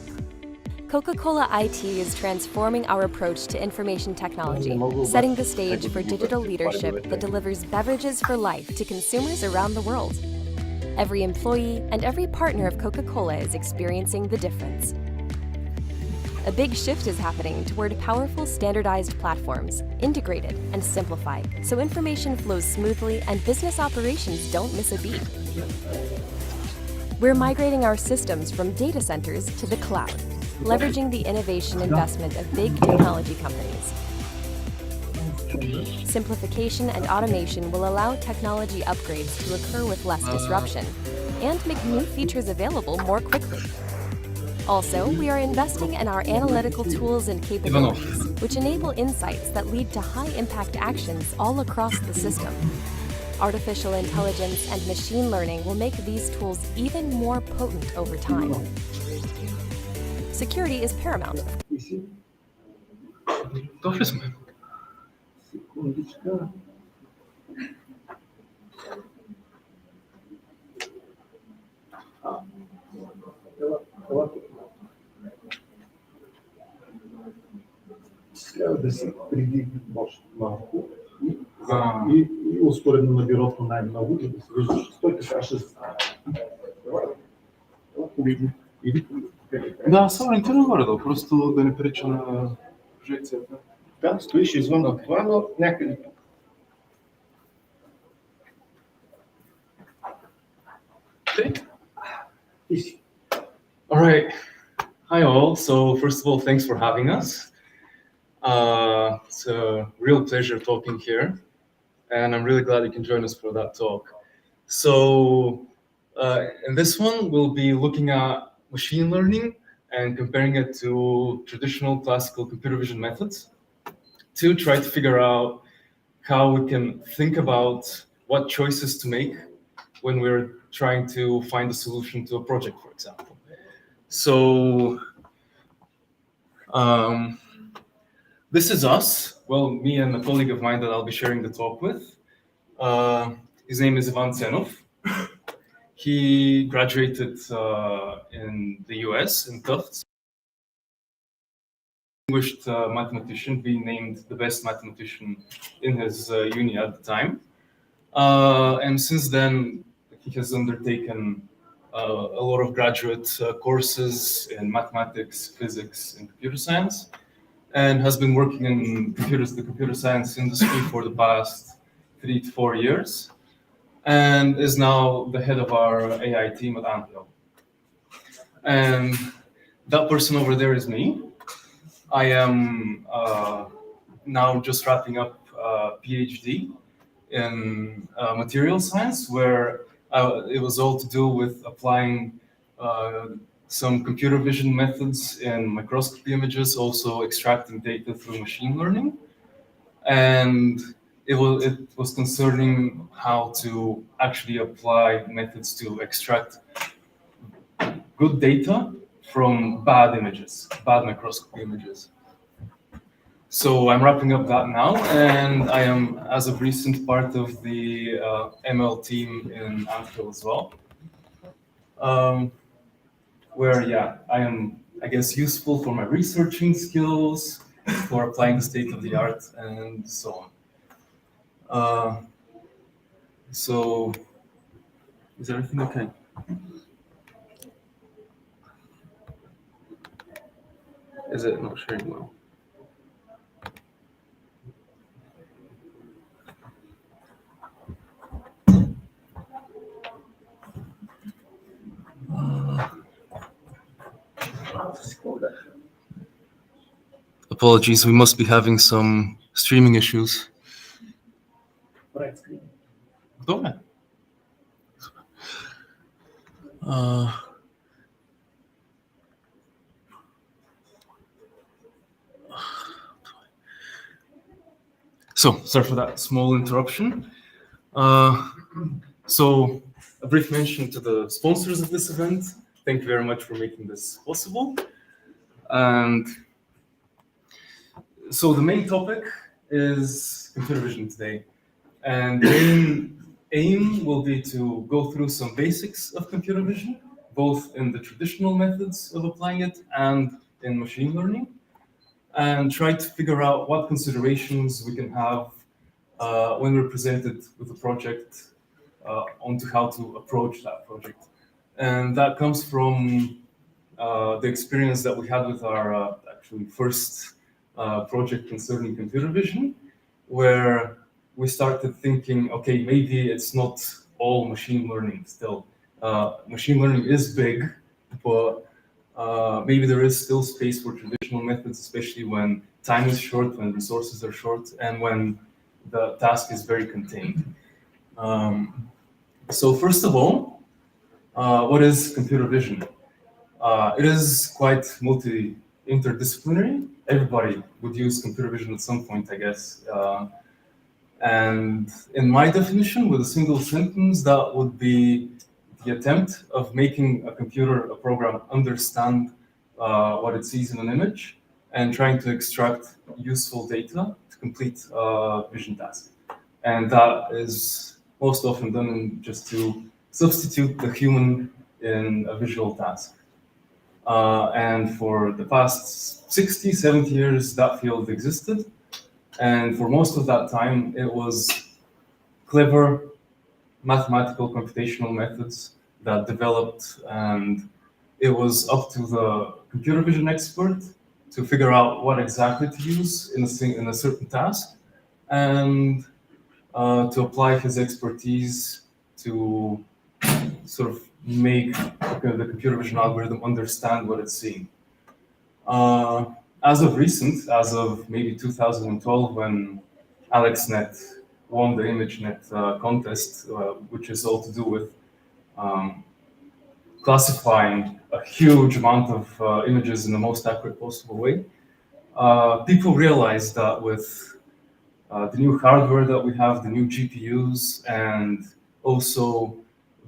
Coca-Cola IT is transforming our approach to information technology, setting the stage for digital leadership that delivers beverages for life to consumers around the world. Every employee and every partner of Coca-Cola is experiencing the difference. A big shift is happening toward powerful standardized platforms, integrated and simplified, so information flows smoothly and business operations don't miss a beat. We're migrating our systems from data centers to the cloud, leveraging the innovation investment of big technology companies. Simplification and automation will allow technology upgrades to occur with less disruption and make new features available more quickly. Also, we are investing in our analytical tools and capabilities, which enable insights that lead to high-impact actions all across the system. Artificial intelligence and machine learning will make these tools even more potent over time. Security is paramount.
Трябва да си придигне малко и успоредно на бюрото най-много, да се виждаш. Стой така ще стане.
Да, съм ориентиран горе-долу, просто да не преча на прожекцията.
Да, стоиш извън това, но някъде тук.
All right. Hi all. So first of all, thanks for having us. It's a real pleasure talking here, and I'm really glad you can join us for that talk. So in this one, we'll be looking at machine learning and comparing it to traditional classical computer vision methods to try to figure out how we can think about what choices to make when we're trying to find a solution to a project, for example. So this is us. Well, me and a colleague of mine that I'll be sharing the talk with. His name is Ivan Tsenov. He graduated in the US, in Tufts. Distinguished mathematician, being named the best mathematician in his uni at the time. And since then, he has undertaken a lot of graduate courses in mathematics, physics, and computer science, and has been working in the computer science industry for the past 3 to 4 years, and is now the head of our AI team at Antio. And that person over there is me. I am now just wrapping up a PhD in material science, where it was all to do with applying some computer vision methods in microscopy images, also extracting data through machine learning. And it was concerning how to actually apply methods to extract good data from bad images, bad microscopy images. So I'm wrapping up that now, and I am, as of recent, part of the ML team in Anthill as well. Where, yeah, I am, I guess, useful for my researching skills, for applying the state of the art, and so on. So, is everything okay? Is it not sharing well? Apologies, we must be having some streaming issues. Добре. So, sorry for that small interruption. So, a brief mention to the sponsors of this event. Thank you very much for making this possible. And so the main topic is computer vision today. And the main aim will be to go through some basics of computer vision, both in the traditional methods of applying it and in machine learning, and try to figure out what considerations we can have when we're presented with a project onto how to approach that project. And that comes from the experience that we had with our actually first project concerning computer vision, where we started thinking, okay, maybe it's not all machine learning still. Machine learning is big, but maybe there is still space for traditional methods, especially when time is short, when resources are short, and when the task is very contained. So first of all, what is computer vision? It is quite interdisciplinary. Everybody would use computer vision at some point, I guess. And in my definition, with a single sentence, that would be the attempt of making a program understand what it sees in an image and trying to extract useful data to complete a vision task. And that is most often done just to substitute the human in a visual task. And for the past 60, 70 years, that field existed. And for most of that time, it was clever mathematical computational methods that developed, and it was up to the computer vision expert to figure out what exactly to use in a certain task, and to apply his expertise to sort of make the computer vision algorithm understand what it's seeing. As of recent, as of maybe 2012, when AlexNet won the ImageNet contest, which is all to do with classifying a huge amount of images in the most accurate possible way, people realized that with the new hardware that we have, the new GPUs, and also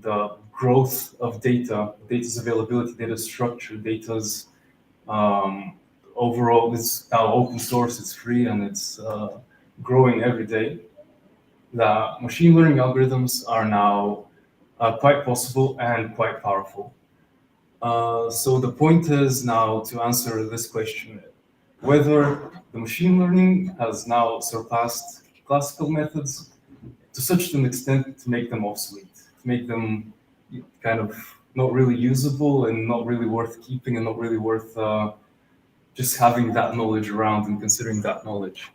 the growth of data's availability, data structure, data's overall, it's now open source, it's free, and it's growing every day. The machine learning algorithms are now quite possible and quite powerful. So the point is now to answer this question, whether the machine learning has now surpassed classical methods to such an extent to make them obsolete, to make them kind of not really usable and not really worth keeping and not really worth just having that knowledge around and considering that knowledge.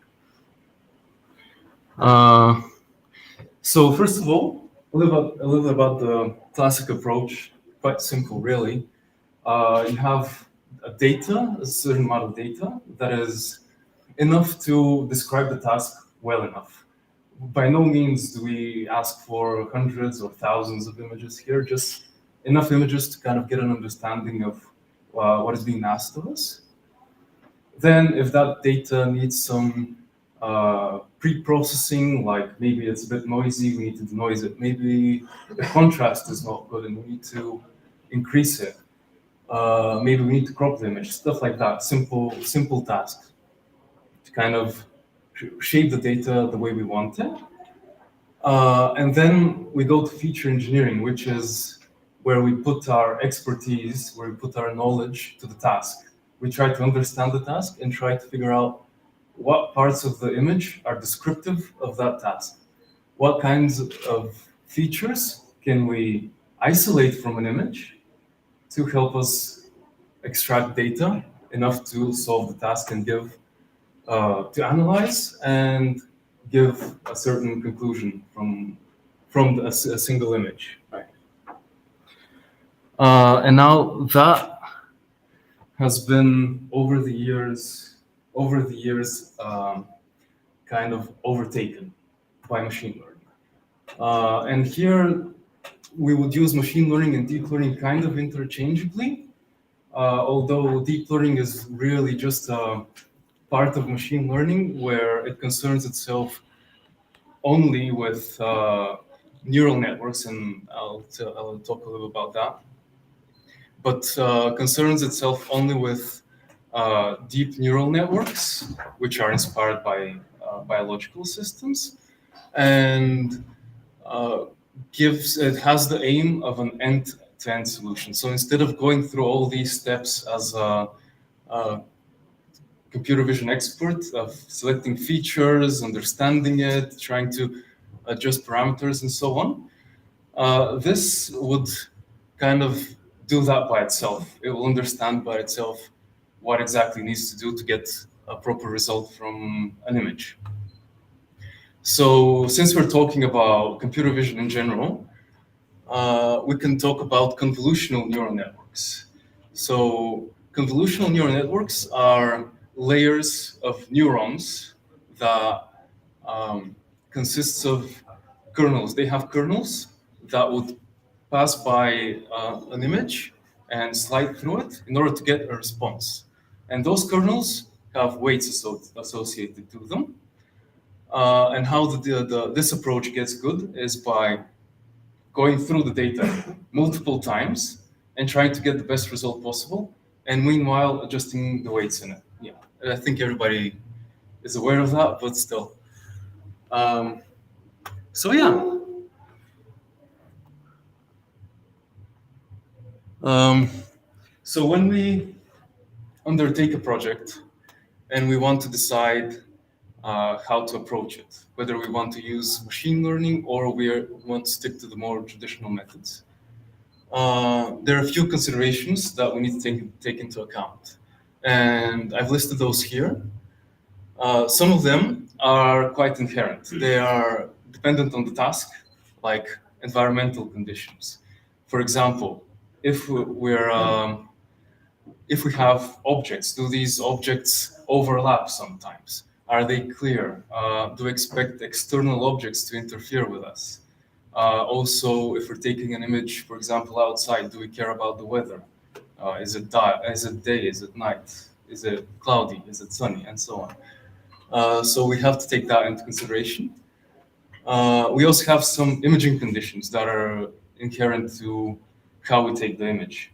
So first of all, a little bit about the classic approach. Quite simple, really. You have a certain amount of data that is enough to describe the task well enough. By no means do we ask for hundreds or thousands of images here, just enough images to kind of get an understanding of what is being asked of us. Then if that data needs some pre-processing, like maybe it's a bit noisy, we need to denoise it. Maybe the contrast is not good and we need to increase it. Maybe we need to crop the image, stuff like that, simple tasks. kind of shape the data the way we want it. And then we go to feature engineering, which is where we put our expertise, where we put our knowledge to the task. We try to understand the task and try to figure out what parts of the image are descriptive of that task. What kinds of features can we isolate from an image to help us extract data enough to solve the task and give, to analyze and give a certain conclusion from a single image. Right. And now that has been over the years, kind of overtaken by machine learning. And here we would use machine learning and deep learning kind of interchangeably, although deep learning is really just a part of machine learning where it concerns itself only with neural networks, and I'll talk a little about that, but concerns itself only with deep neural networks, which are inspired by biological systems, and it has the aim of an end-to-end solution. So instead of going through all these steps as a computer vision expert of selecting features, understanding it, trying to adjust parameters and so on, this would kind of do that by itself. It will understand by itself what exactly needs to do to get a proper result from an image. So since we're talking about computer vision in general, we can talk about convolutional neural networks. So convolutional neural networks are layers of neurons that consists of kernels. They have kernels that would pass by an image and slide through it in order to get a response. And those kernels have weights associated to them. And how this approach gets good is by going through the data multiple times and trying to get the best result possible, and meanwhile adjusting the weights in it. Yeah, I think everybody is aware of that, but still. So yeah. So when we undertake a project and we want to decide how to approach it, whether we want to use machine learning or we want to stick to the more traditional methods, there are a few considerations that we need to take into account. And I've listed those here. Some of them are quite inherent. They are dependent on the task, like environmental conditions. For example, if we have objects, do these objects overlap sometimes? Are they clear? Do we expect external objects to interfere with us? Also, if we're taking an image, for example, outside, do we care about the weather? Is it day? Is it night? Is it cloudy? Is it sunny? And so on. So we have to take that into consideration. We also have some imaging conditions that are inherent to how we take the image.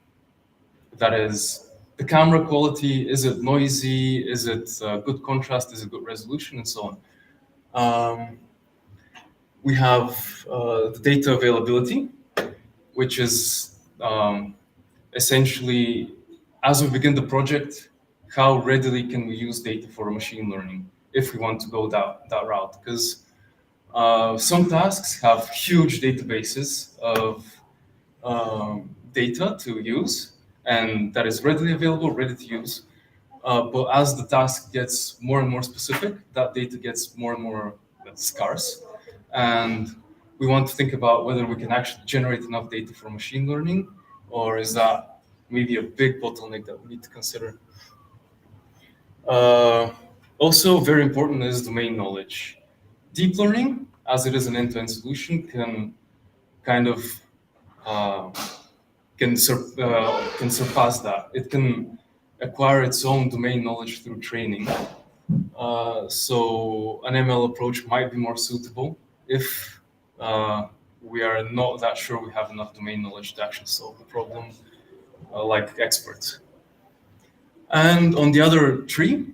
That is, the camera quality, is it noisy? Is it good contrast? Is it good resolution? And so on. We have the data availability, which is essentially, as we begin the project, how readily can we use data for machine learning if we want to go that route? Because some tasks have huge databases of data to use, and that is readily available, ready to use. But as the task gets more and more specific, that data gets more and more scarce. And we want to think about whether we can actually generate enough data for machine learning, or is that maybe a big bottleneck that we need to consider. Also, very important is domain knowledge. Deep learning, as it is an end-to-end solution, can kind of can surpass that. It can acquire its own domain knowledge through training. So an ML approach might be more suitable if we are not that sure we have enough domain knowledge to actually solve the problem like experts. And on the other tree,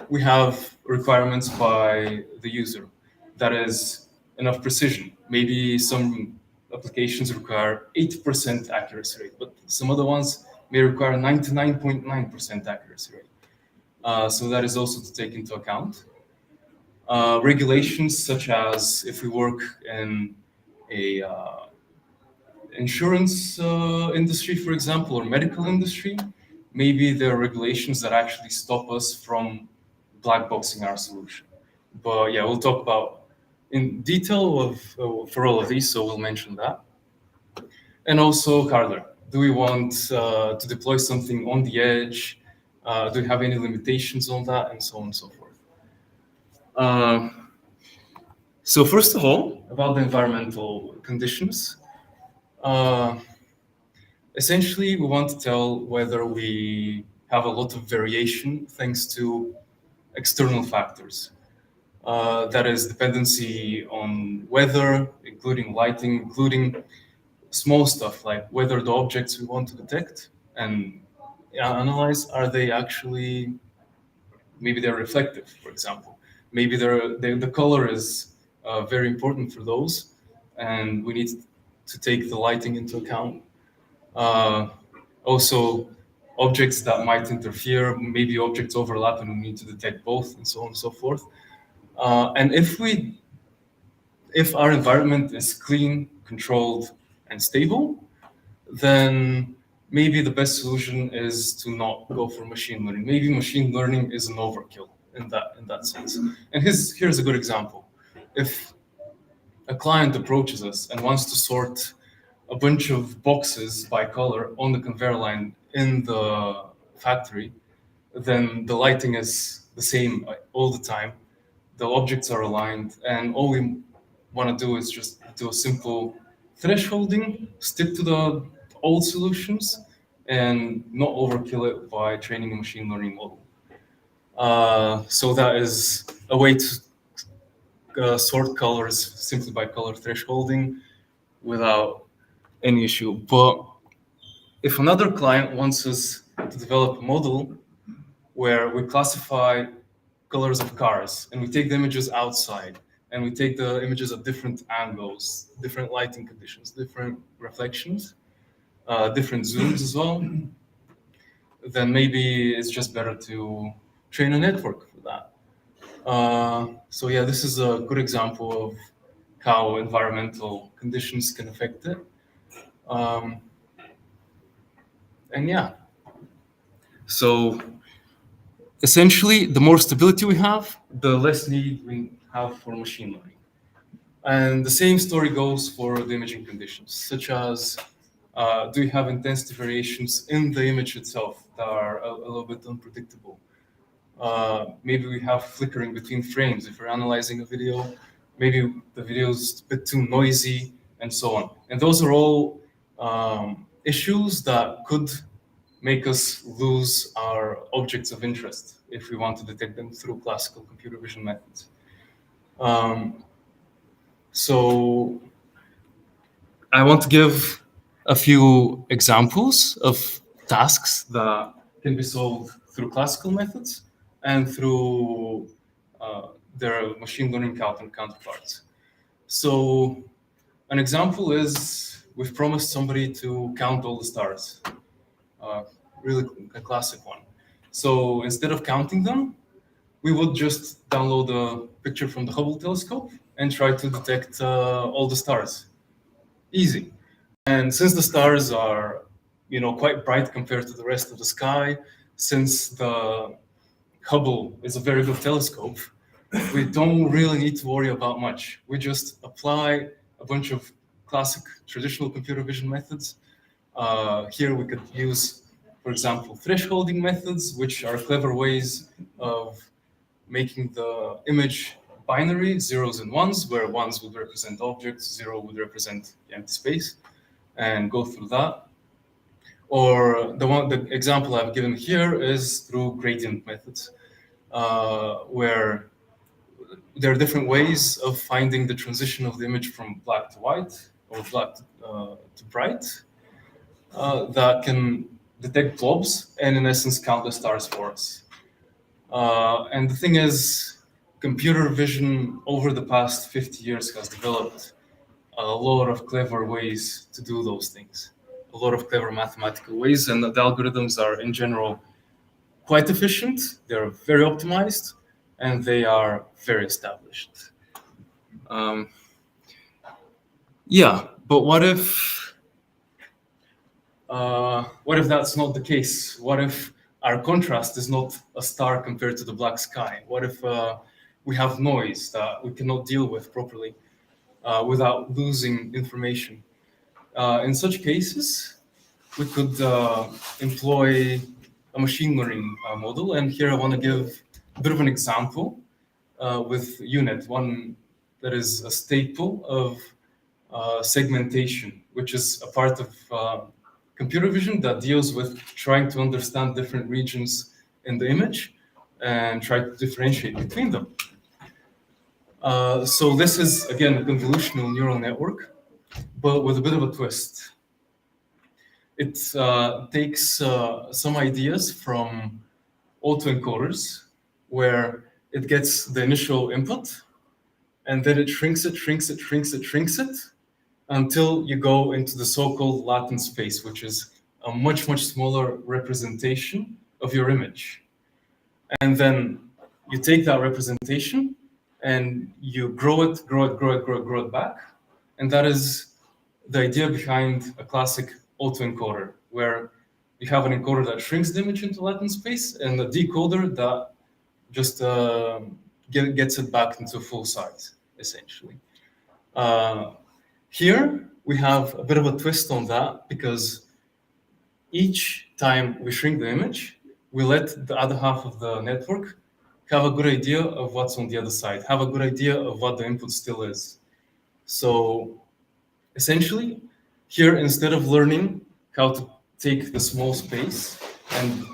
we have requirements by the user. That is enough precision. Maybe some applications require 80% accuracy rate, but some other ones may require 99.9% accuracy rate. So that is also to take into account. Regulations such as if we work in a insurance industry, for example, or medical industry, maybe there are regulations that actually stop us from black boxing our solution. But yeah, we'll talk about in detail of for all of these, so we'll mention that. And also hardware. Do we want to deploy something on the edge? Do we have any limitations on that, and so on and so forth? So first of all, about the environmental conditions. Essentially, we want to tell whether we have a lot of variation thanks to external factors. That is dependency on weather, including lighting, including small stuff like whether the objects we want to detect and analyze, are they actually, maybe they're reflective, for example. Maybe the color is very important for those, and we need to take the lighting into account. Also, objects that might interfere, maybe objects overlap and we need to detect both, and so on and so forth. And if our environment is clean, controlled, and stable, then maybe the best solution is to not go for machine learning. Maybe machine learning is an overkill in that sense. And here's a good example. If a client approaches us and wants to sort a bunch of boxes by color on the conveyor line in the factory, then the lighting is the same all the time. The objects are aligned, and all we want to do is just do a simple thresholding, stick to the old solutions, and not overkill it by training a machine learning model. So that is a way to sort colors simply by color thresholding without any issue. But if another client wants us to develop a model where we classify colors of cars and we take the images outside and we take the images at different angles, different lighting conditions, different reflections, different zooms as well, then maybe it's just better to train a network for that. So yeah, this is a good example of how environmental conditions can affect it. And yeah, so essentially, the more stability we have, the less need we have for machine learning. And the same story goes for the imaging conditions, such as do you have intensity variations in the image itself that are a little bit unpredictable? Maybe we have flickering between frames if we're analyzing a video. Maybe the video is a bit too noisy, and so on. And those are all issues that could make us lose our objects of interest if we want to detect them through classical computer vision methods. So I want to give a few examples of tasks that can be solved through classical methods and through their machine learning counterparts. So an example is we've promised somebody to count all the stars. Really a classic one. So instead of counting them, we would just download a picture from the Hubble telescope and try to detect all the stars. Easy. And since the stars are, quite bright compared to the rest of the sky, since the Hubble is a very good telescope, we don't really need to worry about much. We just apply a bunch of classic traditional computer vision methods. Here we could use, for example, thresholding methods, which are clever ways of making the image binary, zeros and ones, where ones would represent objects, zero would represent empty space, and go through that. Or the example I've given here is through gradient methods, where there are different ways of finding the transition of the image from black to white or black to bright that can detect blobs and in essence count the stars for us. And the thing is, computer vision over the past 50 years has developed a lot of clever ways to do those things, a lot of clever mathematical ways, and the algorithms are in general quite efficient, they're very optimized, and they are very established. Yeah, but what if that's not the case? What if our contrast is not a star compared to the black sky? What if we have noise that we cannot deal with properly without losing information? In such cases, we could employ a machine learning model. And here I want to give a bit of an example with UNet, one that is a staple of segmentation, which is a part of computer vision that deals with trying to understand different regions in the image and try to differentiate between them. So this is, again, a convolutional neural network, but with a bit of a twist. It takes some ideas from autoencoders, where it gets the initial input, and then it shrinks it, until you go into the so-called latent space, which is a much, much smaller representation of your image. And then you take that representation and you grow it back. And that is the idea behind a classic autoencoder, where you have an encoder that shrinks the image into latent space and a decoder that just gets it back into full size, essentially. Here, we have a bit of a twist on that, because each time we shrink the image, we let the other half of the network have a good idea of what's on the other side, have a good idea of what the input still is. So essentially, here, instead of learning how to take the small space and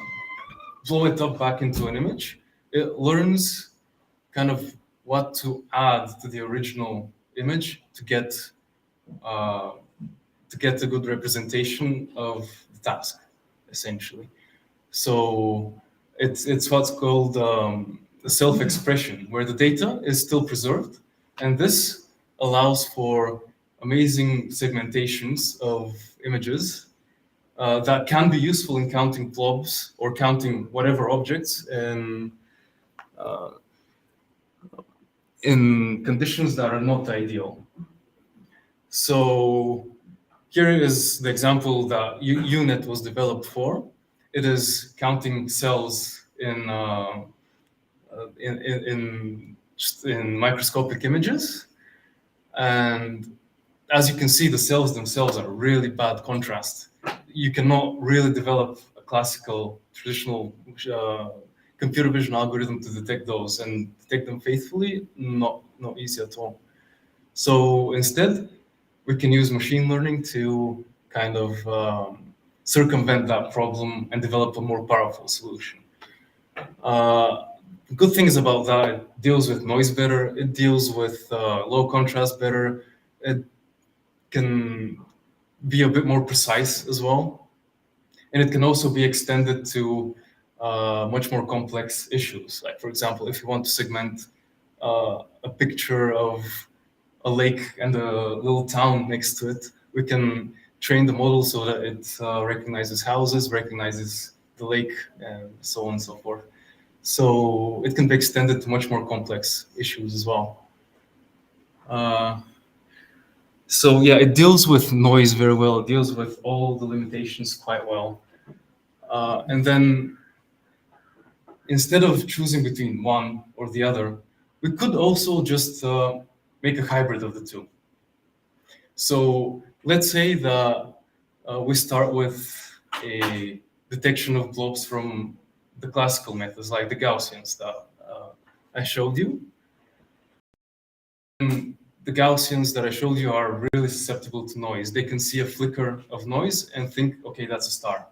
blow it up back into an image, it learns kind of what to add to the original image to get a good representation of the task, essentially. So it's what's called self-expression, where the data is still preserved, and this allows for amazing segmentations of images that can be useful in counting blobs or counting whatever objects in conditions that are not ideal. So here is the example that UNet was developed for. It is counting cells in microscopic images, and as you can see, the cells themselves are really bad contrast. You cannot really develop a classical, traditional computer vision algorithm to detect those, and detect them faithfully, not easy at all. So instead, we can use machine learning to kind of circumvent that problem and develop a more powerful solution. Good things about that: it deals with noise better, it deals with low contrast better, it can be a bit more precise as well, and it can also be extended to much more complex issues. Like, for example, if you want to segment a picture of a lake and a little town next to it, we can train the model so that it recognizes houses, recognizes the lake, and so on and so forth. So it can be extended to much more complex issues as well. So yeah, it deals with noise very well. It deals with all the limitations quite well. And then instead of choosing between one or the other, we could also just make a hybrid of the two. So let's say that we start with a detection of blobs from the classical methods, like the Gaussians that I showed you. And the Gaussians that I showed you are really susceptible to noise. They can see a flicker of noise and think, okay, that's a star.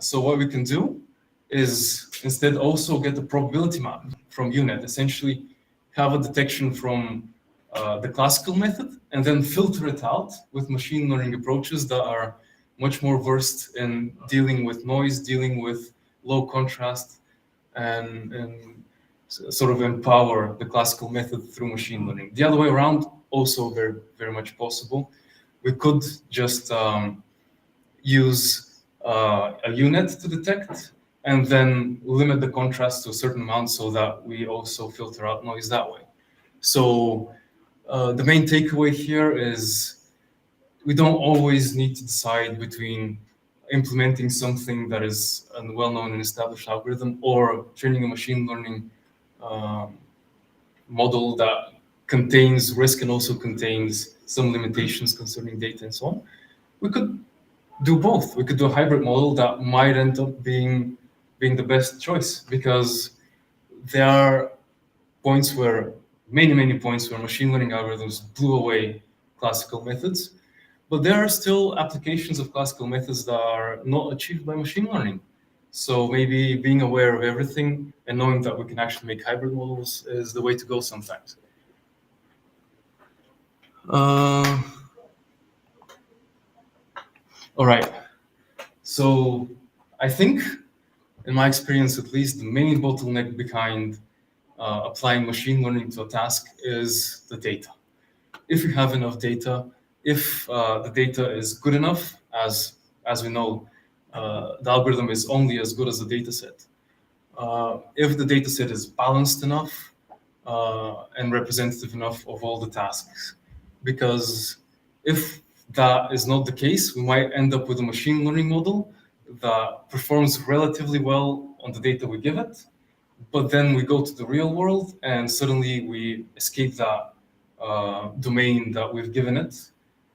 So what we can do is instead also get the probability map from UNet, essentially have a detection from the classical method, and then filter it out with machine learning approaches that are much more versed in dealing with noise, dealing with low contrast, and sort of empower the classical method through machine learning. The other way around, also very, very much possible. We could just use a unit to detect and then limit the contrast to a certain amount so that we also filter out noise that way. So the main takeaway here is we don't always need to decide between implementing something that is a well-known and established algorithm or training a machine learning model that contains risk and also contains some limitations concerning data and so on. We could do both. We could do a hybrid model that might end up being the best choice, because there are points where, many points where machine learning algorithms blew away classical methods, but there are still applications of classical methods that are not achieved by machine learning. So maybe being aware of everything and knowing that we can actually make hybrid models is the way to go sometimes. All right. So I think, in my experience at least, the main bottleneck behind applying machine learning to a task is the data. If you have enough data, if the data is good enough, as we know, the algorithm is only as good as the data set. If the data set is balanced enough and representative enough of all the tasks. Because if that is not the case, we might end up with a machine learning model that performs relatively well on the data we give it, but then we go to the real world and suddenly we escape that domain that we've given it,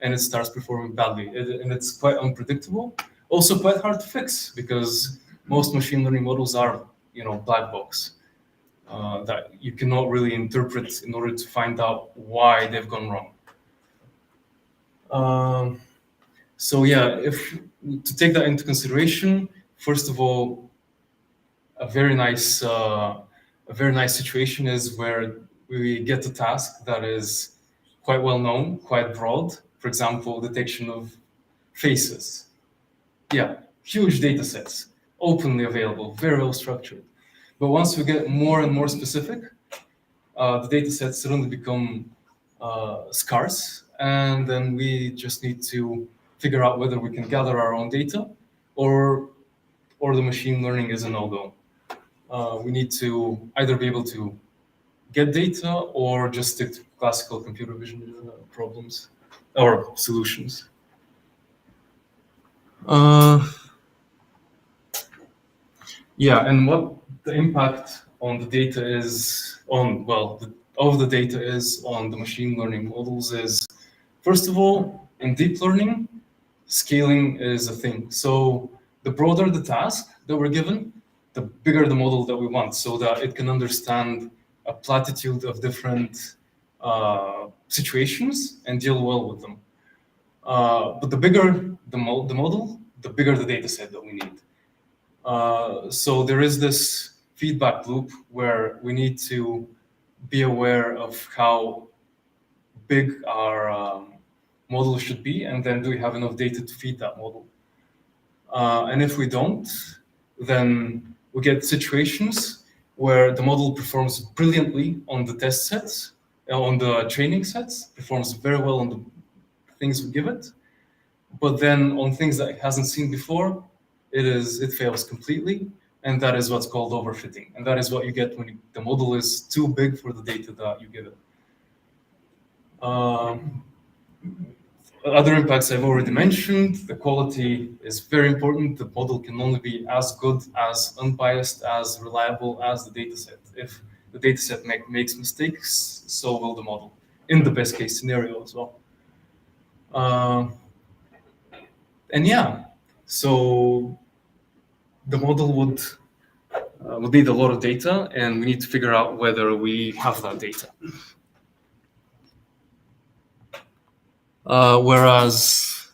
and it starts performing badly. And it's quite unpredictable. Also quite hard to fix, because most machine learning models are, black box that you cannot really interpret in order to find out why they've gone wrong. So yeah, to take that into consideration, first of all, a very nice situation is where we get a task that is quite well known, quite broad. For example, detection of faces. Yeah, huge data sets, openly available, very well structured. But once we get more and more specific, the data sets suddenly become scarce, and then we just need to figure out whether we can gather our own data or the machine learning is a no-go. We need to either be able to get data or just stick to classical computer vision problems or solutions. Yeah, and what the impact on the data is of the data is on the machine learning models is, first of all, in deep learning, scaling is a thing. So the broader the task that we're given, the bigger the model that we want, so that it can understand a platitude of different situations and deal well with them. But the bigger the model, the bigger the data set that we need. So there is this feedback loop where we need to be aware of how big our model should be, and then do we have enough data to feed that model? And if we don't, then we get situations where the model performs brilliantly on the test sets, on the training sets, performs very well on the things we give it, but then on things that it hasn't seen before, it fails completely, and that is what's called overfitting, and that is what you get when the model is too big for the data that you give it. Other impacts I've already mentioned. The quality is very important. The model can only be as good, as unbiased, as reliable as the dataset. If the dataset makes mistakes, so will the model, in the best case scenario as well. And yeah, so the model would need a lot of data, and we need to figure out whether we have that data. Whereas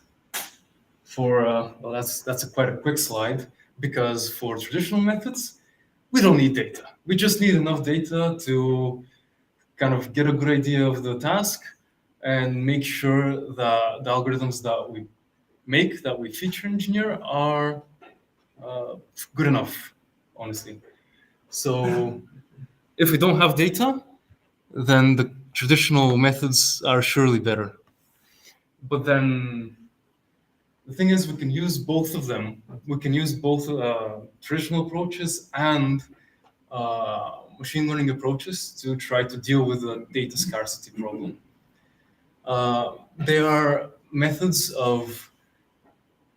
for that's quite a quick slide, because for traditional methods, we don't need data. We just need enough data to kind of get a good idea of the task and make sure that the algorithms that we make, that we feature engineer, are good enough, honestly. So If we don't have data, then the traditional methods are surely better. But then the thing is, we can use both of them. We can use both traditional approaches and machine learning approaches to try to deal with the data scarcity problem. There are methods of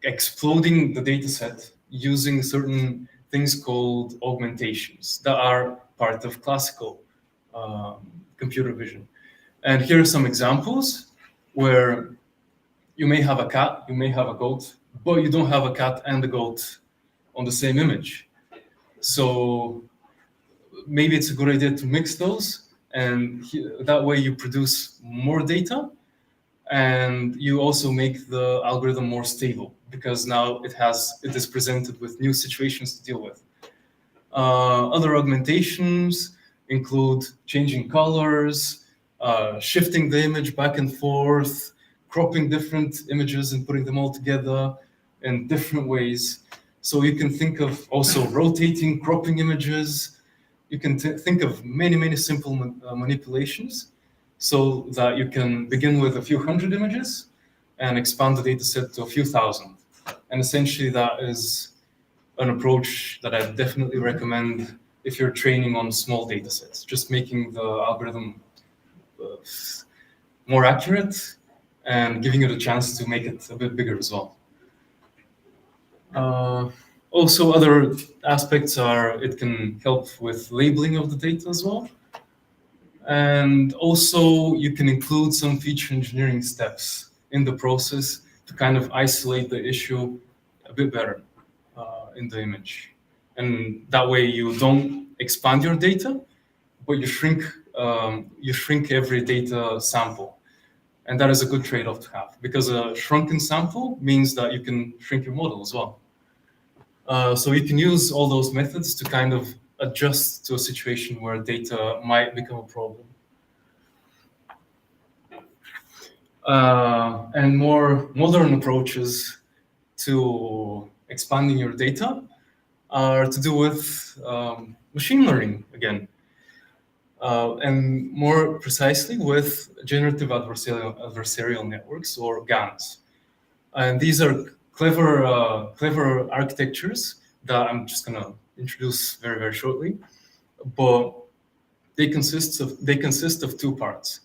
exploding the data set using certain things called augmentations that are part of classical computer vision. And here are some examples where you may have a cat, you may have a goat, but you don't have a cat and a goat on the same image. So maybe it's a good idea to mix those, and that way you produce more data, and you also make the algorithm more stable because now it is presented with new situations to deal with. Other augmentations include changing colors, shifting the image back and forth, cropping different images and putting them all together in different ways. So you can think of also rotating, cropping images. You can think of many, many simple manipulations so that you can begin with a few hundred images and expand the data set to a few thousand. And essentially that is an approach that I definitely recommend if you're training on small data sets, just making the algorithm more accurate and giving it a chance to make it a bit bigger as well. Also, other aspects are it can help with labeling of the data as well. And also, you can include some feature engineering steps in the process to kind of isolate the issue a bit better in the image. And that way you don't expand your data, but you shrink every data sample. And that is a good trade-off to have, because a shrunken sample means that you can shrink your model as well. So you can use all those methods to kind of adjust to a situation where data might become a problem. And more modern approaches to expanding your data are to do with machine learning again. And more precisely with generative adversarial networks, or GANs. And these are clever architectures that I'm just gonna introduce very, very shortly. But they consist of two parts: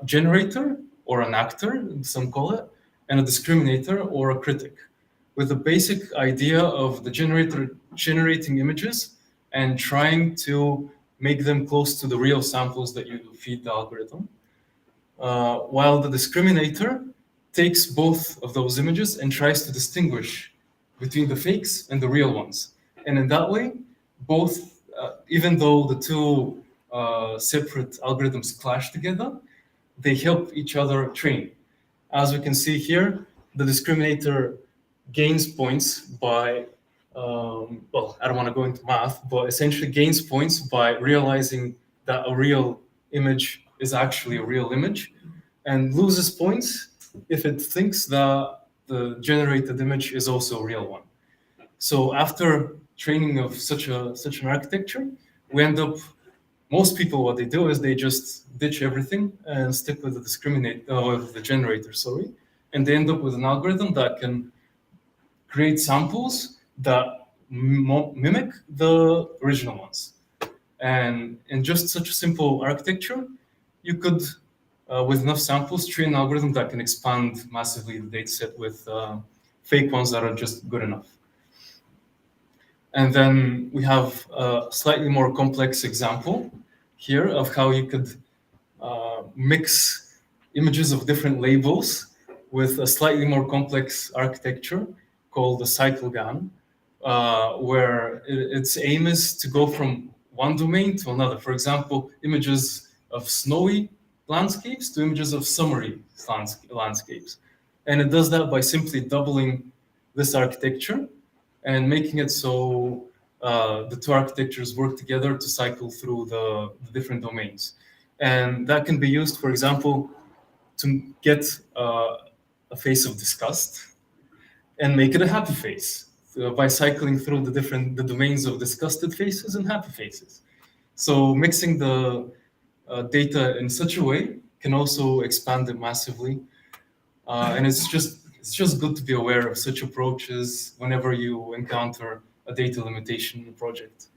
generator, or an actor, some call it, and a discriminator, or a critic, with the basic idea of the generator generating images and trying to make them close to the real samples that you feed the algorithm. While the discriminator takes both of those images and tries to distinguish between the fakes and the real ones. And in that way, both, even though the two separate algorithms clash together, they help each other train. As we can see here, the discriminator gains points by well, I don't want to go into math, but essentially gains points by realizing that a real image is actually a real image, and loses points if it thinks that the generated image is also a real one. So after training of such an architecture, we end up, most people, what they do is they just ditch everything and stick with the generator, sorry, and they end up with an algorithm that can create samples that mimic the original ones. And in just such a simple architecture, you could, with enough samples, train an algorithm that can expand massively the dataset with fake ones that are just good enough. And then we have a slightly more complex example here of how you could mix images of different labels with a slightly more complex architecture called the cycle GAN, where its aim is to go from one domain to another. For example, images of snowy landscapes to images of summery landscapes. And it does that by simply doubling this architecture and making it so the two architectures work together to cycle through the different domains. And that can be used, for example, to get a face of disgust and make it a happy face by cycling through the domains of disgusted faces and happy faces. So mixing the data in such a way can also expand it massively. And it's just good to be aware of such approaches whenever you encounter a data limitation in a project.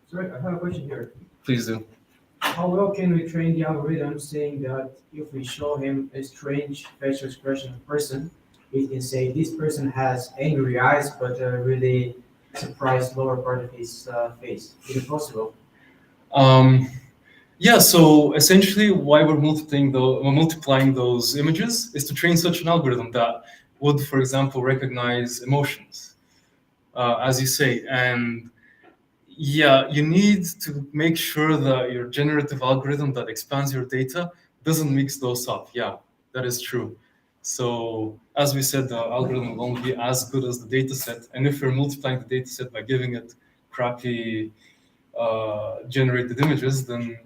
Sorry, I have a question here.
Please do.
How well can we train the algorithm saying that if we show him a strange facial expression of person, it can say this person has angry eyes but a really surprised lower part of his face? Is it possible?
Yeah, so essentially why we're multiplying those images is to train such an algorithm that would, for example, recognize emotions, as you say. And yeah, you need to make sure that your generative algorithm that expands your data doesn't mix those up. Yeah, that is true. So as we said, the algorithm will only be as good as the data set. And if you're multiplying the data set by giving it crappy generated images, then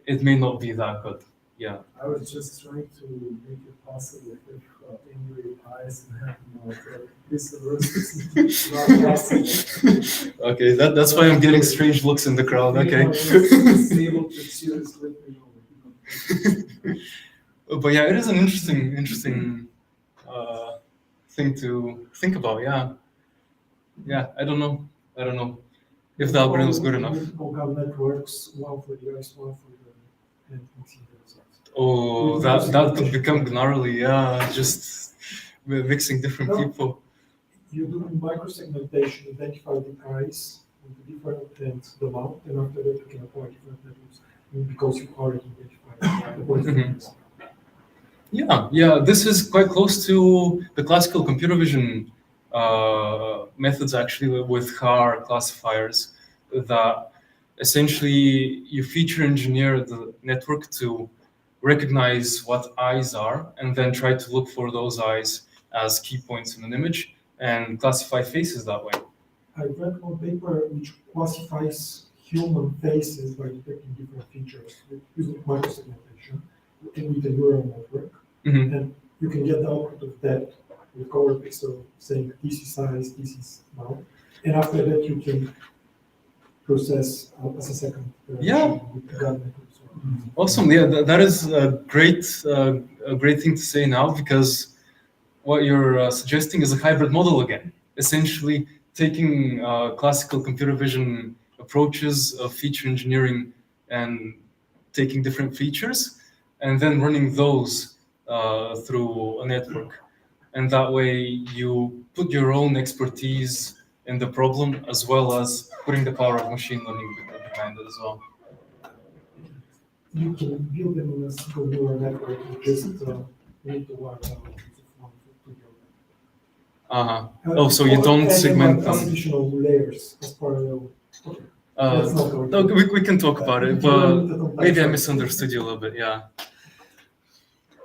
it may not be that good. Yeah.
I was just trying to make it possible if angry eyes and have this not possible.
Okay, that's why I'm getting strange looks in the crowd. Okay.
Able to choose, let me know.
But yeah, it is an interesting thing to think about. Yeah. Yeah, I don't know if the algorithm is good enough.
Vocal networks, one for the eyes, one for the networks.
Oh, that could become gnarly. Yeah, just mixing different people.
You do microsegmentation, identify the eyes with the different and the mouth, and after that you can apply different networks because you already identified the points.
Yeah, this is quite close to the classical computer vision methods actually with car classifiers that essentially you feature engineer the network to recognize what eyes are and then try to look for those eyes as key points in an image and classify faces that way.
I read one paper which classifies human faces by detecting different features using microsegmentation and with a neural network.
Mm-hmm.
And you can get the output of that with color pixel saying this is eyes, this is mouth. And after that you can process as a second with the gun network.
Awesome. Yeah, that is a great thing to say now, because what you're suggesting is a hybrid model again, essentially taking classical computer vision approaches of feature engineering and taking different features and then running those through a network. And that way you put your own expertise in the problem as well as putting the power of machine learning behind it as well.
You can build them in a single neural network. You just need to work out
Oh, so you don't segment them.
Additional layers as part of
we can talk about it, but maybe I misunderstood you a little bit.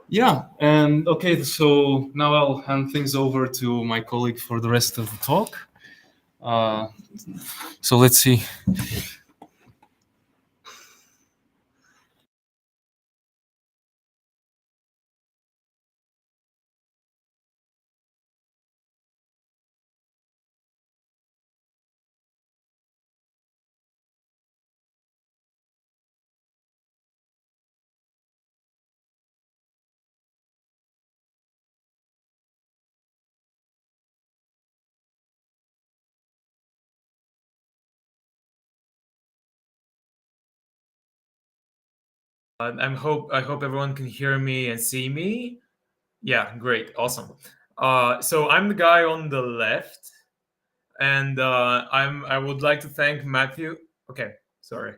Yeah, and okay, so now I'll hand things over to my colleague for the rest of the talk. So let's see.
I hope everyone can hear me and see me. Yeah, great, awesome. So I'm the guy on the left, and I would like to thank Matthew. Okay, sorry.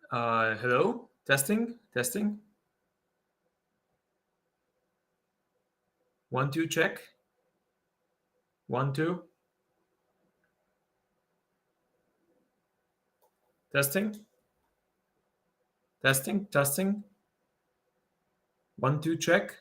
Hello? Testing? Testing? 1, 2, check. 1, 2. Testing? Testing? Testing? 1, 2, check.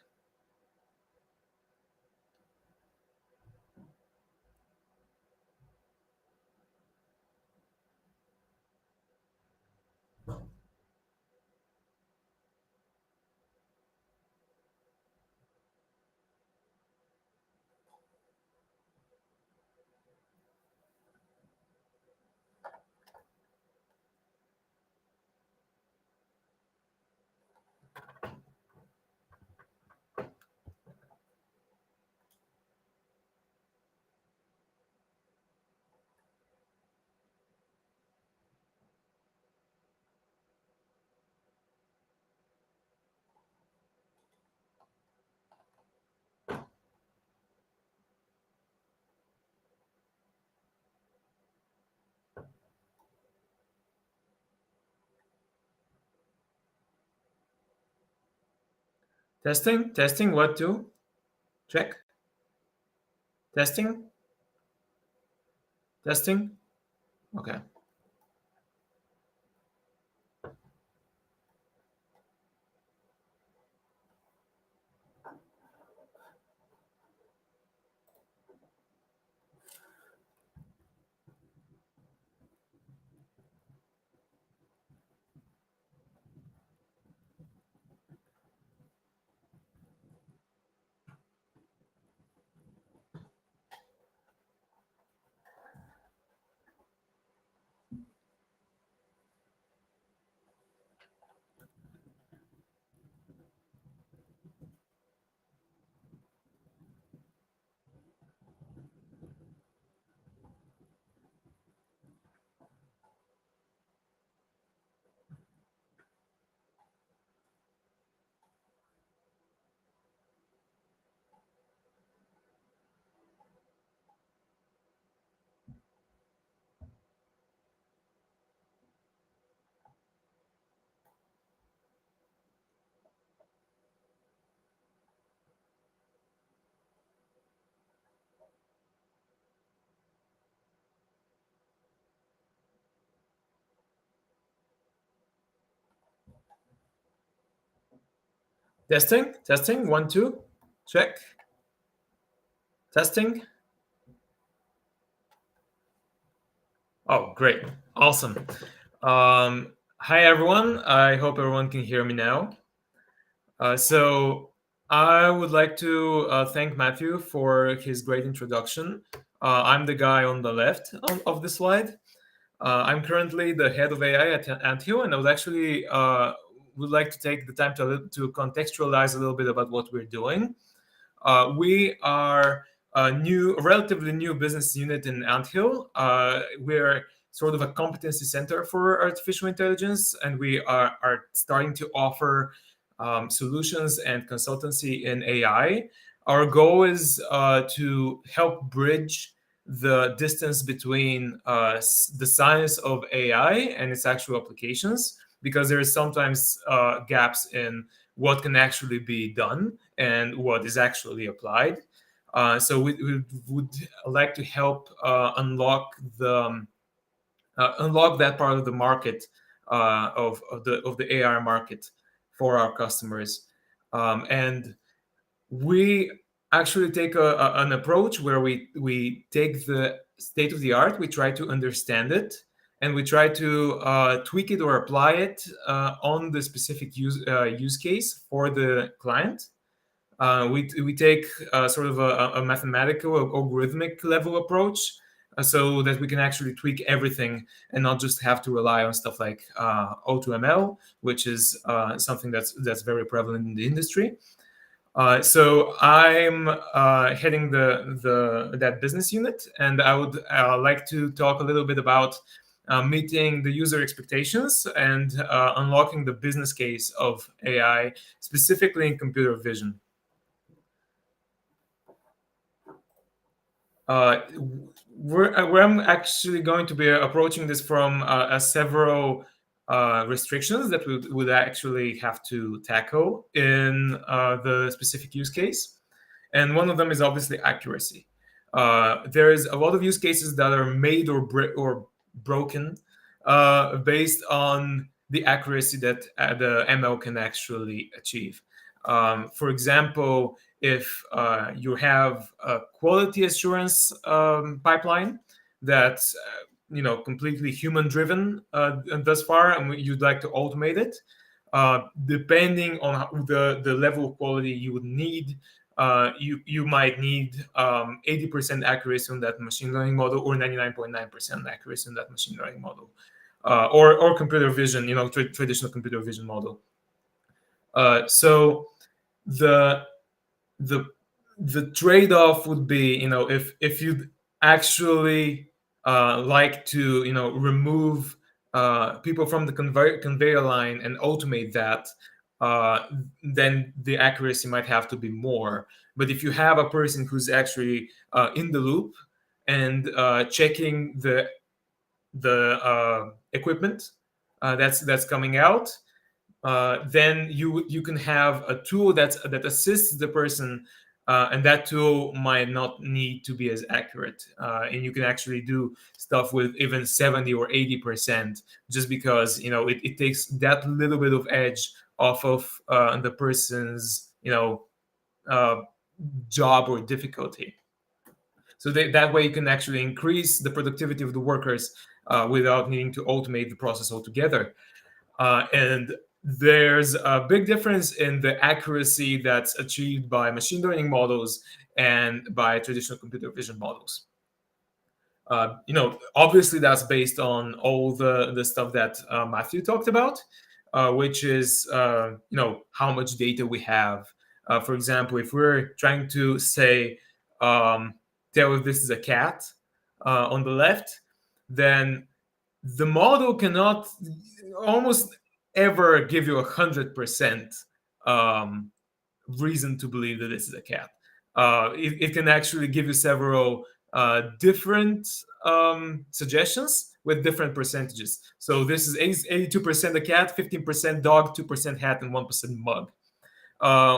Testing? Testing? What, 2? Check. Testing? Testing? Okay. Testing? Testing? 1, 2. Check. Testing? Oh, great. Awesome. Hi, everyone. I hope everyone can hear me now. So I would like to thank Matthew for his great introduction. I'm the guy on the left of the slide. I'm currently the head of AI at Anthill, and I would actually would like to take the time to contextualize a little bit about what we're doing. We are a relatively new business unit in Anthill. We're sort of a competency center for artificial intelligence, and we are starting to offer solutions and consultancy in AI. Our goal is to help bridge the distance between the science of AI and its actual applications, because there is sometimes gaps in what can actually be done and what is actually applied. So we would like to help unlock that part of the market of the AI market for our customers, and we actually take an approach where we take the state of the art, we try to understand it, and we try to tweak it or apply it on the specific use case for the client. We take sort of a mathematical, algorithmic level approach, so that we can actually tweak everything and not just have to rely on stuff like O2ML, which is something that's very prevalent in the industry. So I'm heading that business unit, and I would like to talk a little bit about meeting the user expectations and unlocking the business case of AI, specifically in computer vision. Where I'm actually going to be approaching this from several restrictions that we would actually have to tackle in the specific use case. And one of them is obviously accuracy. There's a lot of use cases that are made or broken based on the accuracy that the ML can actually achieve. For example, if you have a quality assurance pipeline that's completely human driven thus far, and you'd like to automate it, depending on the level of quality you would need, you might need 80% accuracy on that machine learning model, or 99.9% accuracy on that machine learning model, or computer vision, traditional computer vision model. So the trade-off would be, if you'd actually like to remove people from the conveyor line and automate that, then the accuracy might have to be more. But if you have a person who's actually in the loop and checking the equipment that's coming out, then you can have a tool that assists the person, and that tool might not need to be as accurate, and you can actually do stuff with even 70 or 80%, just because it takes that little bit of edge off of the person's job or difficulty. So that way you can actually increase the productivity of the workers without needing to automate the process altogether. And there's a big difference in the accuracy that's achieved by machine learning models and by traditional computer vision models. Obviously that's based on all the stuff that Matthew talked about, which is how much data we have. For example, if we're trying to say tell if this is a cat on the left, then the model cannot almost ever give you 100% reason to believe that this is a cat. It can actually give you several different suggestions with different percentages. So this is 82% a cat, 15% dog, 2% hat, and 1% mug.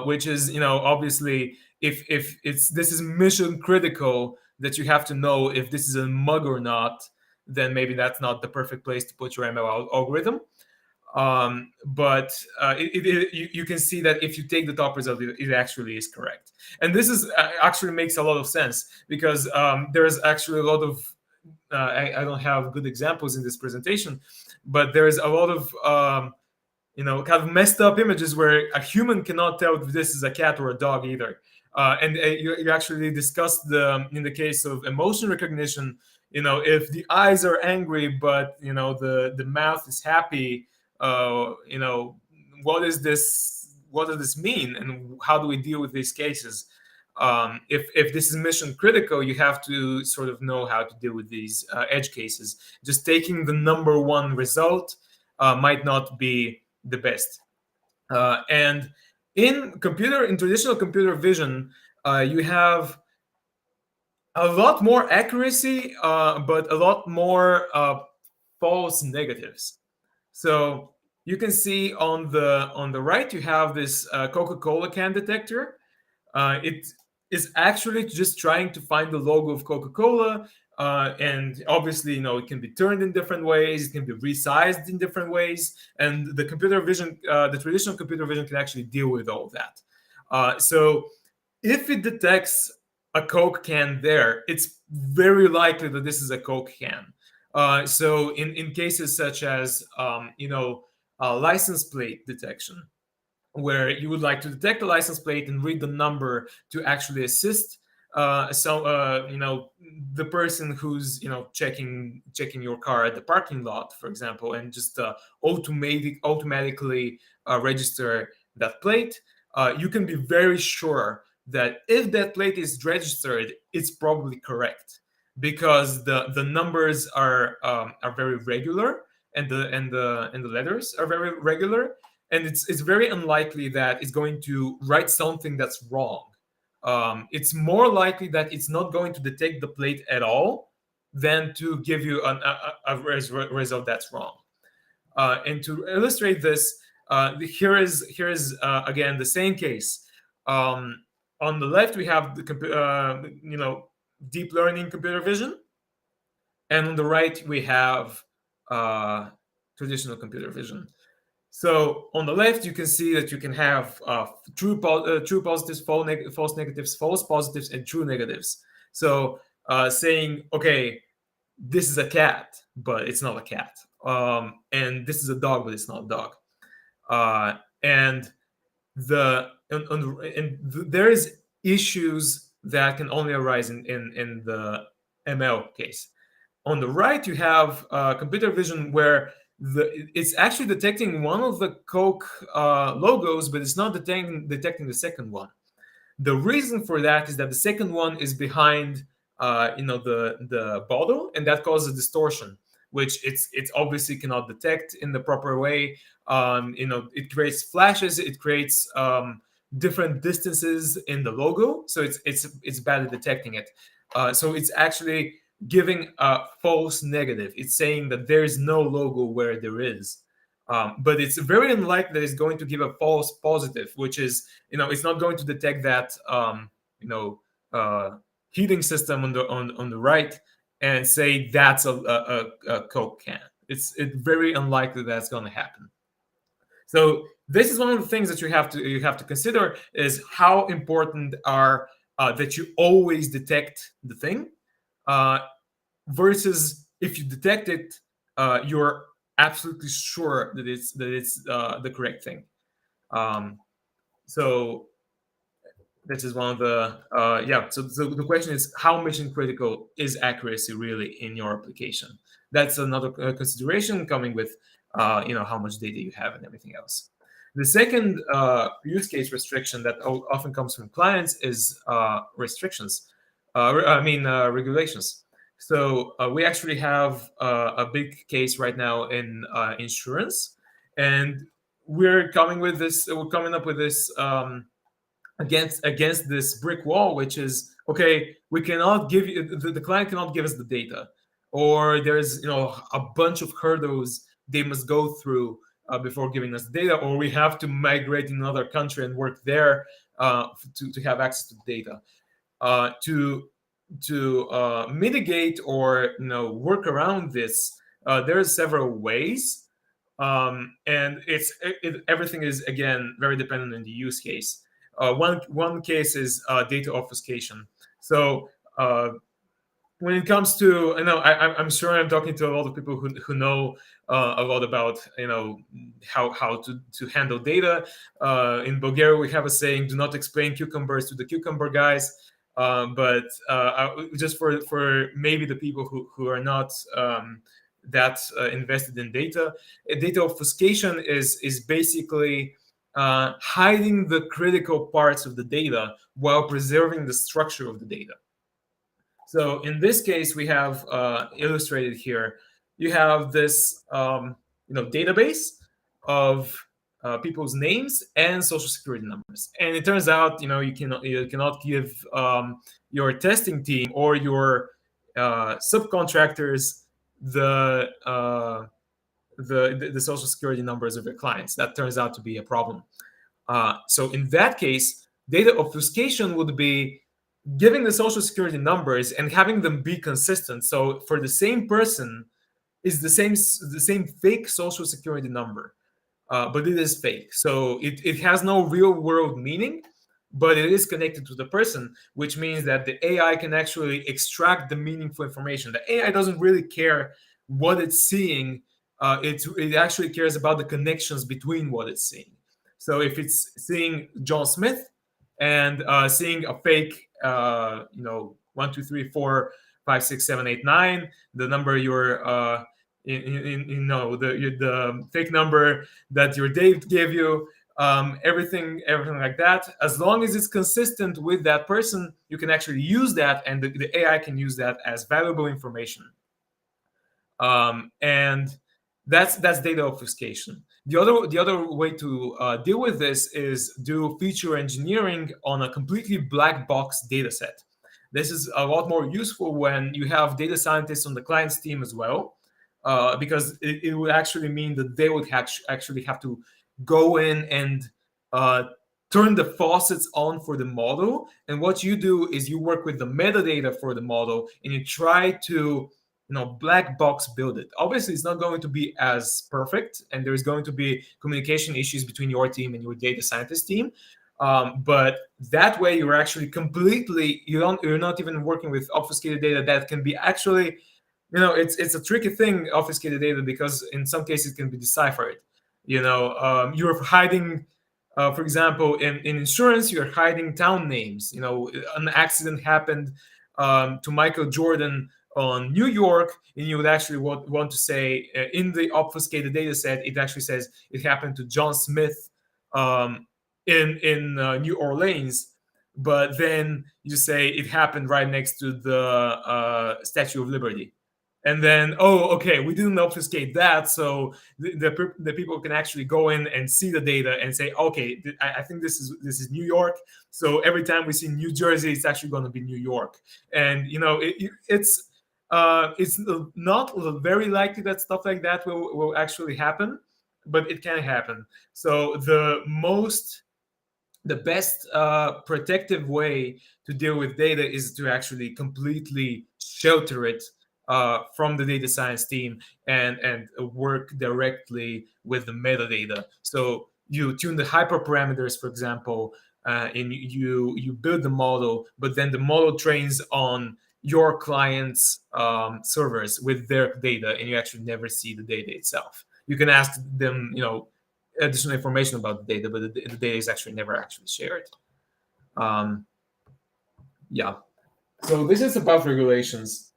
Which is, obviously, if this is mission critical that you have to know if this is a mug or not, then maybe that's not the perfect place to put your ML algorithm. But you can see that if you take the top result, it actually is correct. And this is actually makes a lot of sense, because there's actually a lot of I don't have good examples in this presentation, but there's a lot of kind of messed up images where a human cannot tell if this is a cat or a dog either. And you actually discussed in the case of emotion recognition, if the eyes are angry but the mouth is happy, what does this mean, and how do we deal with these cases? If this is mission critical, you have to sort of know how to deal with these edge cases. Just taking the number one result might not be the best. And in traditional computer vision, you have a lot more accuracy, but a lot more false negatives. So you can see on the right, you have this Coca-Cola can detector. It is actually just trying to find the logo of Coca-Cola, and obviously, it can be turned in different ways. It can be resized in different ways, and the computer vision, the traditional computer vision, can actually deal with all of that. So if it detects a Coke can there, it's very likely that this is a Coke can. So in cases such as license plate detection, where you would like to detect the license plate and read the number to actually assist the person who's checking your car at the parking lot, for example, and just automatically register that plate. You can be very sure that if that plate is registered, it's probably correct, because the numbers are very regular, and the letters are very regular, and it's very unlikely that it's going to write something that's wrong. It's more likely that it's not going to detect the plate at all than to give you a result that's wrong. And to illustrate this, here is again the same case. On the left, we have the deep learning computer vision, and on the right we have traditional computer vision. So on the left, you can see that you can have true positives, false negatives, false positives, and true negatives. So saying, okay, this is a cat, but it's not a cat, and this is a dog, but it's not a dog. And there is issues that can only arise in the ML case. On the right, you have computer vision where it's actually detecting one of the Coke logos, but it's not detecting the second one. The reason for that is that the second one is behind the bottle, and that causes distortion, which it's obviously cannot detect in the proper way. It creates flashes, it creates different distances in the logo, so it's bad at detecting it. So it's actually giving a false negative. It's saying that there is no logo where there is. But it's very unlikely that it's going to give a false positive, which is, it's not going to detect that, heating system on the right and say that's a Coke can. It's very unlikely that's going to happen. So this is one of the things that you have to consider is how important are that you always detect the thing, versus if you detect it, you're absolutely sure that it's the correct thing. So this is one of the So the question is, how mission critical is accuracy really in your application? That's another consideration coming with how much data you have and everything else. The second use case restriction that often comes from clients is regulations. So we actually have a big case right now in insurance, and we're coming up with this against this brick wall, which is, okay, we cannot give you the client cannot give us the data, or there's a bunch of hurdles they must go through before giving us the data, or we have to migrate in another country and work there to have access to the data. To mitigate or work around this, there are several ways, and everything is again very dependent on the use case. One case is data obfuscation. So when it comes to, I'm sure I'm talking to a lot of people who know a lot about how to handle data. In Bulgaria, we have a saying: "Do not explain cucumbers to the cucumber guys." But just for maybe the people who are not that invested in data obfuscation is basically hiding the critical parts of the data while preserving the structure of the data. So in this case, we have illustrated here. You have this database of people's names and social security numbers, and it turns out you cannot give your testing team or your subcontractors the social security numbers of your clients. That turns out to be a problem. So in that case, data obfuscation would be giving the social security numbers and having them be consistent. So for the same person is the same fake social security number, but it is fake. So it has no real world meaning, but it is connected to the person, which means that the AI can actually extract the meaningful information. The AI doesn't really care what it's seeing. It actually cares about the connections between what it's seeing. So if it's seeing John Smith and seeing a fake 1 2 3 4 5 6 7 8 9, the number you're the fake number that your Dave gave you, everything like that, as long as it's consistent with that person, you can actually use that, and the AI can use that as valuable information. And that's data obfuscation. The other way to deal with this is do feature engineering on a completely black box data set. This is a lot more useful when you have data scientists on the client's team as well, because it would actually mean that they would actually have to go in and turn the faucets on for the model. And what you do is you work with the metadata for the model and you try to black box build it. Obviously, it's not going to be as perfect, and there's going to be communication issues between your team and your data scientist team. But that way, you're actually you're not even working with obfuscated data that can be actually, it's a tricky thing, obfuscated data, because in some cases it can be deciphered. You're hiding, for example, in insurance, you're hiding town names. An accident happened to Michael Jordan on New York, and you would actually want to say in the obfuscated data set, it actually says it happened to John Smith in New Orleans, but then you say it happened right next to the Statue of Liberty. And then, okay, we didn't obfuscate that, so the people can actually go in and see the data and say, okay, I think this is New York. So every time we see New Jersey, it's actually going to be New York. And it's not very likely that stuff like that will actually happen, but it can happen. So the best protective way to deal with data is to actually completely shelter it from the data science team and work directly with the metadata. So you tune the hyperparameters, for example, and you build the model, but then the model trains on your client's servers with their data, and you actually never see the data itself. You can ask them, additional information about the data, but the data is actually never actually shared. Yeah. So this is about regulations.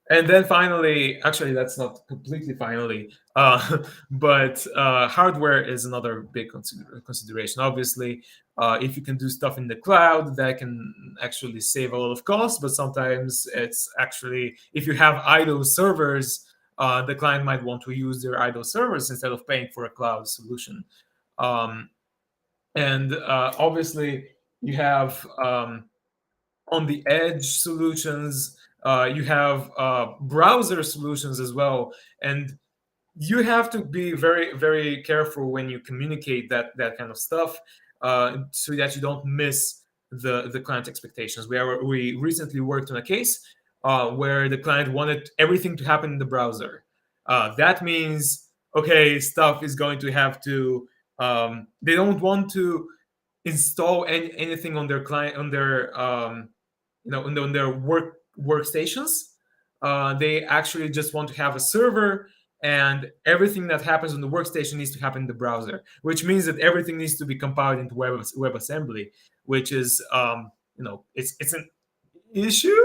And then finally, actually, that's not completely finally, but hardware is another big consideration. Obviously, if you can do stuff in the cloud, that can actually save a lot of cost, but sometimes it's actually, if you have idle servers, the client might want to use their idle servers instead of paying for a cloud solution. And obviously, you have on the edge solutions, you have browser solutions as well, and you have to be very, very careful when you communicate that kind of stuff, so that you don't miss the client expectations. We recently worked on a case where the client wanted everything to happen in the browser. That means, okay, stuff is going to have to. They don't want to install anything on their client, on their on their workstations. They actually just want to have a server, and everything that happens on the workstation needs to happen in the browser, which means that everything needs to be compiled into WebAssembly, which is it's an issue.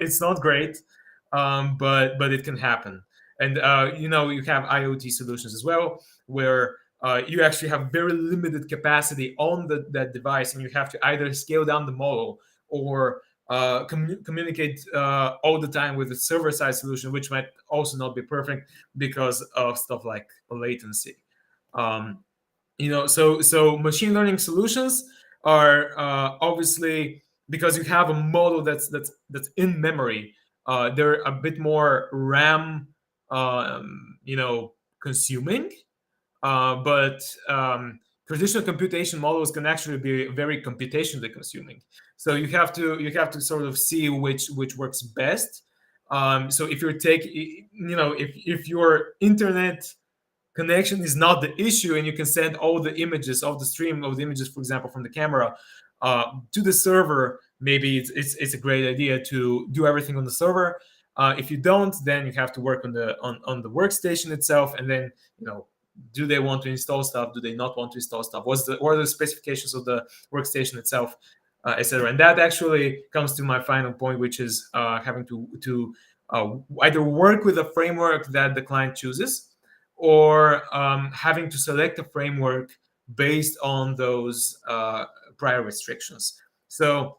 It's not great, but it can happen. And you have IoT solutions as well, where you actually have very limited capacity on that device, and you have to either scale down the model or communicate all the time with the server-side solution, which might also not be perfect because of stuff like latency. So machine learning solutions are obviously, because you have a model that's in memory, they're a bit more RAM consuming, but traditional computation models can actually be very computationally consuming. So you have to sort of see which works best. So if if your internet connection is not the issue, and you can send all the images of the stream of the images, for example, from the camera to the server, maybe it's a great idea to do everything on the server. If you don't, then you have to work on the workstation itself, and then do they want to install stuff? Do they not want to install stuff? What are the specifications of the workstation itself, etc. And that actually comes to my final point, which is having to either work with a framework that the client chooses, or having to select a framework based on those prior restrictions. So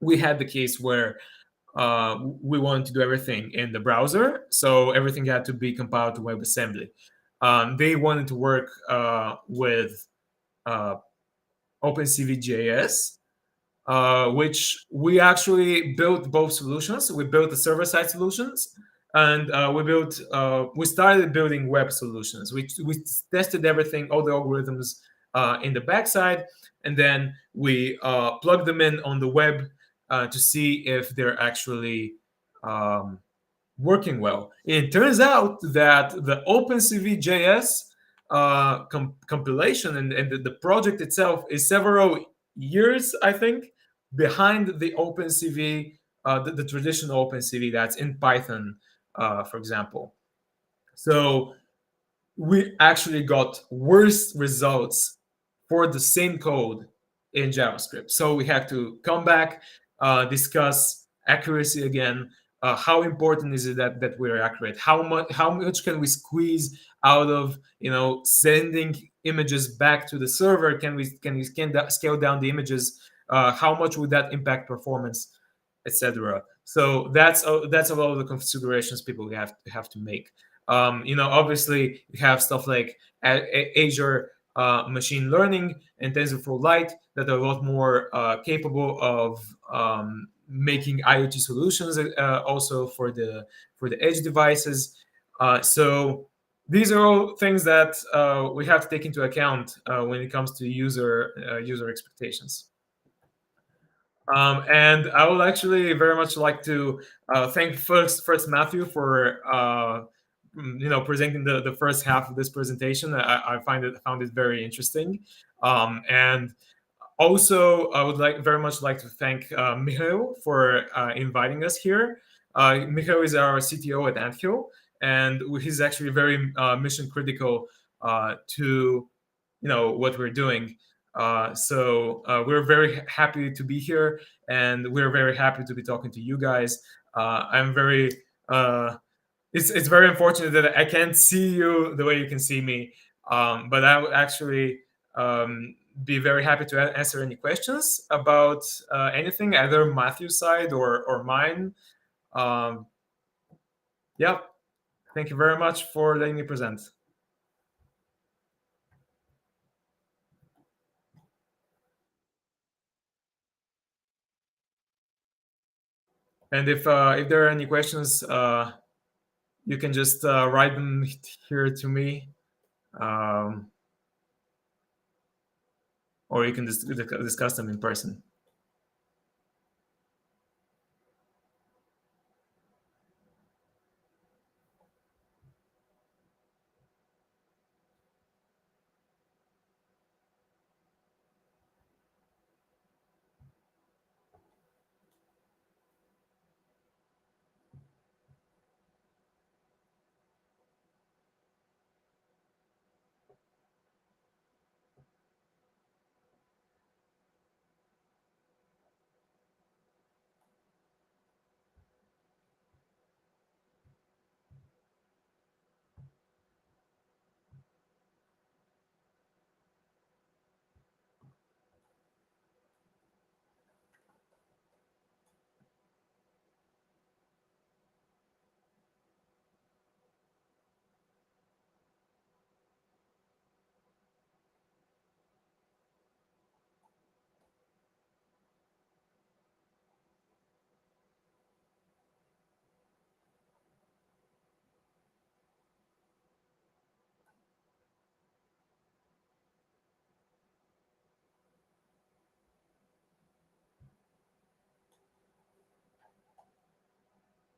we had the case where we wanted to do everything in the browser, so everything had to be compiled to WebAssembly. They wanted to work with OpenCV.js, which we actually built both solutions. We built the server-side solutions, and we started building web solutions. We tested everything, all the algorithms in the backside, and then we plugged them in on the web to see if they're actually working well. It turns out that the OpenCV.js compilation and the project itself is several years, I think, behind the OpenCV, the traditional OpenCV that's in Python, for example. So we actually got worse results for the same code in JavaScript. So we had to come back, discuss accuracy again. How important is it that we're accurate? How much can we squeeze out of sending images back to the server? Can we scale down the images? How much would that impact performance, etc.? So that's a lot of the configurations people have to make. Obviously, you have stuff like Azure machine learning and TensorFlow Lite that are a lot more capable of making IoT solutions also for the edge devices. So these are all things that we have to take into account when it comes to user expectations. And I would actually very much like to thank first Matthew for presenting the first half of this presentation. I found it very interesting, and also I would very much like to thank Michael for inviting us here. Michael is our CTO at Anthill, and he's actually very mission critical to what we're doing. So we're very happy to be here, and we're very happy to be talking to you guys. I'm very it's very unfortunate that I can't see you the way you can see me, but I would actually be very happy to answer any questions about anything, either Matthew's side or mine. Yeah, thank you very much for letting me present. And if there are any questions, you can just write them here to me, or you can discuss them in person.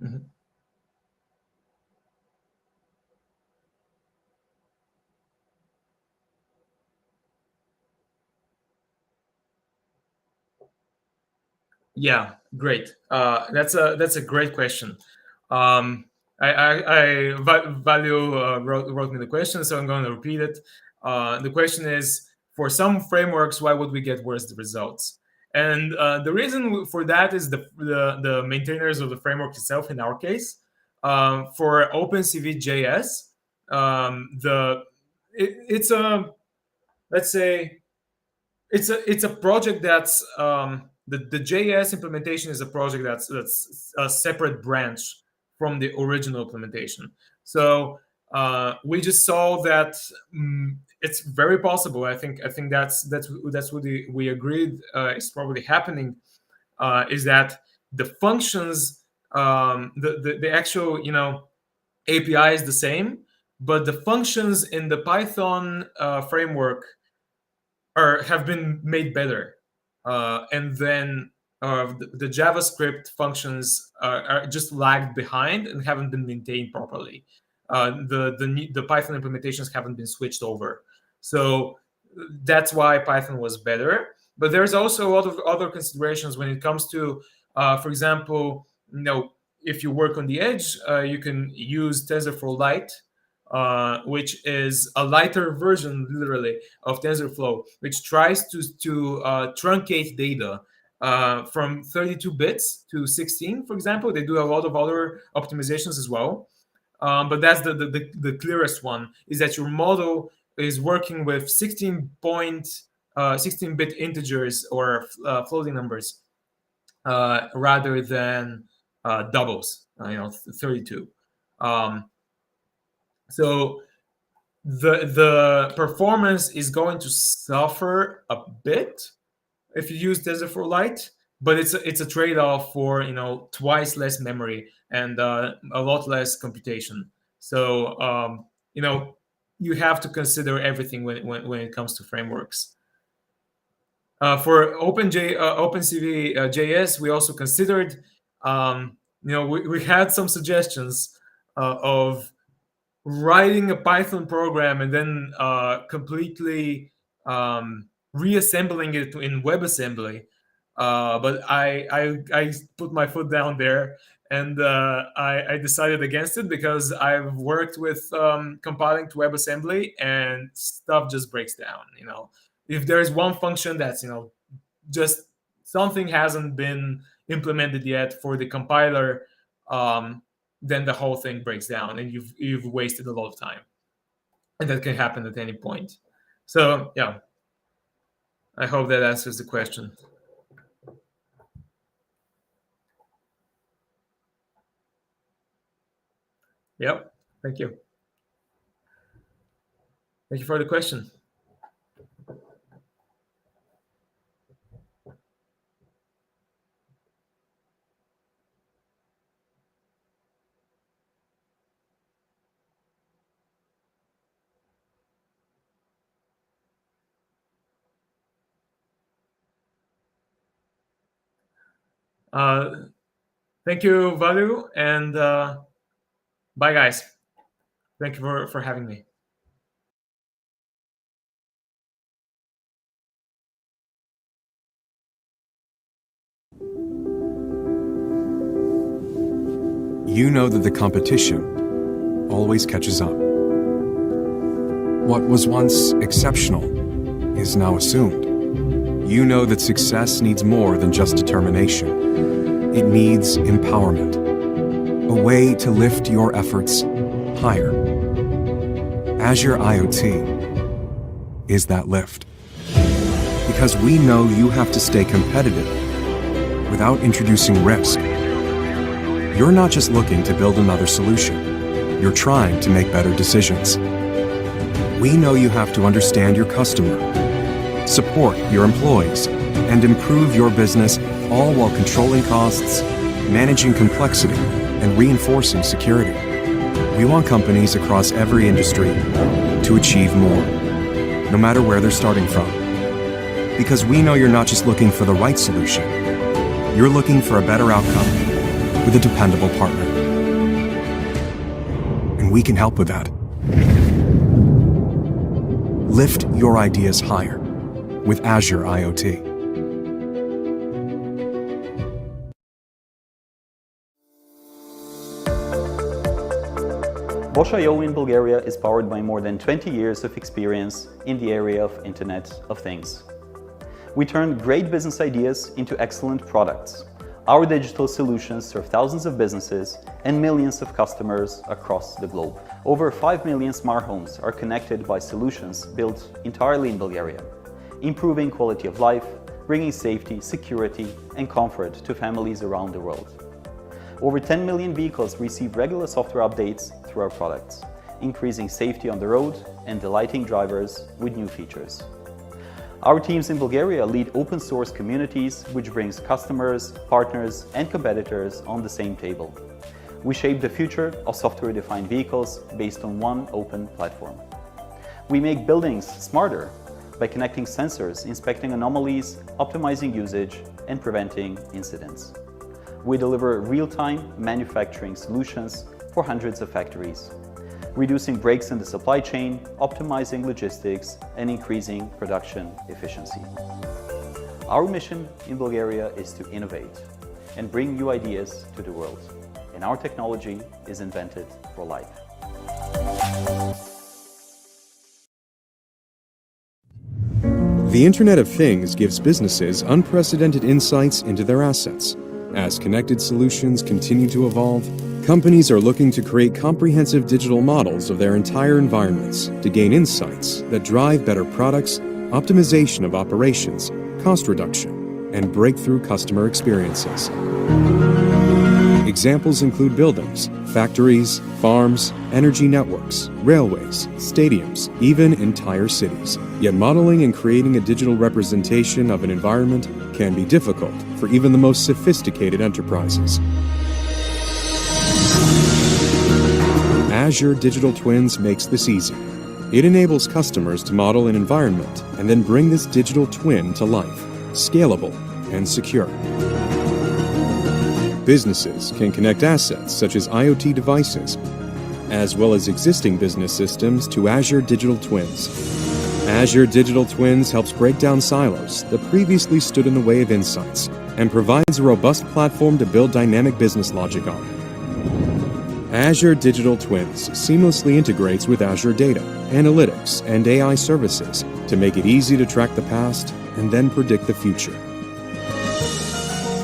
Mm-hmm. Yeah, great. That's a great question. Value wrote me the question, so I'm going to repeat it. The question is, for some frameworks, why would we get worse results? And the reason for that is the maintainers of the framework itself. In our case, for OpenCV.js, it's a, let's say, it's a project that's the JS implementation is a project that's a separate branch from the original implementation. So we just saw that it's very possible. I think that's what we agreed is probably happening, is that the functions the actual API is the same, but the functions in the Python framework have been made better, and then the JavaScript functions are just lagged behind and haven't been maintained properly. The Python implementations haven't been switched over, so that's why Python was better. But there's also a lot of other considerations when it comes to, for example, if you work on the edge, you can use TensorFlow Lite, which is a lighter version, literally, of TensorFlow, which tries to truncate data from 32 bits to 16, for example. They do a lot of other optimizations as well. But that's the clearest one, is that your model is working with 16-bit integers or floating numbers rather than doubles, 32. So the performance is going to suffer a bit if you use TensorFlow Lite, but it's a trade-off for twice less memory and a lot less computation. So you have to consider everything when it comes to frameworks. For OpenCV JS, we also considered. We had some suggestions of writing a Python program and then completely reassembling it in WebAssembly. But I put my foot down there, and I decided against it because I've worked with compiling to WebAssembly, and stuff just breaks down. If there's one function that's just something hasn't been implemented yet for the compiler, then the whole thing breaks down, and you've wasted a lot of time, and that can happen at any point. So yeah, I hope that answers the question. Yep. Thank you. Thank you for the question. Thank you, Valu, and bye, guys. Thank you for having me.
You know that the competition always catches up. What was once exceptional is now assumed. You know that success needs more than just determination. It needs empowerment, a way to lift your efforts higher. Azure IoT is that lift. Because we know you have to stay competitive without introducing risk. You're not just looking to build another solution. You're trying to make better decisions. We know you have to understand your customer, support your employees, and improve your business, all while controlling costs, managing complexity, and reinforcing security. We want companies across every industry to achieve more, no matter where they're starting from. Because we know you're not just looking for the right solution, you're looking for a better outcome with a dependable partner. And we can help with that. Lift your ideas higher with Azure IoT.
Bosch.io in Bulgaria is powered by more than 20 years of experience in the area of Internet of Things. We turn great business ideas into excellent products. Our digital solutions serve thousands of businesses and millions of customers across the globe. Over 5 million smart homes are connected by solutions built entirely in Bulgaria, improving quality of life, bringing safety, security, and comfort to families around the world. Over 10 million vehicles receive regular software updates through our products, increasing safety on the road and delighting drivers with new features. Our teams in Bulgaria lead open source communities, which brings customers, partners, and competitors on the same table. We shape the future of software-defined vehicles based on one open platform. We make buildings smarter by connecting sensors, inspecting anomalies, optimizing usage, and preventing incidents. We deliver real-time manufacturing solutions for hundreds of factories, reducing breaks in the supply chain, optimizing logistics, and increasing production efficiency. Our mission in Bulgaria is to innovate and bring new ideas to the world, and our technology is invented for life.
The Internet of Things gives businesses unprecedented insights into their assets. As connected solutions continue to evolve, companies are looking to create comprehensive digital models of their entire environments to gain insights that drive better products, optimization of operations, cost reduction, and breakthrough customer experiences. Examples include buildings, factories, farms, energy networks, railways, stadiums, even entire cities. Yet modeling and creating a digital representation of an environment can be difficult for even the most sophisticated enterprises. Azure Digital Twins makes this easy. It enables customers to model an environment and then bring this digital twin to life, scalable and secure. Businesses can connect assets such as IoT devices, as well as existing business systems to Azure Digital Twins. Azure Digital Twins helps break down silos that previously stood in the way of insights and provides a robust platform to build dynamic business logic on. Azure Digital Twins seamlessly integrates with Azure Data, Analytics, and AI services to make it easy to track the past and then predict the future,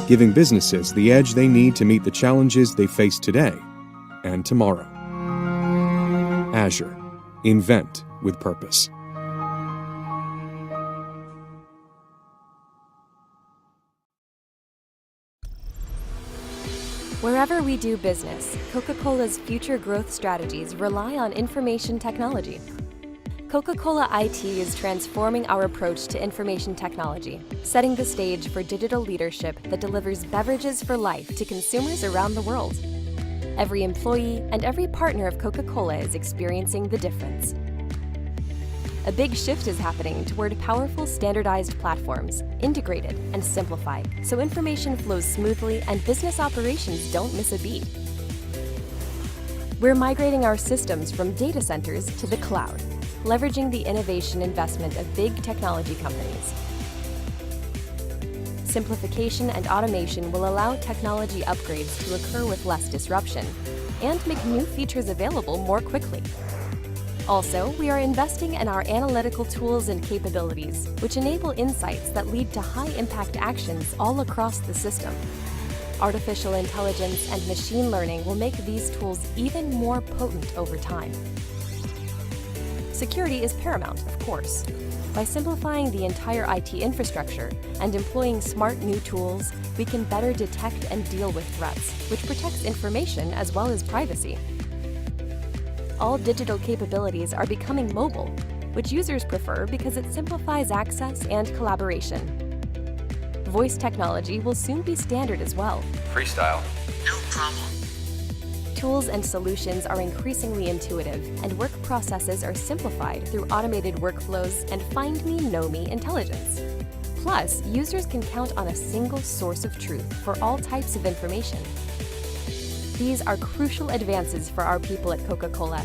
giving businesses the edge they need to meet the challenges they face today and tomorrow. Azure. Invent with purpose.
Wherever we do business, Coca-Cola's future growth strategies rely on information technology. Coca-Cola IT is transforming our approach to information technology, setting the stage for digital leadership that delivers beverages for life to consumers around the world. Every employee and every partner of Coca-Cola is experiencing the difference. A big shift is happening toward powerful standardized platforms, integrated and simplified, so information flows smoothly and business operations don't miss a beat. We're migrating our systems from data centers to the cloud, leveraging the innovation investment of big technology companies. Simplification and automation will allow technology upgrades to occur with less disruption and make new features available more quickly. Also, we are investing in our analytical tools and capabilities, which enable insights that lead to high-impact actions all across the system. Artificial intelligence and machine learning will make these tools even more potent over time. Security is paramount, of course. By simplifying the entire IT infrastructure and employing smart new tools, we can better detect and deal with threats, which protects information as well as privacy. All digital capabilities are becoming mobile, which users prefer because it simplifies access and collaboration. Voice technology will soon be standard as well.
Freestyle. No problem.
Tools and solutions are increasingly intuitive, and work processes are simplified through automated workflows and Find Me, Know Me intelligence. Plus, users can count on a single source of truth for all types of information. These are crucial advances for our people at Coca-Cola.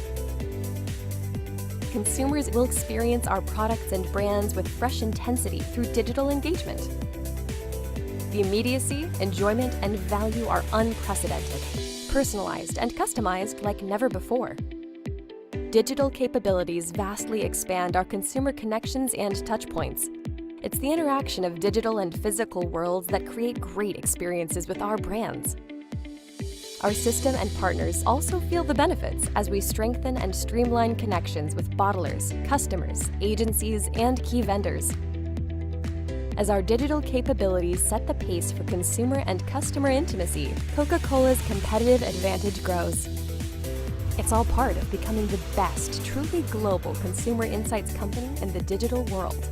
Consumers will experience our products and brands with fresh intensity through digital engagement. The immediacy, enjoyment, and value are unprecedented, personalized and customized like never before. Digital capabilities vastly expand our consumer connections and touchpoints. It's the interaction of digital and physical worlds that create great experiences with our brands. Our system and partners also feel the benefits as we strengthen and streamline connections with bottlers, customers, agencies, and key vendors. As our digital capabilities set the pace for consumer and customer intimacy, Coca-Cola's competitive advantage grows. It's all part of becoming the best, truly global consumer insights company in the digital world.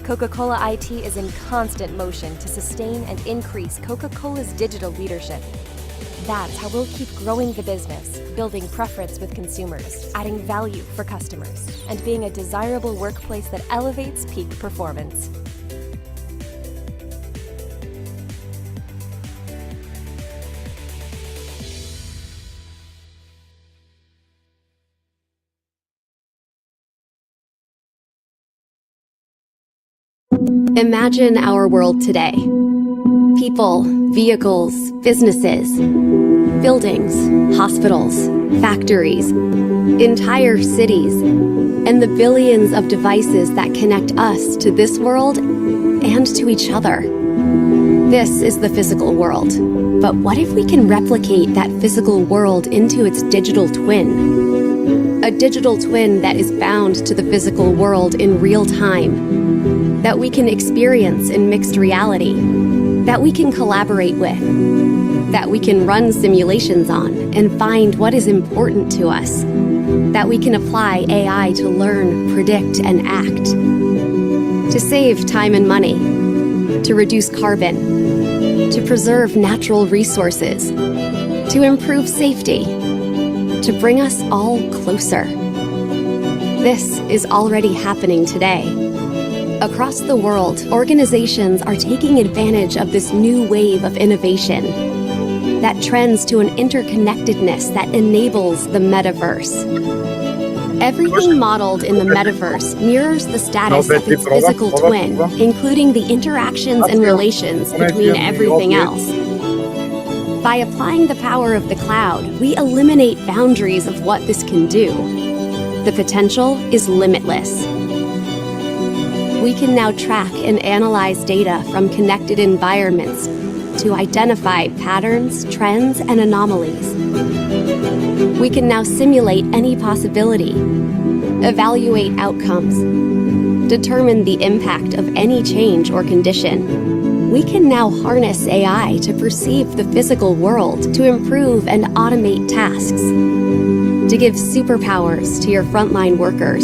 Coca-Cola IT is in constant motion to sustain and increase Coca-Cola's digital leadership. That's how we'll keep growing the business, building preference with consumers, adding value for customers, and being a desirable workplace that elevates peak performance.
Imagine our world today. People, vehicles, businesses, buildings, hospitals, factories, entire cities, and the billions of devices that connect us to this world and to each other. This is the physical world. But what if we can replicate that physical world into its digital twin? A digital twin that is bound to the physical world in real time, that we can experience in mixed reality, that we can collaborate with, that we can run simulations on and find what is important to us, that we can apply AI to learn, predict, and act, to save time and money, to reduce carbon, to preserve natural resources, to improve safety, to bring us all closer. This is already happening today. Across the world, organizations are taking advantage of this new wave of innovation that trends to an interconnectedness that enables the metaverse. Everything modeled in the metaverse mirrors the status of its physical twin, including the interactions and relations between everything else. By applying the power of the cloud, we eliminate boundaries of what this can do. The potential is limitless. We can now track and analyze data from connected environments to identify patterns, trends, and anomalies. We can now simulate any possibility, evaluate outcomes, determine the impact of any change or condition. We can now harness AI to perceive the physical world, to improve and automate tasks, to give superpowers to your frontline workers.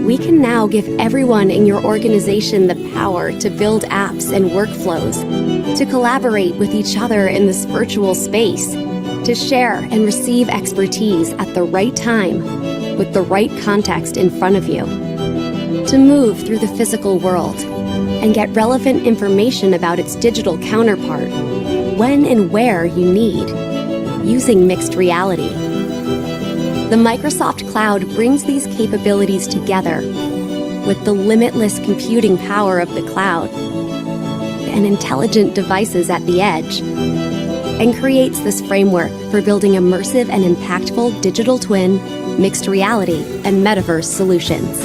We can now give everyone in your organization the power to build apps and workflows, to collaborate with each other in this virtual space, to share and receive expertise at the right time with the right context in front of you, to move through the physical world and get relevant information about its digital counterpart when and where you need, using mixed reality. The Microsoft Cloud brings these capabilities together with the limitless computing power of the cloud and intelligent devices at the edge, and creates this framework for building immersive and impactful digital twin, mixed reality, and metaverse solutions.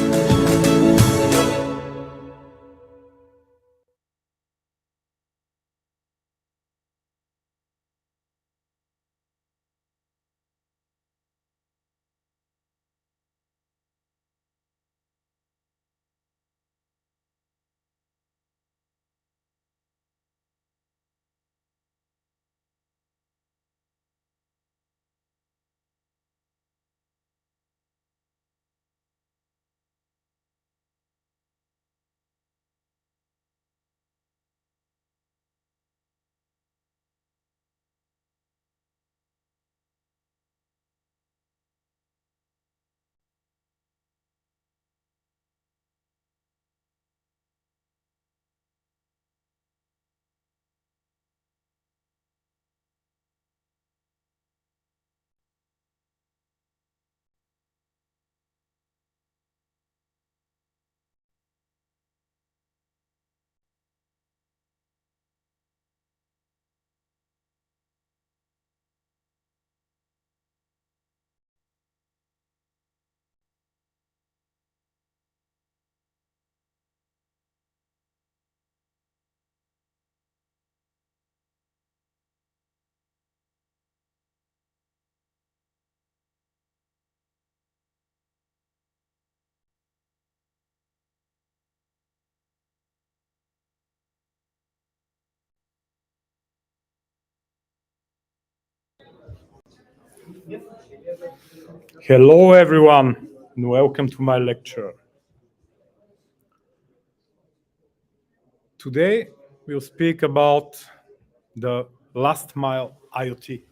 Hello, everyone, and welcome to my lecture. Today, we'll speak about the last mile IoT.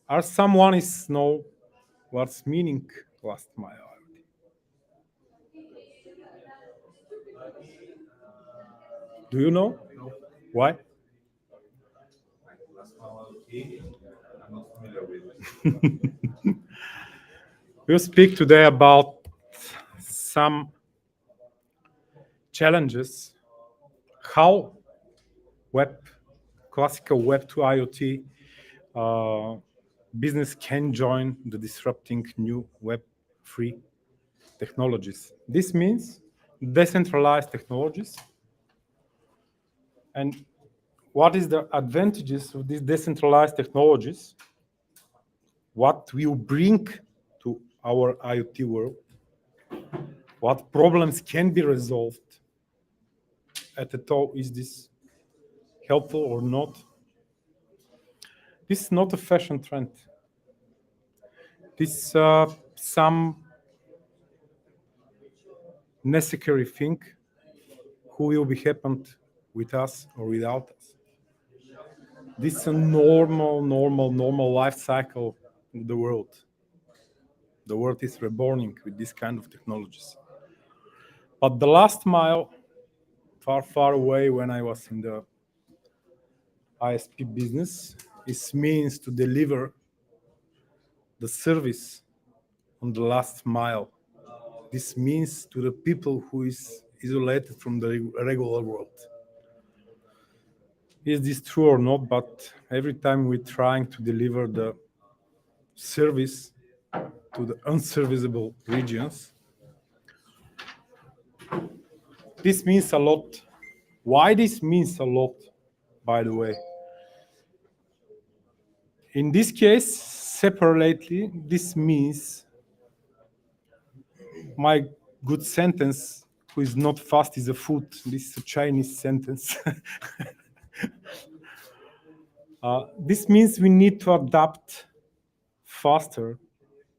Are someone is know what's meaning last mile IoT? Do you know? Why?
I'm not familiar with it.
We'll speak today about some challenges, how classical Web to IoT business can join the disrupting new Web3 technologies. This means decentralized technologies. And what is the advantages of these decentralized technologies? What will bring to our IoT world? What problems can be resolved? At all, is this helpful or not? This is not a fashion trend. This some necessary thing who will be happened with us or without us. This is a normal life cycle of the world. The world is reborning with this kind of technologies. But the last mile, far away when I was in the ISP business, it means to deliver the service on the last mile. This means to the people who is isolated from the regular world. Is this true or not? But every time we're trying to deliver the service to the unserviceable regions, this means a lot. Why this means a lot, by the way? In this case, separately, this means my good sentence, who is not fast is a food. This is a Chinese sentence. This means we need to adapt faster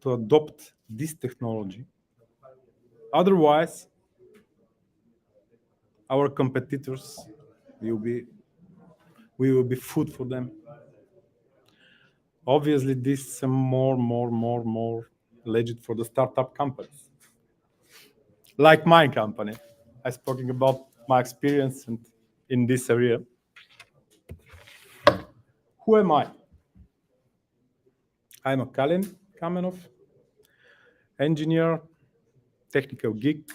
to adopt this technology. Otherwise, our competitors we will be food for them. Obviously, this is more legit for the startup companies. Like my company. I'm speaking about my experience in this area. Who am I? I'm a Kalin Kamenov, engineer, technical geek,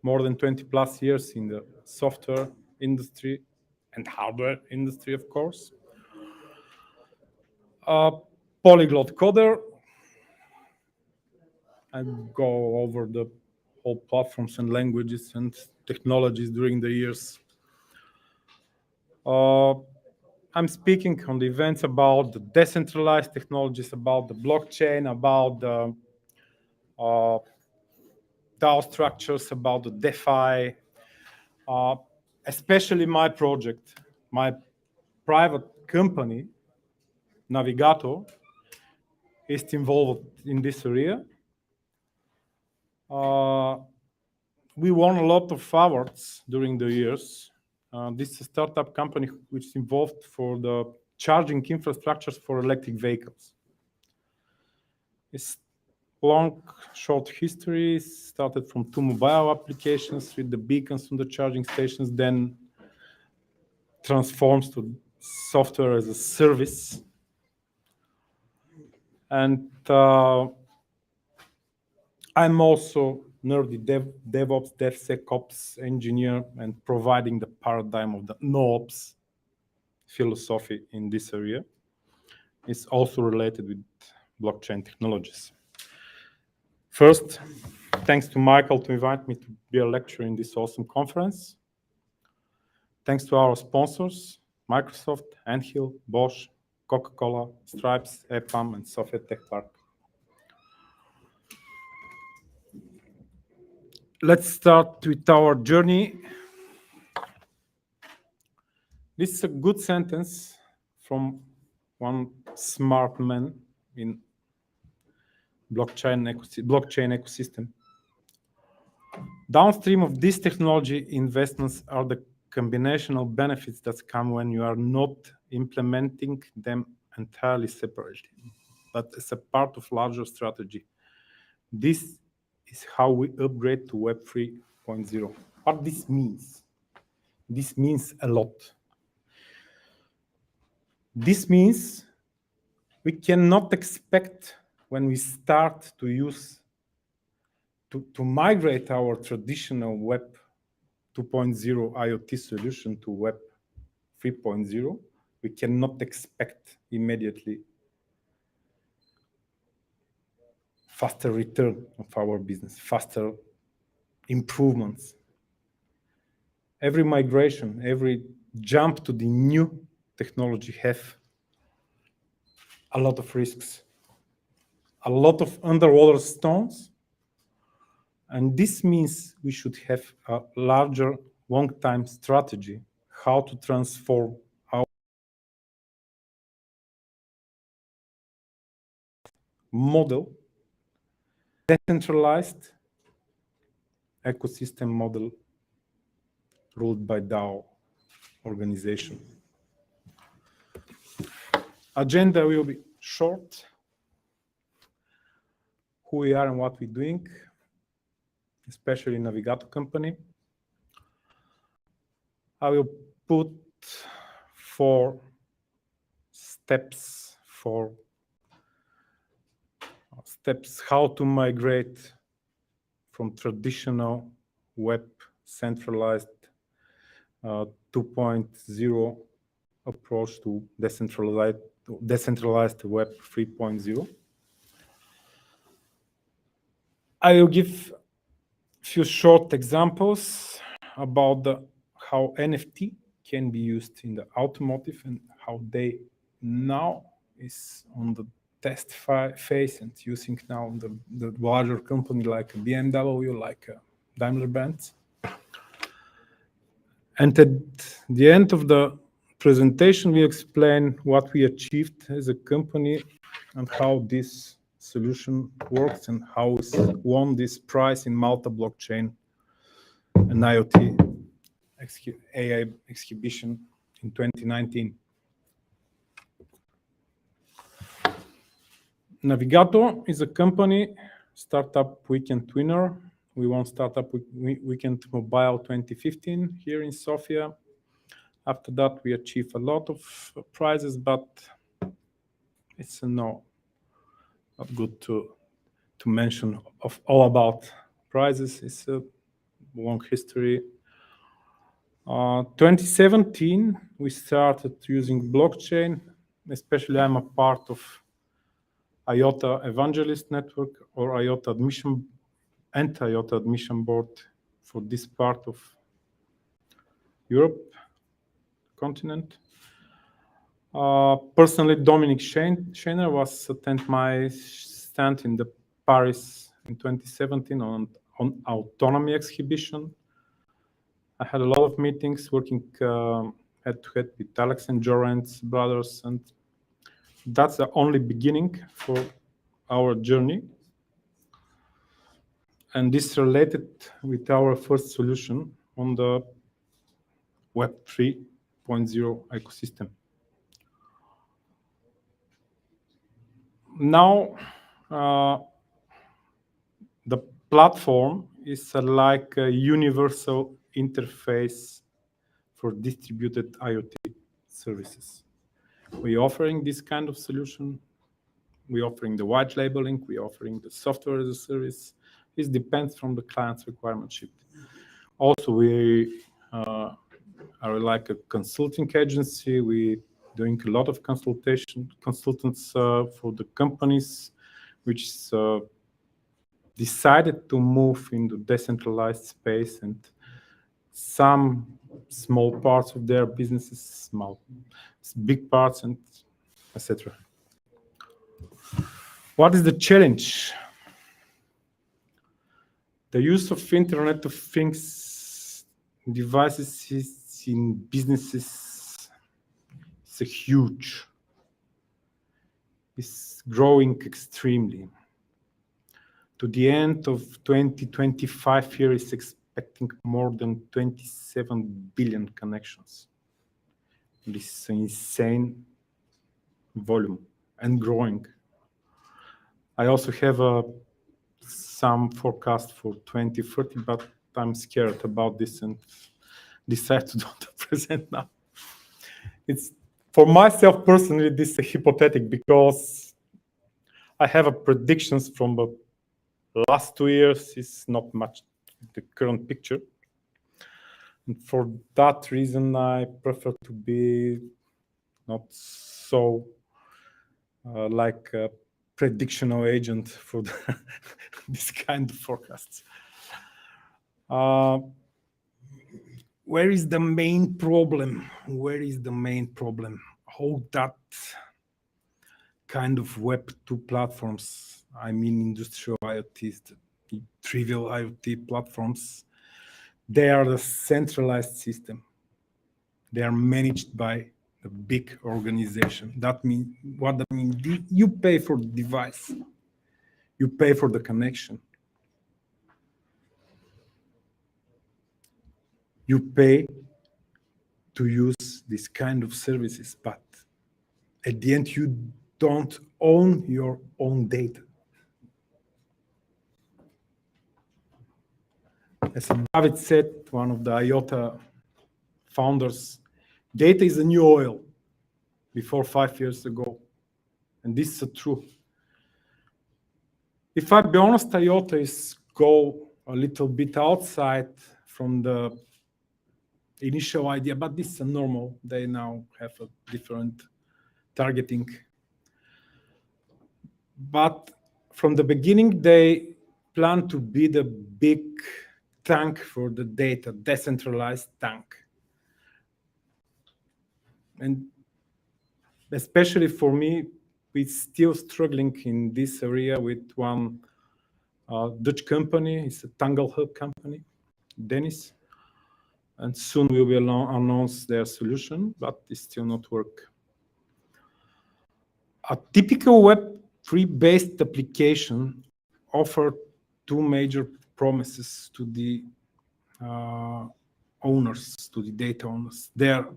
more than 20 plus years in the software industry and hardware industry, of course. Polyglot coder. I go over the whole platforms and languages and technologies during the years. I'm speaking on the events about the decentralized technologies, about the blockchain, about the DAO structures, about the DeFi, especially my project, my private company, Navigato, is involved in this area. We won a lot of awards during the years. This is a startup company which is involved for the charging infrastructures for electric vehicles. It's long, short history. Started from 2 mobile applications with the beacons on the charging stations, then transforms to software as a service. And I'm also nerdy DevOps, DevSecOps engineer and providing the paradigm of the NoOps philosophy in this area. It's also related with blockchain technologies. First, thanks to Michael to invite me to be a lecturer in this awesome conference. Thanks to our sponsors, Microsoft, Anthill, Bosch, Coca-Cola, Stripes, EPAM, and Sofia Tech Park. Let's start with our journey. This is a good sentence from one smart man in blockchain ecosystem. Downstream of these technology investments are the combinational benefits that come when you are not implementing them entirely separately, but as a part of larger strategy. This is how we upgrade to Web 3.0. What this means? This means a lot. This means we cannot expect when we start to use to migrate our traditional Web 2.0 IoT solution to Web 3.0, we cannot expect immediately faster return of our business, faster improvements. Every migration, every jump to the new technology have a lot of risks, a lot of underwater stones, and this means we should have a larger long-time strategy how to transform our model, decentralized ecosystem model ruled by DAO organization. Agenda will be short. Who we are and what we're doing, especially Navigato company. I will put 4 steps how to migrate from traditional web centralized 2.0 approach to decentralized web 3.0. I will give a few short examples about how NFT can be used in the automotive and how they now is on the test phase and using now the larger company like BMW, like Daimler-Benz. And at the end of the presentation, we explain what we achieved as a company and how this solution works and how we won this prize in Malta blockchain and IoT AI exhibition in 2019. Navigato is a company, startup weekend winner. We won startup weekend mobile 2015 here in Sofia. After that, we achieved a lot of prizes, but it's not good to mention of all about prizes. It's a long history. 2017, we started using blockchain. Especially, I'm a part of IOTA Evangelist Network or IOTA Admission and IOTA Admission Board for this part of Europe continent. Personally, Dominic Shainer was attend my stand in the Paris in 2017 on autonomy exhibition. I had a lot of meetings working head-to-head with Alex and Jorrance brothers, and that's the only beginning for our journey. And this related with our first solution on the Web 3.0 ecosystem. Now, the platform is like a universal interface for distributed IoT services. We're offering this kind of solution. We're offering the white labeling. We're offering the software as a service. It depends from the client's requirement sheet. Also, we are like a consulting agency. We're doing a lot of consultants for the companies which decided to move into decentralized space, and some small parts of their businesses, small, big parts, and etc. What is the challenge? The use of Internet of Things devices in businesses is huge. It's growing extremely. To the end of 2025, here is expecting more than 27 billion connections. This is an insane volume and growing. I also have some forecast for 2030, but I'm scared about this and decide to don't present now. It's for myself personally, this is hypothetical because I have a predictions from the last 2 years is not much the current picture. And for that reason, I prefer to be not so like a predictional agent for this kind of forecasts. Where is the main problem? Where is the main problem? How that kind of Web 2 platforms, I mean industrial IoT, the trivial IoT platforms, they are the centralized system. They are managed by a big organization. That means what that means? You pay for the device, you pay for the connection, you pay to use this kind of services, but at the end you don't own your own data. As David said, one of the IOTA founders, data is a new oil before 5 years ago. And this is true. If I be honest, IOTA is go a little bit outside from the initial idea, but this is a normal. They now have a different targeting. But from the beginning, they plan to be the big tank for the data, decentralized tank. And especially for me, we're still struggling in this area with one Dutch company. It's a Tanglehub company, Dennis. And soon we will announce their solution, but it still not work. A typical Web3 based application offer two major promises to the owners, to the data owners. Their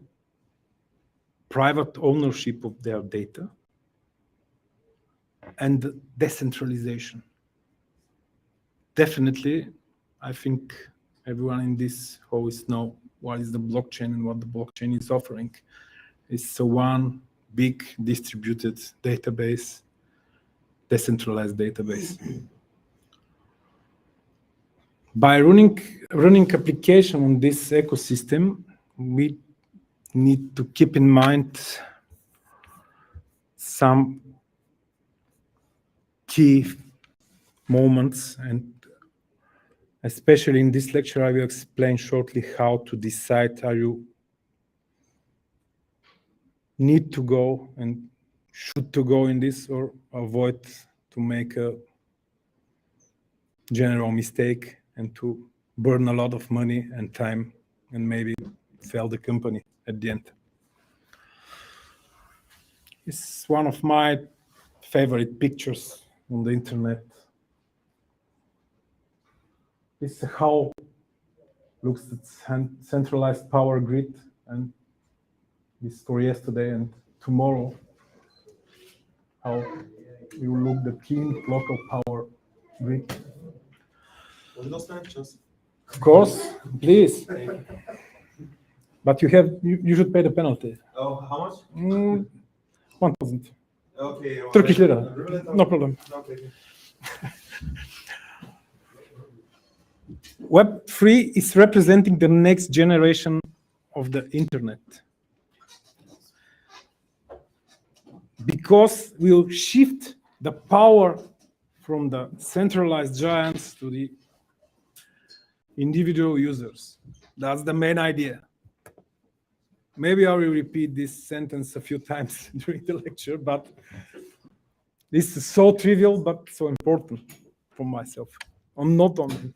private ownership of their data and decentralization. Definitely, I think everyone in this always know what is the blockchain and what the blockchain is offering. It's one big distributed database, decentralized database. By running application on this ecosystem, we need to keep in mind some key moments, and especially in this lecture, I will explain shortly how to decide are you need to go and should to go in this or avoid to make a general mistake and to burn a lot of money and time and maybe fail the company at the end. It's one of my favorite pictures on the internet. This is how looks the centralized power grid, and this for yesterday and tomorrow, how it will look the clean local power grid. Of course, please. But you should pay the penalty.
Oh, how much?
1,000.
Okay. Well,
Turkish lira. No problem.
Okay.
Web3 is representing the next generation of the internet. Because we'll shift the power from the centralized giants to the individual users. That's the main idea. Maybe I will repeat this sentence a few times during the lecture, but this is so trivial, but so important for myself. I'm not only.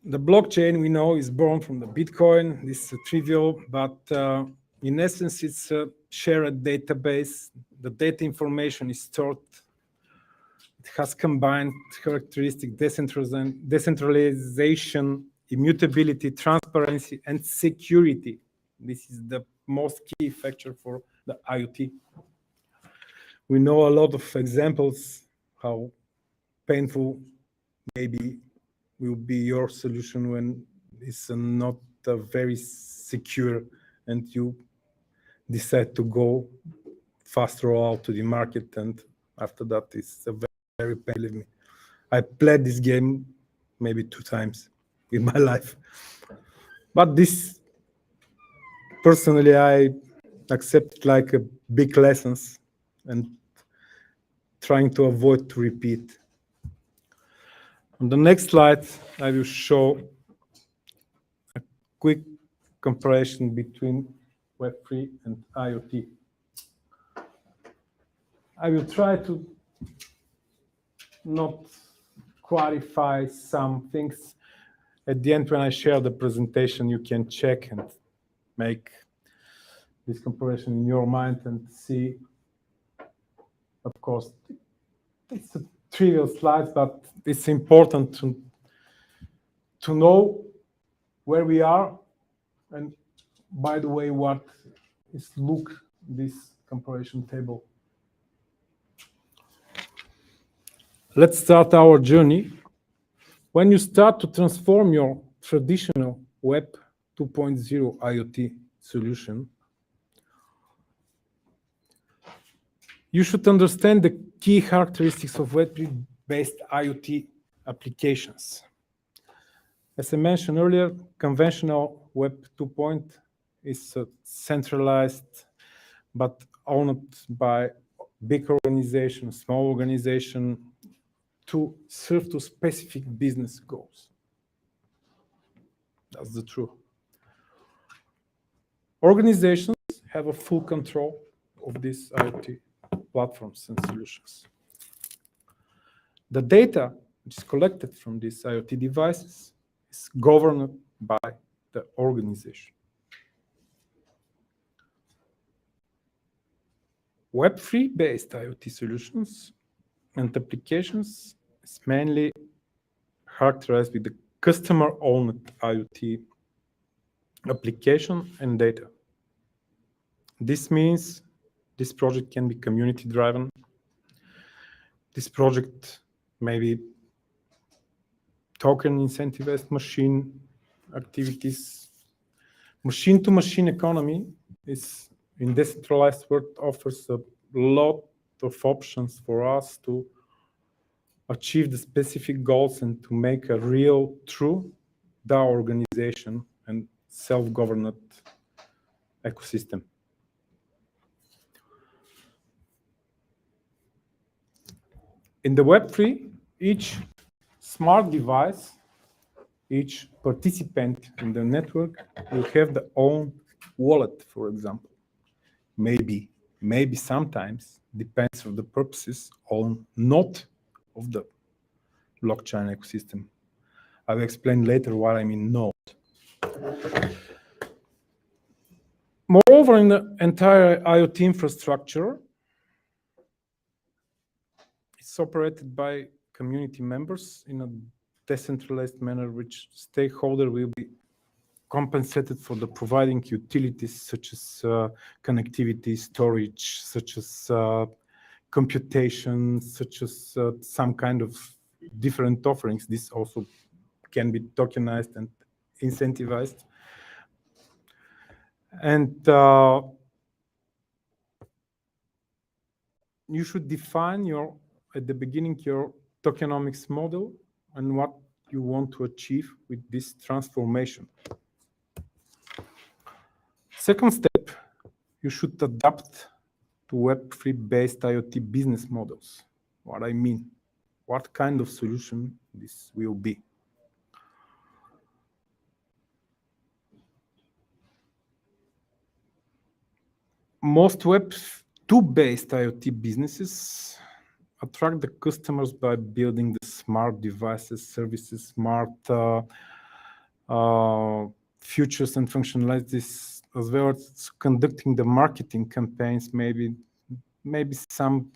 The blockchain we know is born from the Bitcoin. This is trivial, but in essence, it's a shared database. The data information is stored It has combined characteristic decentralization, immutability, transparency, and security. This is the most key factor for the IoT. We know a lot of examples how painful maybe will be your solution when it's not very secure and you decide to go fast rollout to the market, and after that it's a very pain. Believe me, I played this game maybe 2 times in my life, but this personally I accept like a big lessons and trying to avoid to repeat. On the next slide, I will show a quick comparison between Web3 and IoT. I will try to not clarify some things. At the end, when I share the presentation, you can check and make this comparison in your mind and see. Of course, it's a trivial slide, but it's important to know where we are. And by the way, what is this comparison table. Let's start our journey. When you start to transform your traditional Web 2.0 IoT solution, you should understand the key characteristics of Web3-based IoT applications. As I mentioned earlier, conventional Web 2.0 is centralized but owned by big organization, small organization, to serve to specific business goals. That's the truth. Organizations have a full control of these IoT platforms and solutions. The data which is collected from these IoT devices is governed by the organization. Web3-based IoT solutions and applications is mainly characterized with the customer-owned IoT application and data. This means this project can be community-driven. This project may be token incentivized machine activities. Machine-to-machine economy is in decentralized world offers a lot of options for us to achieve the specific goals and to make a real, true DAO organization and self-governed ecosystem. In the Web3, each smart device, each participant in the network will have their own wallet, for example. Maybe sometimes, depends on the purposes, on node of the blockchain ecosystem. I will explain later what I mean node. Moreover, in the entire IoT infrastructure, it's operated by community members in a decentralized manner, which stakeholder will be compensated for the providing utilities such as connectivity, storage, such as computation, such as some kind of different offerings. This also can be tokenized and incentivized. And you should define at the beginning your tokenomics model and what you want to achieve with this transformation. Second step, you should adapt to Web3-based IoT business models. What I mean, what kind of solution this will be. Most Web2-based IoT businesses attract the customers by building the smart devices, services, smart features and functionalities, as well as conducting the marketing campaigns, maybe some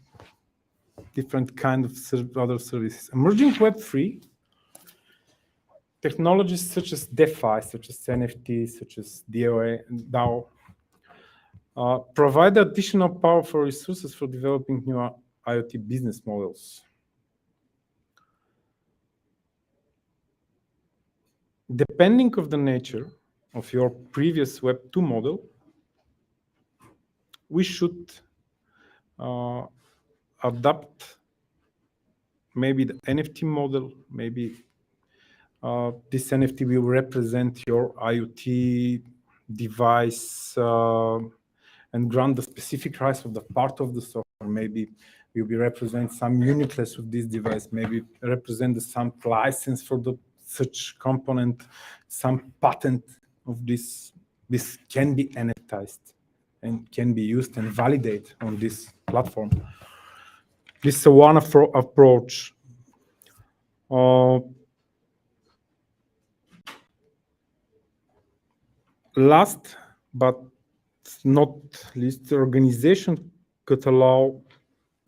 different kind of other services. Emerging Web3 technologies such as DeFi, such as NFT, such as DAO, provide additional powerful resources for developing new IoT business models. Depending on the nature of your previous Web 2 model, we should adapt maybe the NFT model, maybe this NFT will represent your IoT device and grant the specific rights of the part of the software. Maybe will be represent some uniqueness of this device, maybe represent some license for the such component, some patent of this. This can be NFTized and can be used and validated on this platform. This is one approach. Last but not least, the organization could allow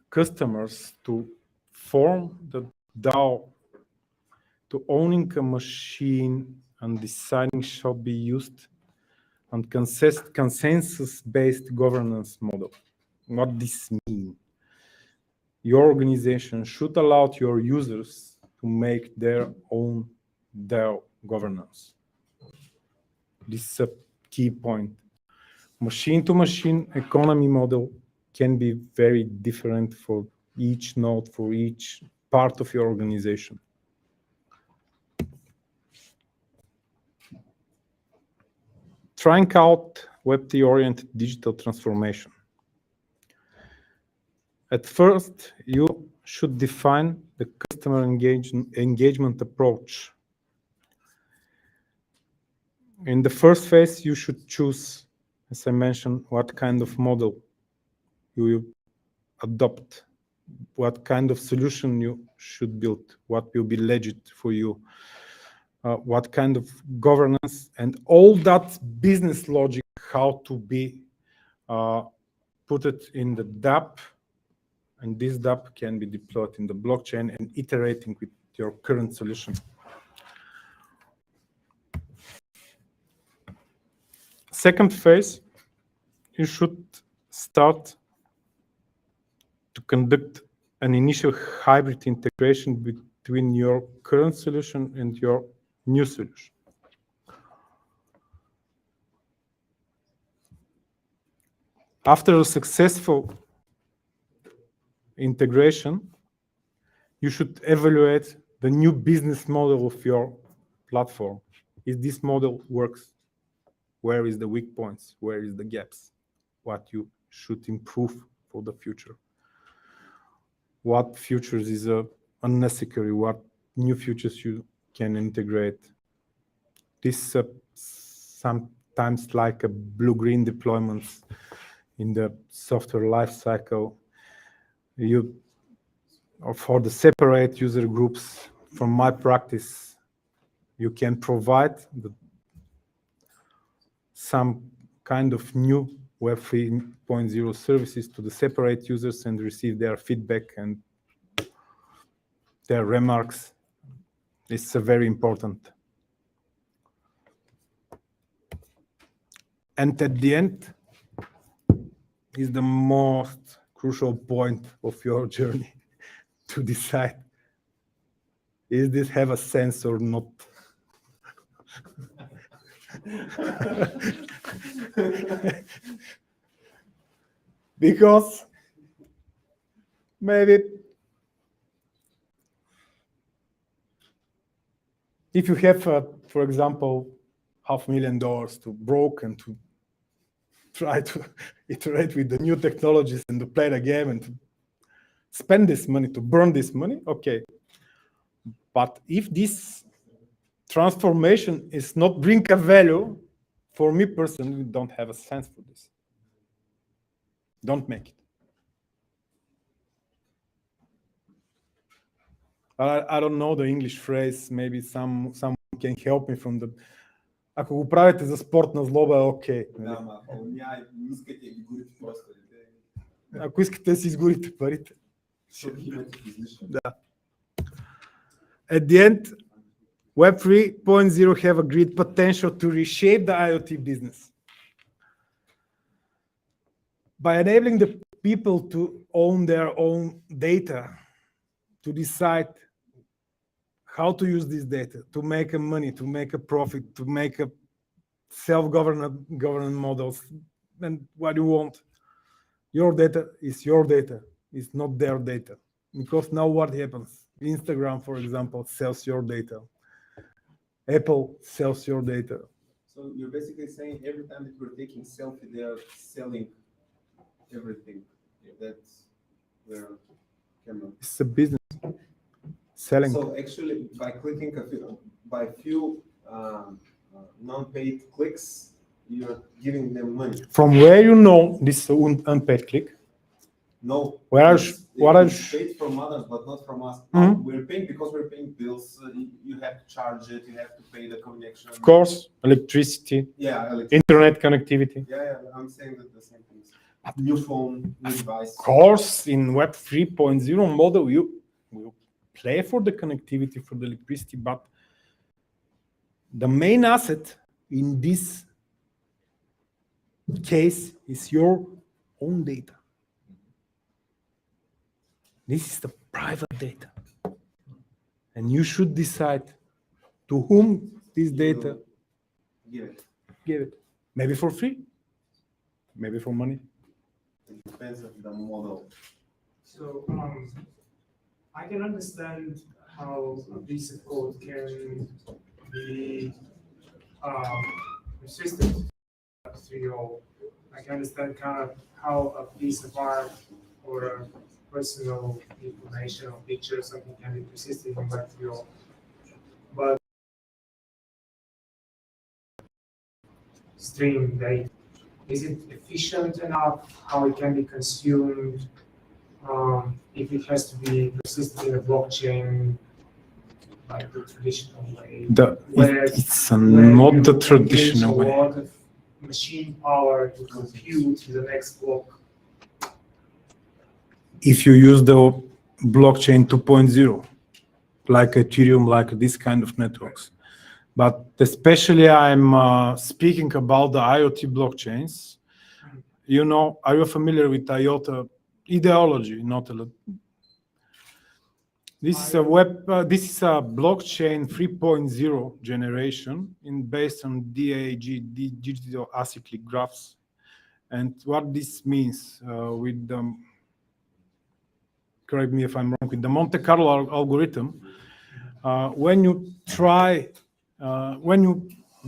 customers to form the DAO, to owning a machine and deciding shall be used on consensus-based governance model. What this means? Your organization should allow your users to make their own DAO governance. This is a key point. Machine-to-machine economy model can be very different for each node, for each part of your organization. Trying out Web3-oriented digital transformation. At first, you should define the customer engagement approach. In the first phase, you should choose, as I mentioned, what kind of model you will adopt, what kind of solution you should build, what will be legit for you, what kind of governance, and all that business logic, how to be put it in the dApp, and this dApp can be deployed in the blockchain and iterating with your current solution. Second phase, you should start to conduct an initial hybrid integration between your current solution and your new solution. After a successful integration, you should evaluate the new business model of your platform. If this model works, where is the weak points? Where is the gaps? What you should improve for the future? What features is unnecessary? What new features you can integrate? This sometimes like a blue-green deployments in the software lifecycle. For the separate user groups, from my practice, you can provide some kind of new Web 3.0 services to the separate users and receive their feedback and their remarks. It's very important. And at the end is the most crucial point of your journey to decide, is this have a sense or not? Because maybe if you have, for example, $500,000 to broke and to try to iterate with the new technologies and to play the game and to spend this money, to burn this money, okay. But if this transformation is not bring a value, for me personally, don't have a sense for this. Don't make it. I don't know the English phrase, maybe someone can help me from the... Ако го правите за спортна злоба, е окей. Ако искате да си изгорите парите. Yeah. At the end, Web 3.0 have a great potential to reshape the IoT business. By enabling the people to own their own data, to decide how to use this data, to make a money, to make a profit, to make a self-governed models, and what you want. Your data is your data, it's not their data. Because now what happens? Instagram, for example, sells your data. Apple sells your data.
So you're basically saying every time that we're taking selfie, they are selling everything. That's their camera.
It's a business. Selling.
So actually, by clicking by few non-paid clicks, you're giving them money.
From where you know this is an unpaid click?
No.
It's
paid from others, but not from us.
Mm-hmm.
We're paying because we're paying bills. You have to charge it. You have to pay the connection.
Of course, electricity.
Yeah, electricity.
Internet connectivity.
Yeah, I'm saying that the same things. New phone, new device.
Of course, in Web 3.0 model, you will pay for the connectivity, for the electricity, but the main asset in this case is your own data. This is the private data. And you should decide to whom this data give it. Maybe for free, maybe for money.
It depends on the model.
So I can understand how a piece of code can be persistent through your. I can understand kind of how a piece of art or a personal information or picture or something can be persistent in Web 3.0. But stream data, is it efficient enough? How it can be consumed? If it has to be persistent in a blockchain, like the traditional way,
It's not the traditional way.
A lot of machine power to compute the next block.
If you use the blockchain 2.0, like Ethereum, like this kind of networks. But especially I'm speaking about the IoT blockchains. You know, are you familiar with IoT ideology? This is a blockchain 3.0 generation based on DAG, digital acyclic graphs. And what this means with the, correct me if I'm wrong, with the Monte Carlo algorithm, when you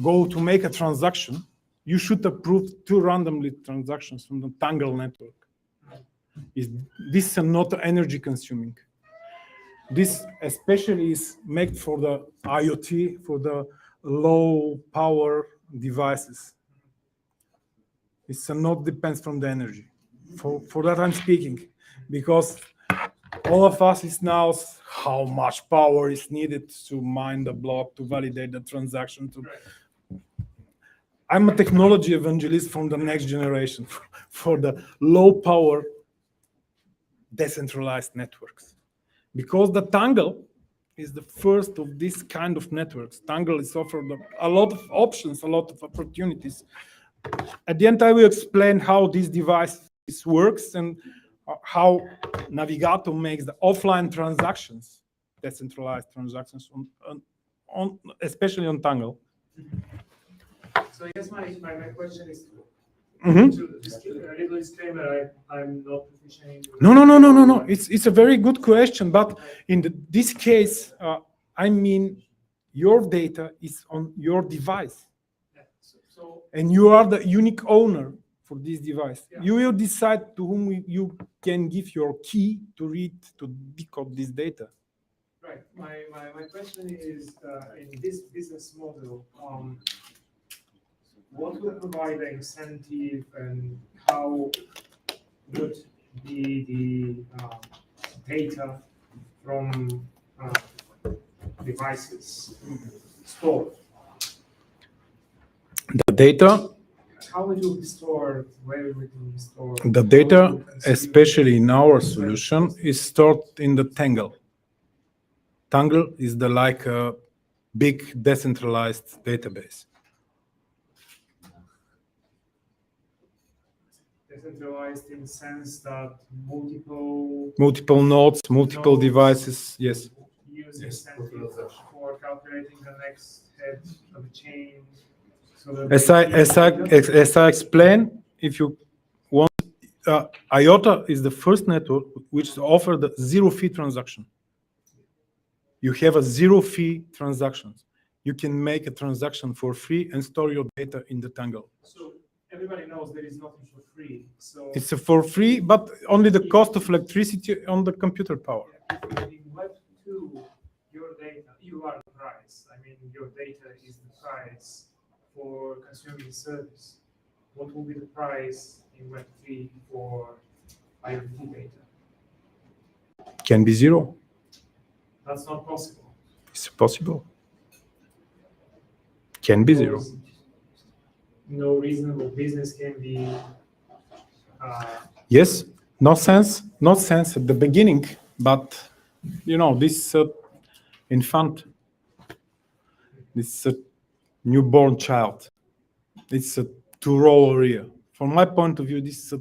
go to make a transaction, you should approve two randomly transactions from the Tangle network. This is not energy consuming. This especially is made for the IoT, for the low power devices. It's not depends from the energy. For that I'm speaking, because all of us is now how much power is needed to mine the block, to validate the transaction. I'm a technology evangelist from the next generation for the low power decentralized networks. Because the Tangle is the first of this kind of networks. Tangle is offered a lot of options, a lot of opportunities. At the end, I will explain how this device works and how Navigato makes the offline transactions, decentralized transactions, especially on Tangle.
So I guess my question is
Mm-hmm.
to a little disclaimer, I'm not proficient.
No. It's a very good question, but in this case, I mean, your data is on your device.
Yeah.
And you are the unique owner for this device.
Yeah.
You will decide to whom you can give your key to read, to decode this data.
Right. My question is, in this business model, what will provide the incentive and how would be the data from devices stored?
The data
how it will be stored, where it will be stored.
The data, especially in our solution, is stored in the Tangle. Tangle is like a big decentralized database.
Decentralized in the sense that multiple
nodes, multiple devices, yes.
Use
Yes.
incentive for calculating the next head of the chain. So that
As I explained, if you want, IOTA is the first network which offers the zero-fee transaction. You have a zero-fee transactions. You can make a transaction for free and store your data in the Tangle.
So everybody knows there is nothing for free. So
it's for free, but only the cost of electricity on the computer power.
In Web 2, your data, you are the price. I mean, your data is the price for consuming the service. What will be the price in Web 3 for IoT data?
Can be zero.
That's not possible.
It's possible. Can be zero.
No reasonable business can be.
Yes, no sense at the beginning, but this infant, this newborn child, it's a rural area. From my point of view, this is a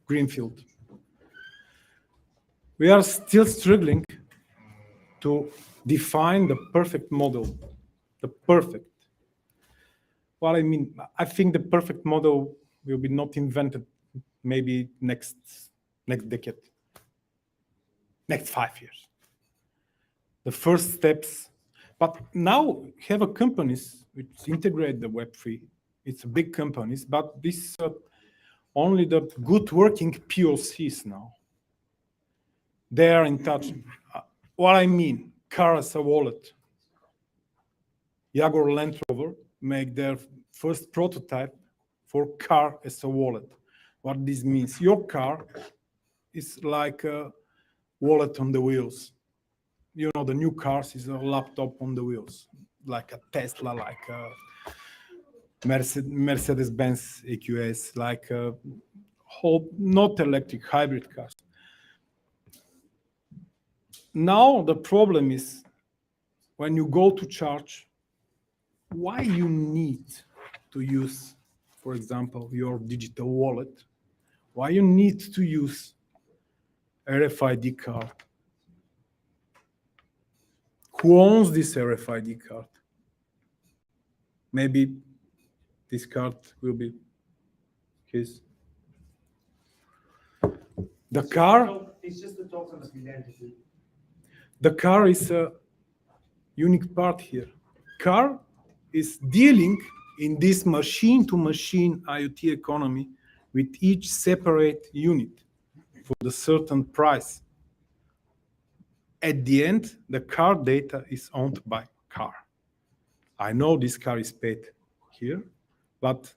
greenfield. We are still struggling to define the perfect model, the perfect. What I mean, I think the perfect model will be not invented maybe next decade, next 5 years. The first steps, but now have a companies which integrate the Web3. It's big companies, but this only the good working POCs now. They are in touch. What I mean, car as a wallet. Jaguar Land Rover make their first prototype for car as a wallet. What this means, your car is like a wallet on the wheels. The new cars is a laptop on the wheels, like a Tesla, like a Mercedes-Benz EQS, like a whole, not electric, hybrid cars. Now the problem is when you go to charge, why you need to use, for example, your digital wallet? Why you need to use RFID card? Who owns this RFID card? Maybe this card will be his. The car.
It's just the token of identity.
The car is a unique part here. Car is dealing in this machine-to-machine IoT economy with each separate unit for the certain price. At the end, the car data is owned by car. I know this car is paid here, but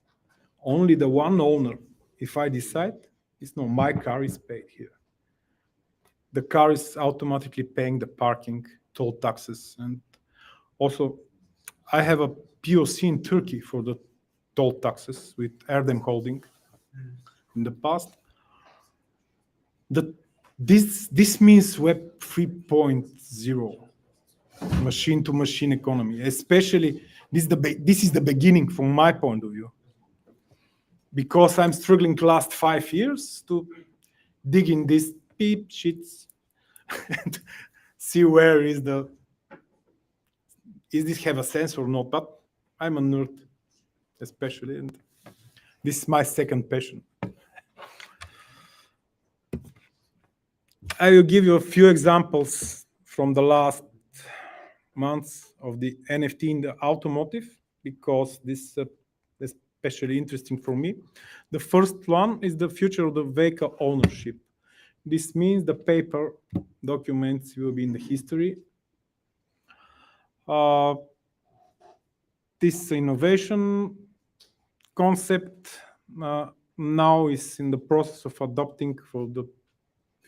only the one owner. If I decide, it's no, my car is paid here. The car is automatically paying the parking, toll taxes, and also I have a POC in Turkey for the toll taxes with Erdem Holding in the past. This means Web 3.0, machine-to-machine economy. Especially, this is the beginning from my point of view. Because I'm struggling the last 5 years to dig in these peep sheets and see where is this have a sense or not. But I'm a nerd, especially, and this is my second passion. I will give you a few examples from the last months of the NFT in the automotive, because this is especially interesting for me. The first one is the future of the vehicle ownership. This means the paper documents will be in the history. This innovation concept now is in the process of adopting for the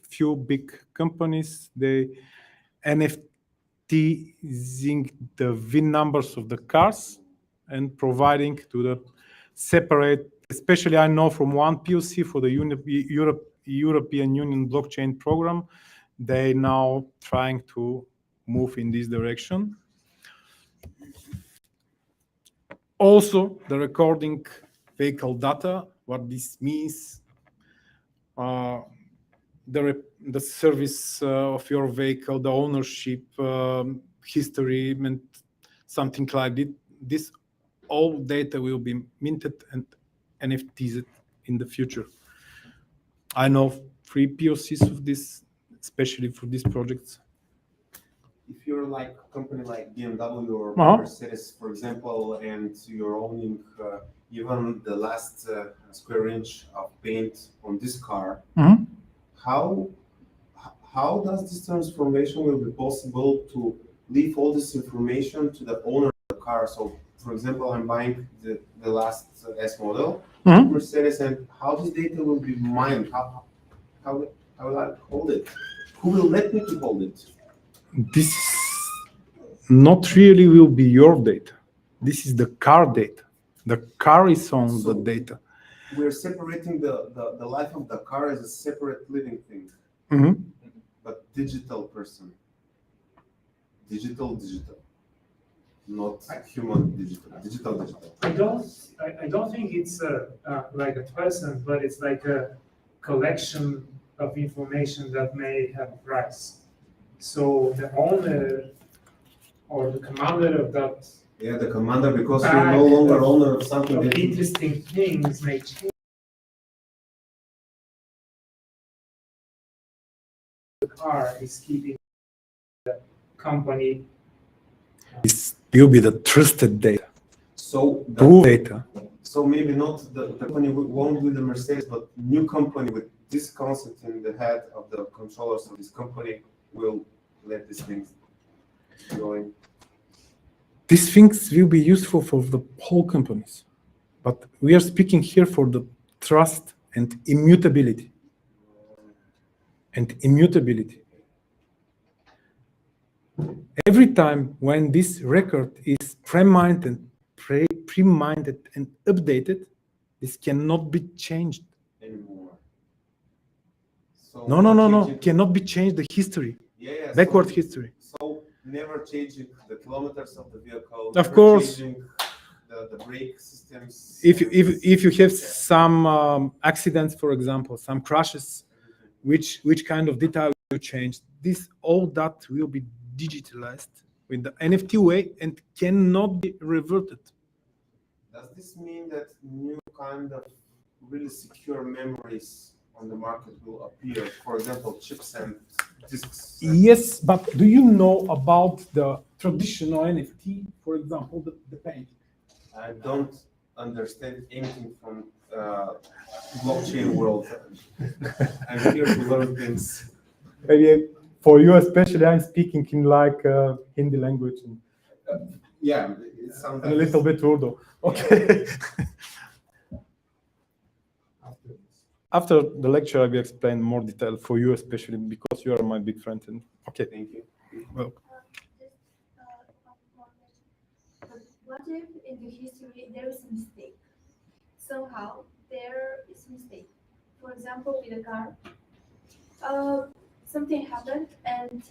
few big companies. They NFTing the VIN numbers of the cars and providing to the separate, especially I know from one POC for the European Union blockchain program, they now trying to move in this direction. Also, the recording vehicle data, what this means, the service of your vehicle, the ownership history, and something like this. This all data will be minted and NFTs in the future. I know 3 POCs of this, especially for these projects.
If you're like a company like BMW or Mercedes, for example, and you're owning even the last square inch of paint on this car, how does this transformation will be possible to leave all this information to the owner of the car? So, for example, I'm buying the last S model Mercedes, and how this data will be mined? How will I hold it? Who will let me to hold it?
This not really will be your data. This is the car data. The car is on the data.
We're separating the life of the car as a separate living thing. But digital person. Digital. Not human digital.
I don't think it's like a person, but it's like a collection of information that may have a price. So the owner or the commander of that.
Yeah, the commander, because you're no longer owner of something.
Of interesting things may change. The car is keeping the company.
This will be the trusted data.
So
data.
So maybe not the company won't be the Mercedes, but new company with this concept in the head of the controllers of this company will let these things going.
These things will be useful for the whole companies, but we are speaking here for the trust and immutability. Every time when this record is pre-mined and updated, this cannot be changed
Anymore. So
no, cannot be changed. The history, backward history.
So never changing the kilometers of the vehicle.
Of course.
Changing the brake systems.
If you have some accidents, for example, some crashes, which kind of data will you change? This all that will be digitalized with the NFT way and cannot be reverted.
Does this mean that new kind of really secure memories on the market will appear? For example, chips and disks.
Yes, but do you know about the traditional NFT, for example, the painting?
I don't understand anything from blockchain world. I'm here to learn things.
Maybe for you especially, I'm speaking in like Hindi language.
Yeah, it sounds
a little bit Urdu. Okay. After the lecture, I will explain more detail for you, especially because you are my big friend. And okay.
Thank you.
Well.
What if in the history there is a mistake? Somehow there is a mistake. For example, with a car, something happened and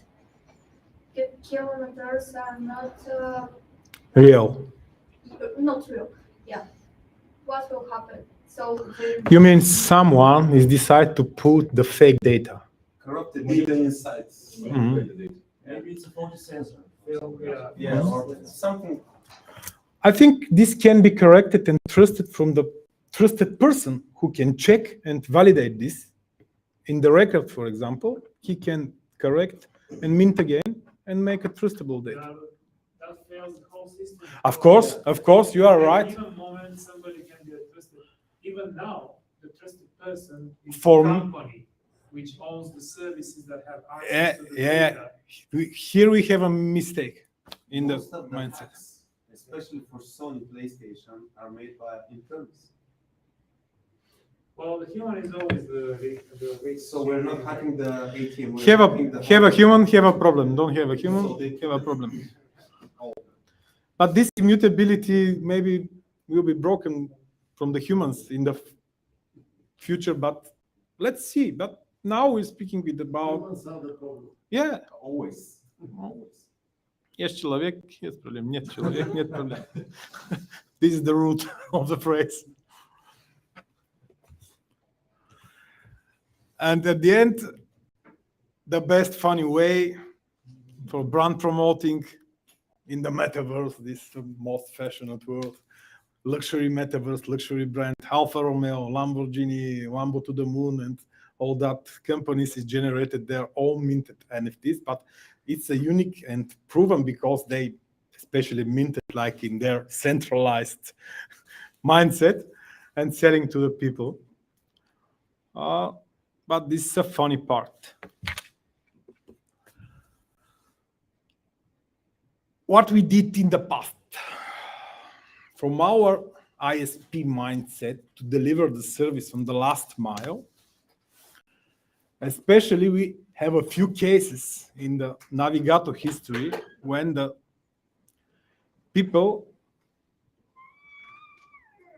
the kilometers are not
real.
Not real. Yeah. What will happen? So
you mean someone is decide to put the fake data?
Corrupted data inside.
Maybe it's a faulty sensor.
Yeah, or something.
I think this can be corrected and trusted from the trusted person who can check and validate this. In the record, for example, he can correct and mint again and make a trustable data.
That fails the whole system.
Of course, you are right.
Even moment somebody can be trusted. Even now, the trusted person is the
For
company which owns the services that have access to the data.
Here we have a mistake in the mindset.
Especially for Sony PlayStation, are made by interns.
Well, the human is always the weak.
So we're not hacking the ATM.
Have a human, have a problem. Don't have a human, have a problem. But this immutability maybe will be broken from the humans in the future, but let's see. But now we're speaking about
Humans are the problem.
yeah,
Always.
есть человек, есть проблем, нет человек, нет проблем. This is the root of the phrase. And at the end, the best funny way for brand promoting in the metaverse, this most fashionable world, luxury metaverse, luxury brand, Alfa Romeo, Lamborghini, Lambo to the moon, and all that companies is generated their own minted NFTs, but it's a unique and proven because they especially minted like in their centralized mindset and selling to the people. But this is a funny part. What we did in the past, from our ISP mindset to deliver the service on the last mile, especially we have a few cases in the Navigator history when the people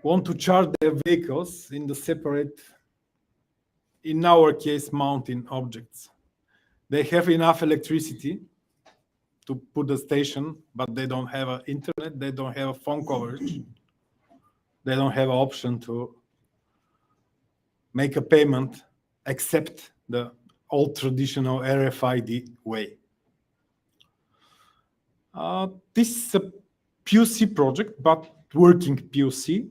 want to charge their vehicles in the separate, in our case, mountain objects. They have enough electricity to put a station, but they don't have internet, they don't have a phone coverage, they don't have an option to make a payment except the old traditional RFID way. This is a POC project, but working POC.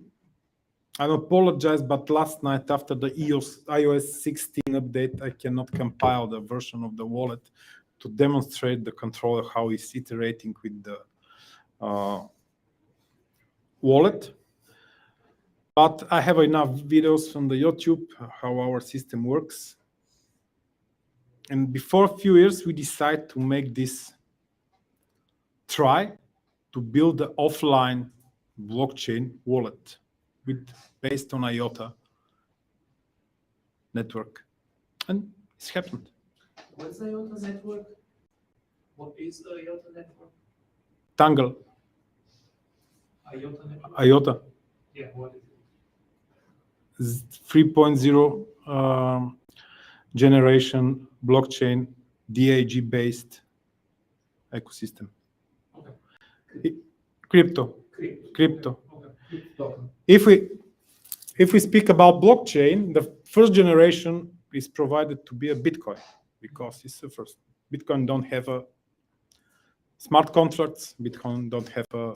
I apologize, but last night after the iOS 16 update, I cannot compile the version of the wallet to demonstrate the controller how it's iterating with the wallet. But I have enough videos on the YouTube how our system works. And before a few years, we decided to make this try to build the offline blockchain wallet based on IOTA network. And it's happened.
What's the IOTA network? What is the IOTA network?
Tangle.
IOTA network?
IOTA.
Yeah, what is it?
3.0 generation blockchain DAG-based ecosystem.
Okay.
Crypto.
Crypto.
Okay. If we speak about blockchain, the first generation is provided to be a Bitcoin because it's the first. Bitcoin don't have a smart contracts. Bitcoin don't have a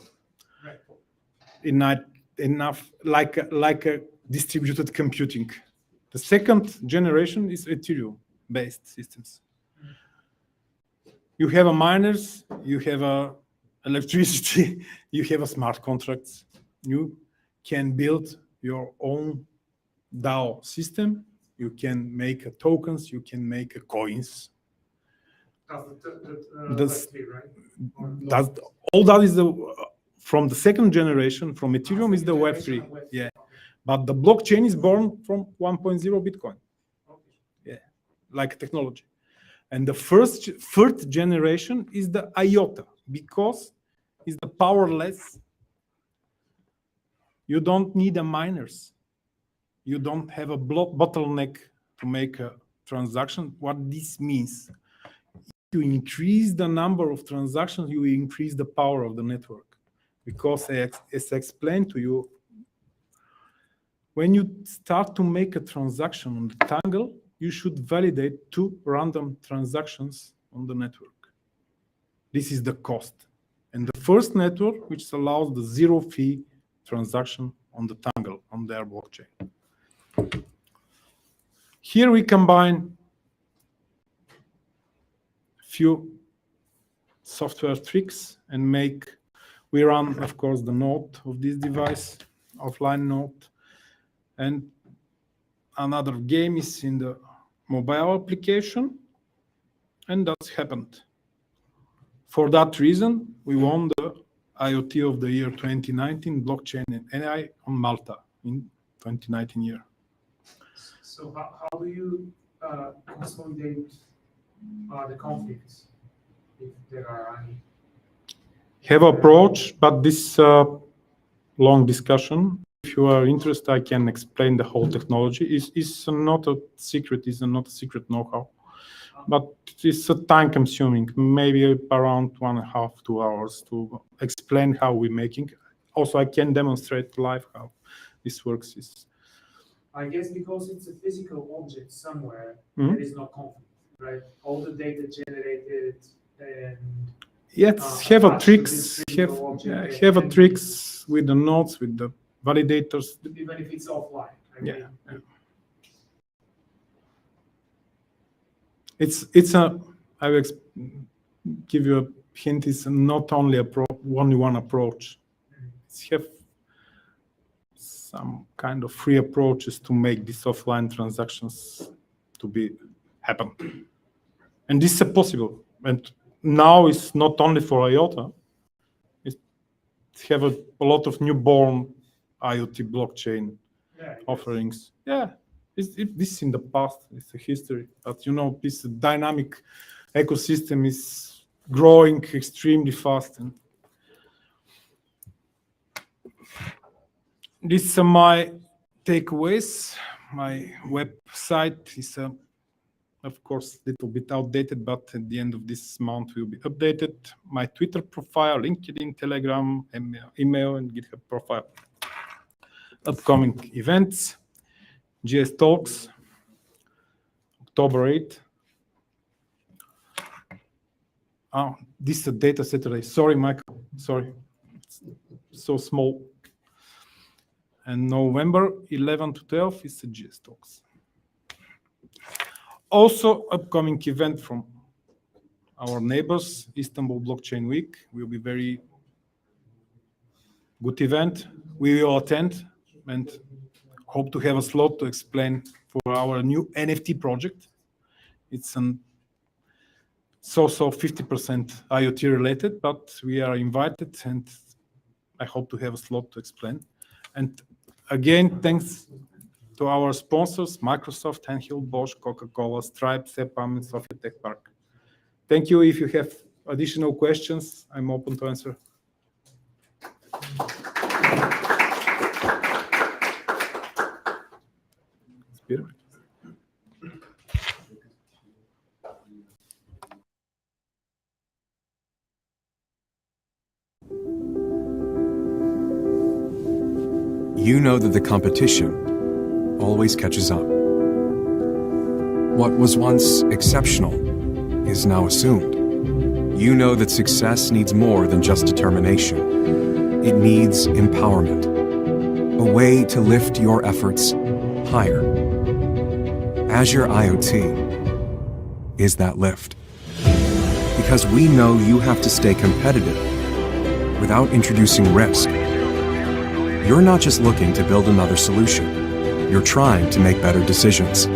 enough like a distributed computing. The second generation is Ethereum-based systems. You have a miners, you have a electricity, you have a smart contracts. You can build your own DAO system. You can make tokens. You can make coins.
That's Web3, right?
That's all. That is from the second generation. From Ethereum is the Web3. Yeah, but the blockchain is born from 1.0 Bitcoin. Yeah, like technology. And the third generation is the IOTA because it's the powerless. You don't need a miners. You don't have a bottleneck to make a transaction. What this means, if you increase the number of transactions, you increase the power of the network. Because as I explained to you, when you start to make a transaction on the Tangle, you should validate 2 random transactions on the network. This is the cost. And the first network, which allows the zero fee transaction on the Tangle, on their blockchain. Here we combine few software tricks and we run, of course, the node of this device, offline node. And another game is in the mobile application. And that's happened. For that reason, we won the IoT of the year 2019, blockchain and AI on Malta in 2019 year.
So how do you consolidate the conflicts, if there are any?
Have approach, but this long discussion. if you are interested, I can explain the whole technology. It's not a secret. It's not a secret know-how, but it's a time-consuming, maybe around 1.5 to 2 hours to explain how we're making. Also, I can demonstrate live how this works.
I guess because it's a physical object somewhere,
Mhm.
there is no conflict, right? All the data generated and
Yes, have a
attached to
tricks,
this physical object
have a
and
tricks with the nodes, with the validators.
even if it's offline. I mean,
Yeah. It's a, I will give you a hint, it's not only only one approach. It's have some kind of free approaches to make these offline transactions to be happen. And this is possible. And now it's not only for IOTA, it have a lot of newborn IoT blockchain offerings. Yeah, this is in the past, it's a history. But you know, this dynamic ecosystem is growing extremely fast. And these are my takeaways. My website is, of course, a little bit outdated, but at the end of this month will be updated. My Twitter profile, LinkedIn, Telegram, email, and GitHub profile. Upcoming events, GS Talks, October 8th. Oh, this is a data set today. Sorry, Michael. Sorry. It's so small. And November 11 to 12 is the GS Talks. Also, upcoming event from our neighbors, Istanbul Blockchain Week, will be very good event. We will attend and hope to have a slot to explain for our new NFT project. It's an so 50% IoT related, but we are invited and I hope to have a slot to explain. And again, thanks to our sponsors, Microsoft, Handheld, Bosch, Coca-Cola, Stripe, Sepam, and Sofia Tech Park. Thank you. If you have additional questions, I'm open to answer.
You know that the competition always catches up. What was once exceptional is now assumed. You know that success needs more than just determination. It needs empowerment, a way to lift your efforts higher. Azure IoT is that lift. Because we know you have to stay competitive without introducing risk. You're not just looking to build another solution. You're trying to make better decisions.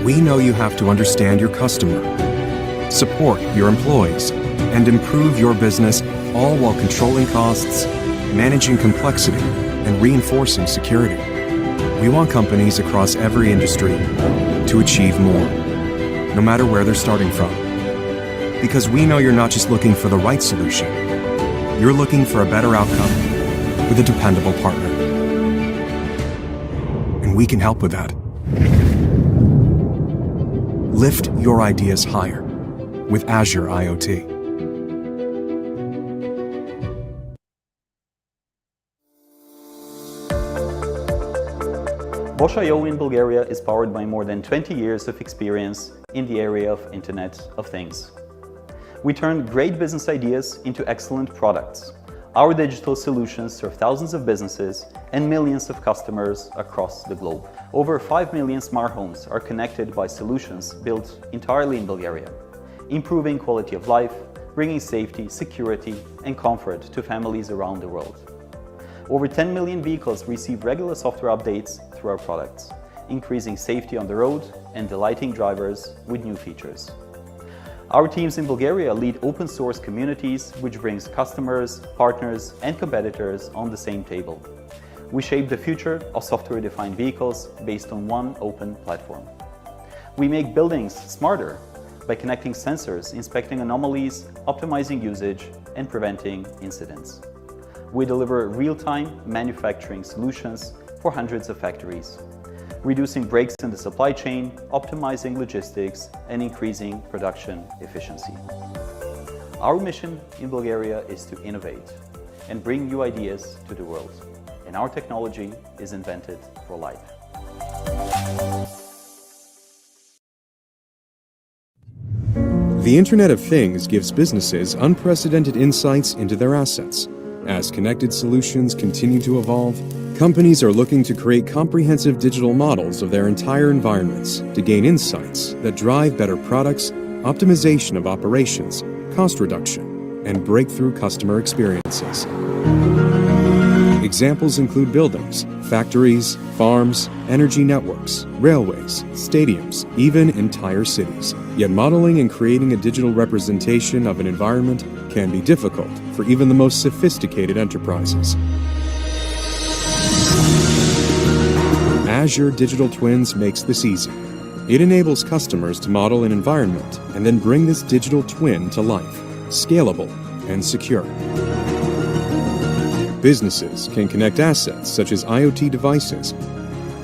We know you have to understand your customer, support your employees, and improve your business, all while controlling costs, managing complexity, and reinforcing security. We want companies across every industry to achieve more, no matter where they're starting from. Because we know you're not just looking for the right solution. You're looking for a better outcome with a dependable partner. And we can help with that. Lift your ideas higher with Azure IoT.
Bosch IO in Bulgaria is powered by more than 20 years of experience in the area of Internet of Things. We turn great business ideas into excellent products. Our digital solutions serve thousands of businesses and millions of customers across the globe. Over 5 million smart homes are connected by solutions built entirely in Bulgaria, improving quality of life, bringing safety, security, and comfort to families around the world. Over 10 million vehicles receive regular software updates through our products, increasing safety on the road and delighting drivers with new features. Our teams in Bulgaria lead open source communities, which brings customers, partners, and competitors on the same table. We shape the future of software-defined vehicles based on one open platform. We make buildings smarter by connecting sensors, inspecting anomalies, optimizing usage, and preventing incidents. We deliver real-time manufacturing solutions for hundreds of factories, reducing breaks in the supply chain, optimizing logistics, and increasing production efficiency. Our mission in Bulgaria is to innovate and bring new ideas to the world, and our technology is invented for life.
The Internet of Things gives businesses unprecedented insights into their assets. As connected solutions continue to evolve, companies are looking to create comprehensive digital models of their entire environments to gain insights that drive better products, optimization of operations, cost reduction, and breakthrough customer experiences. Examples include buildings, factories, farms, energy networks, railways, stadiums, even entire cities. Yet modeling and creating a digital representation of an environment can be difficult for even the most sophisticated enterprises. Azure Digital Twins makes this easy. It enables customers to model an environment and then bring this digital twin to life, scalable and secure. Businesses can connect assets such as IoT devices,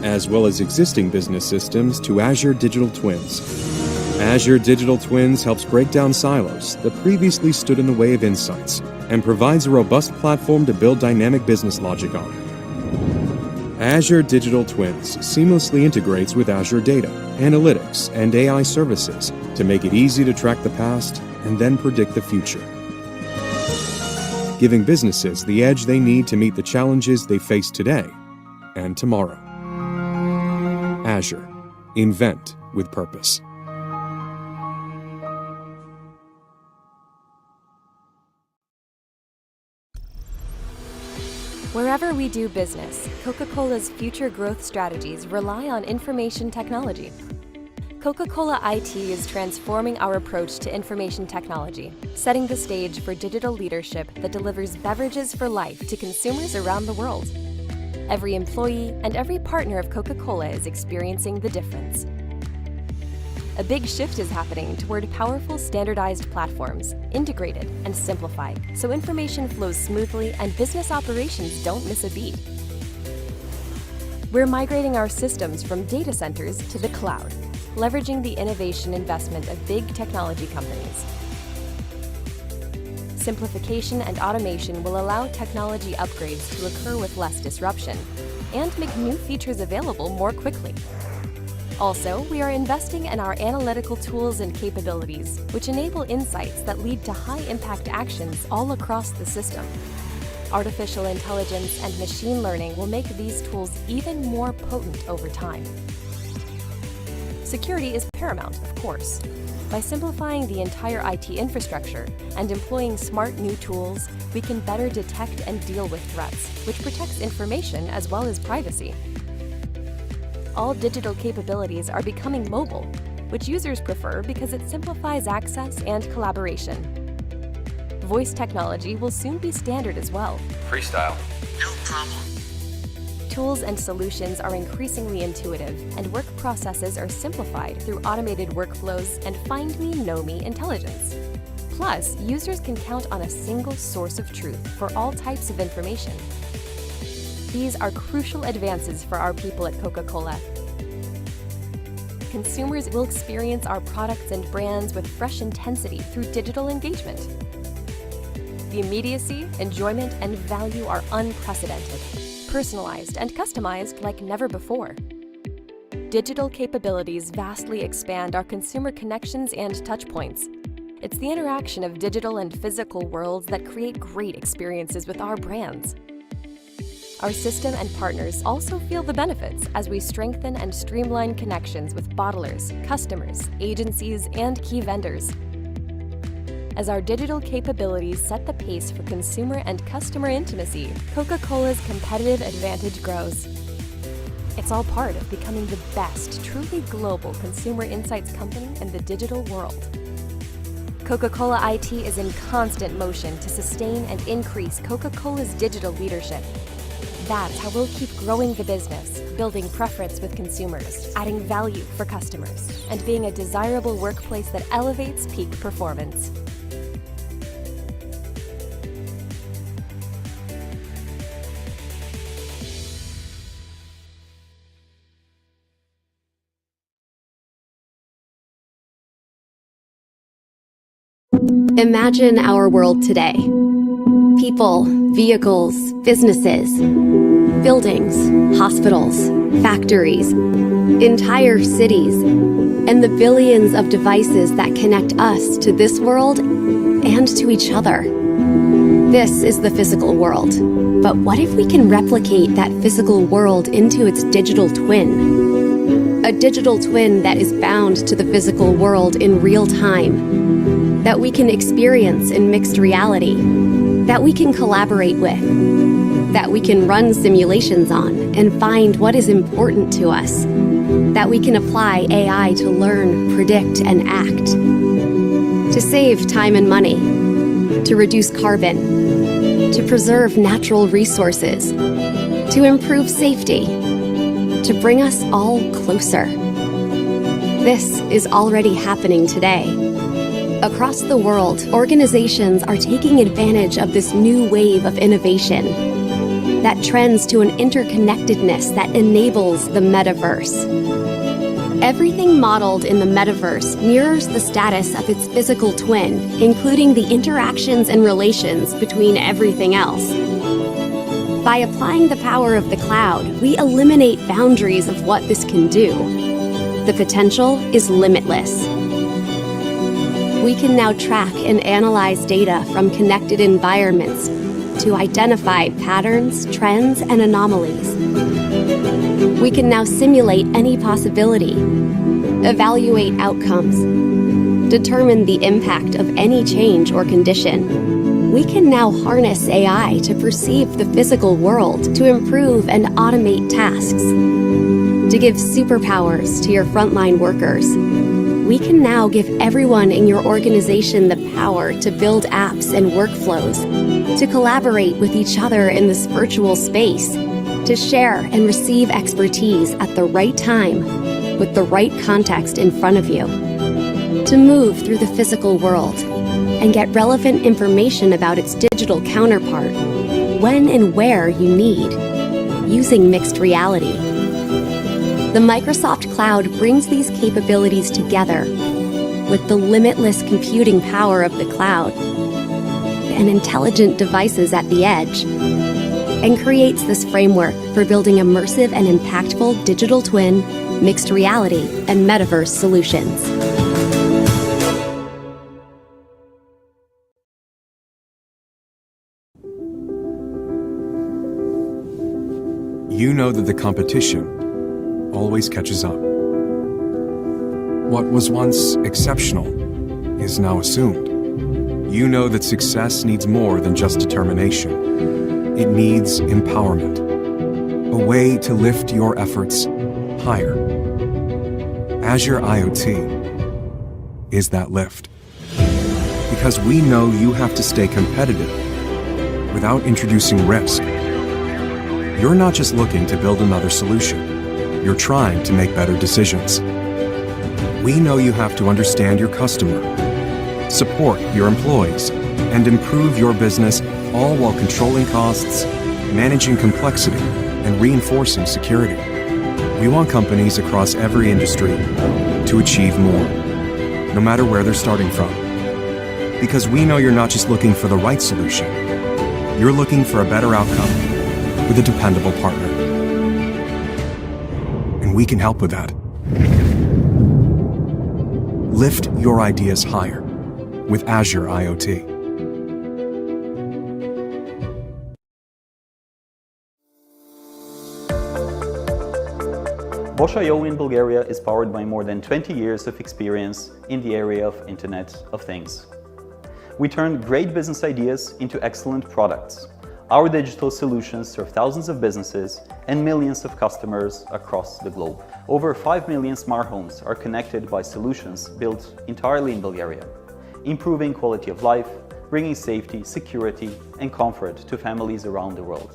as well as existing business systems to Azure Digital Twins. Azure Digital Twins helps break down silos that previously stood in the way of insights and provides a robust platform to build dynamic business logic on. Azure Digital Twins seamlessly integrates with Azure Data, Analytics, and AI services to make it easy to track the past and then predict the future, giving businesses the edge they need to meet the challenges they face today and tomorrow. Azure. Invent with purpose.
Wherever we do business, Coca-Cola's future growth strategies rely on information technology. Coca-Cola IT is transforming our approach to information technology, setting the stage for digital leadership that delivers beverages for life to consumers around the world. Every employee and every partner of Coca-Cola is experiencing the difference. A big shift is happening toward powerful standardized platforms, integrated and simplified, so information flows smoothly and business operations don't miss a beat. We're migrating our systems from data centers to the cloud, leveraging the innovation investment of big technology companies. Simplification and automation will allow technology upgrades to occur with less disruption and make new features available more quickly. Also, we are investing in our analytical tools and capabilities, which enable insights that lead to high-impact actions all across the system. Artificial intelligence and machine learning will make these tools even more potent over time. Security is paramount, of course. By simplifying the entire IT infrastructure and employing smart new tools, we can better detect and deal with threats, which protects information as well as privacy. All digital capabilities are becoming mobile, which users prefer because it simplifies access and collaboration. Voice technology will soon be standard as well.
Freestyle. No problem.
Tools and solutions are increasingly intuitive, and work processes are simplified through automated workflows and Find Me, Know Me intelligence. Plus, users can count on a single source of truth for all types of information. These are crucial advances for our people at Coca-Cola. Consumers will experience our products and brands with fresh intensity through digital engagement. The immediacy, enjoyment, and value are unprecedented, personalized and customized like never before. Digital capabilities vastly expand our consumer connections and touchpoints. It's the interaction of digital and physical worlds that create great experiences with our brands. Our system and partners also feel the benefits as we strengthen and streamline connections with bottlers, customers, agencies, and key vendors. As our digital capabilities set the pace for consumer and customer intimacy, Coca-Cola's competitive advantage grows. It's all part of becoming the best, truly global consumer insights company in the digital world. Coca-Cola IT is in constant motion to sustain and increase Coca-Cola's digital leadership. That's how we'll keep growing the business, building preference with consumers, adding value for customers, and being a desirable workplace that elevates peak performance.
Imagine our world today. People, vehicles, businesses, buildings, hospitals, factories, entire cities, and the billions of devices that connect us to this world and to each other. This is the physical world. But what if we can replicate that physical world into its digital twin? A digital twin that is bound to the physical world in real time, that we can experience in mixed reality, that we can collaborate with, that we can run simulations on and find what is important to us, that we can apply AI to learn, predict, and act, to save time and money, to reduce carbon, to preserve natural resources, to improve safety, to bring us all closer. This is already happening today. Across the world, organizations are taking advantage of this new wave of innovation that trends to an interconnectedness that enables the metaverse. Everything modeled in the metaverse mirrors the status of its physical twin, including the interactions and relations between everything else. By applying the power of the cloud, we eliminate boundaries of what this can do. The potential is limitless. We can now track and analyze data from connected environments to identify patterns, trends, and anomalies. We can now simulate any possibility, evaluate outcomes, determine the impact of any change or condition. We can now harness AI to perceive the physical world, to improve and automate tasks, to give superpowers to your frontline workers. We can now give everyone in your organization the power to build apps and workflows, to collaborate with each other in this virtual space, to share and receive expertise at the right time with the right context in front of you, to move through the physical world and get relevant information about its digital counterpart when and where you need, using mixed reality. The Microsoft Cloud brings these capabilities together with the limitless computing power of the cloud and intelligent devices at the edge, and creates this framework for building immersive and impactful digital twin, mixed reality, and metaverse solutions.
You know that the competition always catches up. What was once exceptional is now assumed. You know that success needs more than just determination. It needs empowerment, a way to lift your efforts higher. Azure IoT is that lift. Because we know you have to stay competitive without introducing risk. You're not just looking to build another solution. You're trying to make better decisions. We know you have to understand your customer, support your employees, and improve your business, all while controlling costs, managing complexity, and reinforcing security. We want companies across every industry to achieve more, no matter where they're starting from. Because we know you're not just looking for the right solution, you're looking for a better outcome with a dependable partner. And we can help with that. Lift your ideas higher with Azure IoT.
Bosch.io in Bulgaria is powered by more than 20 years of experience in the area of Internet of Things. We turn great business ideas into excellent products. Our digital solutions serve thousands of businesses and millions of customers across the globe. Over 5 million smart homes are connected by solutions built entirely in Bulgaria, improving quality of life, bringing safety, security, and comfort to families around the world.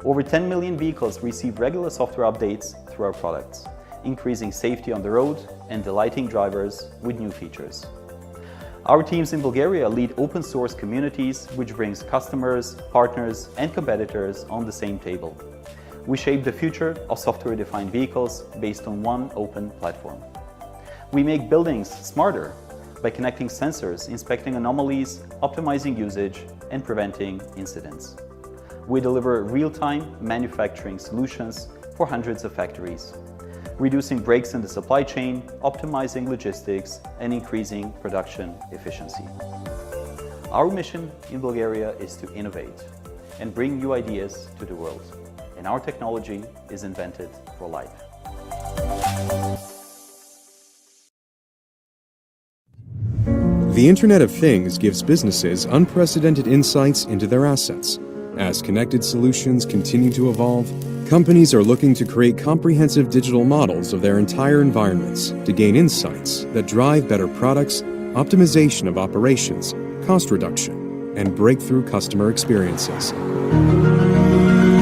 Over 10 million vehicles receive regular software updates through our products, increasing safety on the road and delighting drivers with new features. Our teams in Bulgaria lead open source communities, which brings customers, partners, and competitors on the same table. We shape the future of software-defined vehicles based on one open platform. We make buildings smarter. by connecting sensors, inspecting anomalies, optimizing usage, and preventing incidents. We deliver real-time manufacturing solutions for hundreds of factories, reducing breaks in the supply chain, optimizing logistics, and increasing production efficiency. Our mission in Bulgaria is to innovate and bring new ideas to the world, and our technology is invented for life.
The Internet of Things gives businesses unprecedented insights into their assets. As connected solutions continue to evolve, companies are looking to create comprehensive digital models of their entire environments to gain insights that drive better products, optimization of operations, cost reduction, and breakthrough customer experiences.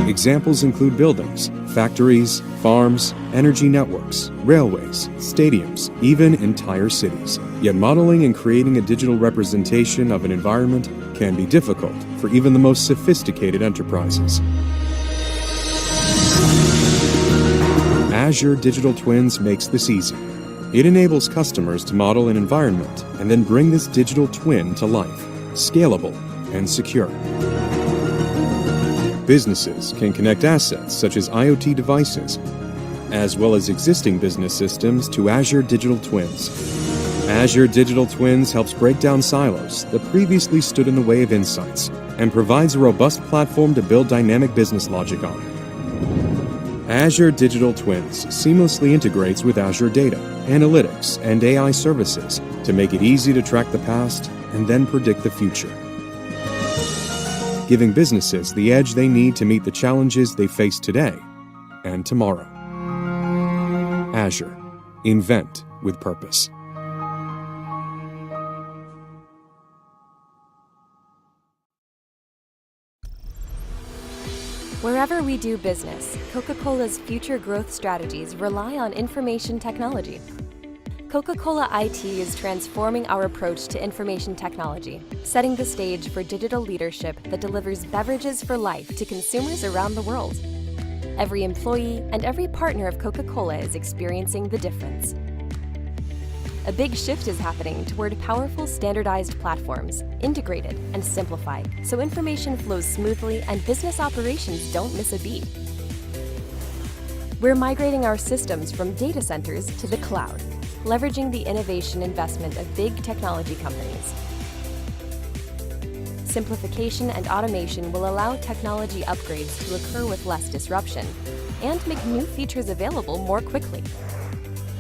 Examples include buildings, factories, farms, energy networks, railways, stadiums, even entire cities. Yet modeling and creating a digital representation of an environment can be difficult for even the most sophisticated enterprises. Azure Digital Twins makes this easy. It enables customers to model an environment and then bring this digital twin to life, scalable and secure. Businesses can connect assets such as IoT devices, as well as existing business systems to Azure Digital Twins. Azure Digital Twins helps break down silos that previously stood in the way of insights and provides a robust platform to build dynamic business logic on. Azure Digital Twins seamlessly integrates with Azure Data, Analytics, and AI services to make it easy to track the past and then predict the future, giving businesses the edge they need to meet the challenges they face today and tomorrow. Azure. Invent with purpose.
Wherever we do business, Coca-Cola's future growth strategies rely on information technology. Coca-Cola IT is transforming our approach to information technology, setting the stage for digital leadership that delivers beverages for life to consumers around the world. Every employee and every partner of Coca-Cola is experiencing the difference. A big shift is happening toward powerful standardized platforms, integrated and simplified, so information flows smoothly and business operations don't miss a beat. We're migrating our systems from data centers to the cloud, leveraging the innovation investment of big technology companies. Simplification and automation will allow technology upgrades to occur with less disruption and make new features available more quickly.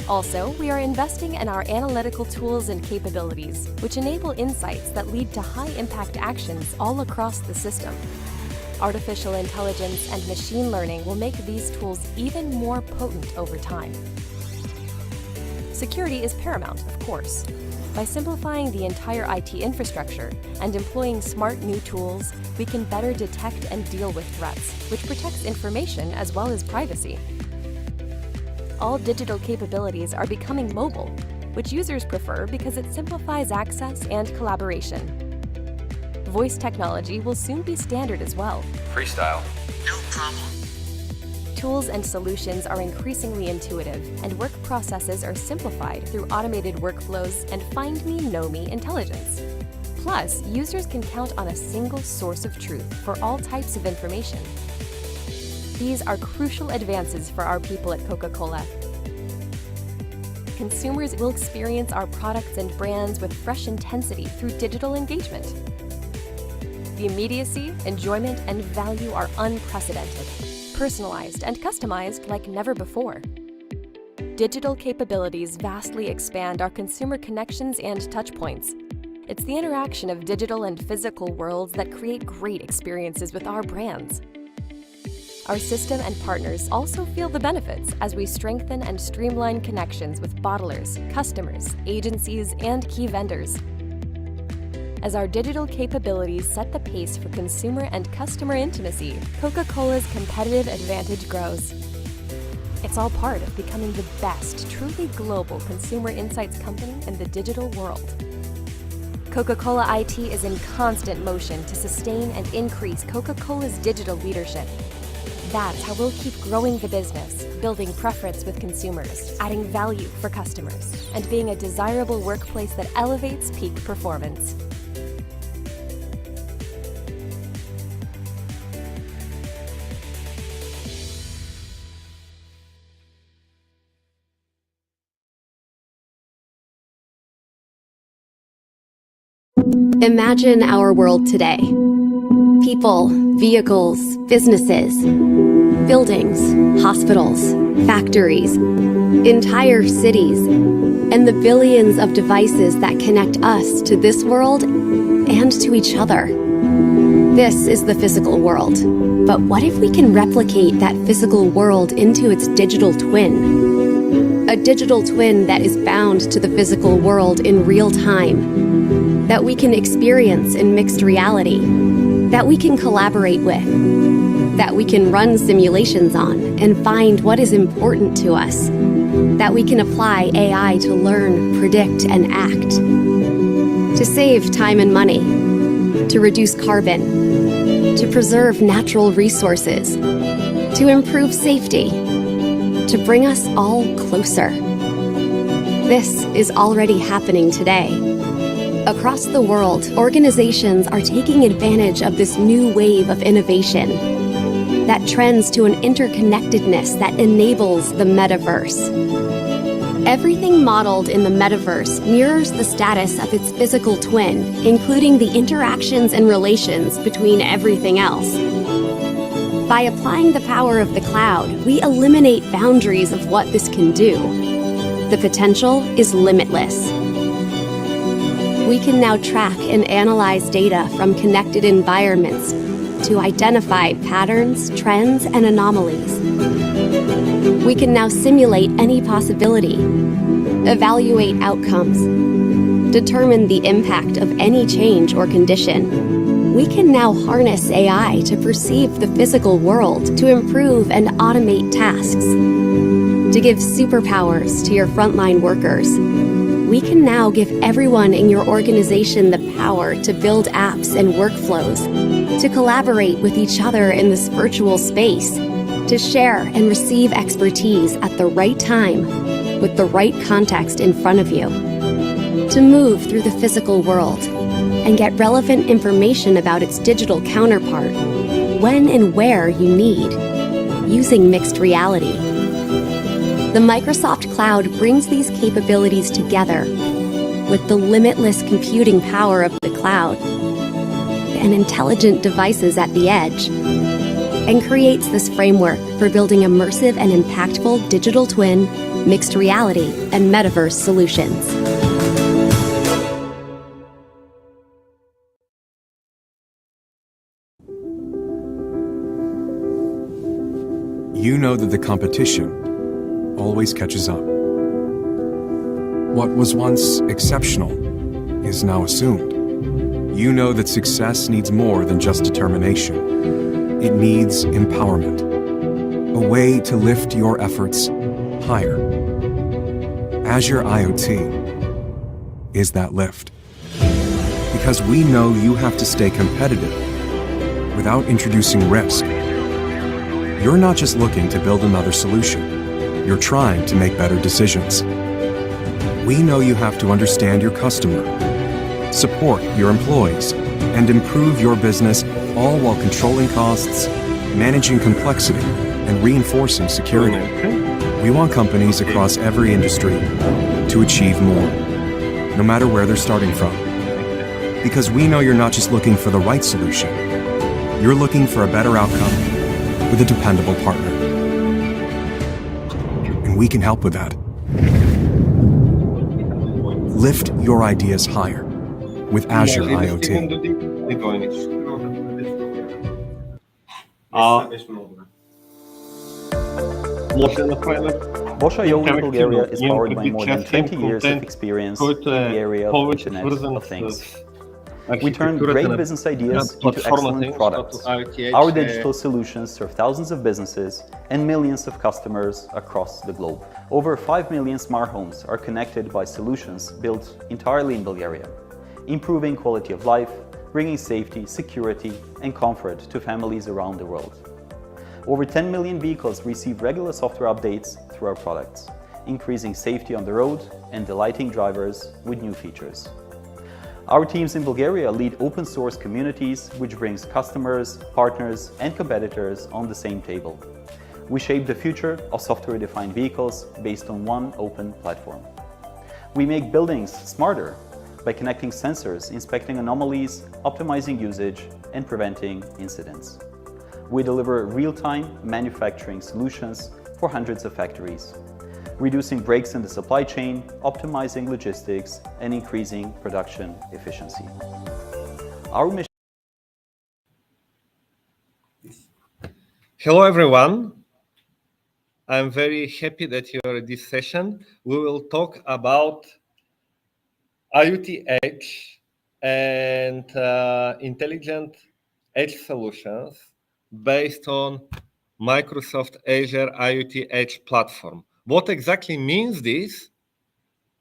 Also, we are investing in our analytical tools and capabilities, which enable insights that lead to high-impact actions all across the system. Artificial intelligence and machine learning will make these tools even more potent over time. Security is paramount, of course. By simplifying the entire IT infrastructure and employing smart new tools, we can better detect and deal with threats, which protects information as well as privacy. All digital capabilities are becoming mobile, which users prefer because it simplifies access and collaboration. Voice technology will soon be standard as well.
Freestyle. No problem.
Tools and solutions are increasingly intuitive, and work processes are simplified through automated workflows and Find Me, Know Me intelligence. Plus, users can count on a single source of truth for all types of information. These are crucial advances for our people at Coca-Cola. Consumers will experience our products and brands with fresh intensity through digital engagement. The immediacy, enjoyment, and value are unprecedented, personalized and customized like never before. Digital capabilities vastly expand our consumer connections and touchpoints. It's the interaction of digital and physical worlds that create great experiences with our brands. Our system and partners also feel the benefits as we strengthen and streamline connections with bottlers, customers, agencies, and key vendors. As our digital capabilities set the pace for consumer and customer intimacy, Coca-Cola's competitive advantage grows. It's all part of becoming the best, truly global consumer insights company in the digital world. Coca-Cola IT is in constant motion to sustain and increase Coca-Cola's digital leadership. That's how we'll keep growing the business, building preference with consumers, adding value for customers, and being a desirable workplace that elevates peak performance.
Imagine our world today. People, vehicles, businesses, buildings, hospitals, factories, entire cities, and the billions of devices that connect us to this world and to each other. This is the physical world. But what if we can replicate that physical world into its digital twin? A digital twin that is bound to the physical world in real time, that we can experience in mixed reality, that we can collaborate with, that we can run simulations on and find what is important to us, that we can apply AI to learn, predict, and act, to save time and money, to reduce carbon, to preserve natural resources, to improve safety, to bring us all closer. This is already happening today. Across the world, organizations are taking advantage of this new wave of innovation that trends to an interconnectedness that enables the metaverse. Everything modeled in the metaverse mirrors the status of its physical twin, including the interactions and relations between everything else. By applying the power of the cloud, we eliminate boundaries of what this can do. The potential is limitless. We can now track and analyze data from connected environments to identify patterns, trends, and anomalies. We can now simulate any possibility, evaluate outcomes, determine the impact of any change or condition. We can now harness AI to perceive the physical world to improve and automate tasks, to give superpowers to your frontline workers. We can now give everyone in your organization the power to build apps and workflows, to collaborate with each other in this virtual space, to share and receive expertise at the right time with the right context in front of you, to move through the physical world and get relevant information about its digital counterpart when and where you need, using mixed reality. The Microsoft Cloud brings these capabilities together with the limitless computing power of the cloud and intelligent devices at the edge, and creates this framework for building immersive and impactful digital twin, mixed reality, and metaverse solutions.
You know that the competition always catches up. What was once exceptional is now assumed. You know that success needs more than just determination. It needs empowerment, a way to lift your efforts higher. Azure IoT is that lift. Because we know you have to stay competitive without introducing risk. You're not just looking to build another solution. You're trying to make better decisions. We know you have to understand your customer, support your employees, and improve your business, all while controlling costs, managing complexity, and reinforcing security. We want companies across every industry to achieve more, no matter where they're starting from. Because we know you're not just looking for the right solution, you're looking for a better outcome with a dependable partner. And we can help with that. Lift your ideas higher with Azure IoT.
IoT Bulgaria is powered by more than 20 years of experience in the area of Internet of Things. We turn great business ideas into excellent products. Our digital solutions serve thousands of businesses and millions of customers across the globe. Over 5 million smart homes are connected by solutions built entirely in Bulgaria, improving quality of life, bringing safety, security, and comfort to families around the world. Over 10 million vehicles receive regular software updates through our products, increasing safety on the road and delighting drivers with new features. Our teams in Bulgaria lead open source communities, which brings customers, partners, and competitors on the same table. We shape the future of software-defined vehicles based on one open platform. We make buildings smarter by connecting sensors, inspecting anomalies, optimizing usage, and preventing incidents. We deliver real-time manufacturing solutions for hundreds of factories, reducing breaks in the supply chain, optimizing logistics, and increasing production efficiency. Our mission.
Hello, everyone. I'm very happy that you are at this session. We will talk about IoT Edge and intelligent edge solutions based on Microsoft Azure IoT Edge platform. What exactly means this?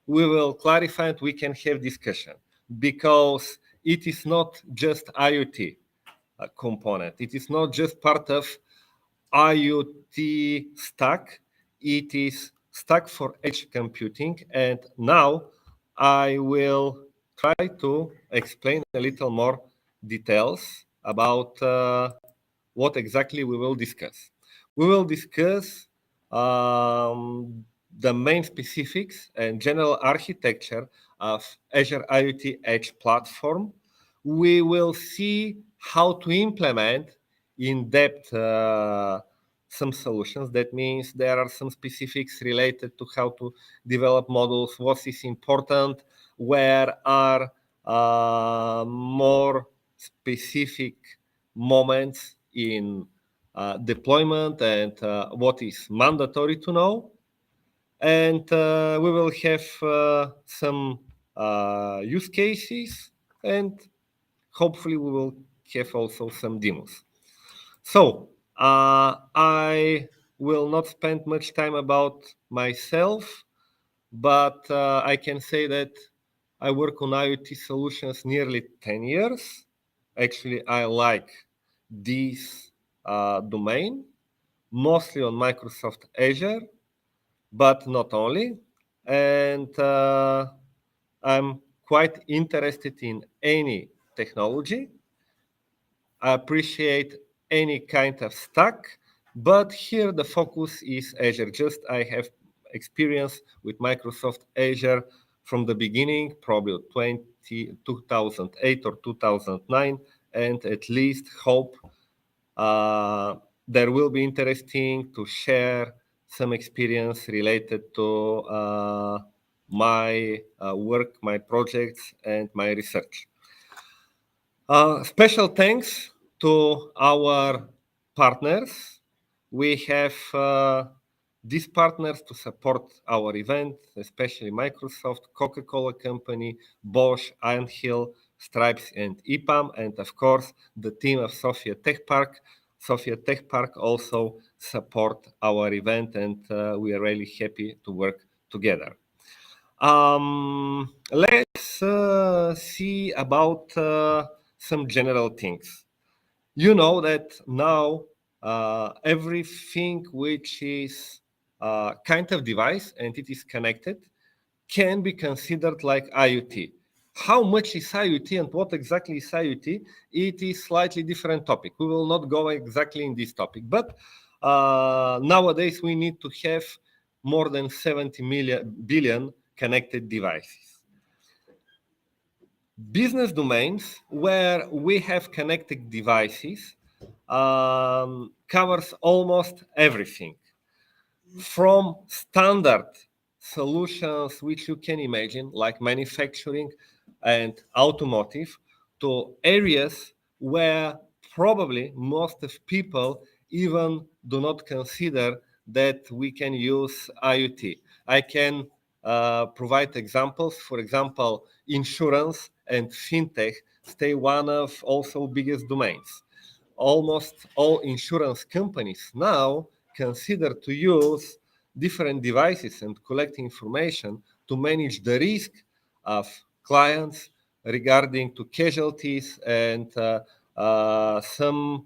We will clarify and we can have discussion, because it is not just IoT component. It is not just part of IoT stack. It is stack for edge computing. And now I will try to explain a little more details about what exactly we will discuss. We will discuss the main specifics and general architecture of Azure IoT Edge platform. We will see how to implement in depth some solutions. That means there are some specifics related to how to develop models, what is important, where are more specific moments in deployment, and what is mandatory to know. And we will have some use cases, and hopefully we will have also some demos. So I will not spend much time about myself, but I can say that I work on IoT solutions nearly 10 years. Actually, I like this domain, mostly on Microsoft Azure, but not only. And I'm quite interested in any technology. I appreciate any kind of stack, but here the focus is Azure. Just I have experience with Microsoft Azure from the beginning, probably 2008 or 2009, and at least hope there will be interesting to share some experience related to my work, my projects, and my research. Special thanks to our partners. We have these partners to support our event, especially Microsoft, Coca-Cola Company, Bosch, Iron Hill, Stripes, and EPAM, and of course, the team of Sofia Tech Park. Sofia Tech Park also support our event, and we are really happy to work together. Let's see about some general things. You know that now everything which is kind of device and it is connected can be considered like IoT. How much is IoT and what exactly is IoT? It is slightly different topic. We will not go exactly in this topic, but nowadays we need to have more than 70 billion connected devices. Business domains where we have connected devices covers almost everything, from standard solutions which you can imagine, like manufacturing and automotive, to areas where probably most of people even do not consider that we can use IoT. I can provide examples. For example, insurance and fintech stay one of also biggest domains. Almost all insurance companies now consider to use different devices and collect information to manage the risk of clients regarding to casualties and some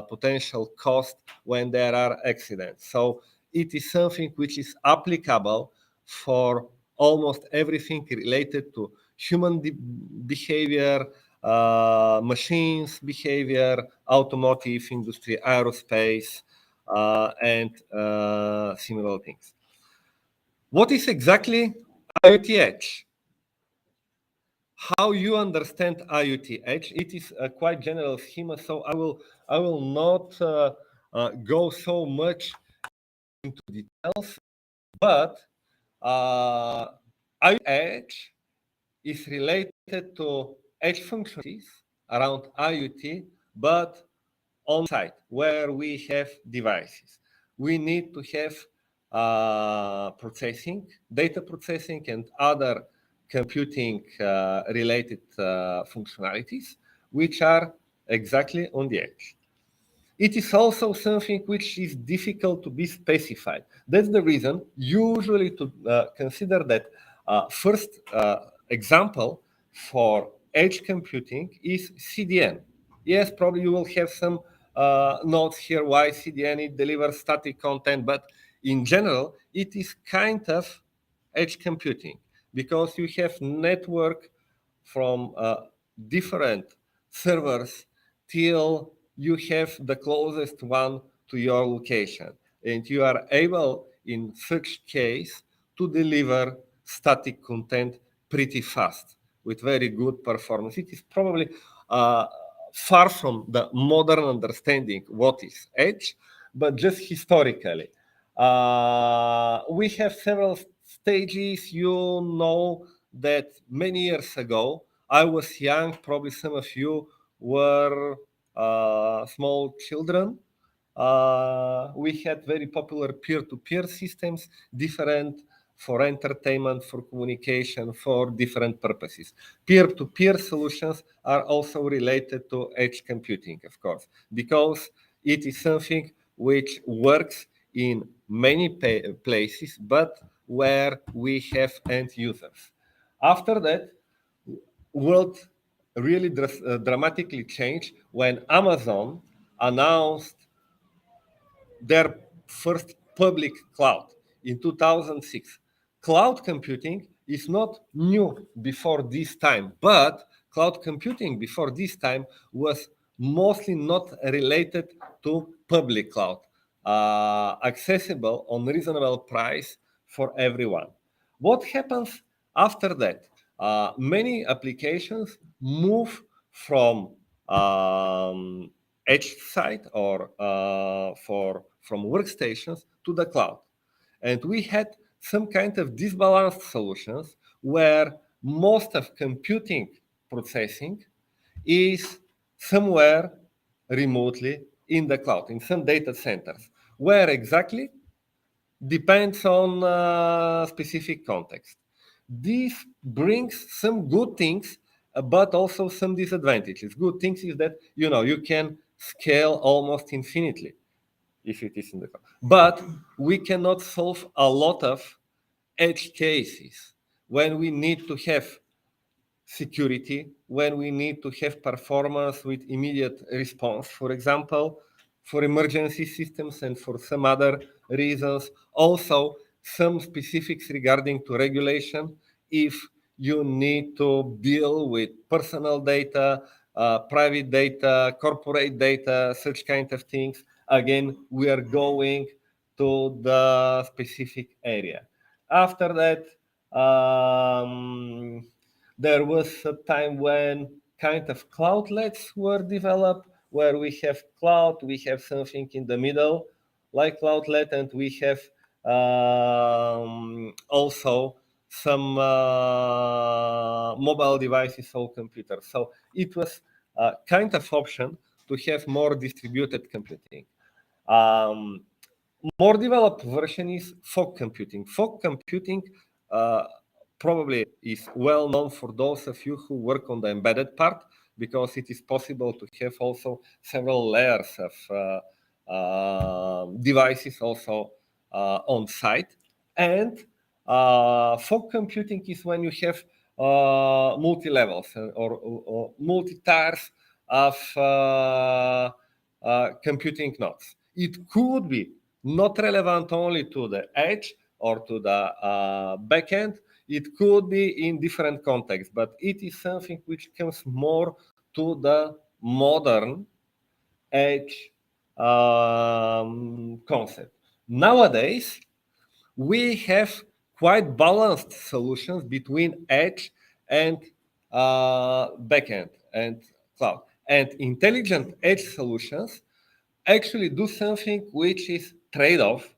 potential cost when there are accidents. So it is something which is applicable for almost everything related to human behavior, machines behavior, automotive industry, aerospace, and similar things. What is exactly IoT Edge? How you understand IoT Edge? It is a quite general schema, so I will not go so much into details, but IoT Edge is related to edge functionalities around IoT, but on site where we have devices. We need to have processing, data processing, and other computing related functionalities, which are exactly on the edge. It is also something which is difficult to be specified. That's the reason usually to consider that first example for edge computing is CDN. Yes, probably you will have some notes here why CDN it delivers static content, but in general, it is kind of edge computing because you have network from different servers till you have the closest one to your location. And you are able, in such case, to deliver static content pretty fast with very good performance. It is probably far from the modern understanding what is edge, but just historically. We have several stages. You know that many years ago, I was young, probably some of you were small children. We had very popular peer-to-peer systems, different for entertainment, for communication, for different purposes. Peer-to-peer solutions are also related to edge computing, of course, because it is something which works in many places, but where we have end users. After that, world really dramatically changed when Amazon announced their first public cloud in 2006. Cloud computing is not new before this time, but cloud computing before this time was mostly not related to public cloud, accessible on reasonable price for everyone. What happens after that? Many applications move from edge side or from workstations to the cloud. And we had some kind of disbalanced solutions where most of computing processing is somewhere remotely in the cloud, in some data centers. Where exactly? Depends on specific context. This brings some good things, but also some disadvantages. Good things is that you can scale almost infinitely if it is in the cloud. But we cannot solve a lot of edge cases when we need to have security, when we need to have performance with immediate response, for example, for emergency systems and for some other reasons. Also, some specifics regarding to regulation, if you need to deal with personal data, private data, corporate data, such kind of things. Again, we are going to the specific area. After that, there was a time when kind of cloudlets were developed, where we have cloud, we have something in the middle, like cloudlet, and we have also some mobile devices or computers. So it was a kind of option to have more distributed computing. More developed version is fog computing. Fog computing probably is well known for those of you who work on the embedded part, because it is possible to have also several layers of devices also on site. And fog computing is when you have multi-levels or multi-tiers of computing nodes. It could be not relevant only to the edge or to the backend. It could be in different contexts, but it is something which comes more to the modern edge concept. Nowadays, we have quite balanced solutions between edge and backend and cloud. And intelligent edge solutions actually do something which is trade-off.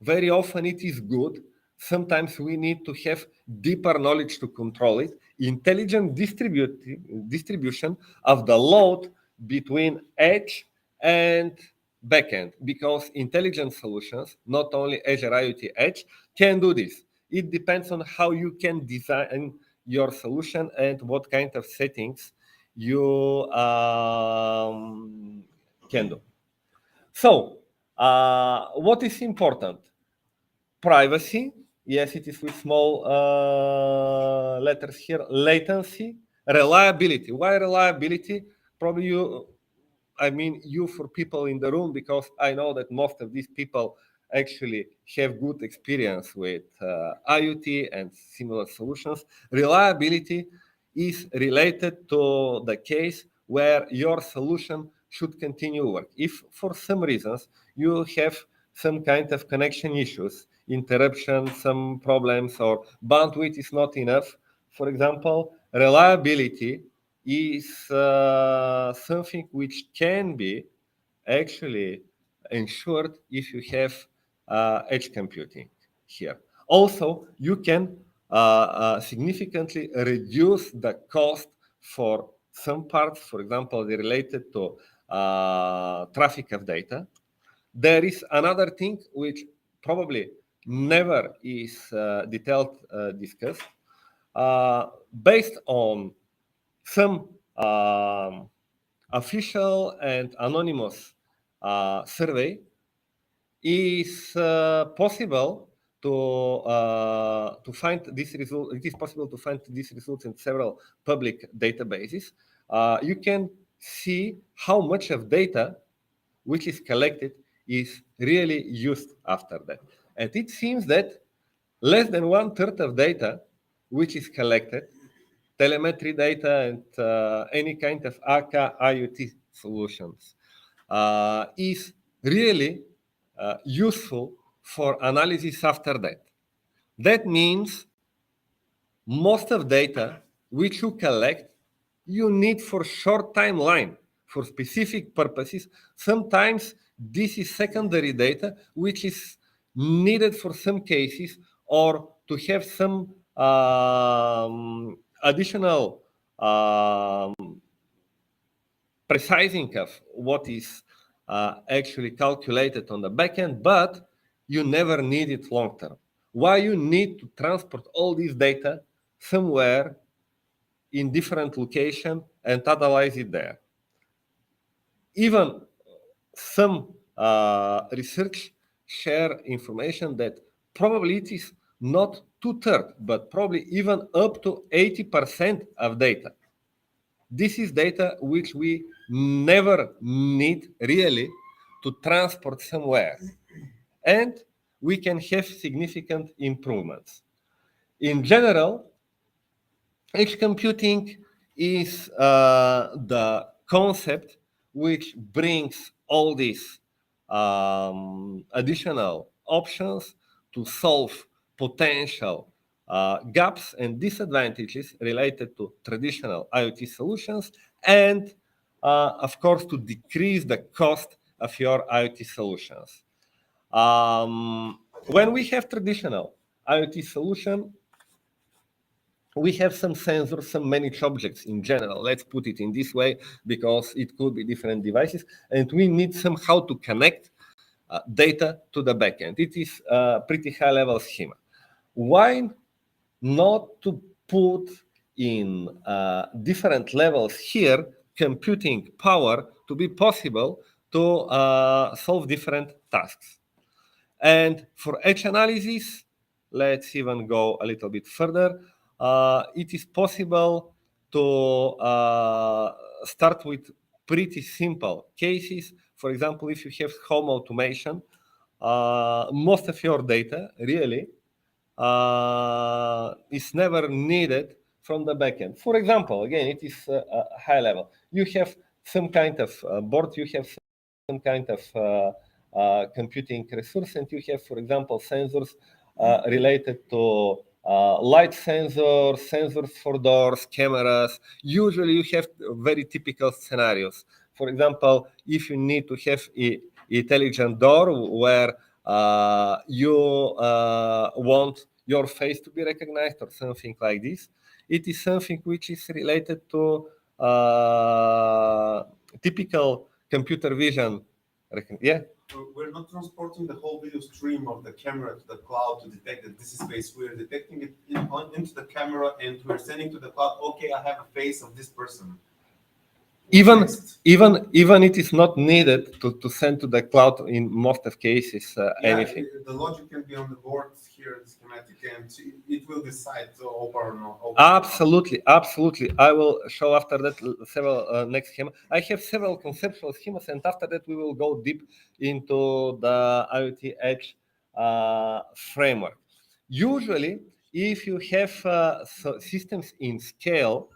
Very often it is good. Sometimes we need to have deeper knowledge to control it. Intelligent distribution of the load between edge and backend, because intelligent solutions, not only Azure IoT Edge, can do this. It depends on how you can design your solution and what kind of settings you can do. So, what is important? Privacy, yes, it is with small letters here. Latency, reliability. Why reliability? Probably you for people in the room, because I know that most of these people actually have good experience with IoT and similar solutions. Reliability is related to the case where your solution should continue work. If for some reasons you have some kind of connection issues, interruption, some problems, or bandwidth is not enough, for example, reliability is something which can be actually ensured if you have edge computing here. Also, you can significantly reduce the cost for some parts, for example, related to traffic of data. There is another thing which probably never is detailed discussed. Based on some official and anonymous survey, is possible to find this result. It is possible to find these results in several public databases. You can see how much of data which is collected is really used after that. And it seems that less than 1/3 of data which is collected, telemetry data and any kind of AI IoT solutions, is really useful for analysis after that. That means most of data which you collect, you need for short timeline, for specific purposes. Sometimes this is secondary data which is needed for some cases, or to have some additional precising of what is actually calculated on the backend, but you never need it long term. Why you need to transport all this data somewhere in different location and analyze it there? Even some research share information that probably it is not 2/3, but probably even up to 80% of data. This is data which we never need really to transport somewhere. And we can have significant improvements. In general, edge computing is the concept which brings all these additional options to solve potential gaps and disadvantages related to traditional IoT solutions, and of course to decrease the cost of your IoT solutions. When we have traditional IoT solution, we have some sensors, some managed objects in general. Let's put it in this way, because it could be different devices, and we need somehow to connect data to the backend. It is a pretty high-level schema. Why not to put in different levels here computing power to be possible to solve different tasks? And for edge analysis, let's even go a little bit further. It is possible to start with pretty simple cases. For example, if you have home automation, most of your data really is never needed from the backend. For example, again, it is high level. You have some kind of board, you have some kind of computing resource, and you have, for example, sensors related to light sensors, sensors for doors, cameras. Usually you have very typical scenarios. For example, if you need to have an intelligent door where you want your face to be recognized or something like this, it is something which is related to typical computer vision. Yeah.
We're not transporting the whole video stream of the camera to the cloud to detect that this is face. We're detecting it into the camera and we're sending to the cloud, okay, I have a face of this person.
Even it is not needed to send to the cloud in most of cases anything.
The logic can be on the board here, the schematic, and it will decide to open or not open.
Absolutely. I will show after that several next schema. I have several conceptual schemas, and after that we will go deep into the IoT Edge framework. Usually, if you have systems in scale,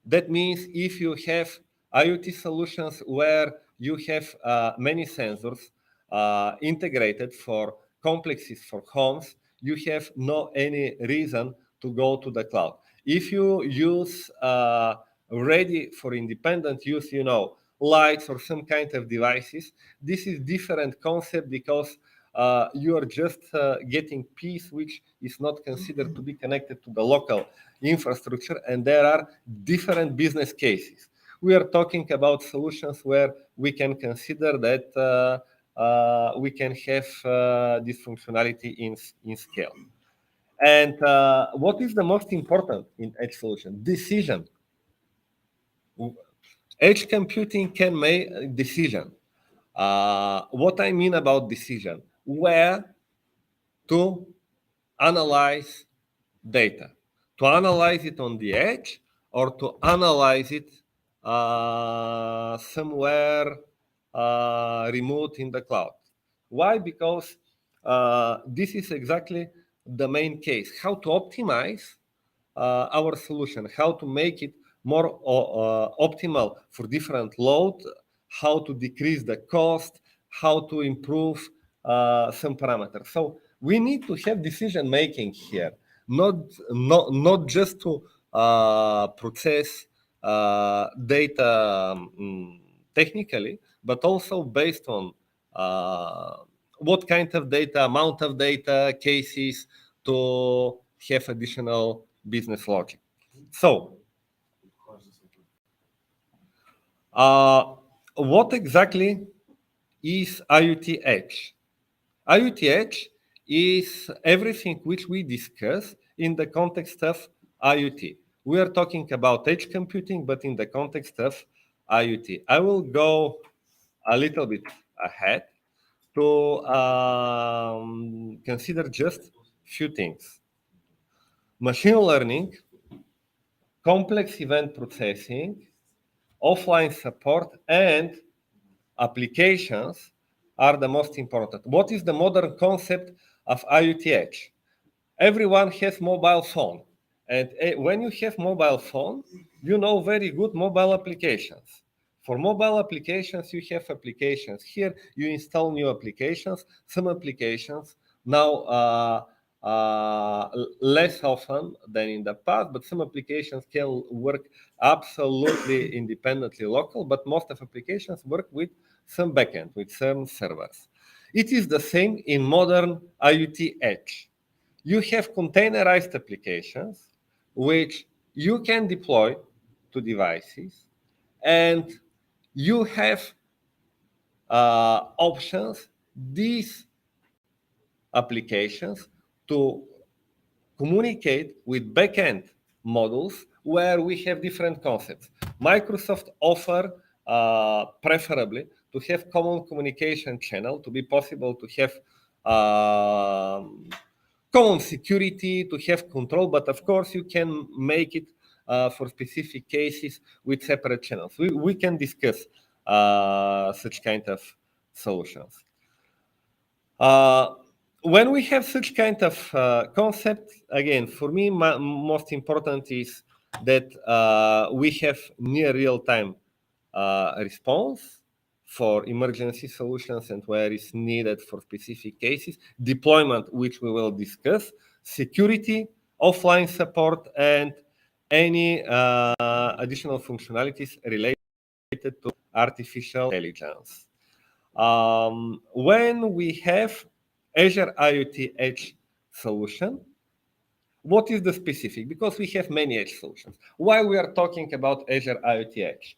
that means if you have IoT solutions where you have many sensors integrated for complexes for homes, you have no any reason to go to the cloud. If you use ready for independent use, lights or some kind of devices, this is different concept because you are just getting piece which is not considered to be connected to the local infrastructure, and there are different business cases. We are talking about solutions where we can consider that we can have this functionality in scale. And what is the most important in edge solution? Decision. Edge computing can make a decision. What I mean about decision, where to analyze data, to analyze it on the edge or to analyze it somewhere remote in the cloud. Why? Because this is exactly the main case, how to optimize our solution, how to make it more optimal for different load, how to decrease the cost, how to improve some parameters. So we need to have decision making here, not just to process data technically, but also based on what kind of data, amount of data, cases to have additional business logic. So, what exactly is IoT Edge? IoT Edge is everything which we discuss in the context of IoT. We are talking about edge computing, but in the context of IoT. I will go a little bit ahead to consider just few things. Machine learning, complex event processing, offline support, and applications are the most important. What is the modern concept of IoT Edge? Everyone has mobile phone. And when you have mobile phone, you know very good mobile applications. For mobile applications, you have applications. Here, you install new applications. Some applications now less often than in the past, but some applications can work absolutely independently local, but most of applications work with some backend, with some servers. It is the same in modern IoT Edge. You have containerized applications which you can deploy to devices, and you have options, these applications, to communicate with backend models where we have different concepts. Microsoft offer preferably to have common communication channel to be possible to have common security, to have control, but of course you can make it for specific cases with separate channels. We can discuss such kind of solutions. When we have such kind of concept, again, for me, most important is that we have near real-time response for emergency solutions and where is needed for specific cases, deployment, which we will discuss, security, offline support, and any additional functionalities related to artificial intelligence. When we have Azure IoT Edge solution, what is the specific? Because we have many edge solutions. Why we are talking about Azure IoT Edge?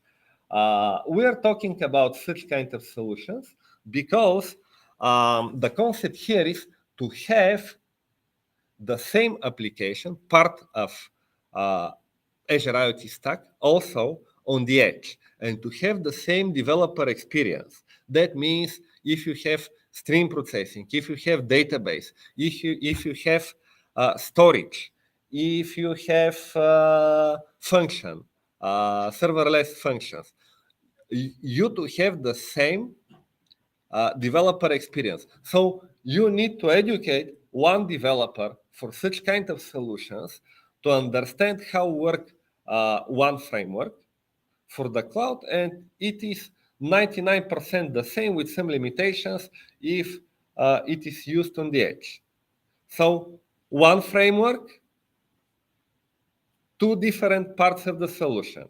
We are talking about such kind of solutions because the concept here is to have the same application, part of Azure IoT stack, also on the edge, and to have the same developer experience. That means if you have stream processing, if you have database, if you have storage, if you have function, serverless functions, you to have the same developer experience. So you need to educate one developer for such kind of solutions to understand how work one framework for the cloud, and it is 99% the same with some limitations if it is used on the edge. So one framework, two different parts of the solution.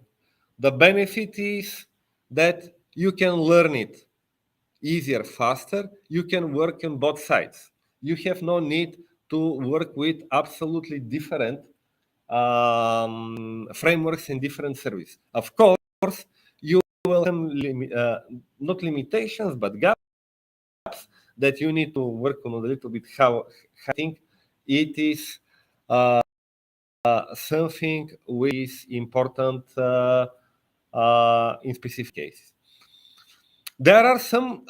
The benefit is that you can learn it easier, faster. You can work on both sides. You have no need to work with absolutely different frameworks and different services. Of course, you will have not limitations, but gaps that you need to work on a little bit. How I think it is something which is important in specific cases. There are some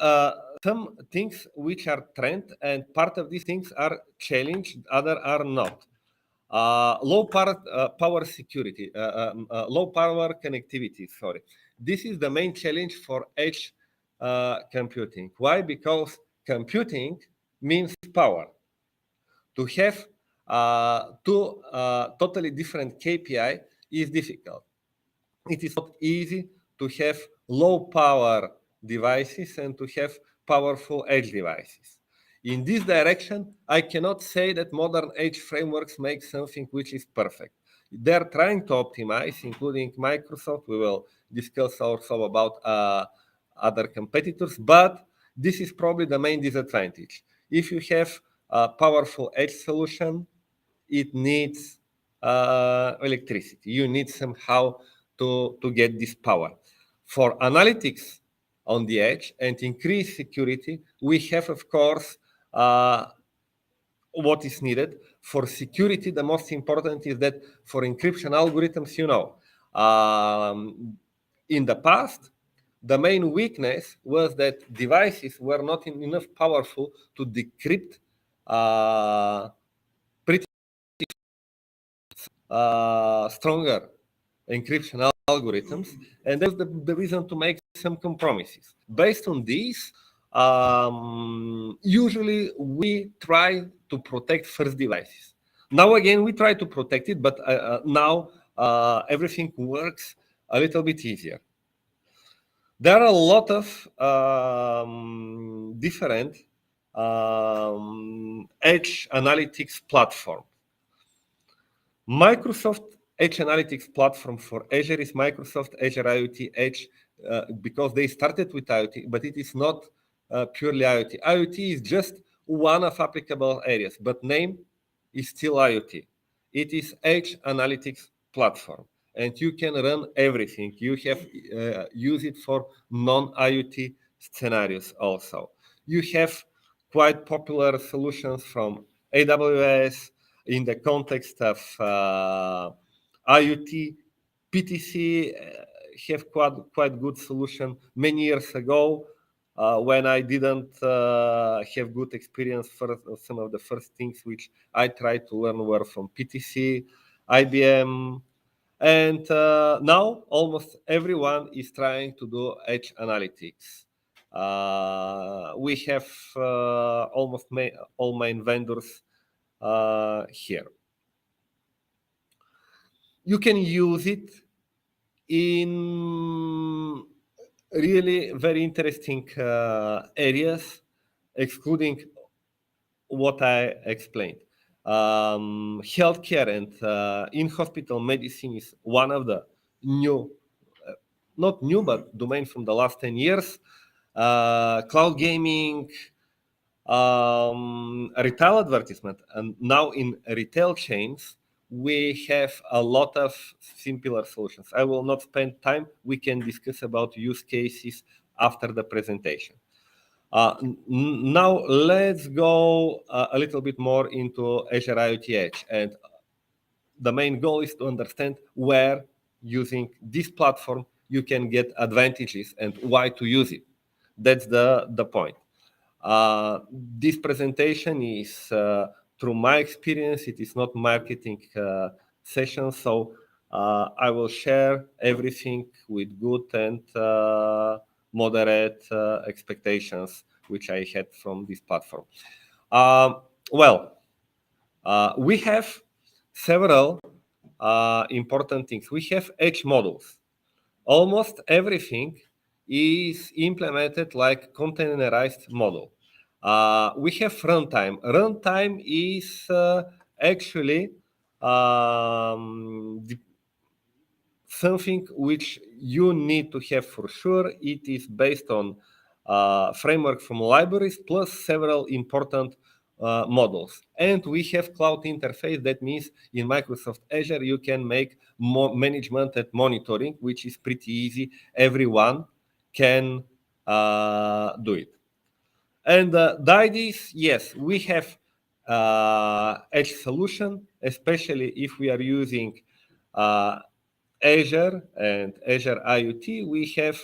things which are trend, and part of these things are challenged, other are not. Low power security, low power connectivity, sorry. This is the main challenge for edge computing. Why? Because computing means power. To have two totally different KPI is difficult. It is not easy to have low power devices and to have powerful edge devices. In this direction, I cannot say that modern edge frameworks make something which is perfect. They're trying to optimize, including Microsoft. We will discuss also about other competitors, but this is probably the main disadvantage. If you have a powerful edge solution, it needs electricity. You need somehow to get this power. For analytics on the edge and increase security, we have, of course, what is needed. For security, the most important is that for encryption algorithms, in the past, the main weakness was that devices were not enough powerful to decrypt pretty stronger encryption algorithms, and that's the reason to make some compromises. Based on this, usually we try to protect first devices. Now again, we try to protect it, but now everything works a little bit easier. There are a lot of different edge analytics platforms. Microsoft Edge Analytics platform for Azure is Microsoft Azure IoT Edge because they started with IoT, but it is not purely IoT. IoT is just one of applicable areas, but name is still IoT. It is Edge Analytics platform, and you can run everything. You have use it for non-IoT scenarios also. You have quite popular solutions from AWS in the context of IoT. PTC have quite good solution many years ago when I didn't have good experience. Some of the first things which I tried to learn were from PTC, IBM, And now almost everyone is trying to do edge analytics. We have almost all main vendors here. You can use it in really very interesting areas, excluding what I explained. Healthcare and in-hospital medicine is one of the new, not new, but domain from the last 10 years. Cloud gaming, retail advertisement, and now in retail chains, we have a lot of simpler solutions. I will not spend time. We can discuss about use cases after the presentation. Now let's go a little bit more into Azure IoT Edge, and the main goal is to understand where using this platform you can get advantages and why to use it. That's the point. This presentation is through my experience. It is not marketing session, so I will share everything with good and moderate expectations which I had from this platform. We have several important things. We have edge models. Almost everything is implemented like containerized model. We have runtime. Runtime is actually something which you need to have for sure. It is based on framework from libraries plus several important models. And we have cloud interface. That means in Microsoft Azure, you can make management and monitoring, which is pretty easy. Everyone can do it. And the idea is, yes, we have edge solution, especially if we are using Azure and Azure IoT. We have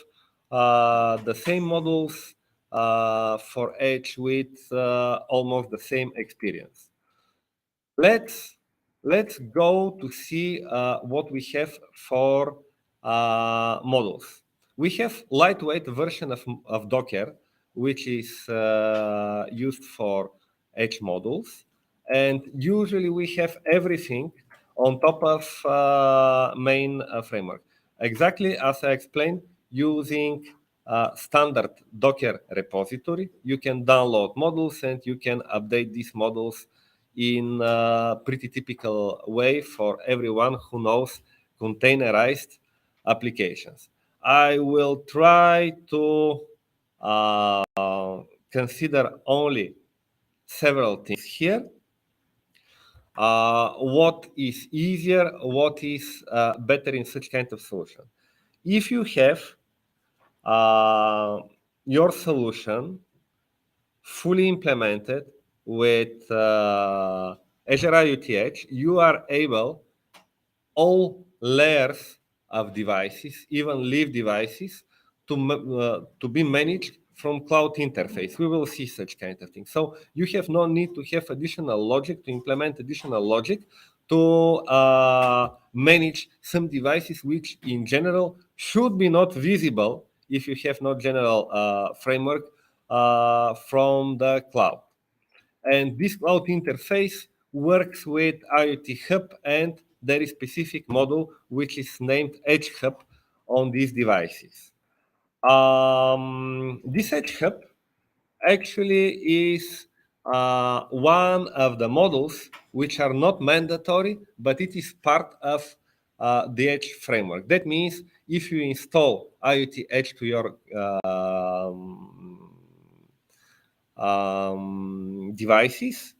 the same models for edge with almost the same experience. Let's go to see what we have for models. We have lightweight version of Docker, which is used for edge models. And usually we have everything on top of main framework. Exactly as I explained, using standard Docker repository, you can download models and you can update these models in a pretty typical way for everyone who knows containerized applications. I will try to consider only several things here. What is easier, what is better in such kind of solution. If you have your solution fully implemented with Azure IoT Edge, you are able all layers of devices, even live devices, to be managed from cloud interface. We will see such kind of things. So you have no need to have additional logic, to implement additional logic to manage some devices which in general should be not visible if you have no general framework from the cloud. And this cloud interface works with IoT Hub, and there is specific model which is named Edge Hub on these devices. This Edge Hub actually is one of the models which are not mandatory, but it is part of the Edge framework. That means if you install IoT Edge to your devices,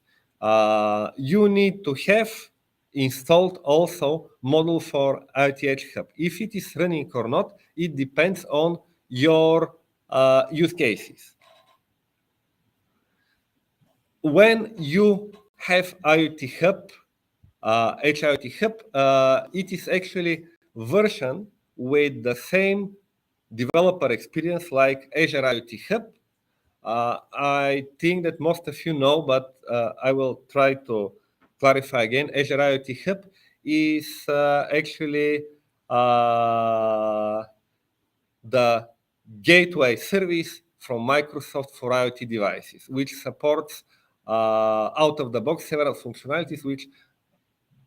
you need to have installed also module for IoT Edge Hub. If it is running or not, it depends on your use cases. When you have IoT Hub, Edge IoT Hub, it is actually version with the same developer experience like Azure IoT Hub. I think that most of you know, but I will try to clarify again. Azure IoT Hub is actually the gateway service from Microsoft for IoT devices, which supports out of the box several functionalities, which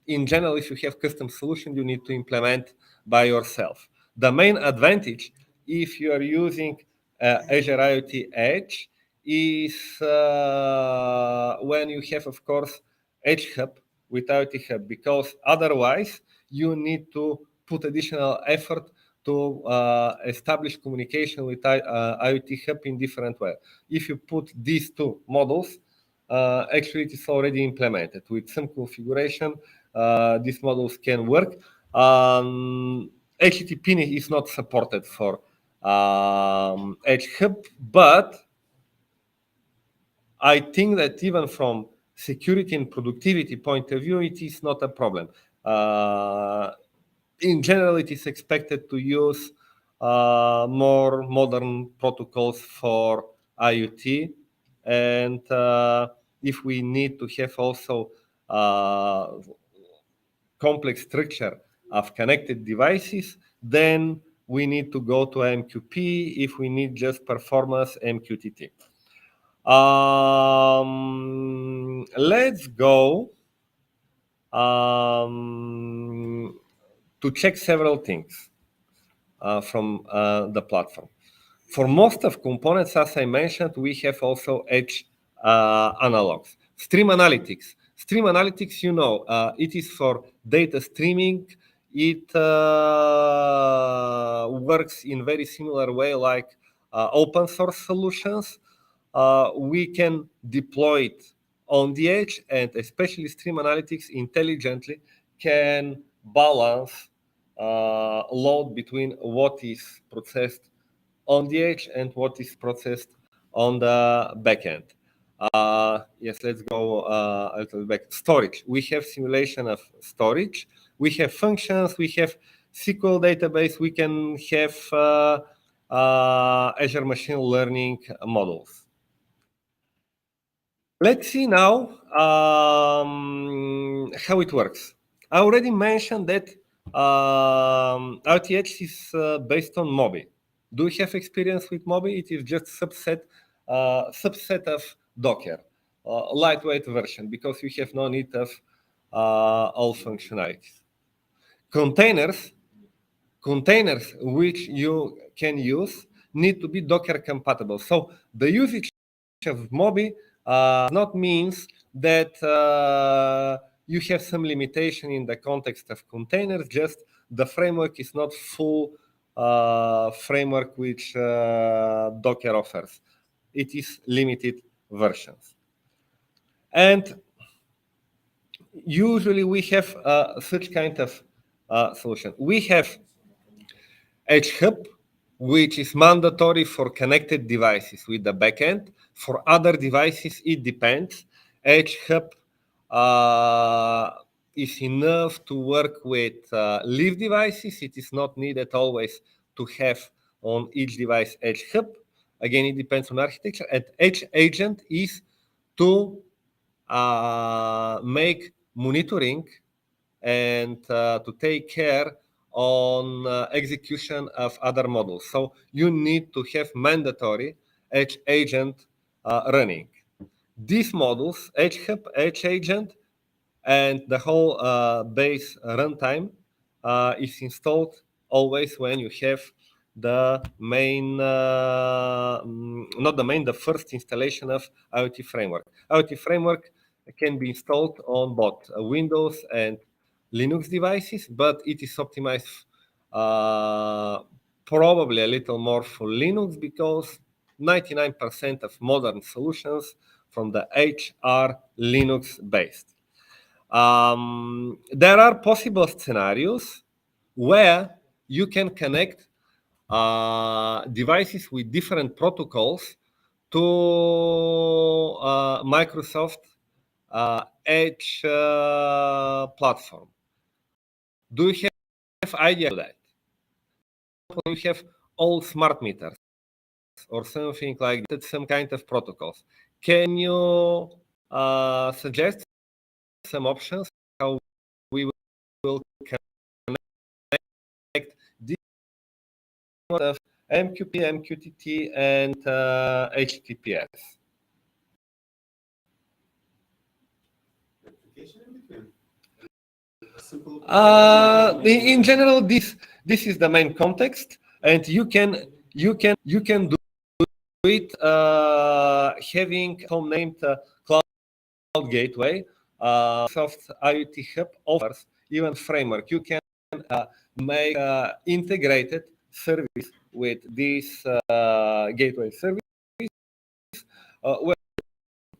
in general, if you have custom solution, you need to implement by yourself. The main advantage, if you are using Azure IoT Edge, is when you have, of course, Edge Hub with IoT Hub, because otherwise you need to put additional effort to establish communication with IoT Hub in different way. If you put these two models, actually it is already implemented. With some configuration, these models can work. HTTP is not supported for Edge Hub, but I think that even from security and productivity point of view, it is not a problem. In general, it is expected to use more modern protocols for IoT. And if we need to have also complex structure of connected devices, then we need to go to MQP. If we need just performance, MQTT. Let's go to check several things from the platform. For most of components, as I mentioned, we have also edge analogs. Stream analytics. Stream analytics, you know, it is for data streaming. It works in very similar way like open source solutions. We can deploy it on the edge, and especially stream analytics intelligently can balance load between what is processed on the edge and what is processed on the backend. Yes, let's go a little back. Storage. We have simulation of storage. We have functions. We have SQL database. We can have Azure machine learning models. Let's see now how it works. I already mentioned that RTX is based on Mobi. Do you have experience with Mobi? It is just subset of Docker, lightweight version, because you have no need of all functionalities. Containers which you can use need to be Docker compatible. So the usage of Mobi not means that you have some limitation in the context of containers, just the framework is not full framework which Docker offers. It is limited versions. And usually we have such kind of solution. We have Edge Hub, which is mandatory for connected devices with the backend. For other devices, it depends. Edge Hub is enough to work with live devices. It is not needed always to have on each device Edge Hub. Again, it depends on architecture. And Edge Agent is to make monitoring and to take care on execution of other models. So you need to have mandatory Edge Agent running. These models, Edge Hub, Edge Agent, and the whole base runtime is installed always when you have the main, not the main, the first installation of IoT framework. IoT framework can be installed on both Windows and Linux devices, but it is optimized probably a little more for Linux because 99% of modern solutions from the edge are Linux based. There are possible scenarios where you can connect devices with different protocols to Microsoft Edge platform. Do you have idea of that? You have all smart meters or something like that, some kind of protocols. Can you suggest some options how we will connect this of MQP, MQTT, and HTTPS. In general, this is the main context, and you can do it having home named Cloud Gateway. Soft IoT Hub offers even framework. You can make integrated service with this gateway service. Where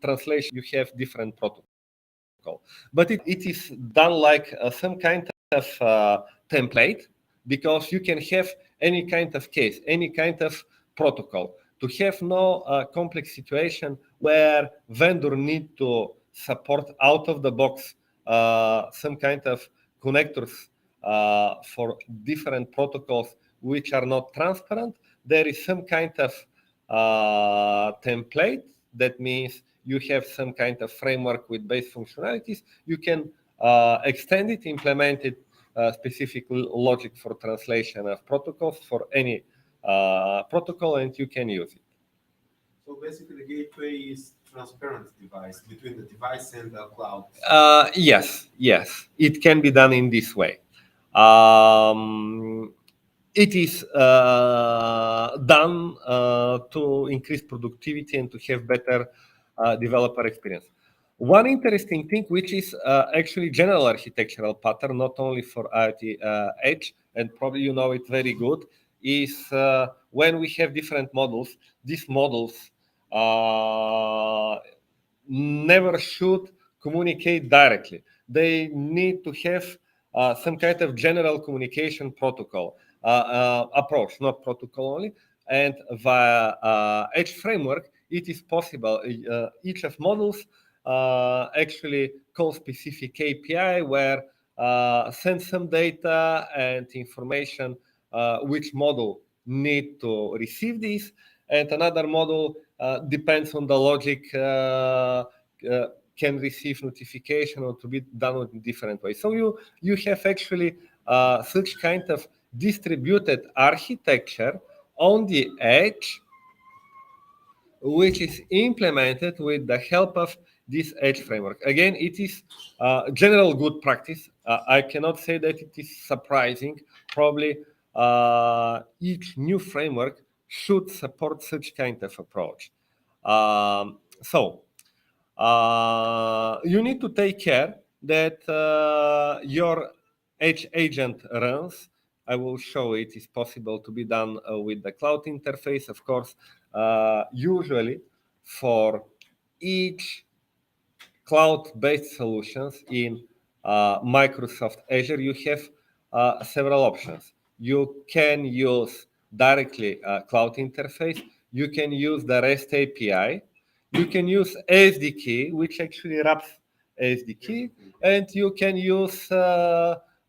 translation you have different protocol, but it is done like some kind of template, because you can have any kind of case, any kind of protocol, to have no complex situation where vendor need to support out of the box some kind of connectors for different protocols which are not transparent. There is some kind of template. That means you have some kind of framework with base functionalities. You can extend it, implement it, specific logic for translation of protocols for any protocol, and you can use it.
So basically, the gateway is transparent device between the device and the cloud.
Yes, it can be done in this way. It is done to increase productivity and to have better developer experience. One interesting thing, which is actually general architectural pattern, not only for IoT Edge, and probably you know it very good, is when we have different models, these models never should communicate directly. They need to have some kind of general communication protocol approach, not protocol only. And via Edge framework, it is possible. Each of models actually call specific API where send some data and information which model need to receive this, and another model depends on the logic can receive notification or to be done in different ways. So you have actually such kind of distributed architecture on the edge, which is implemented with the help of this Edge framework. Again, it is general good practice. I cannot say that it is surprising. Probably each new framework should support such kind of approach. So you need to take care that your Edge agent runs. I will show it is possible to be done with the cloud interface. Of course, usually for each cloud-based solutions in Microsoft Azure, you have several options. You can use directly cloud interface. You can use the REST API. You can use SDK, which actually wraps SDK, and you can use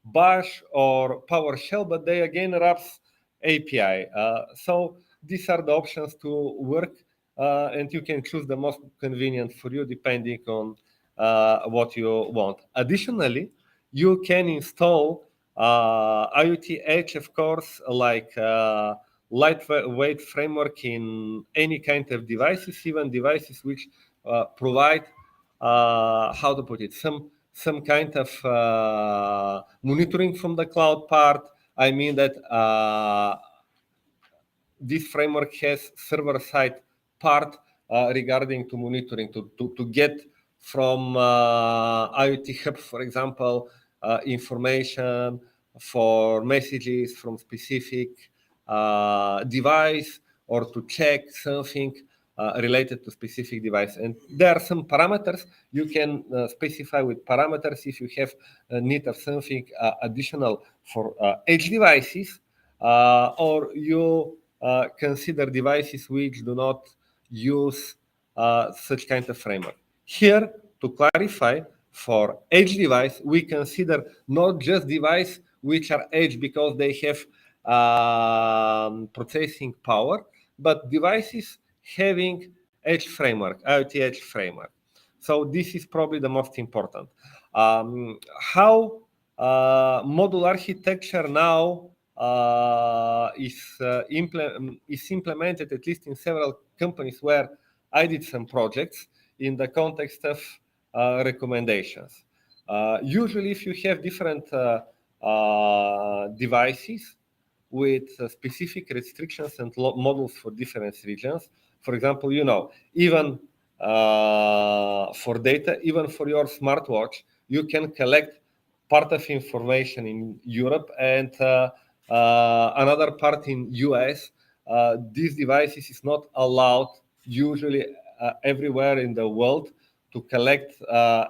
Bash or PowerShell, but they again wraps API. So these are the options to work, and you can choose the most convenient for you depending on what you want. Additionally, you can install IoT Edge, of course, like lightweight framework in any kind of devices, even devices which provide how to put it, some kind of monitoring from the cloud part. I mean that this framework has server-side part regarding to monitoring, to get from IoT Hub, for example, information for messages from specific device, or to check something related to specific device. And there are some parameters you can specify with parameters if you have need of something additional for edge devices, or you consider devices which do not use such kind of framework. Here, to clarify, for edge device, we consider not just device which are edge because they have processing power, but devices having edge framework, IoT edge framework. So this is probably the most important. How Module architecture now is implemented at least in several companies where I did some projects in the context of recommendations. Usually, if you have different devices with specific restrictions and models for different regions, for example, even for data, even for your smartwatch, you can collect part of information in Europe and another part in US. These devices is not allowed usually everywhere in the world to collect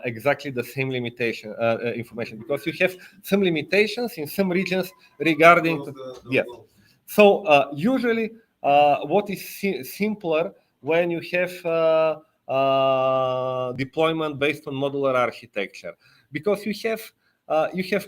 exactly the same limitation information, because you have some limitations in some regions regarding So usually what is simpler when you have deployment based on modular architecture, because you have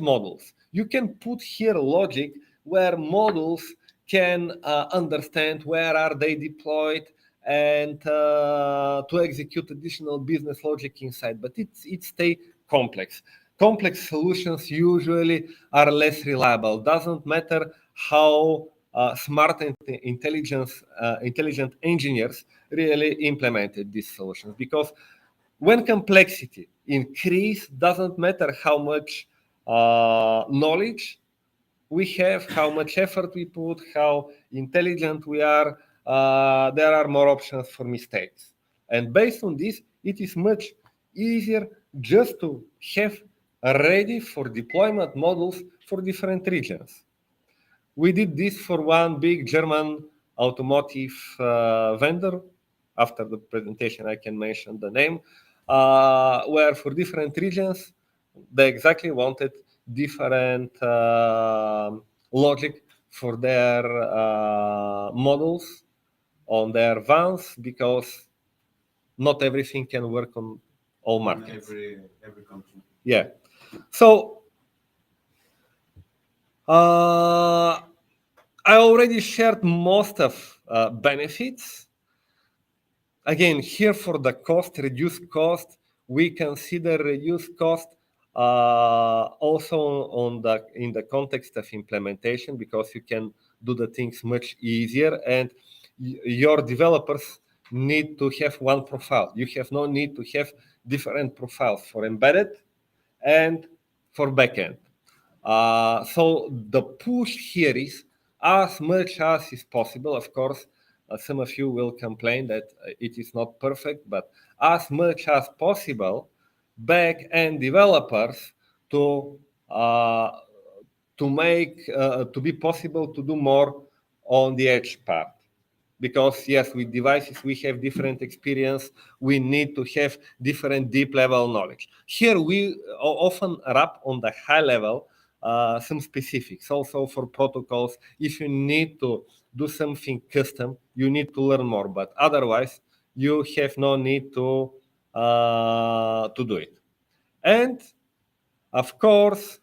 models. You can put here logic where models can understand where are they deployed and to execute additional business logic inside, but it stay complex. Complex solutions usually are less reliable. Doesn't matter how smart and intelligent engineers really implemented these solutions, because when complexity increase, doesn't matter how much knowledge we have, how much effort we put, how intelligent we are, there are more options for mistakes. And based on this, it is much easier just to have ready for deployment models for different regions. We did this for one big German automotive vendor. After the presentation, I can mention the name, where for different regions, they exactly wanted different logic for their models on their vans, because not everything can work on all markets.
Every country.
Yeah. So I already shared most of benefits. Again, here for the cost, reduced cost, we consider reduced cost also in the context of implementation, because you can do the things much easier, and your developers need to have one profile. You have no need to have different profiles for embedded and for backend. So the push here is as much as is possible. Of course, some of you will complain that it is not perfect, but as much as possible, back-end developers to make to be possible to do more on the edge part. Because yes, with devices we have different experience, we need to have different deep level knowledge. Here we often wrap on the high level some specifics. Also for protocols, if you need to do something custom, you need to learn more, but otherwise you have no need to do it. And of course,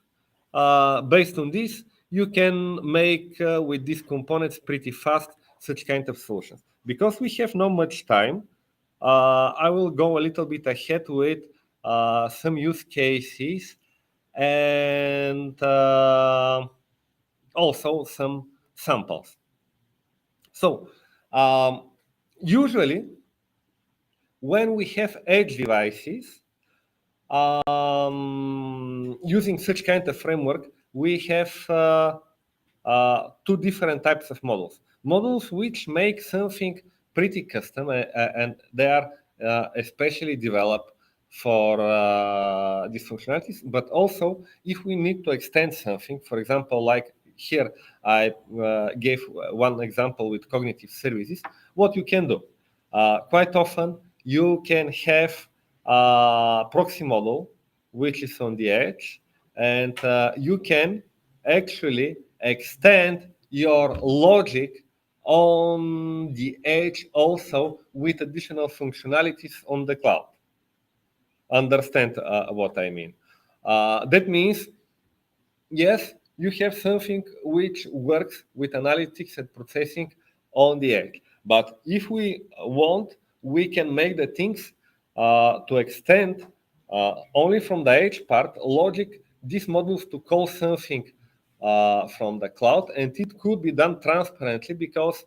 based on this, you can make with these components pretty fast such kind of solutions. Because we have not much time, I will go a little bit ahead with some use cases and also some samples. So usually when we have edge devices, using such kind of framework, we have two different types of models. Models which make something pretty custom, and they are especially developed for these functionalities. But also, if we need to extend something, for example, like here I gave one example with cognitive services, what you can do. Quite often, you can have a proxy model which is on the edge, and you can actually extend your logic on the edge also with additional functionalities on the cloud. Understand what I mean? That means, yes, you have something which works with analytics and processing on the edge. But if we want, we can make the things to extend only from the edge part logic these models to call something from the cloud, and it could be done transparently because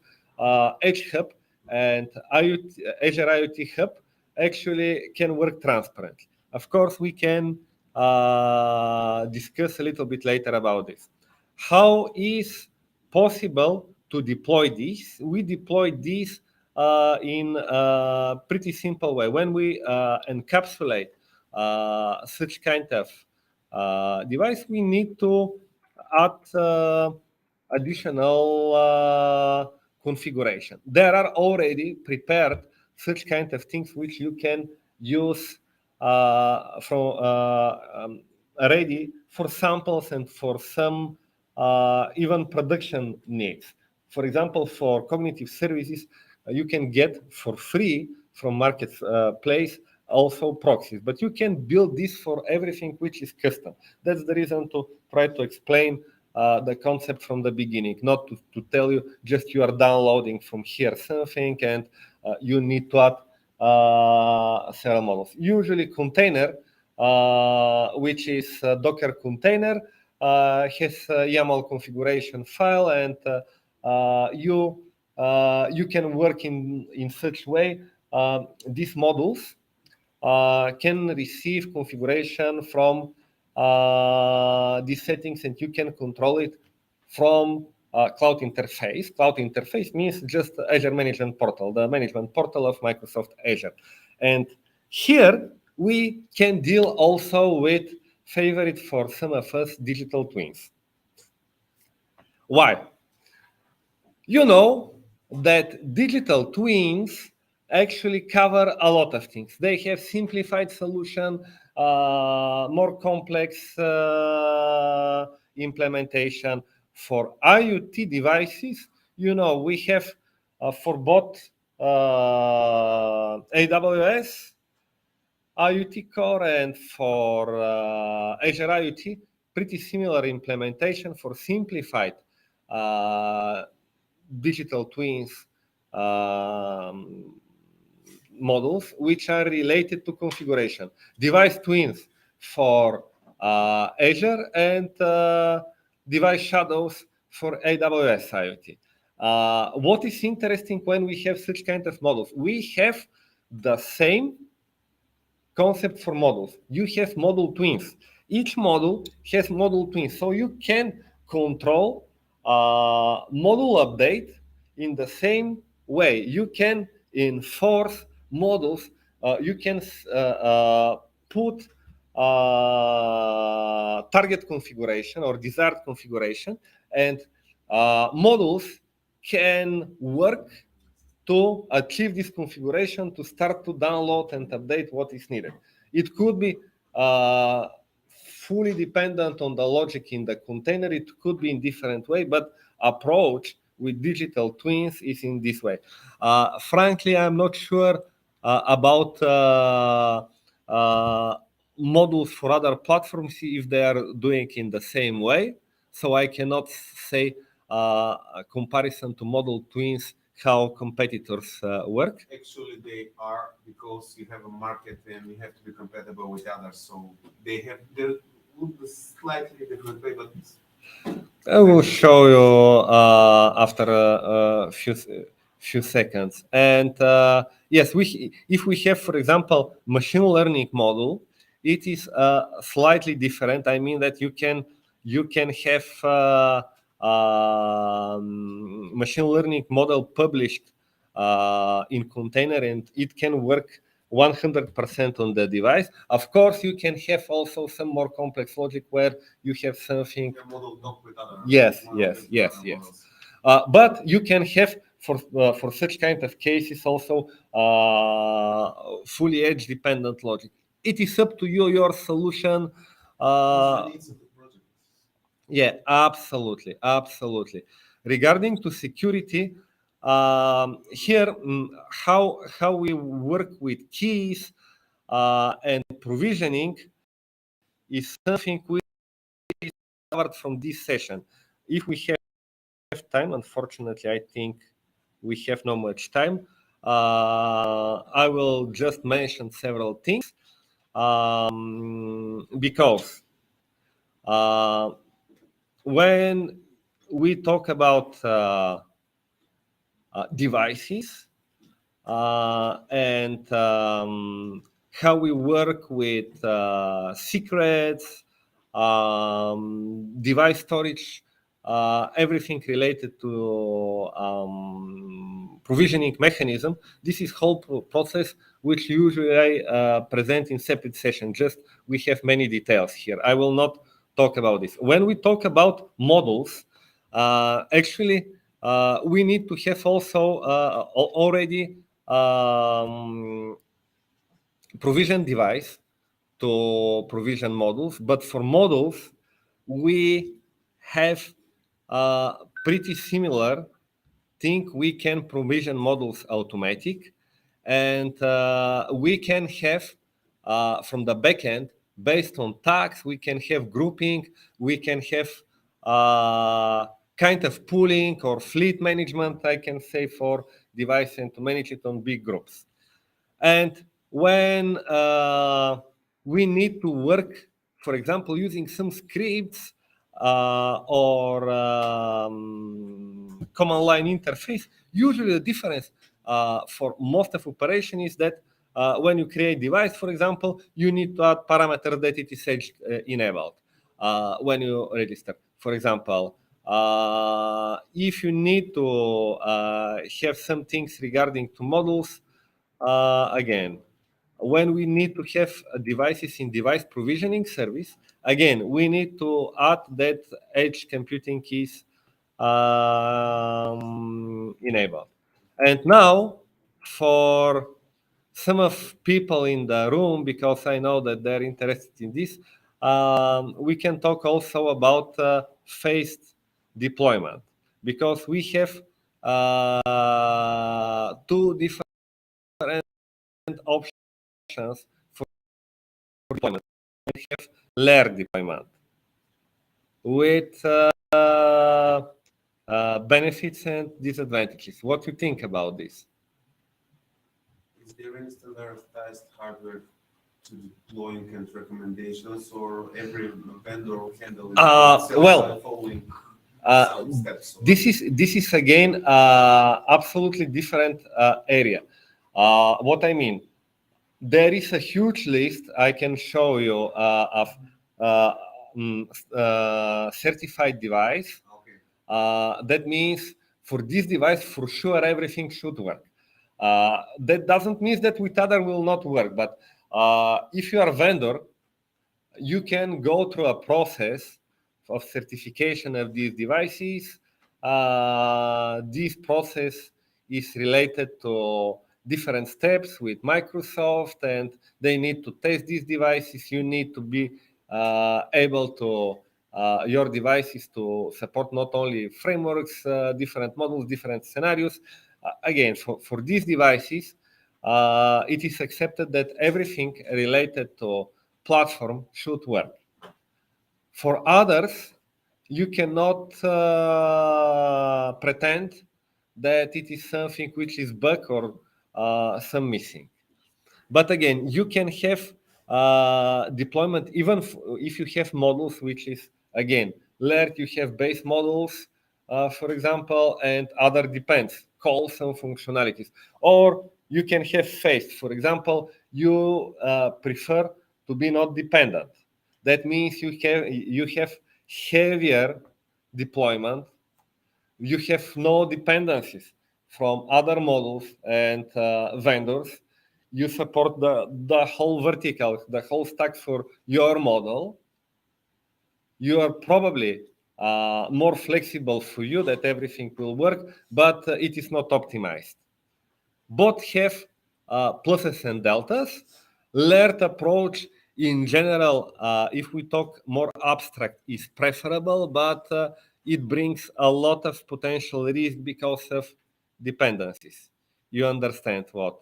Edge Hub and Azure IoT Hub actually can work transparently. Of course, we can discuss a little bit later about this. How is possible to deploy this? We deploy this in a pretty simple way. When we encapsulate such kind of device, we need to add additional configuration. There are already prepared such kind of things which you can use ready for samples and for some even production needs. For example, for cognitive services, you can get for free from marketplace also proxies, but you can build this for everything which is custom. That's the reason to try to explain the concept from the beginning, not to tell you just you are downloading from here something and you need to add several models. Usually container, which is a Docker container, has a YAML configuration file, and you can work in such way. These models can receive configuration from these settings, and you can control it from cloud interface. Cloud interface means just Azure Management Portal, the management portal of Microsoft Azure. And here we can deal also with favorite for some of us, digital twins. Why? You know that digital twins actually cover a lot of things. They have simplified solution, more complex implementation. For IoT devices, you know, we have for both AWS IoT Core and for Azure IoT, pretty similar implementation for simplified digital twins models, which are related to configuration. Device twins for Azure and device shadows for AWS IoT. What is interesting when we have such kind of models? We have the same concept for models. You have model twins. Each model has model twins, so you can control model update in the same way. You can enforce models. You can put target configuration or desired configuration, and models can work to achieve this configuration, to start to download and update what is needed. It could be fully dependent on the logic in the container. It could be in different way, but approach with digital twins is in this way. Frankly, I'm not sure about models for other platforms if they are doing in the same way. So I cannot say a comparison to model twins how competitors work.
Actually, they are, because you have a market and you have to be compatible with others. So they look slightly different way, but
I will show you after a few seconds. And yes, if we have, for example, machine learning model, it is slightly different. I mean that you can have machine learning model published in container, and it can work 100% on the device. Of course, you can have also some more complex logic where you have something. Yes. But you can have for such kind of cases also fully edge dependent logic. It is up to you, your solution. Yeah, absolutely. Regarding to security, here how we work with keys and provisioning is something we covered from this session. If we have time, unfortunately, I think we have not much time. I will just mention several things because When we talk about devices and how we work with secrets, device storage, everything related to provisioning mechanism. This is whole process which usually I present in separate session. Just we have many details here. I will not talk about this. When we talk about models, actually we need to have also already provision device to provision models, but for models we have pretty similar thing. We can provision models automatic, and we can have from the backend based on tags, we can have grouping, we can have kind of pooling or fleet management, I can say, for device and to manage it on big groups. And when we need to work, for example, using some scripts or command line interface, usually the difference for most of operation is that when you create device, for example, you need to add parameter that it is edge enabled when you register. For example, if you need to have some things regarding to models, again, when we need to have devices in device provisioning service, again, we need to add that edge computing is enabled. And now, for some of people in the room, because I know that they're interested in this, we can talk also about phased deployment, because we have two different options for deployment. We have layered deployment with benefits and disadvantages. What do you think about this?
Is there any standardized hardware to deploying and recommendations, or every vendor will handle it
Well,
following some steps?
This is again absolutely different area. What I mean, there is a huge list I can show you of certified device. That means for this device, for sure, everything should work. That doesn't mean that with other will not work, but if you are a vendor, you can go through a process of certification of these devices. This process is related to different steps with Microsoft, and they need to test these devices. You need to be able to your devices to support not only frameworks, different models, different scenarios. Again, for these devices, it is accepted that everything related to platform should work. For others, you cannot pretend that it is something which is bug or some missing. But again, you can have deployment even if you have models which is, again, layered. You have base models, for example, and other depends, calls and functionalities. Or you can have phased. For example, you prefer to be not dependent. That means you have heavier deployment. You have no dependencies from other models and vendors. You support the whole vertical, the whole stack for your model. You are probably more flexible for you that everything will work, but it is not optimized. Both have pluses and deltas. Layered approach in general, if we talk more abstract, is preferable, but it brings a lot of potential risk because of dependencies. You understand what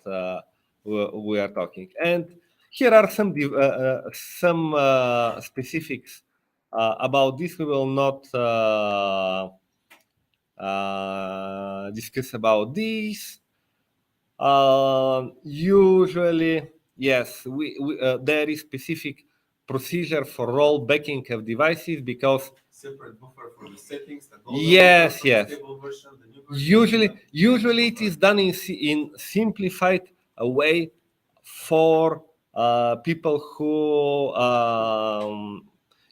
we are talking. And here are some specifics about this. We will not discuss about this. Usually, yes, there is specific procedure for rollbacking of devices because
separate buffer for the settings.
Yes, yes.
The stable version, the new version.
Usually it is done in simplified way for people who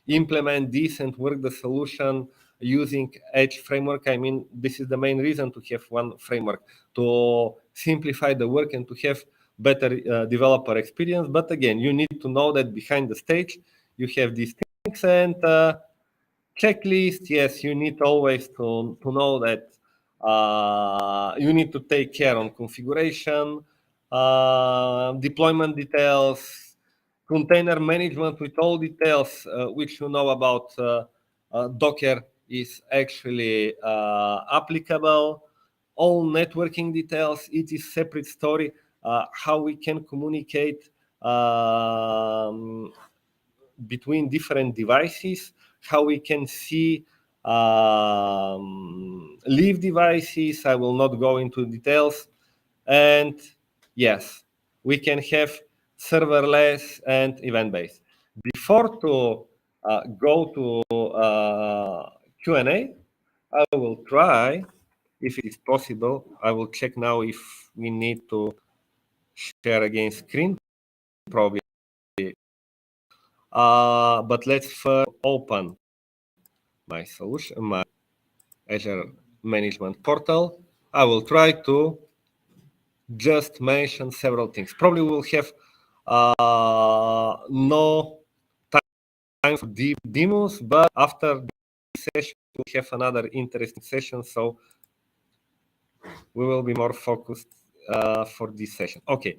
implement this and work the solution using Edge framework. I mean, this is the main reason to have one framework, to simplify the work and to have better developer experience. But again, you need to know that behind the stage, you have these things and checklist. Yes, you need always to know that you need to take care on configuration, deployment details, container management with all details which you know about Docker is actually applicable. All networking details, it is separate story. How we can communicate between different devices, how we can see live devices. I will not go into details. And yes, we can have serverless and event-based. Before to go to Q&A, I will try, if it is possible, I will check now if we need to share again screen, probably. But let's first open my solution, my Azure Management Portal. I will try to just mention several things. Probably we'll have no time for deep demos, but after this session, we'll have another interesting session. So we will be more focused for this session. Okay,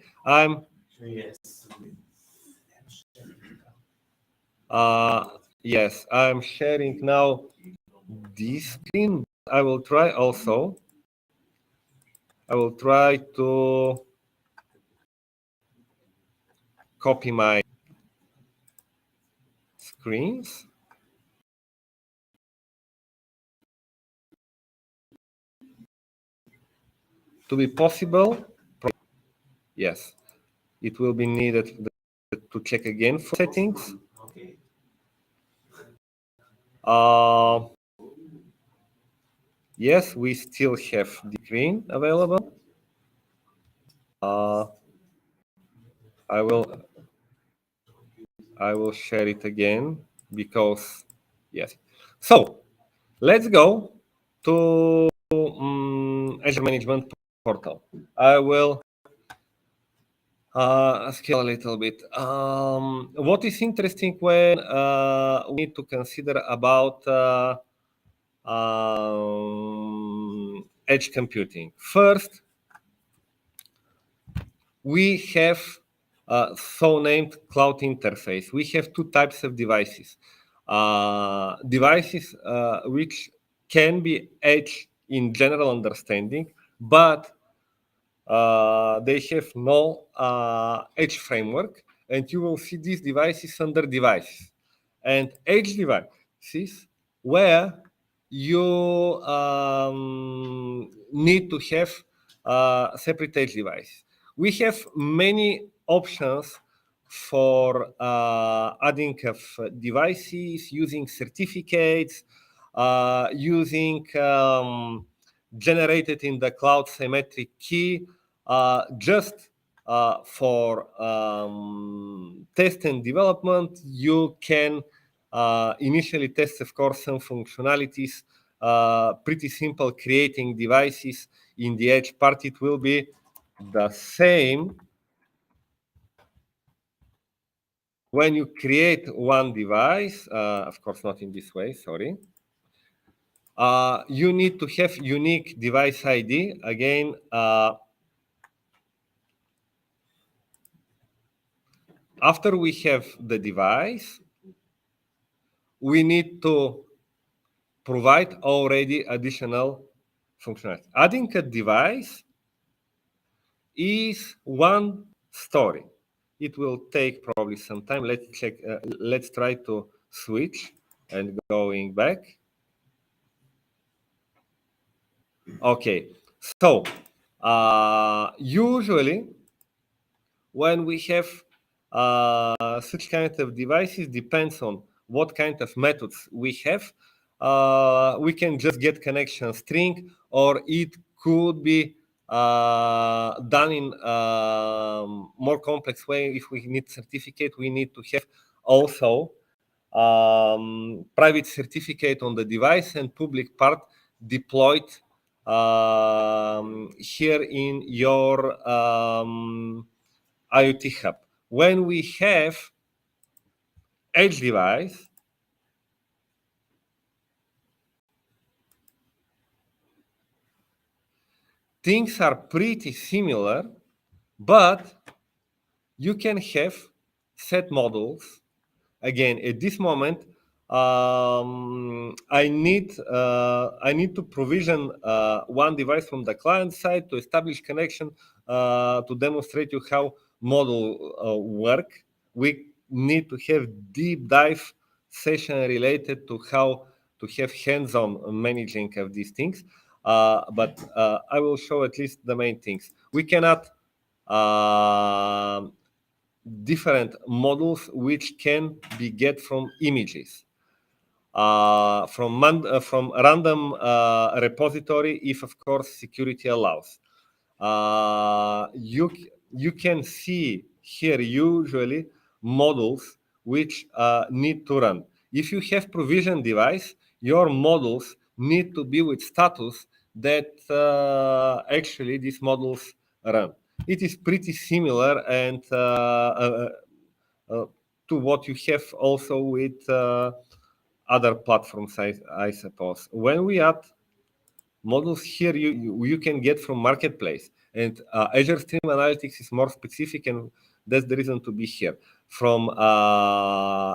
yes, I'm sharing now this screen. I will try also. I will try to copy my screens. To be possible, yes, it will be needed to check again for settings. Yes, we still have the screen available. I will share it again because, yes. So let's go to Azure Management Portal. I will scale a little bit. What is interesting when we need to consider about edge computing? First, we have so-named cloud interface. We have two types of devices. Devices which can be edge in general understanding, but they have no edge framework, and you will see these devices under devices. And edge devices where you need to have separate edge device. We have many options for adding of devices, using certificates, using generated in the cloud symmetric key, just for test and development. You can initially test, of course, some functionalities. Pretty simple creating devices in the edge part. It will be the same when you create one device. Of course, not in this way, sorry. You need to have unique device ID. Again, after we have the device, we need to provide already additional functionality. Adding a device is one story. It will take probably some time. Let's check. Let's try to switch and going back. Okay, so usually when we have such kind of devices depends on what kind of methods we have. We can just get connection string, or it could be done in more complex way. If we need certificate, we need to have also private certificate on the device and public part deployed here in your IoT hub. When we have edge device, things are pretty similar, but you can have set models. Again, at this moment, I need to provision one device from the client side to establish connection to demonstrate you how model work. We need to have deep dive session related to how to have hands-on managing of these things. But I will show at least the main things. We cannot different models which can be get from images, from random repository, if of course security allows. You can see here usually models which need to run. If you have provision device, your models need to be with status that actually these models run. It is pretty similar and to what you have also with other platforms, I suppose. When we add models here, you can get from marketplace, and Azure Stream Analytics is more specific, and that's the reason to be here. From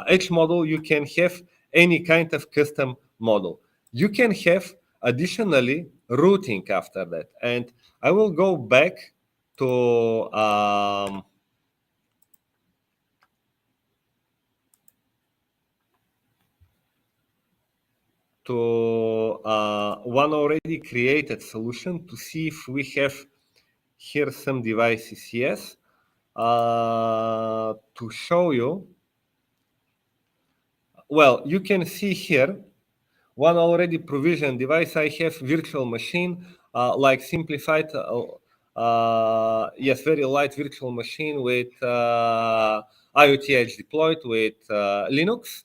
Edge model, you can have any kind of custom model. You can have additionally routing after that, and I will go back to one already created solution to see if we have here some devices. Yes, to show you. Well, you can see here one already provisioned device. I have virtual machine, like simplified, yes, very light virtual machine with IoT Edge deployed with Linux.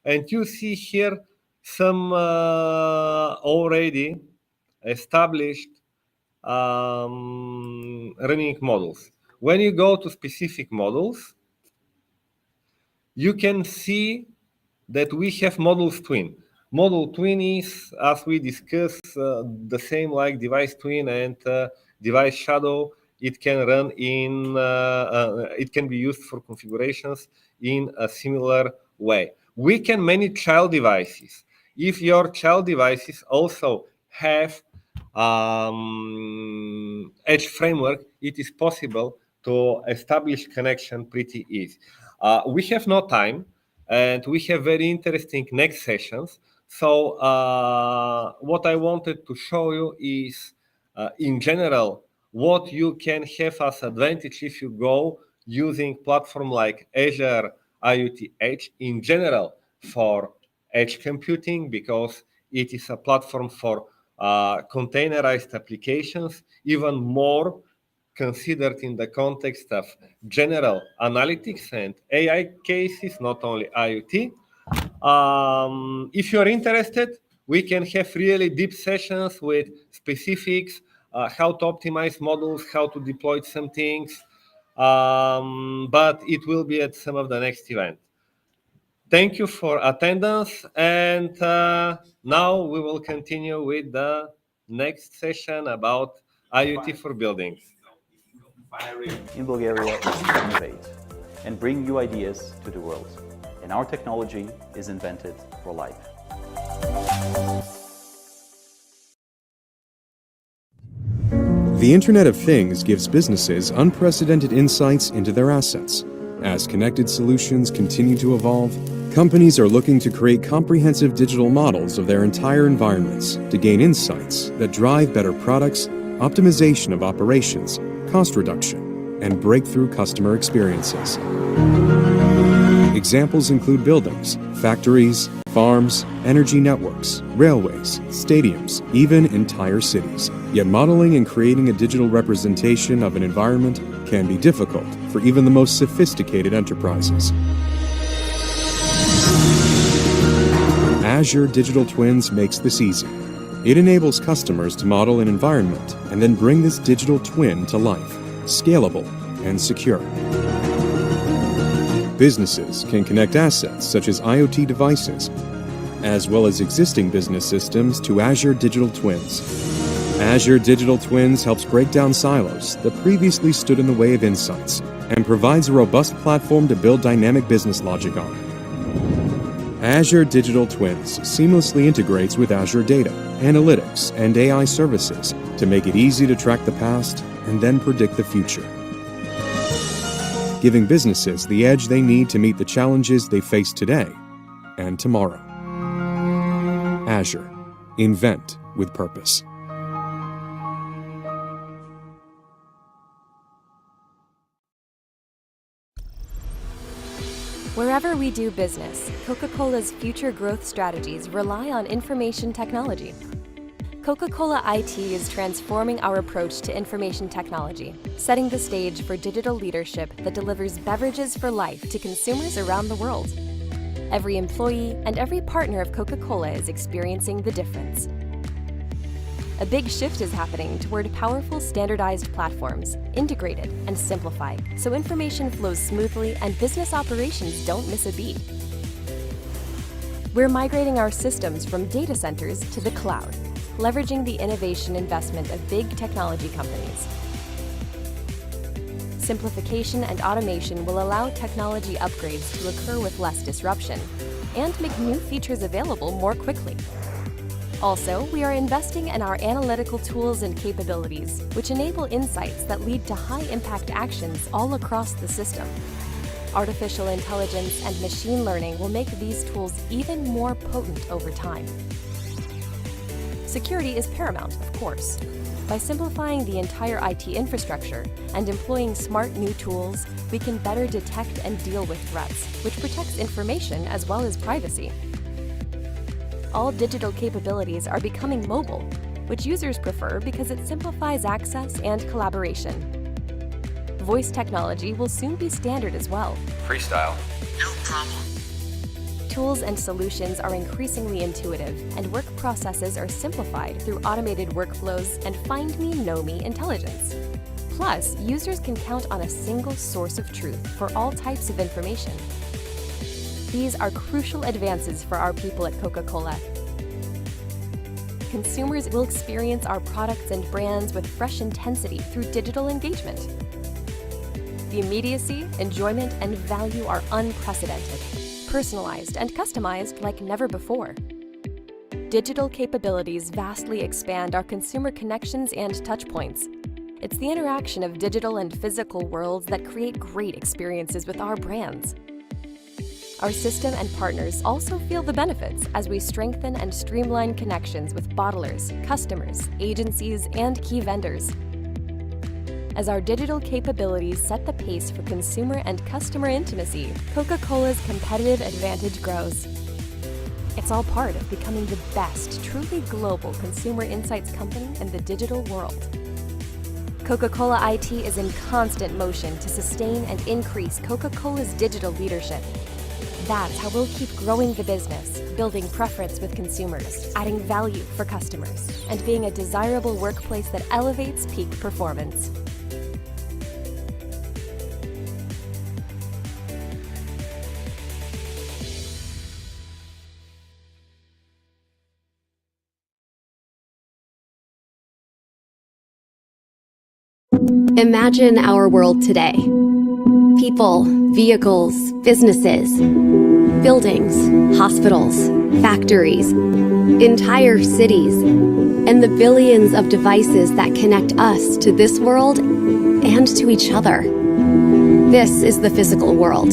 And you see here some already established running models. When you go to specific models, you can see that we have models twin. Model twin is, as we discussed, the same like device twin and device shadow. It can run in, it can be used for configurations in a similar way. We can manage child devices. If your child devices also have Edge framework, it is possible to establish connection pretty easy. We have no time, and we have very interesting next sessions. So what I wanted to show you is, in general, what you can have as advantage if you go using platform like Azure IoT Edge in general for edge computing, because it is a platform for containerized applications, even more considered in the context of general analytics and AI cases, not only IoT. If you're interested, we can have really deep sessions with specifics, how to optimize models, how to deploy some things, but it will be at some of the next event. Thank you for attendance, and now we will continue with the next session about IoT for buildings.
In Bulgaria is to innovate and bring new ideas to the world. And our technology is invented for life.
The Internet of Things gives businesses unprecedented insights into their assets. As connected solutions continue to evolve, companies are looking to create comprehensive digital models of their entire environments to gain insights that drive better products, optimization of operations, cost reduction, and breakthrough customer experiences. Examples include buildings, factories, farms, energy networks, railways, stadiums, even entire cities. Yet modeling and creating a digital representation of an environment can be difficult for even the most sophisticated enterprises. Azure Digital Twins makes this easy. It enables customers to model an environment and then bring this digital twin to life, scalable and secure. Businesses can connect assets such as IoT devices, as well as existing business systems to Azure Digital Twins. Azure Digital Twins helps break down silos that previously stood in the way of insights and provides a robust platform to build dynamic business logic on. Azure Digital Twins seamlessly integrates with Azure Data, Analytics, and AI services to make it easy to track the past and then predict the future, giving businesses the edge they need to meet the challenges they face today and tomorrow. Azure. Invent with purpose.
Wherever we do business, Coca-Cola's future growth strategies rely on information technology. Coca-Cola IT is transforming our approach to information technology, setting the stage for digital leadership that delivers beverages for life to consumers around the world. Every employee and every partner of Coca-Cola is experiencing the difference. A big shift is happening toward powerful standardized platforms, integrated and simplified, so information flows smoothly and business operations don't miss a beat. We're migrating our systems from data centers to the cloud, leveraging the innovation investment of big technology companies. Simplification and automation will allow technology upgrades to occur with less disruption and make new features available more quickly. Also, we are investing in our analytical tools and capabilities, which enable insights that lead to high-impact actions all across the system. Artificial intelligence and machine learning will make these tools even more potent over time. Security is paramount, of course. By simplifying the entire IT infrastructure and employing smart new tools, we can better detect and deal with threats, which protects information as well as privacy. All digital capabilities are becoming mobile, which users prefer because it simplifies access and collaboration. Voice technology will soon be standard as well.
Freestyle. No problem.
Tools and solutions are increasingly intuitive, and work processes are simplified through automated workflows and Find Me, Know Me intelligence. Plus, users can count on a single source of truth for all types of information. These are crucial advances for our people at Coca-Cola. Consumers will experience our products and brands with fresh intensity through digital engagement. The immediacy, enjoyment, and value are unprecedented, personalized and customized like never before. Digital capabilities vastly expand our consumer connections and touchpoints. It's the interaction of digital and physical worlds that create great experiences with our brands. Our system and partners also feel the benefits as we strengthen and streamline connections with bottlers, customers, agencies, and key vendors. As our digital capabilities set the pace for consumer and customer intimacy, Coca-Cola's competitive advantage grows. It's all part of becoming the best, truly global consumer insights company in the digital world. Coca-Cola IT is in constant motion to sustain and increase Coca-Cola's digital leadership. That's how we'll keep growing the business, building preference with consumers, adding value for customers, and being a desirable workplace that elevates peak performance.
Imagine our world today. People, vehicles, businesses, buildings, hospitals, factories, entire cities, and the billions of devices that connect us to this world and to each other. This is the physical world.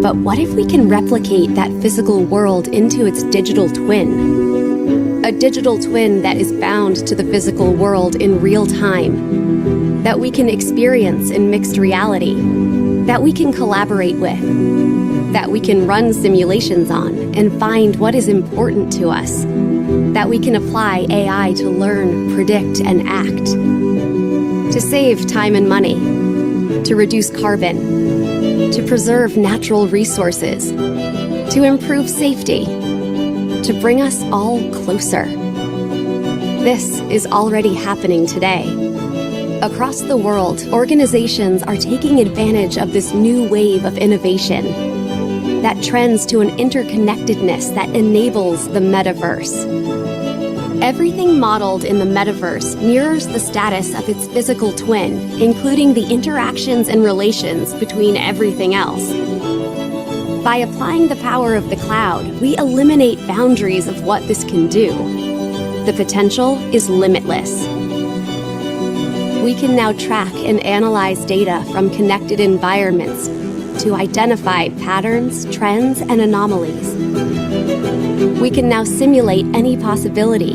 But what if we can replicate that physical world into its digital twin? A digital twin that is bound to the physical world in real time. that we can experience in mixed reality, that we can collaborate with, that we can run simulations on and find what is important to us, that we can apply AI to learn, predict, and act, to save time and money, to reduce carbon, to preserve natural resources, to improve safety, to bring us all closer. This is already happening today. Across the world, organizations are taking advantage of this new wave of innovation that trends to an interconnectedness that enables the metaverse. Everything modeled in the metaverse mirrors the status of its physical twin, including the interactions and relations between everything else. By applying the power of the cloud, we eliminate boundaries of what this can do. The potential is limitless. We can now track and analyze data from connected environments to identify patterns, trends, and anomalies. We can now simulate any possibility,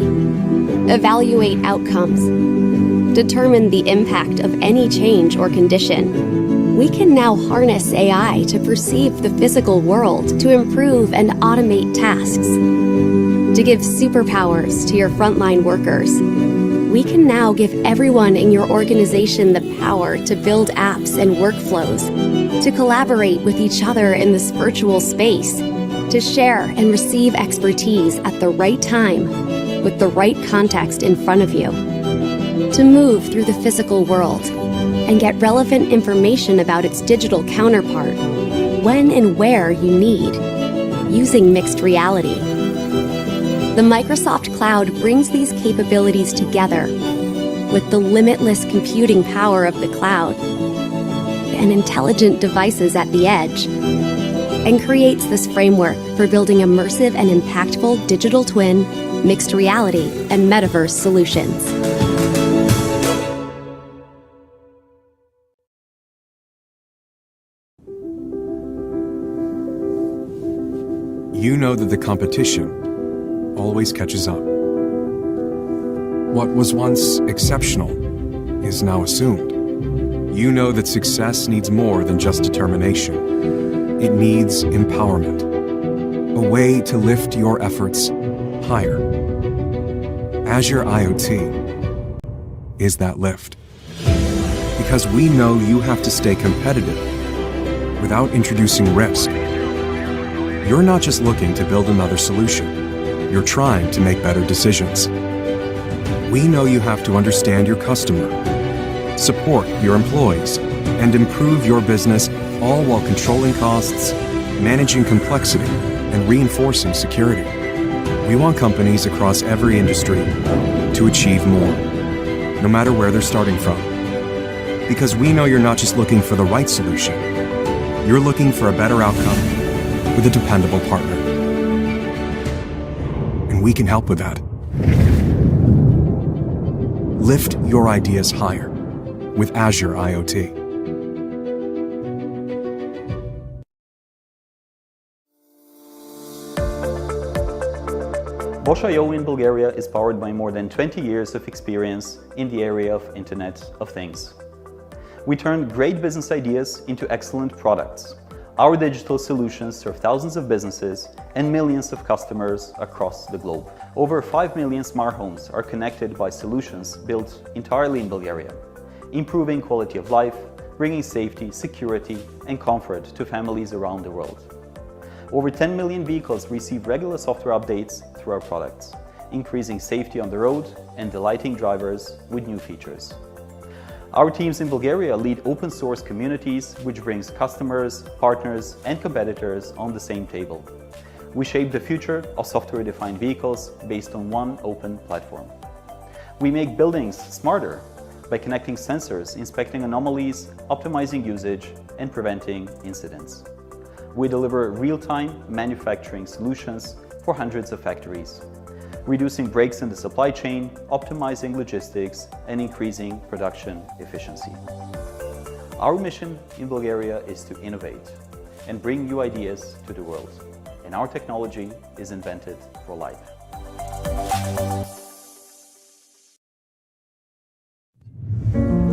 evaluate outcomes, determine the impact of any change or condition. We can now harness AI to perceive the physical world to improve and automate tasks, to give superpowers to your frontline workers. We can now give everyone in your organization the power to build apps and workflows, to collaborate with each other in this virtual space, to share and receive expertise at the right time with the right context in front of you, to move through the physical world and get relevant information about its digital counterpart when and where you need, using mixed reality. The Microsoft Cloud brings these capabilities together with the limitless computing power of the cloud and intelligent devices at the edge, and creates this framework for building immersive and impactful digital twin, mixed reality, and metaverse solutions.
You know that the competition always catches up. What was once exceptional is now assumed. You know that success needs more than just determination. It needs empowerment, a way to lift your efforts higher. Azure IoT is that lift. Because we know you have to stay competitive without introducing risk. You're not just looking to build another solution. You're trying to make better decisions. We know you have to understand your customer, support your employees, and improve your business, all while controlling costs, managing complexity, and reinforcing security. We want companies across every industry to achieve more, no matter where they're starting from. Because we know you're not just looking for the right solution, you're looking for a better outcome with a dependable partner. And we can help with that. Lift your ideas higher with Azure IoT.
Bosch IO in Bulgaria is powered by more than 20 years of experience in the area of Internet of Things. We turn great business ideas into excellent products. Our digital solutions serve thousands of businesses and millions of customers across the globe. Over 5 million smart homes are connected by solutions built entirely in Bulgaria, improving quality of life, bringing safety, security, and comfort to families around the world. Over 10 million vehicles receive regular software updates through our products, increasing safety on the road and delighting drivers with new features. Our teams in Bulgaria lead open source communities, which brings customers, partners, and competitors on the same table. We shape the future of software-defined vehicles based on one open platform. We make buildings smarter by connecting sensors, inspecting anomalies, optimizing usage, and preventing incidents. We deliver real-time manufacturing solutions for hundreds of factories, reducing breaks in the supply chain, optimizing logistics, and increasing production efficiency. Our mission in Bulgaria is to innovate and bring new ideas to the world, and our technology is invented for life.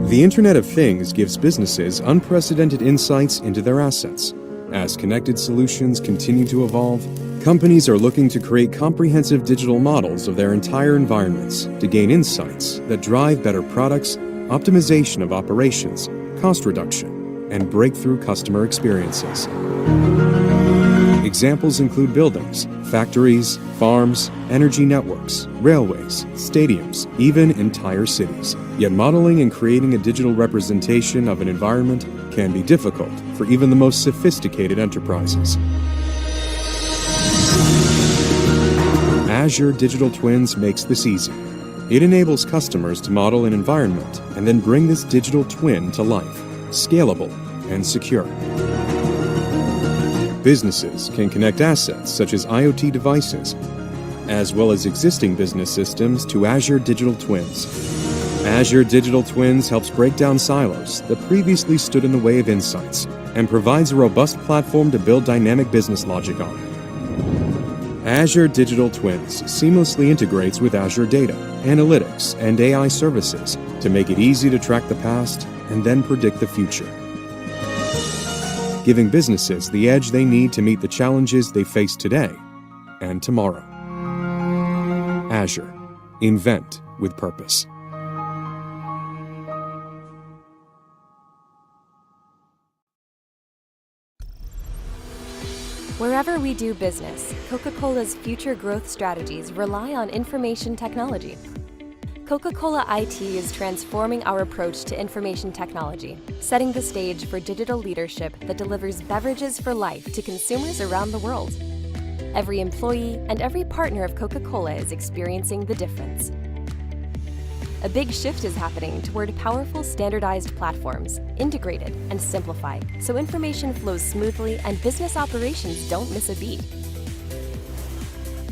The Internet of Things gives businesses unprecedented insights into their assets. As connected solutions continue to evolve, companies are looking to create comprehensive digital models of their entire environments to gain insights that drive better products, optimization of operations, cost reduction, and breakthrough customer experiences. Examples include buildings, factories, farms, energy networks, railways, stadiums, even entire cities. Yet modeling and creating a digital representation of an environment can be difficult for even the most sophisticated enterprises. Azure Digital Twins makes this easy. It enables customers to model an environment and then bring this digital twin to life, scalable and secure. Businesses can connect assets such as IoT devices, as well as existing business systems to Azure Digital Twins. Azure Digital Twins helps break down silos that previously stood in the way of insights and provides a robust platform to build dynamic business logic on. Azure Digital Twins seamlessly integrates with Azure Data, Analytics, and AI services to make it easy to track the past and then predict the future, giving businesses the edge they need to meet the challenges they face today and tomorrow. Azure. Invent with purpose.
Wherever we do business, Coca-Cola's future growth strategies rely on information technology. Coca-Cola IT is transforming our approach to information technology, setting the stage for digital leadership that delivers beverages for life to consumers around the world. Every employee and every partner of Coca-Cola is experiencing the difference. A big shift is happening toward powerful standardized platforms, integrated and simplified, so information flows smoothly and business operations don't miss a beat.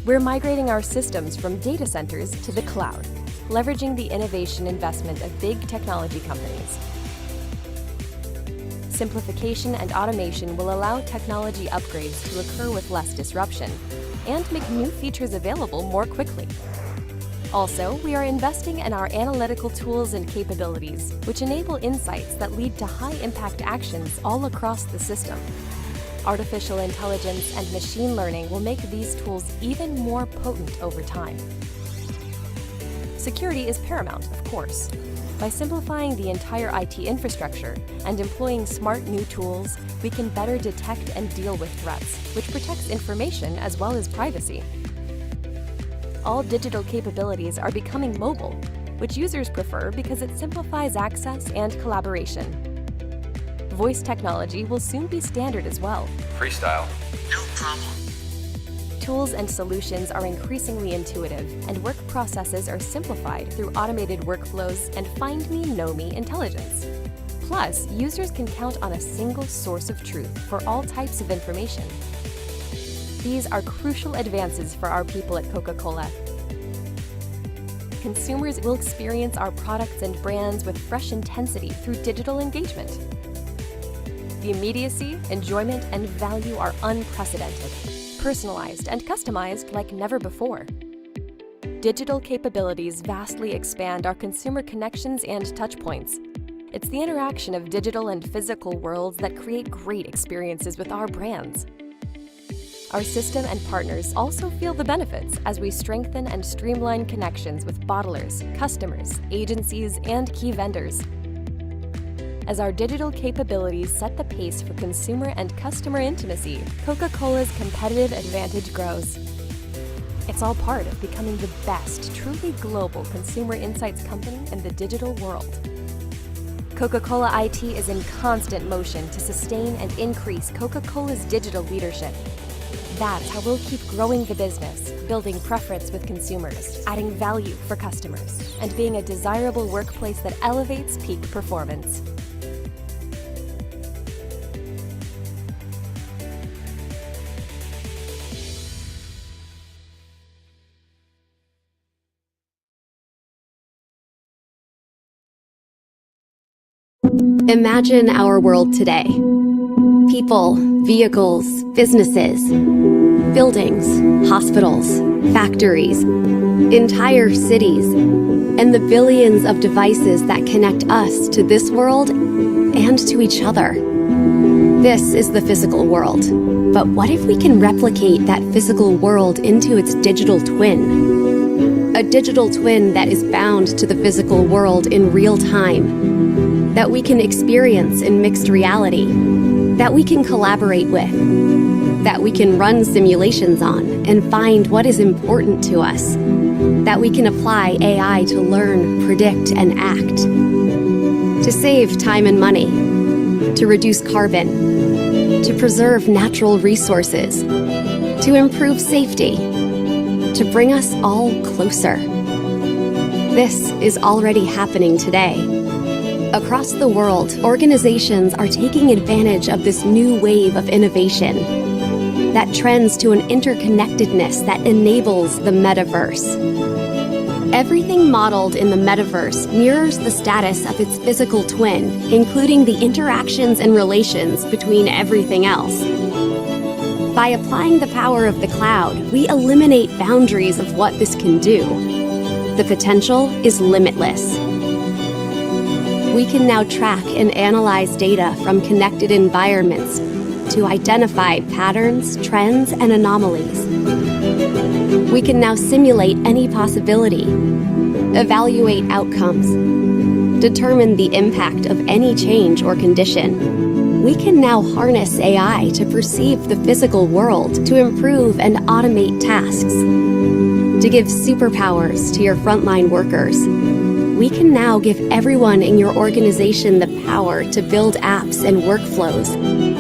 We're migrating our systems from data centers to the cloud, leveraging the innovation investment of big technology companies. Simplification and automation will allow technology upgrades to occur with less disruption and make new features available more quickly. Also, we are investing in our analytical tools and capabilities, which enable insights that lead to high-impact actions all across the system. Artificial intelligence and machine learning will make these tools even more potent over time. Security is paramount, of course. By simplifying the entire IT infrastructure and employing smart new tools, we can better detect and deal with threats, which protects information as well as privacy. All digital capabilities are becoming mobile, which users prefer because it simplifies access and collaboration. Voice technology will soon be standard as well.
Freestyle. No problem.
Tools and solutions are increasingly intuitive, and work processes are simplified through automated workflows and Find Me, Know Me intelligence. Plus, users can count on a single source of truth for all types of information. These are crucial advances for our people at Coca-Cola. Consumers will experience our products and brands with fresh intensity through digital engagement. The immediacy, enjoyment, and value are unprecedented, personalized and customized like never before. Digital capabilities vastly expand our consumer connections and touchpoints. It's the interaction of digital and physical worlds that create great experiences with our brands. Our system and partners also feel the benefits as we strengthen and streamline connections with bottlers, customers, agencies, and key vendors. As our digital capabilities set the pace for consumer and customer intimacy, Coca-Cola's competitive advantage grows. It's all part of becoming the best, truly global consumer insights company in the digital world. Coca-Cola IT is in constant motion to sustain and increase Coca-Cola's digital leadership. That's how we'll keep growing the business, building preference with consumers, adding value for customers, and being a desirable workplace that elevates peak performance.
Imagine our world today. People, vehicles, businesses, buildings, hospitals, factories, entire cities, and the billions of devices that connect us to this world and to each other. This is the physical world. But what if we can replicate that physical world into its digital twin? A digital twin that is bound to the physical world in real time, that we can experience in mixed reality, that we can collaborate with, that we can run simulations on and find what is important to us, that we can apply AI to learn, predict, and act, to save time and money, to reduce carbon, to preserve natural resources, to improve safety, to bring us all closer. This is already happening today. Across the world, organizations are taking advantage of this new wave of innovation that trends to an interconnectedness that enables the metaverse. Everything modeled in the metaverse mirrors the status of its physical twin, including the interactions and relations between everything else. By applying the power of the cloud, we eliminate boundaries of what this can do. The potential is limitless. We can now track and analyze data from connected environments to identify patterns, trends, and anomalies. We can now simulate any possibility, evaluate outcomes, determine the impact of any change or condition. We can now harness AI to perceive the physical world, to improve and automate tasks, to give superpowers to your frontline workers. We can now give everyone in your organization the power to build apps and workflows,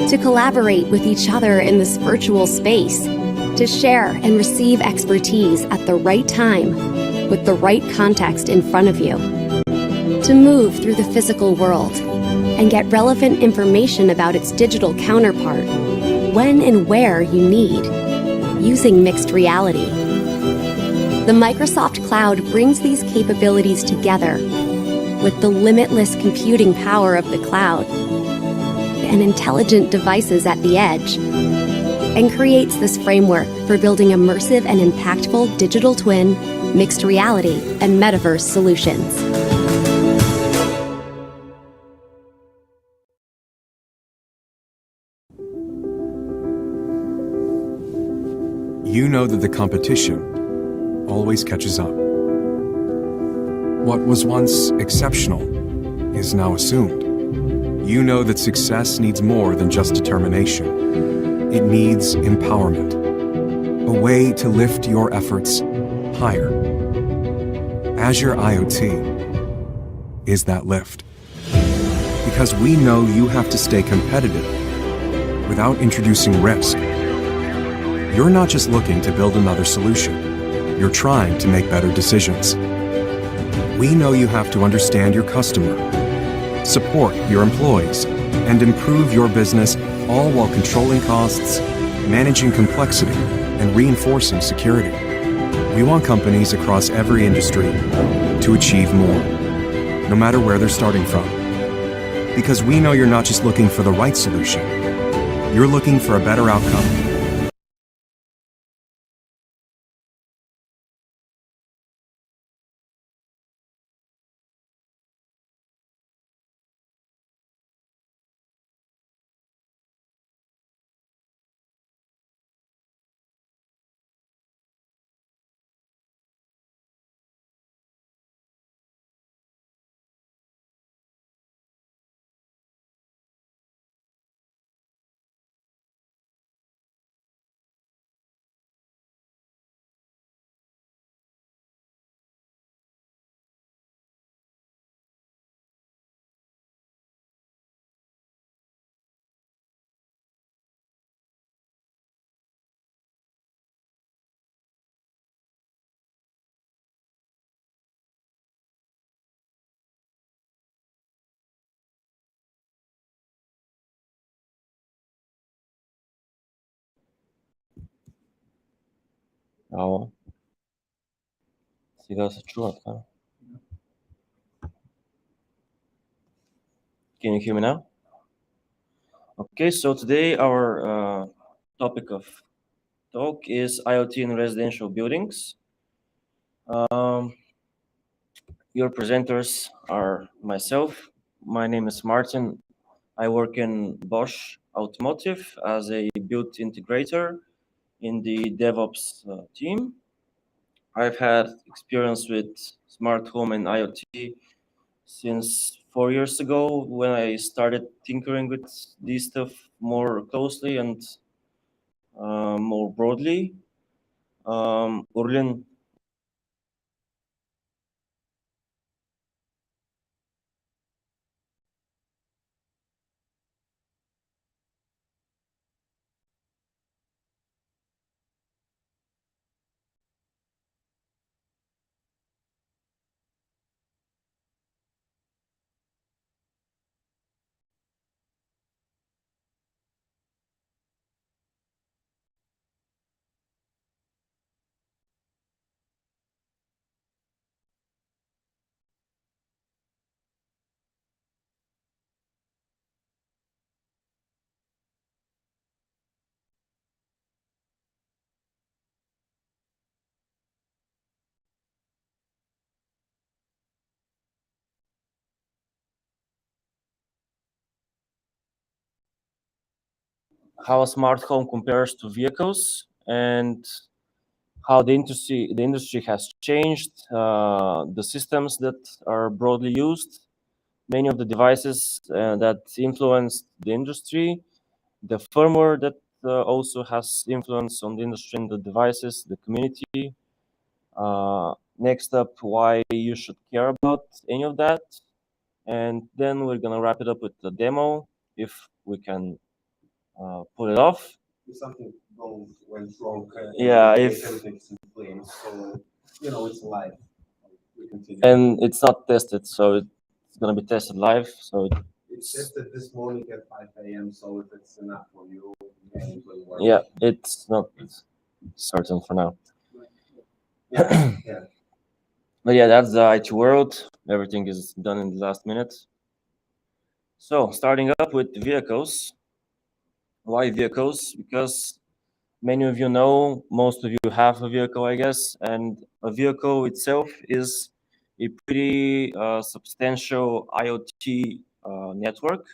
to collaborate with each other in this virtual space, to share and receive expertise at the right time with the right context in front of you, to move through the physical world and get relevant information about its digital counterpart when and where you need, using mixed reality. The Microsoft Cloud brings these capabilities together with the limitless computing power of the cloud and intelligent devices at the edge, and creates this framework for building immersive and impactful digital twin, mixed reality, and metaverse solutions.
You know that the competition always catches up. What was once exceptional is now assumed. You know that success needs more than just determination. It needs empowerment, a way to lift your efforts higher. Azure IoT is that lift. Because we know you have to stay competitive without introducing risk. You're not just looking to build another solution. You're trying to make better decisions. We know you have to understand your customer, support your employees, and improve your business, all while controlling costs, managing complexity, and reinforcing security. We want companies across every industry to achieve more, no matter where they're starting from. Because we know you're not just looking for the right solution, you're looking for a better outcome.
Ало. Сега се чува така. Can you hear me now? Okay, so today our topic of talk is IoT in residential buildings. your presenters are myself. My name is Martin. I work in Bosch Automotive as a build integrator in the DevOps team. I've had experience with smart home and IoT since 4 years ago when I started tinkering with this stuff more closely and more broadly. Urlin, how a smart home compares to vehicles and how the industry has changed, the systems that are broadly used, many of the devices that influence the industry, the firmware that also has influence on the industry and the devices, the community. Next up, why you should care about any of that. And then we're gonna wrap it up with the demo, if we can pull it off.
If something went wrong,
Yeah, if
everything's in flames, so it's live. We continue.
and it's not tested, so it's gonna be tested live. So
It's tested this morning at 5 a.m. So if it's enough for you, then it will work.
yeah, it's not certain for now.
Yeah, yeah.
But yeah, that's the IT world. Everything is done in the last minute. So starting up with vehicles. Why vehicles? Because many of you know, most of you have a vehicle, I guess, and a vehicle itself is a pretty substantial IoT network,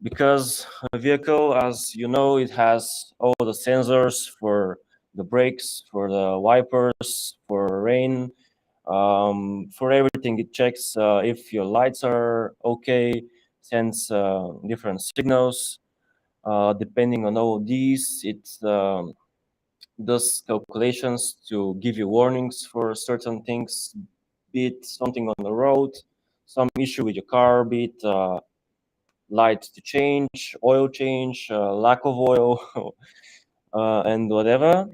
because a vehicle, as you know, it has all the sensors for the brakes, for the wipers, for rain, for everything. It checks if your lights are okay, sends different signals. Depending on all these, it does calculations to give you warnings for certain things, be it something on the road, some issue with your car, be it light to change, oil change, lack of oil, and whatever.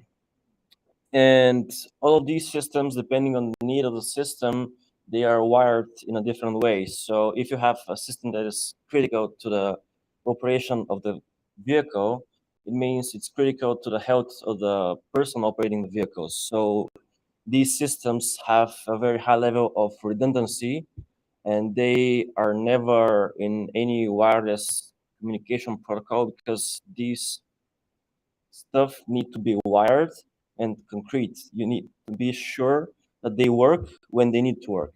And all of these systems, depending on the need of the system, they are wired in a different way. So if you have a system that is critical to the operation of the vehicle, it means it's critical to the health of the person operating the vehicle. So these systems have a very high level of redundancy, and they are never in any wireless communication protocol, because these stuff need to be wired and concrete. You need to be sure that they work when they need to work.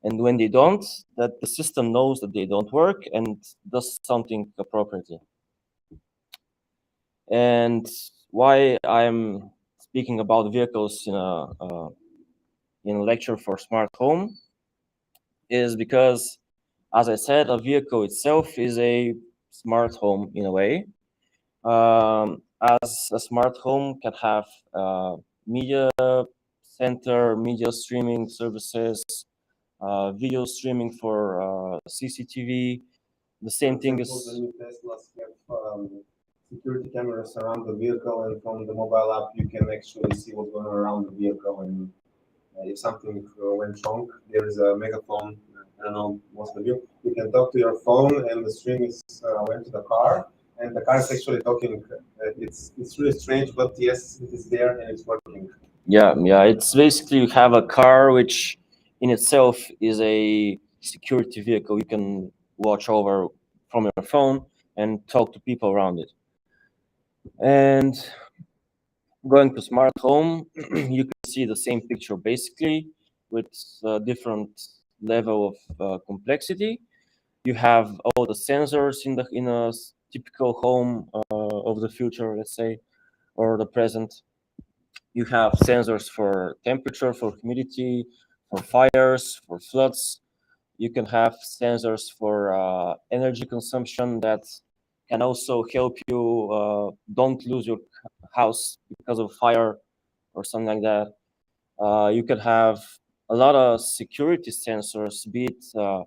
And when they don't, that the system knows that they don't work and does something appropriately. And why I'm speaking about vehicles in a lecture for smart home is because, as I said, a vehicle itself is a smart home in a way. As a smart home can have media center, media streaming services, video streaming for CCTV. The same thing is.
The new Teslas have security cameras around the vehicle, and from the mobile app, you can actually see what's going on around the vehicle. And if something went wrong, there is a megaphone. I don't know, most of you. You can talk to your phone, and the stream is went to the car, and the car is actually talking. It's really strange, but yes, it is there and it's working.
Yeah, it's basically you have a car which in itself is a security vehicle. You can watch over from your phone and talk to people around it. And going to smart home, you can see the same picture basically. with different level of complexity. You have all the sensors in a typical home of the future, let's say, or the present. You have sensors for temperature, for humidity, for fires, for floods. You can have sensors for energy consumption that can also help you don't lose your house because of fire or something like that. You can have a lot of security sensors, be it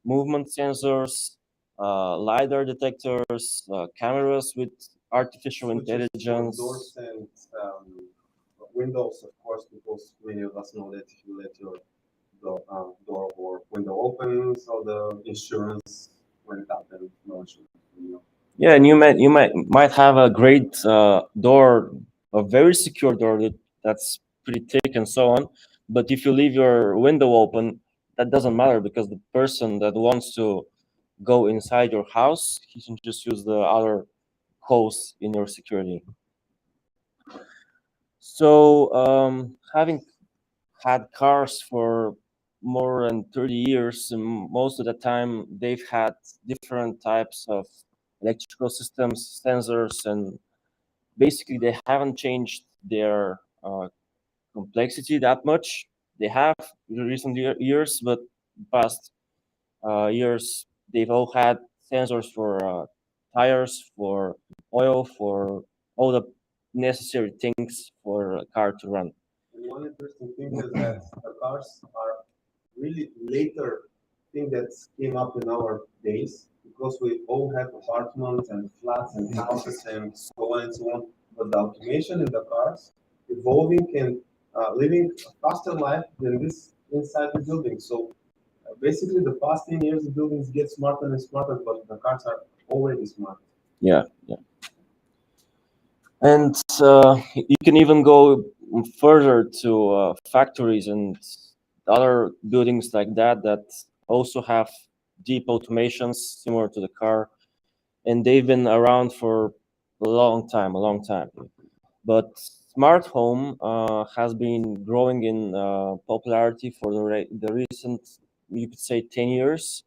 movement sensors, LiDAR detectors, cameras with artificial intelligence.
Doors and windows, of course, because many of us know that if you let your door or window open, so the insurance went up and no insurance.
Yeah, and you might have a great door, a very secure door that's pretty thick and so on. But if you leave your window open, that doesn't matter because the person that wants to go inside your house, he can just use the other holes in your security. So having had cars for more than 30 years, and most of the time they've had different types of electrical systems, sensors, and basically they haven't changed their complexity that much. They have in recent years, but past years they've all had sensors for tires, for oil, for all the necessary things for a car to run.
And one interesting thing is that the cars are really later thing that came up in our days because we all have apartments and flats and houses and so on and so on. But the automation in the cars evolving and living a faster life than this inside the building. So basically, the past 10 years, the buildings get smarter and smarter, but the cars are already smart.
Yeah, yeah. And you can even go further to factories and other buildings like that that also have deep automations similar to the car, and they've been around for a long time, a long time. But smart home has been growing in popularity for the recent, you could say, 10 years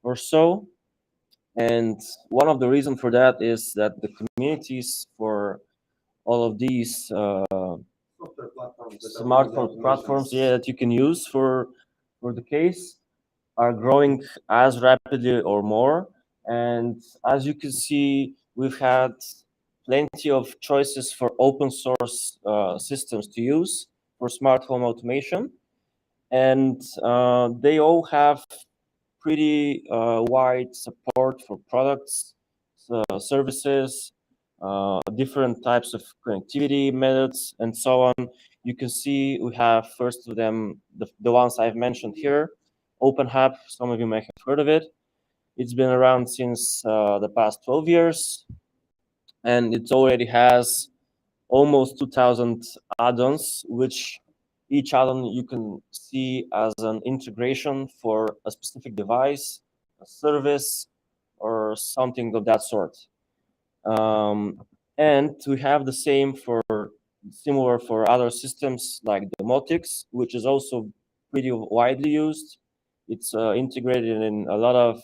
or so. And one of the reasons for that is that the communities for all of these smartphone platforms, yeah, that you can use for the case are growing as rapidly or more. And as you can see, we've had plenty of choices for open source systems to use for smart home automation. And they all have pretty wide support for products, services, different types of connectivity methods, and so on. You can see we have first of them, the ones I've mentioned here, OpenHub. Some of you may have heard of it. It's been around since the past 12 years, and it already has almost 2,000 add-ons, which each add-on you can see as an integration for a specific device, a service, or something of that sort. And we have the same for similar for other systems like domotics, which is also pretty widely used. It's integrated in a lot of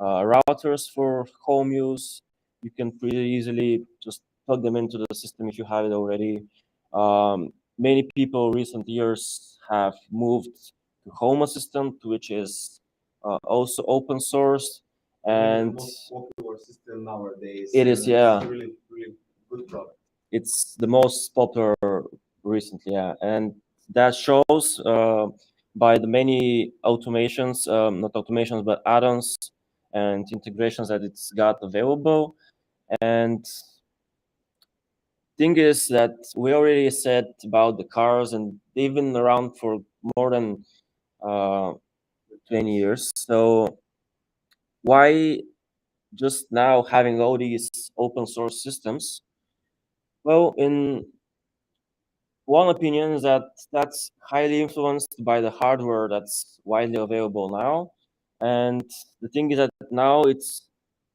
routers for home use. You can pretty easily just plug them into the system if you have it already. Many people recent years have moved to Home Assistant, which is also open source. And
the most popular system nowadays.
it is, yeah.
It's really, really good product.
It's the most popular recently, yeah. And that shows by the many automations, not automations, but add-ons and integrations that it's got available. And thing is that we already said about the cars, and they've been around for more than 20 years. So why just now having all these open source systems? Well, in one opinion is that that's highly influenced by the hardware that's widely available now. And the thing is that now it's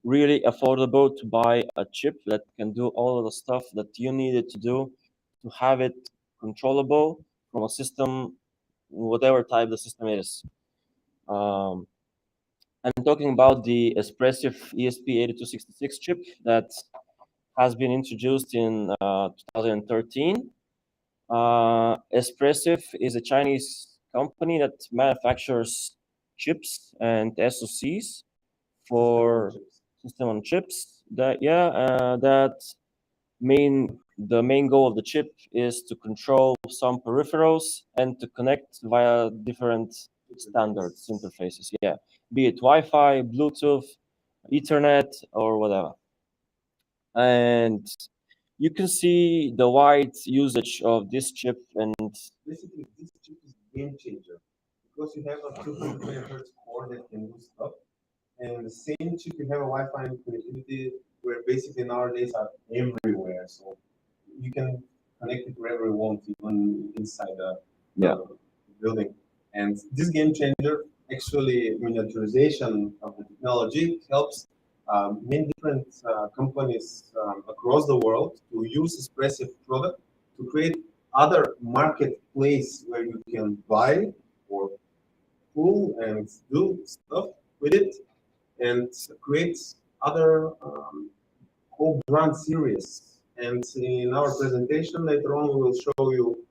really affordable to buy a chip that can do all of the stuff that you needed to do to have it controllable from a system whatever type the system is. I'm talking about the expressive ESP8266 chip that has been introduced in 2013. Expressive is a Chinese company that manufactures chips and SoCs for system on chips. The main goal of the chip is to control some peripherals and to connect via different standards interfaces. Yeah, be it Wi-Fi, Bluetooth, Ethernet, or whatever. And you can see the wide usage of this chip, and
basically this chip is game changer because you have a 200 megahertz core that can do stuff, and the same chip you have a Wi-Fi connectivity where basically nowadays are everywhere. So you can connect it wherever you want, even inside the building. And this game changer, actually, miniaturization of the technology helps many different companies across the world to use expressive product to create other marketplace where you can buy or pull and do stuff with it and create other whole brand series. And in our presentation later on, we will show you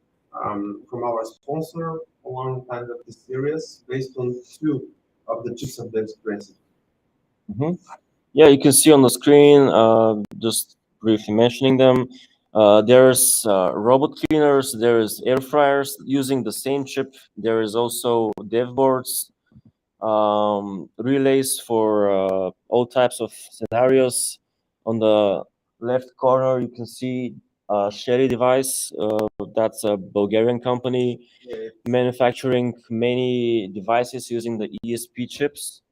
from our sponsor one kind of the series based on two of the chips of the expressive.
Yeah, you can see on the screen, just briefly mentioning them. There's robot cleaners, there's air fryers using the same chip. There is also dev boards, relays for all types of scenarios. On the left corner, you can see a Sherry device. That's a Bulgarian company manufacturing many devices using the ESP chips.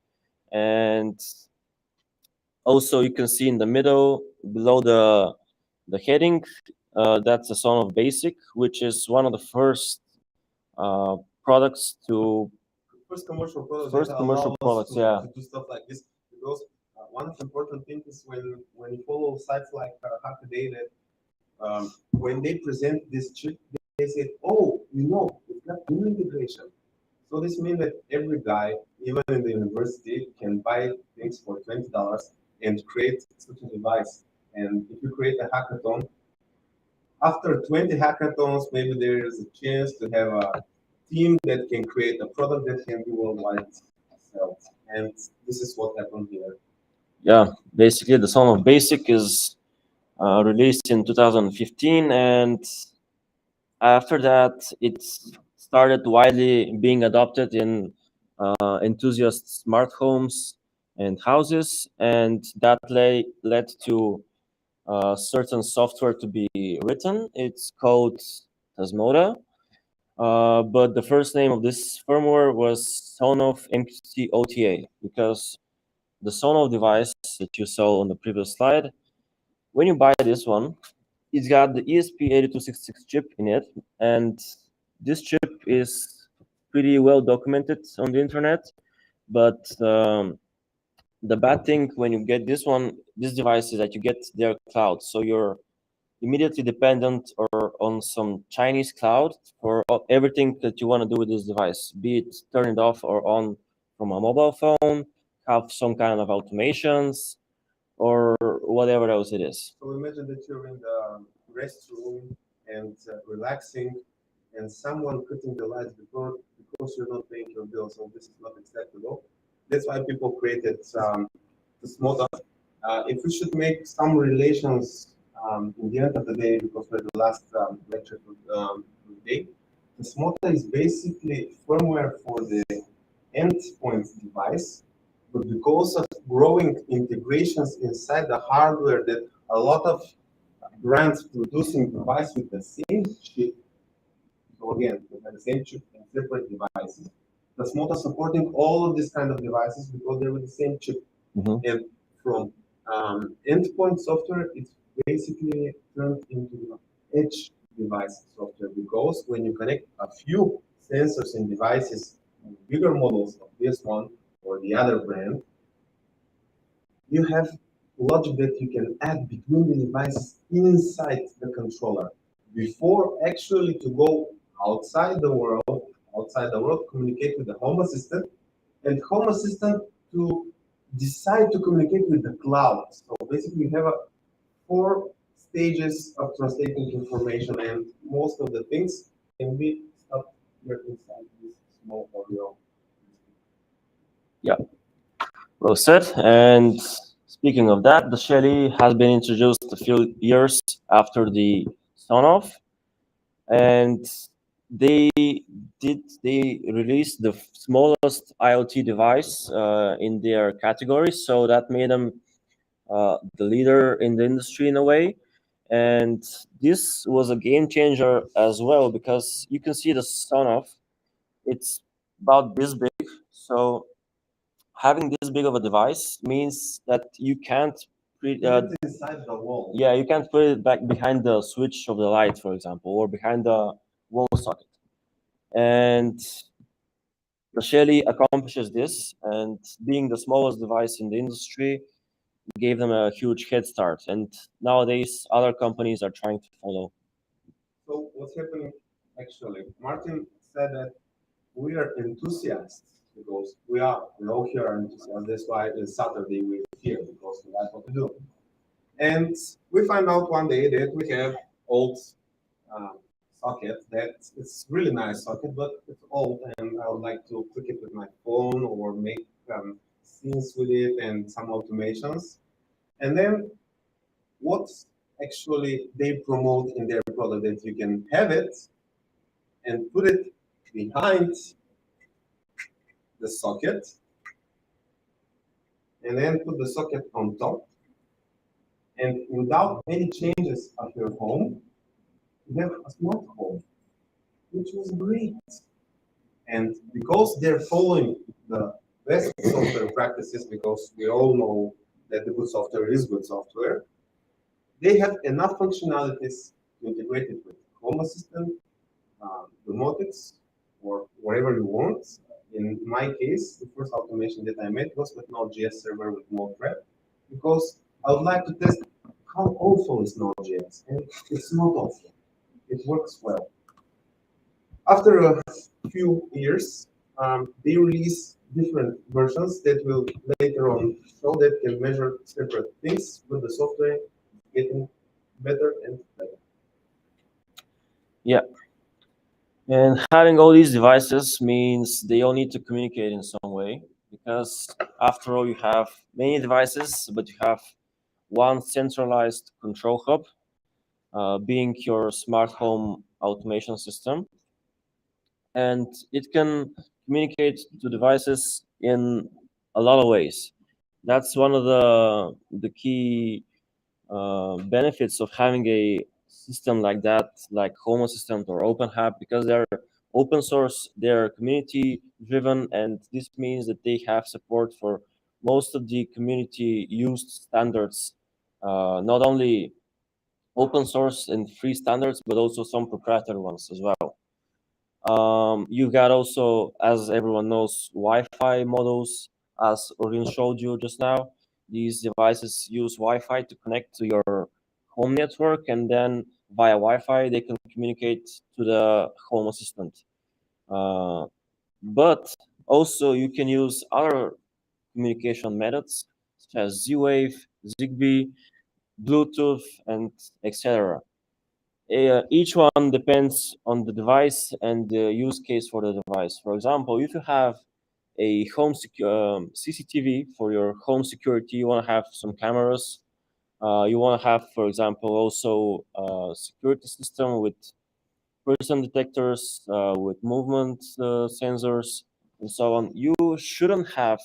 And also, you can see in the middle, below the heading, that's a Son of Basic, which is one of the first products to
First commercial products.
Yeah.
To do stuff like this because one of the important things is when you follow sites like Hackaday that when they present this chip, they say, "Oh, it's got new integration." So this means that every guy, even in the university, can buy things for $20 and create such a device. And if you create a hackathon, after 20 hackathons, maybe there is a chance to have a team that can create a product that can be worldwide sold. And this is what happened here.
Yeah, basically the Son of Basic is released in 2015, and after that it started widely being adopted in enthusiast smart homes and houses, and that led to certain software to be written. It's called Tasmoda. But the first name of this firmware was Sonoff MQTOTA, because the Sonoff device that you saw on the previous slide, when you buy this one, it's got the ESP8266 chip in it, and this chip is pretty well documented on the internet. But the bad thing when you get this device is that you get their cloud, so you're immediately dependent or on some Chinese cloud for everything that you want to do with this device, be it turn it off or on from a mobile phone, have some kind of automations, or whatever else it is.
So imagine that you're in the restroom and relaxing, and someone cutting the lights because you're not paying your bill. So this is not acceptable. That's why people created this model. If we should make some relations in the end of the day, because we're the last lecture today, the SMOTA is basically firmware for the endpoint device, but because of growing integrations inside the hardware that a lot of brands producing device with the same chip, so again, we have the same chip and separate devices. The SMOTA supporting all of these kind of devices because they're with the same chip. And from endpoint software, it's basically turned into edge device software, because when you connect a few sensors and devices, bigger models of this one or the other brand, you have logic that you can add between the devices inside the controller before actually to go outside the world outside the world communicate with the Home Assistant, and Home Assistant to decide to communicate with the cloud. So basically, we have 4 stages of translating information, and most of the things can be stopped here inside this small audio.
Yeah, well said. And speaking of that, the Shelly has been introduced a few years after the Sonoff, and they released the smallest IoT device in their category, so that made them the leader in the industry in a way. And this was a game changer as well, because you can see the Sonoff, it's about this big. So having this big of a device means that you can't
It's inside the wall.
yeah, you can't put it back behind the switch of the light, for example, or behind the wall socket. And the Shelly accomplishes this, and being the smallest device in the industry gave them a huge head start. And nowadays, other companies are trying to follow.
So what's happening actually? Martin said that we are enthusiasts because we all here are enthusiasts. That's why on Saturday we're here because we like what we do. And we find out one day that we have old socket that it's really nice socket, but it's old, and I would like to click it with my phone or make scenes with it and some automations. And then what actually they promote in their product that you can have it and put it behind the socket, and then put the socket on top, and without any changes of your home, you have a smart home, which was great. And because they're following the best software practices, because we all know that the good software is good software, they have enough functionalities to integrate it with Home Assistant, domotics, or whatever you want. In my case, the first automation that I made was with Node.js server with Node-RED, because I would like to test how awful is Node.js, and it's not awful. It works well. After a few years, they release different versions that will later on show that can measure separate things with the software getting better and better.
Yeah. And having all these devices means they all need to communicate in some way, because after all, you have many devices, but you have one centralized control hub, being your smart home automation system. And it can communicate to devices in a lot of ways. That's one of the key benefits of having a system like that, like Home Assistant or OpenHub, because they're open source, they're community driven, and this means that they have support for most of the community used standards, not only open source and free standards, but also some proprietary ones as well. You've got also, as everyone knows, Wi-Fi models, as Orin showed you just now. These devices use Wi-Fi to connect to your home network, and then via Wi-Fi, they can communicate to the Home Assistant. But also, you can use other communication methods, such as Z-Wave, Zigbee, Bluetooth, and etc. Each one depends on the device and the use case for the device. For example, if you have a home CCTV for your home security, you want to have some cameras. You want to have, for example, also a security system with person detectors, with movement sensors, and so on. You shouldn't have,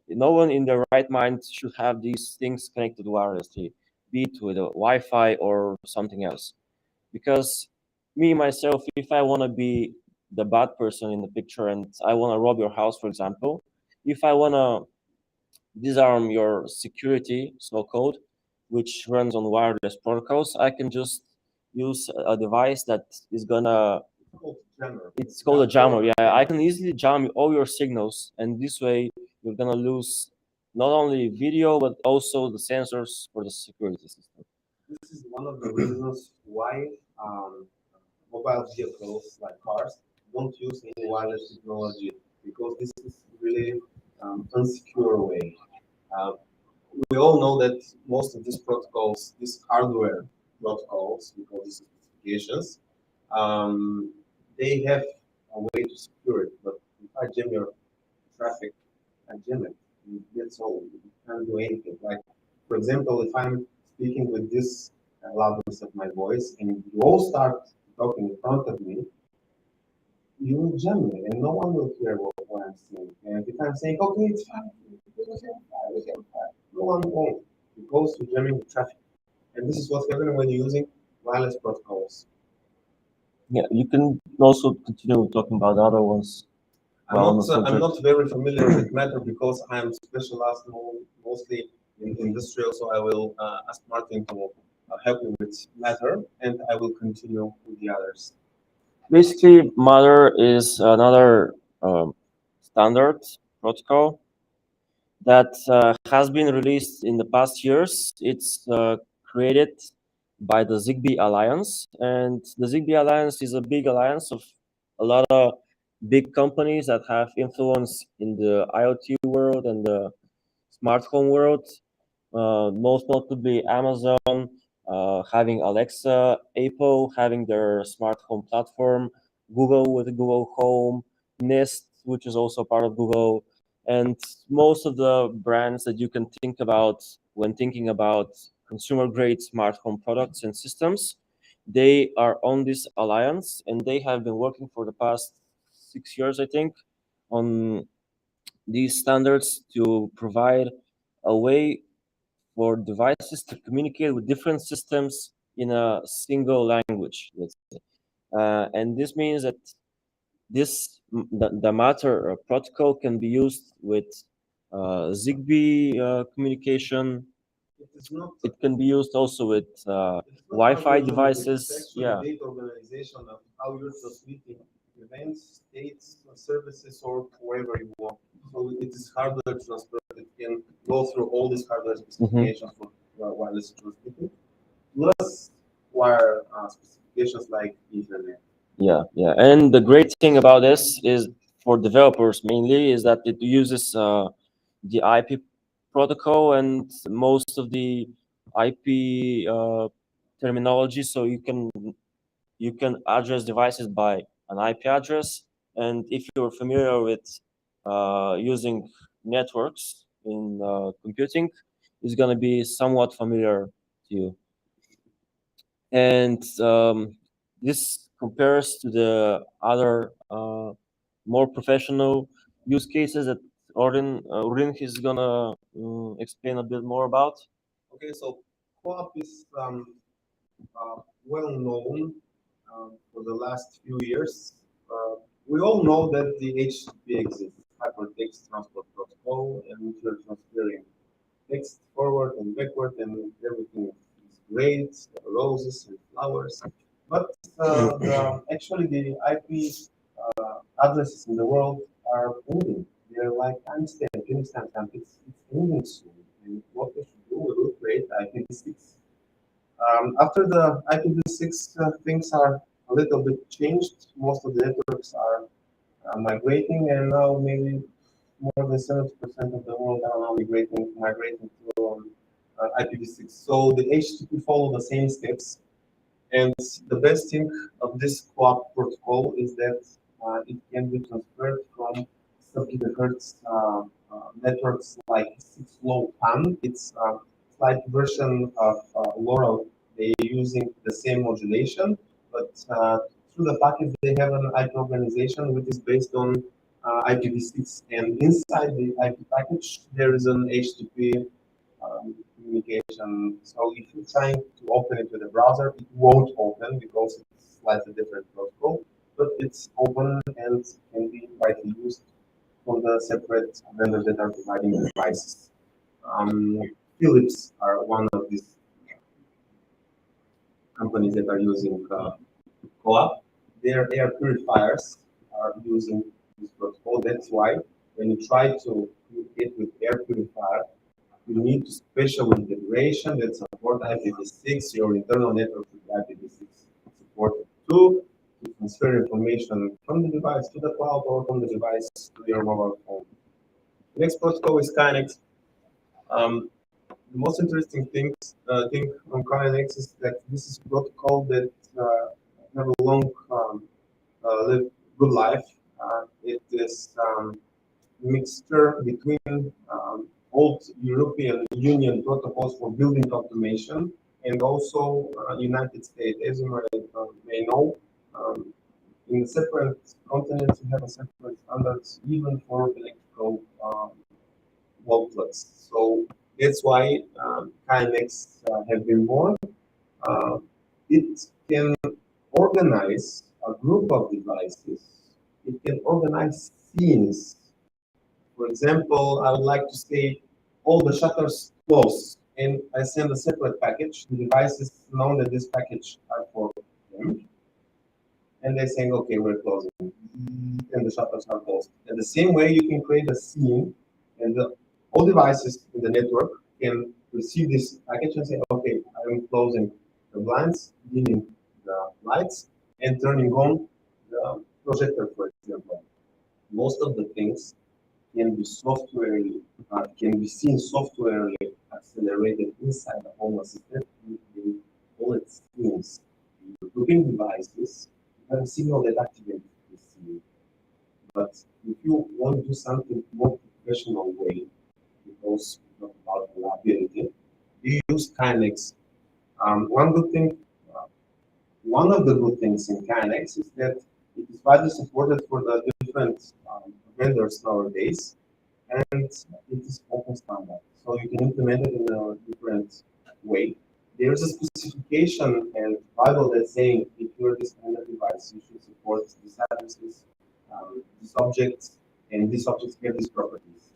no one in their right mind should have these things connected wirelessly, be it with a Wi-Fi or something else. Because me, myself, if I want to be the bad person in the picture and I want to rob your house, for example, if I want to disarm your security, so-called, which runs on wireless protocols, I can just use a device that is gonna, it's called a jammer. Yeah, I can easily jam all your signals, and this way you're gonna lose not only video but also the sensors for the security system.
This is one of the reasons why mobile vehicles like cars don't use any wireless technology because this is really unsecure way. We all know that most of these protocols, these hardware protocols, we call these specifications, they have a way to secure it. But if I jam your traffic, I jam it. That's all. You can't do anything. Like, for example, if I'm speaking with this loudness of my voice, and you all start talking in front of me, you will jam me, and no one will hear what I'm saying. And if I'm saying, okay, it's fine, we can fine, no one won't, because you're jamming the traffic. And this is what's happening when you're using wireless protocols.
Yeah, you can also continue talking about the other ones.
I'm not very familiar with Matter because I'm specialized mostly in industrial, so I will ask Martin to help me with Matter, and I will continue with the others.
Basically, Matter is another standard protocol that has been released in the past years. It's created by the Zigbee Alliance, and the Zigbee Alliance is a big alliance of a lot of big companies that have influence in the IoT world and the smart home world. Most notably Amazon, having Alexa, Apple having their smart home platform, Google with Google Home, Nest, which is also part of Google, and most of the brands that you can think about when thinking about consumer grade smart home products and systems, they are on this alliance, and they have been working for the past 6 years, I think, on these standards to provide a way for devices to communicate with different systems in a single language, let's say. And this means that the Matter protocol can be used with Zigbee communication. It can be used also with Wi-Fi devices.
It's actually data organization of how you're transmitting events, states, services, or wherever you want. So it is hardware transfer. It can go through all these hardware specifications for wireless transmitting, plus wire specifications like Ethernet.
Yeah. And the great thing about this is for developers mainly is that it uses the IP protocol and most of the IP terminology, so you can address devices by an IP address. And if you're familiar with using networks in computing, it's going to be somewhat familiar to you. And this compares to the other more professional use cases that Orin is going to explain a bit more about.
Okay, so co-op is well known for the last few years. We all know that the HTTP exists, Hypertext Transport Protocol, and we're transferring text forward and backward, and everything is great, roses and flowers. But actually, the IP addresses in the world are moving. They're like timestamp. It's moving soon. And what we should do, we will create IPv6. After the IPv6, things are a little bit changed. Most of the networks are migrating, and now maybe more than 70% of the world are now migrating to IPv6. So the HTTP follow the same steps. And the best thing of this co-op protocol is that it can be transferred from sub-gigahertz networks like 6LoWPAN. It's a slight version of LoRa. They're using the same modulation, but through the packet they have an IP organization which is based on IPv6. And inside the IP package there is an HTTP communication. So if you're trying to open it with a browser, it won't open because it's slightly different protocol, but it's open and can be widely used from the separate vendors that are providing the devices. Philips are one of these companies that are using co-op. Their air purifiers are using this protocol. That's why when you try to communicate with air purifier, you need special integration that support IPv6. Your internal network with IPv6 supported too. If
transfer information from the device to the cloud or from the device to your mobile phone. The next protocol is KNX. The most interesting thing on KNX is that this is a protocol that have a long good life. It is mixture between old European Union protocols for building automation and also United States. As you may know, in the separate continents, we have a separate standards even for electrical wall plugs. So that's why KNX have been born. It can organize a group of devices. It can organize scenes. For example, I would like to say all the shutters close, and I send a separate package. The devices know that this package are for them, and they're saying, okay, we're closing, and the shutters are closed. And the same way, you can create a scene, and all devices in the network can receive this package and say, okay, I'm closing the blinds, dimming the lights, and turning on the projector, for example. Most of the things can be can be seen softwarely accelerated inside the home assistant in all its scenes. Looking devices have a signal that activates the scene. But if you want to do something more professional way, because about reliability, you use KNX. One of the good things in KNX is that it is widely supported for the different vendors nowadays, and it is open standard. So you can implement it in a different way. There is a specification and Bible that's saying if you're this kind of device, you should support these addresses, these objects, and these objects have these properties.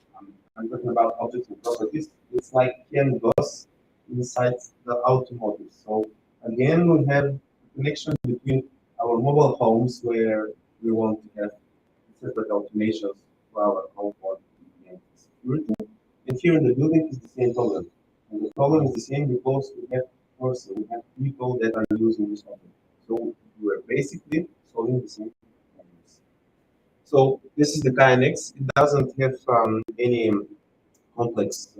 I'm talking about objects and properties. It's like canvas inside the automotive. So again, we have a connection between our mobile homes where we want to have separate automations for our comfort and security. And here in the building is the same problem. And the problem is the same because we have people that are using this object. So we're basically solving the same problems. So this is the KNX. It doesn't have any complex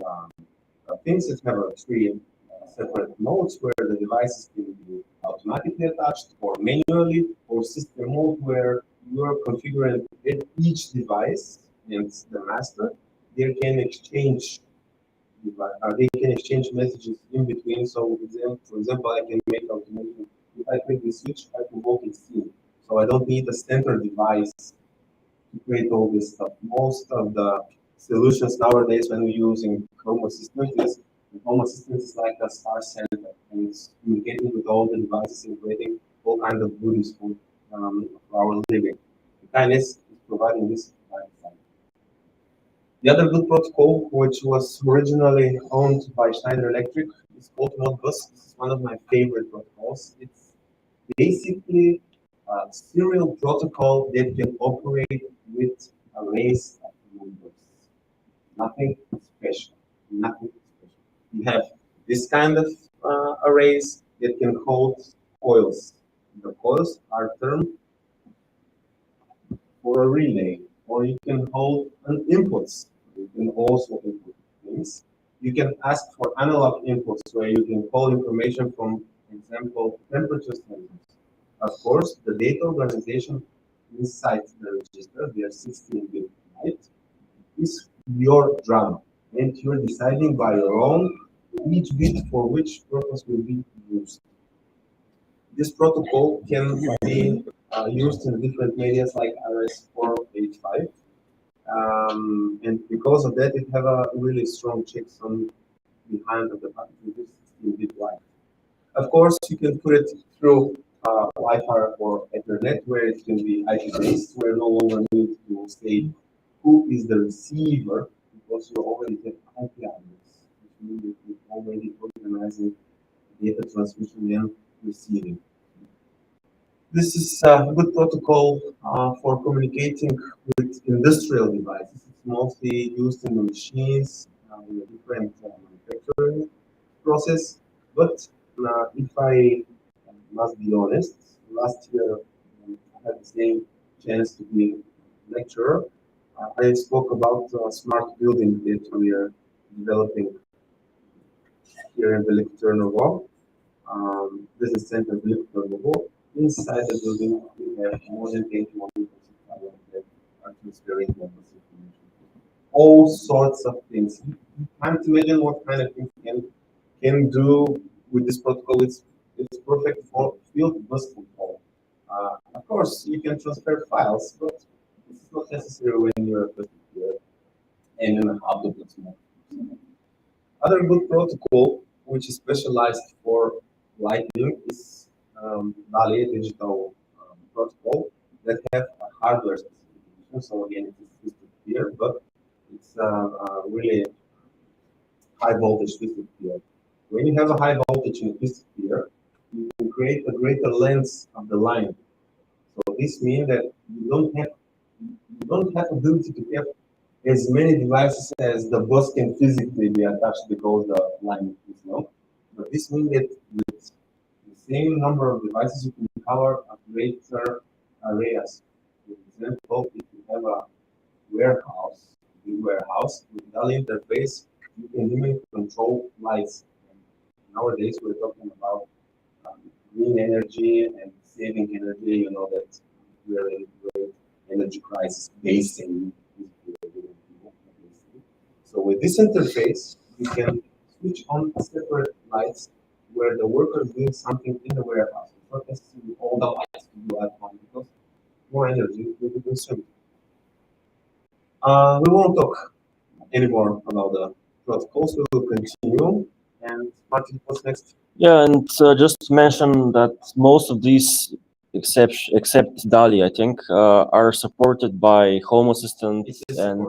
things. It has three separate modes where the devices can be automatically attached or manually, or system mode where you are configuring each device and the master. They can exchange messages in between. So, for example, I can make automation. If I click the switch, I can walk it through. So I don't need a standard device to create all this stuff. Most of the solutions nowadays, when we're using Home Assistant, the Home Assistant is like a star center, and it's communicating with all the devices and creating all kinds of goodies for our living. KNX is providing this by design. The other good protocol, which was originally owned by Schneider Electric, is called Modbus. This is one of my favorite protocols. It's basically a serial protocol that can operate with arrays of numbers. Nothing special. Nothing special. You have this kind of arrays that can hold coils. The coils are termed for a relay, or you can hold an inputs. You can also input things. You can ask for analog inputs where you can call information from, for example, temperature sensors. Of course, the data organization inside the register, they are 16-bit, right? Is your drama, and you're deciding by your own each bit for which purpose will be used. This protocol can be used in different medias like RS485, and because of that, it have a really strong checksum behind of the packet, 16-bit wide. Of course, you can put it through Wi-Fi or Ethernet, where it can be IP-based, where no longer need to say who is the receiver, because you already have IP address, which means that you're already organizing data transmission and receiving. This is a good protocol for communicating with industrial devices. It's mostly used in the machines, in a different manufacturing process. But if I must be honest, last year had the same chance to be lecturer. I spoke about smart building that we are developing here in Veliki Tvrnovo. Business center Veliki Tvrnovo. Inside the building, we have more than 81 that are transferring campus information. All sorts of things. You can't imagine what kind of things can do with this protocol. It's perfect for field bus control. Of course, you can transfer files, but this is not necessary when you're here and in a hub duplex mode. Other good protocol, which is specialized for lighting, is DALI digital protocol that have a hardware specification. So again, it is twisted here, but it's really high voltage twisted pair. When you have a high voltage in a twisted pair, you can create a greater length of the line. So this means that you don't have ability to have as many devices as the bus can physically be attached because the line is long. But this means that with the same number of devices, you can cover a greater areas. For example, if you have a warehouse, big warehouse with DALI interface, you can even control lights. And nowadays, we're talking about green energy and saving energy. You know that we're in a great energy crisis basing. So with this interface, you can switch on separate lights where the worker is doing something in the warehouse. It's not necessarily all the lights to do at home because more energy will be consumed. We won't talk anymore about the protocols. We will continue. And Martin, what's next?
Yeah, and just to mention that most of these, except DALI, I think, are supported by Home Assistant and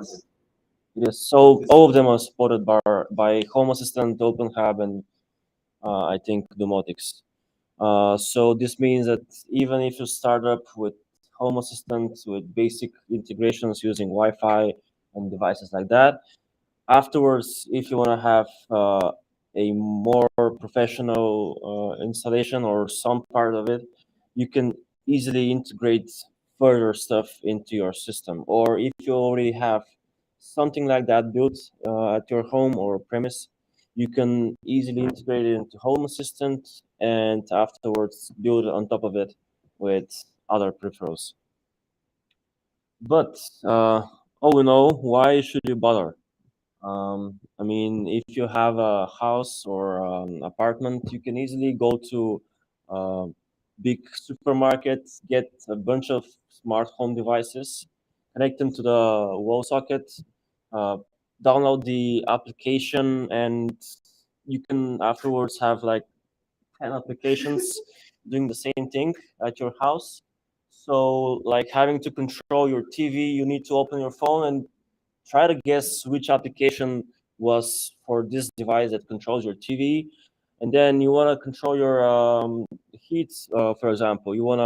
yes, so all of them are supported by Home Assistant, OpenHub, and I think Domotics. So this means that even if you start up with Home Assistant with basic integrations using Wi-Fi and devices like that, afterwards, if you want to have a more professional installation or some part of it, you can easily integrate further stuff into your system. Or if you already have something like that built at your home or premise, you can easily integrate it into Home Assistant and afterwards build on top of it with other peripherals. But all in all, why should you bother? I mean, if you have a house or apartment, you can easily go to big supermarkets, get a bunch of smart home devices, connect them to the wall socket, download the application, and you can afterwards have like 10 applications doing the same thing at your house. So, like having to control your TV, you need to open your phone and try to guess which application was for this device that controls your TV. And then you want to control your heat, for example. You want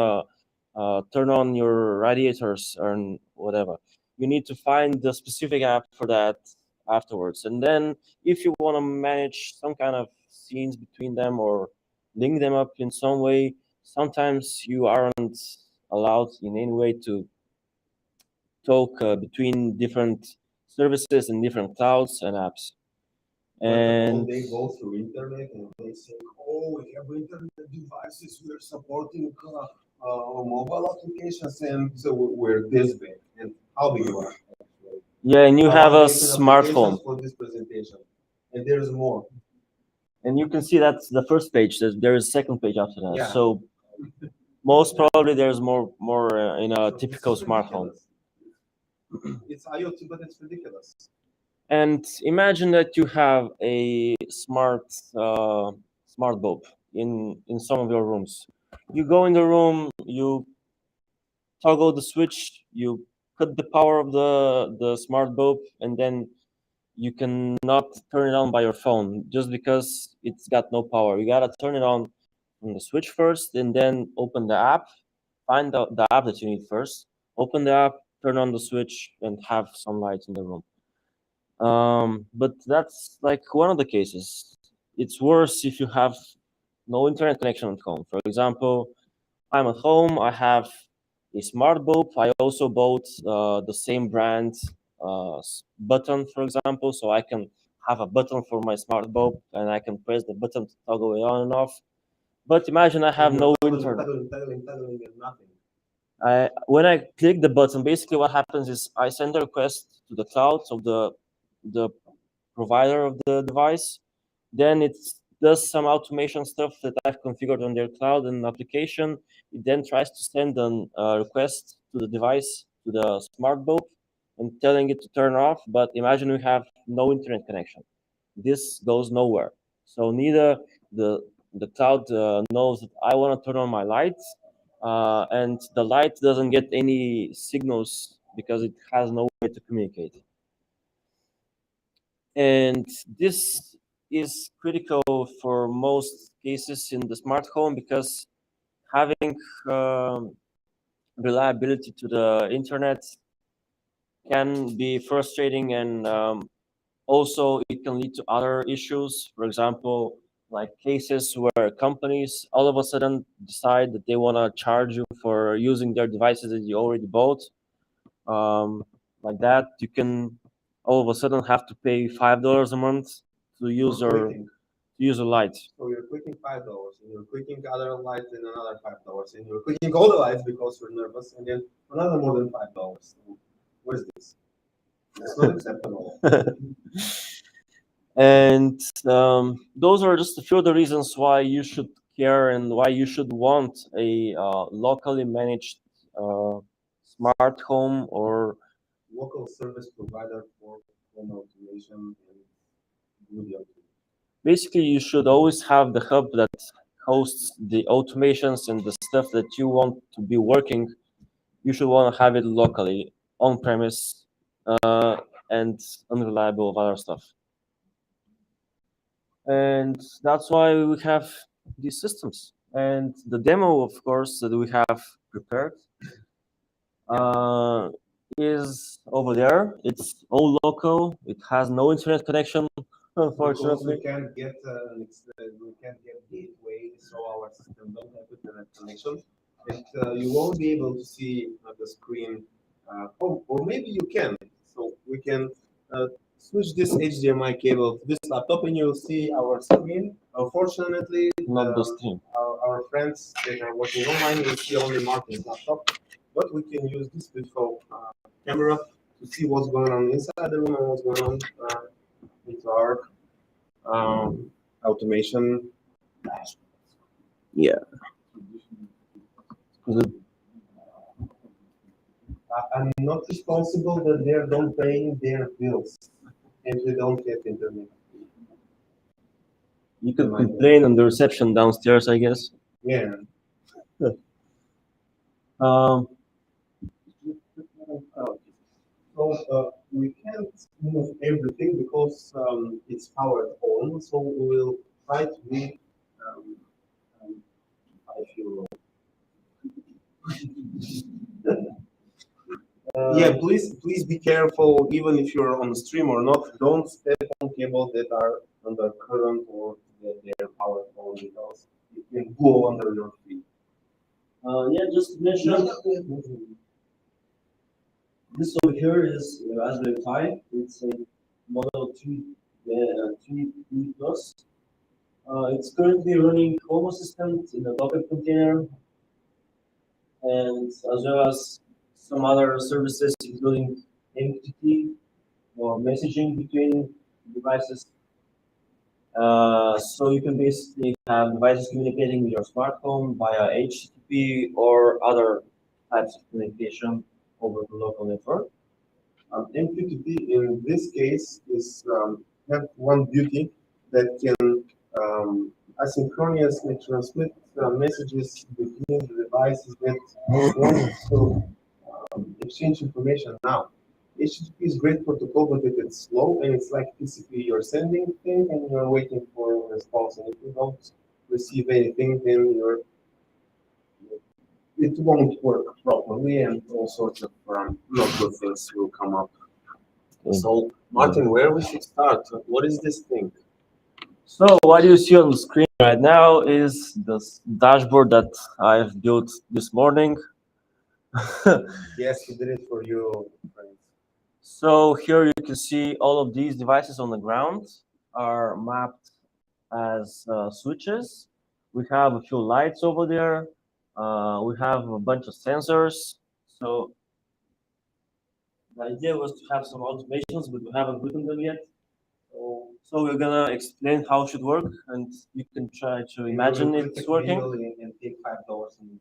to turn on your radiators or whatever. You need to find the specific app for that afterwards. And then if you want to manage some kind of scenes between them or link them up in some way, sometimes you aren't allowed in any way to talk between different services and different clouds and apps. And
they go through internet and they say, "Oh, we have internet devices. We're supporting mobile applications, and so we're this big." And how big you are?
Yeah, and you have a smartphone
for this presentation, and there's more.
And you can see that's the first page. There is a second page after that.
Yeah.
So most probably there's more in a typical smartphone.
It's IoT, but it's ridiculous.
And imagine that you have a smart bulb in some of your rooms. You go in the room, you toggle the switch, you cut the power of the smart bulb, and then you cannot turn it on by your phone just because it's got no power. You gotta turn it on from the switch first, and then open the app, find the app that you need first, open the app, turn on the switch, and have some light in the room. But that's like one of the cases. It's worse if you have no internet connection at home. For example, I'm at home, I have a smart bulb. I also bought the same brand button, for example, so I can have a button for my smart bulb and I can press the button to toggle it on and off. But imagine I have no internet.
Tagging is nothing.
When I click the button, basically what happens is I send a request to the cloud of the provider of the device. Then it does some automation stuff that I've configured on their cloud and application. It then tries to send a request to the device, to the smart bulb, and telling it to turn off. But imagine we have no internet connection. This goes nowhere. So neither the cloud knows that I want to turn on my lights, and the light doesn't get any signals because it has no way to communicate. And this is critical for most cases in the smart home because having reliability to the internet can be frustrating, and also it can lead to other issues. For example, like cases where companies all of a sudden decide that they want to charge you for using their devices that you already bought. Like that, you can all of a sudden have to pay $5 a month to use a light.
So you're quitting $5, and you're quitting other lights, and another $5, and you're quitting all the lights because you're nervous, and then another more than $5. Where's this? It's not acceptable.
And those are just a few of the reasons why you should care and why you should want a locally managed smart home or
Local service provider for home automation and video.
basically you should always have the hub that hosts the automations and the stuff that you want to be working. You should want to have it locally, on premise, and unreliable of other stuff. And that's why we have these systems. And the demo, of course, that we have prepared is over there. It's all local. It has no internet connection, unfortunately.
We can't get gateway, so our system don't have internet connection, and you won't be able to see the screen. Or maybe you can. So we can switch this HDMI cable to this laptop, and you'll see our screen. Unfortunately,
not the screen.
Our friends that are watching online will see only Martin's laptop, but we can use this beautiful camera to see what's going on inside the room and what's going on with our automation.
Yeah.
I'm not responsible that they don't pay their bills and they don't get internet.
You could complain on the reception downstairs, I guess.
Yeah. So we can't move everything because it's powered on. So we will try to be. I feel. Yeah, please be careful. Even if you're on the stream or not, don't step on cables that are under current or that they're powered on because it can go under your feet.
Yeah, just mention. This over here is Raspberry Pi. It's a Model 3 Plus. It's currently running Home Assistant in a Docker container, and as well as some other services, including MQTT or messaging between devices. So you can basically have devices communicating with your smart home via HTTP or other types of communication over the local network.
MQTT in this case is have one beauty that can asynchronously transmit messages between the devices that want to exchange information now. HTTP is great protocol, but if it's slow and it's like TCP, you're sending thing and you're waiting for a response, and if you don't receive anything, then it won't work properly, and all sorts of not good things will come up. So, Martin, where we should start? What is this thing?
So what you see on the screen right now is the dashboard that I've built this morning.
Yes, he did it for you, friends.
So here you can see all of these devices on the ground are mapped as switches. We have a few lights over there. We have a bunch of sensors. So the idea was to have some automations, but we haven't written them yet. So we're gonna explain how it should work, and you can try to imagine it's working.
And take $5 and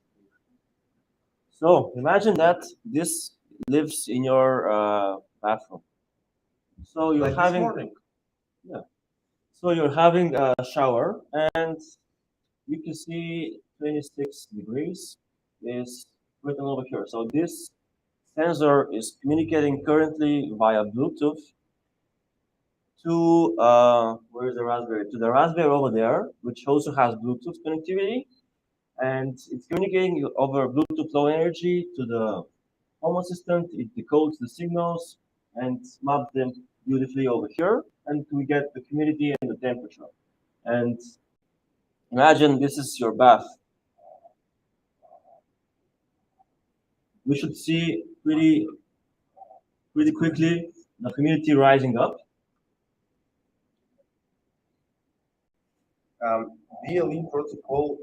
So imagine that this lives in your bathroom. So you're
like this
having,
morning.
yeah. So you're having a shower, and you can see 26 degrees is written over here. So this sensor is communicating currently via Bluetooth to where is the Raspberry? To the Raspberry over there, which also has Bluetooth connectivity, and it's communicating over Bluetooth low energy to the home assistant. It decodes the signals and maps them beautifully over here, and we get the humidity and the temperature. And imagine this is your bath. We should see pretty quickly the humidity rising up.
BLE protocol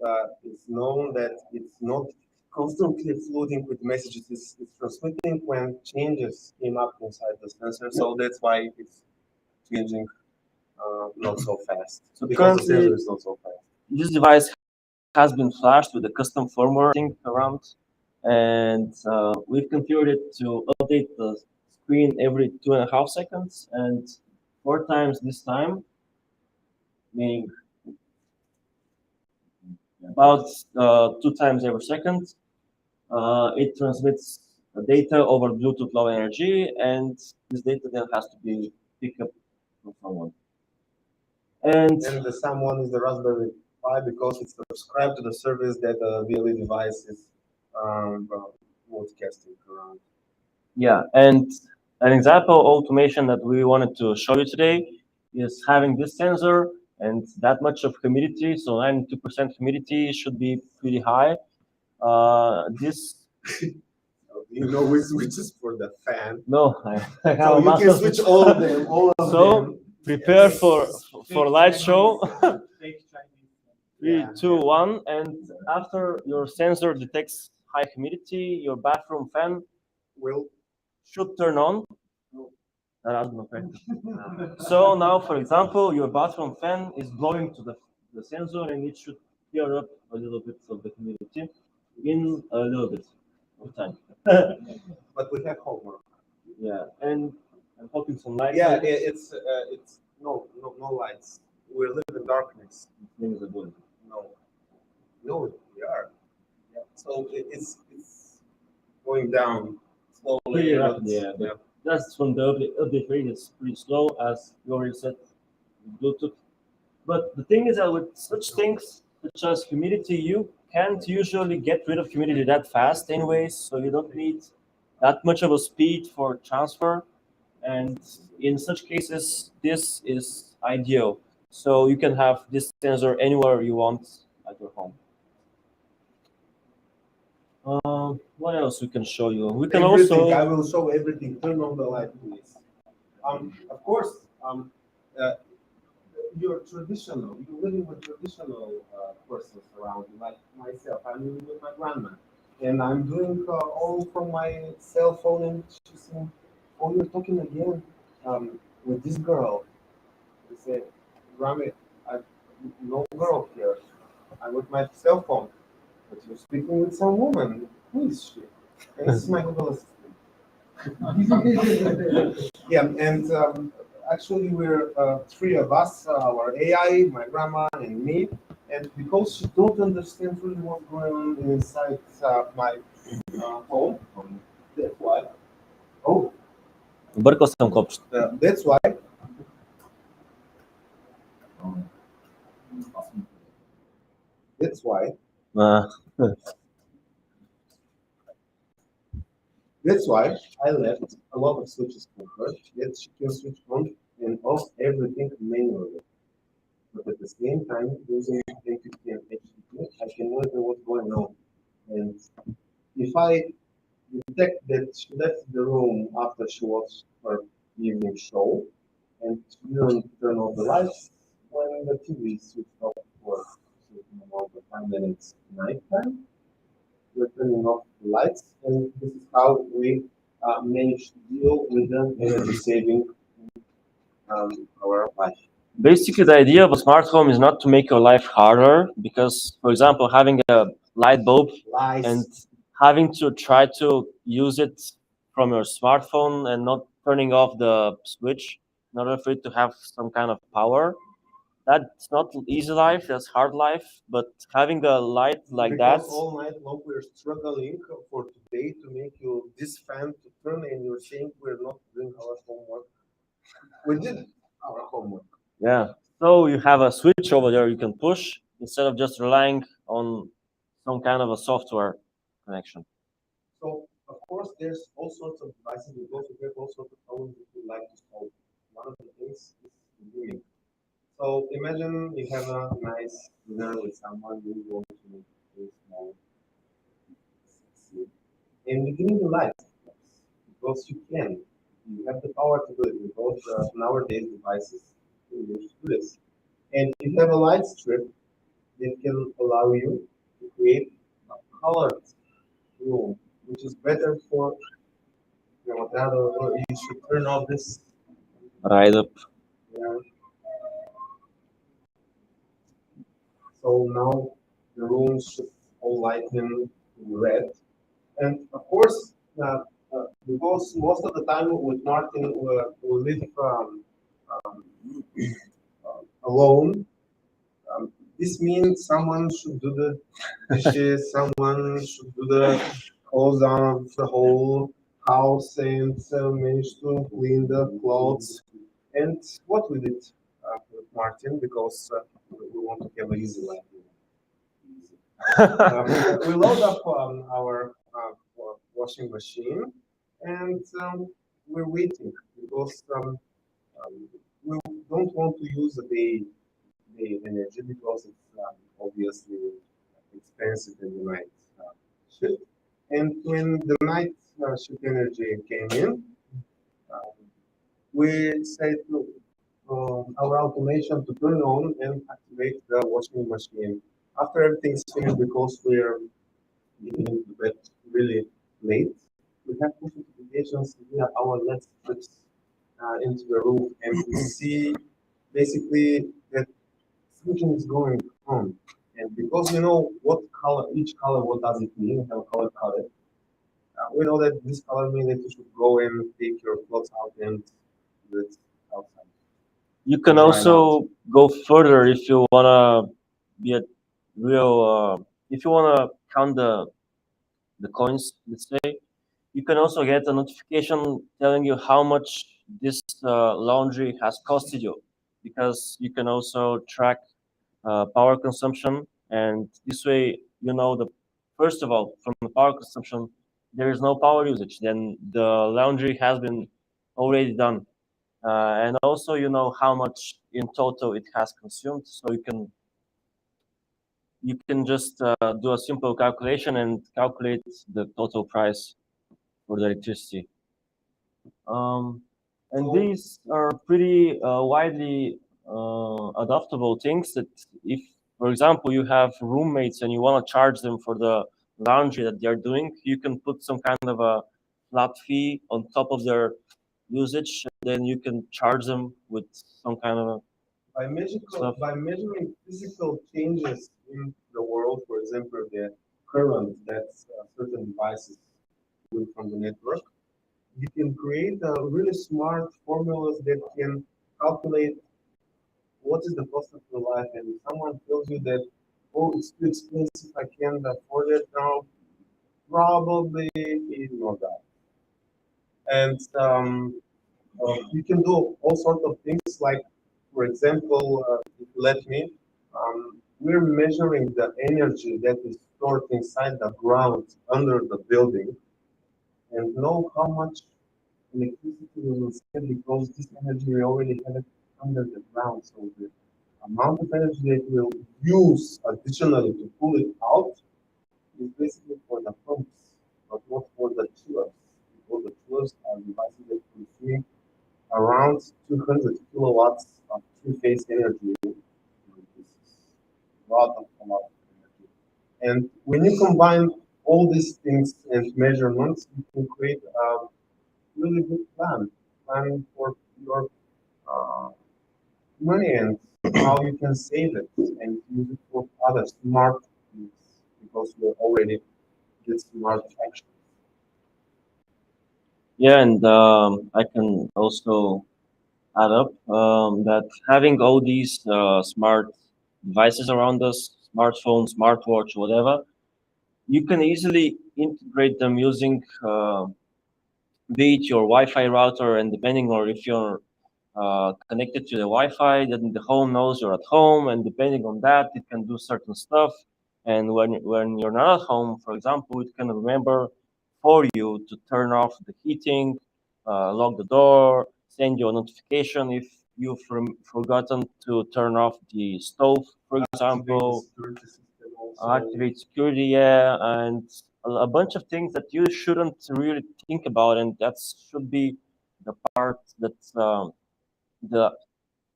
is known that it's not constantly floating with messages. It's transmitting when changes came up inside the sensor. So that's why it's changing not so fast.
So
Because the
currently,
sensor is not so fast.
this device has been flashed with a custom firmware thing around, and we've configured it to update the screen every 2.5 seconds and 4 times this time, meaning about 2 times every second. It transmits data over Bluetooth low energy, and this data then has to be picked up from someone. And
the someone is the Raspberry Pi because it's subscribed to the service that the BLE device is broadcasting around.
yeah, and an example automation that we wanted to show you today is having this sensor and that much of humidity. So 92% humidity should be pretty high. This
You know which switches for the fan.
no, I have
So
a
you can
master
switch all of them. All of
so
them.
prepare for light show. Three,
Yeah.
2, 1, and after your sensor detects high humidity, your bathroom fan should turn on. That has no effect. So now, for example, your bathroom fan is blowing to the sensor, and it should clear up a little bit of the humidity in a little bit of time.
But we have homework.
Yeah, and I'm hoping some light.
Yeah, it's no lights. We live in darkness.
Things are good.
No, we are. So it's going down slowly.
Pretty rapidly, yeah. But that's when the update rate is pretty slow, as you already said, with Bluetooth. But the thing is that with such things, such as humidity, you can't usually get rid of humidity that fast anyways, so you don't need that much of a speed for transfer. And in such cases, this is ideal. So you can have this sensor anywhere you want at your home. What else we can show you? We can
Everything.
also.
I will show everything. Turn on the light, please. Of course, you're traditional. You're living with traditional persons around you, like myself. I'm living with my grandma, and I'm doing all from my cell phone. And she's saying, "Oh, you're talking again with this girl." I said, "Grandma, I no girl here. I'm with my cell phone, but you're speaking with some woman. Who is she?" And this is my Google Assistant. Yeah, and actually we're three of us, our AI, my grandma, and me. And because she don't understand really what's going on inside my home, that's why. Oh, that's why. That's why. That's why I left a lot of switches for her, that she can switch on and off everything manually. But at the same time, using MQTT and HTTP, I can monitor what's going on. And if I detect that she left the room after she watched her evening show, and she didn't turn off the lights when the TV switched off for a certain amount of time, and it's nighttime. We're turning off the lights, and this is how we manage to deal with the energy saving our life.
Basically, the idea of a smart home is not to make your life harder, because, for example, having a light bulb and having to try to use it from your smartphone and not turning off the switch in order for it to have some kind of power, that's not easy life, that's hard life. But having a light like that,
Because all night long we're struggling for today to make you this fan to turn, and you're saying we're not doing our homework. We did our homework.
yeah. So you have a switch over there you can push instead of just relying on some kind of a software connection.
So of course there's all sorts of devices. We also have all sorts of problems that we like to solve. One of the things is gaming. So imagine you have a nice dinner with someone you want to make a small sexy, and you need the lights because you can. You have the power to do it because nowadays devices can use to do this. And you have a light strip that can allow you to create a colored room, which is better for you should turn off this.
Right up.
Yeah. So now the rooms should all lighten red. And of course, because most of the time with Martin, we live um, alone. This means someone should do the dishes, someone should do the close down of the whole house and manage to clean the clothes. And what we did with Martin, because we want to have an easy life. We load up our washing machine, and we're waiting because we don't want to use the energy because it's obviously expensive in the night shift. And when the night shift energy came in, we said to our automation to turn on and activate the washing machine. After everything's finished, because we're getting into bed really late, we have push notifications via our LED strips into the roof, and we see basically that something is going on. And because we know what color, each color, what does it mean, we have a color palette, we know that this color means that you should go and take your clothes out and do it outside.
You can
Try it
also go further if you wanna be a real. If you wanna count the coins, let's say, you can also get a notification telling you how much this laundry has costed you, because you can also track power consumption, and this way you know the first of all from the power consumption there is no power usage. Then the laundry has been already done. And also, you know how much in total it has consumed, so you can just do a simple calculation and calculate the total price for the electricity. And these are pretty widely adaptable things that if, for example, you have roommates and you want to charge them for the laundry that they're doing, you can put some kind of a flat fee on top of their usage, then you can charge them with some kind of stuff.
By measuring physical changes in the world, for example, the current that certain devices do from the network, you can create really smart formulas that can calculate what is the cost of your life. And if someone tells you that, oh, it's too expensive, I can't afford it now, probably it's not that. And you can do all sorts of things, like, for example, if you let me, we're measuring the energy that is stored inside the ground under the building and know how much electricity we will spend because this energy we already have it under the ground. So the amount of energy that we'll use additionally to pull it out is basically for the pumps. but not for the chillers. Because the chillers are devices that consume around 200 kilowatts of two-phase energy. This is a lot of energy. And when you combine all these things and measurements, you can create a really good plan for your uh, money and how you can save it and use it for other smart things because you already did smart action.
Yeah, and I can also add up that having all these smart devices around us, smartphone, smartwatch, whatever, you can easily integrate them using be it your Wi-Fi router, and depending on if you're connected to the Wi-Fi, then the home knows you're at home, and depending on that, it can do certain stuff. And when you're not at home, for example, it can remember for you to turn off the heating, lock the door, send you a notification if you've forgotten to turn off the stove, for example, activate security, yeah, and a bunch of things that you shouldn't really think about, and that should be the part that the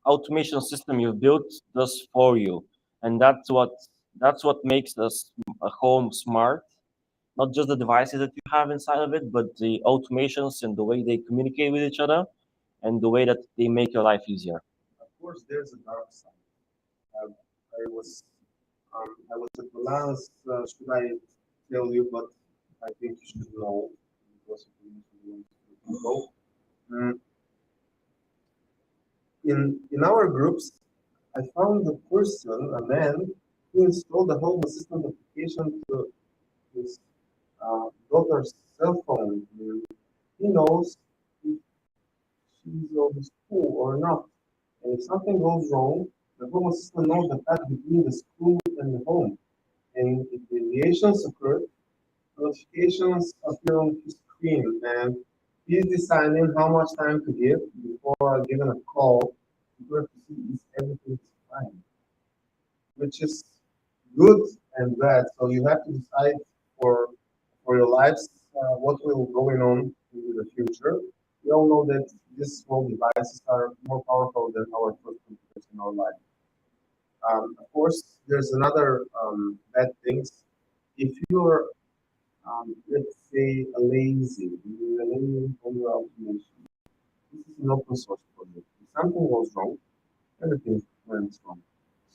automation system you built does for you, and that's what makes a home smart. Not just the devices that you have inside of it, but the automations and the way they communicate with each other, and the way that they make your life easier.
Of course, there's a dark side. I was at balance. Should I tell you? But I think you should know because you know. Mm, in our groups, I found a man, who installed the home assistant application to his daughter's cell phone. He knows if she's on the school or not. And if something goes wrong, the home assistant knows the path between the school and the home. And if deviations occur, notifications appear on his screen, and he's deciding how much time to give before giving a call to see if everything is fine, which is good and bad. So you have to decide for for your lives what will going on in the future. We all know that these small devices are more powerful than our first computers in our life. Of course, there's another bad things. If you're let's say you're lazy on your automation. This is an open source project. If something goes wrong, everything went wrong.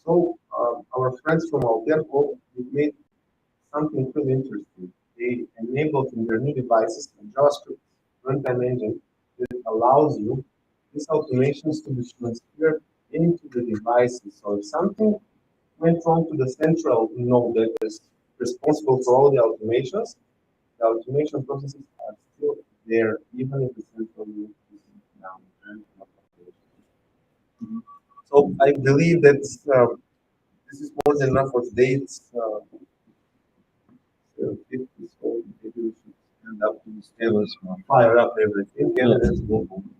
So our friends from Alberco made something really interesting. They enabled in their new devices a JavaScript runtime engine that allows you these automations to be transferred into the devices. So if something went wrong to the central node that is responsible for all the automations, the automation processes are still there, even if the central node is down and not operational. So I believe that this is more than enough for today. It's so maybe we should end up to this fire up everything and let's go home.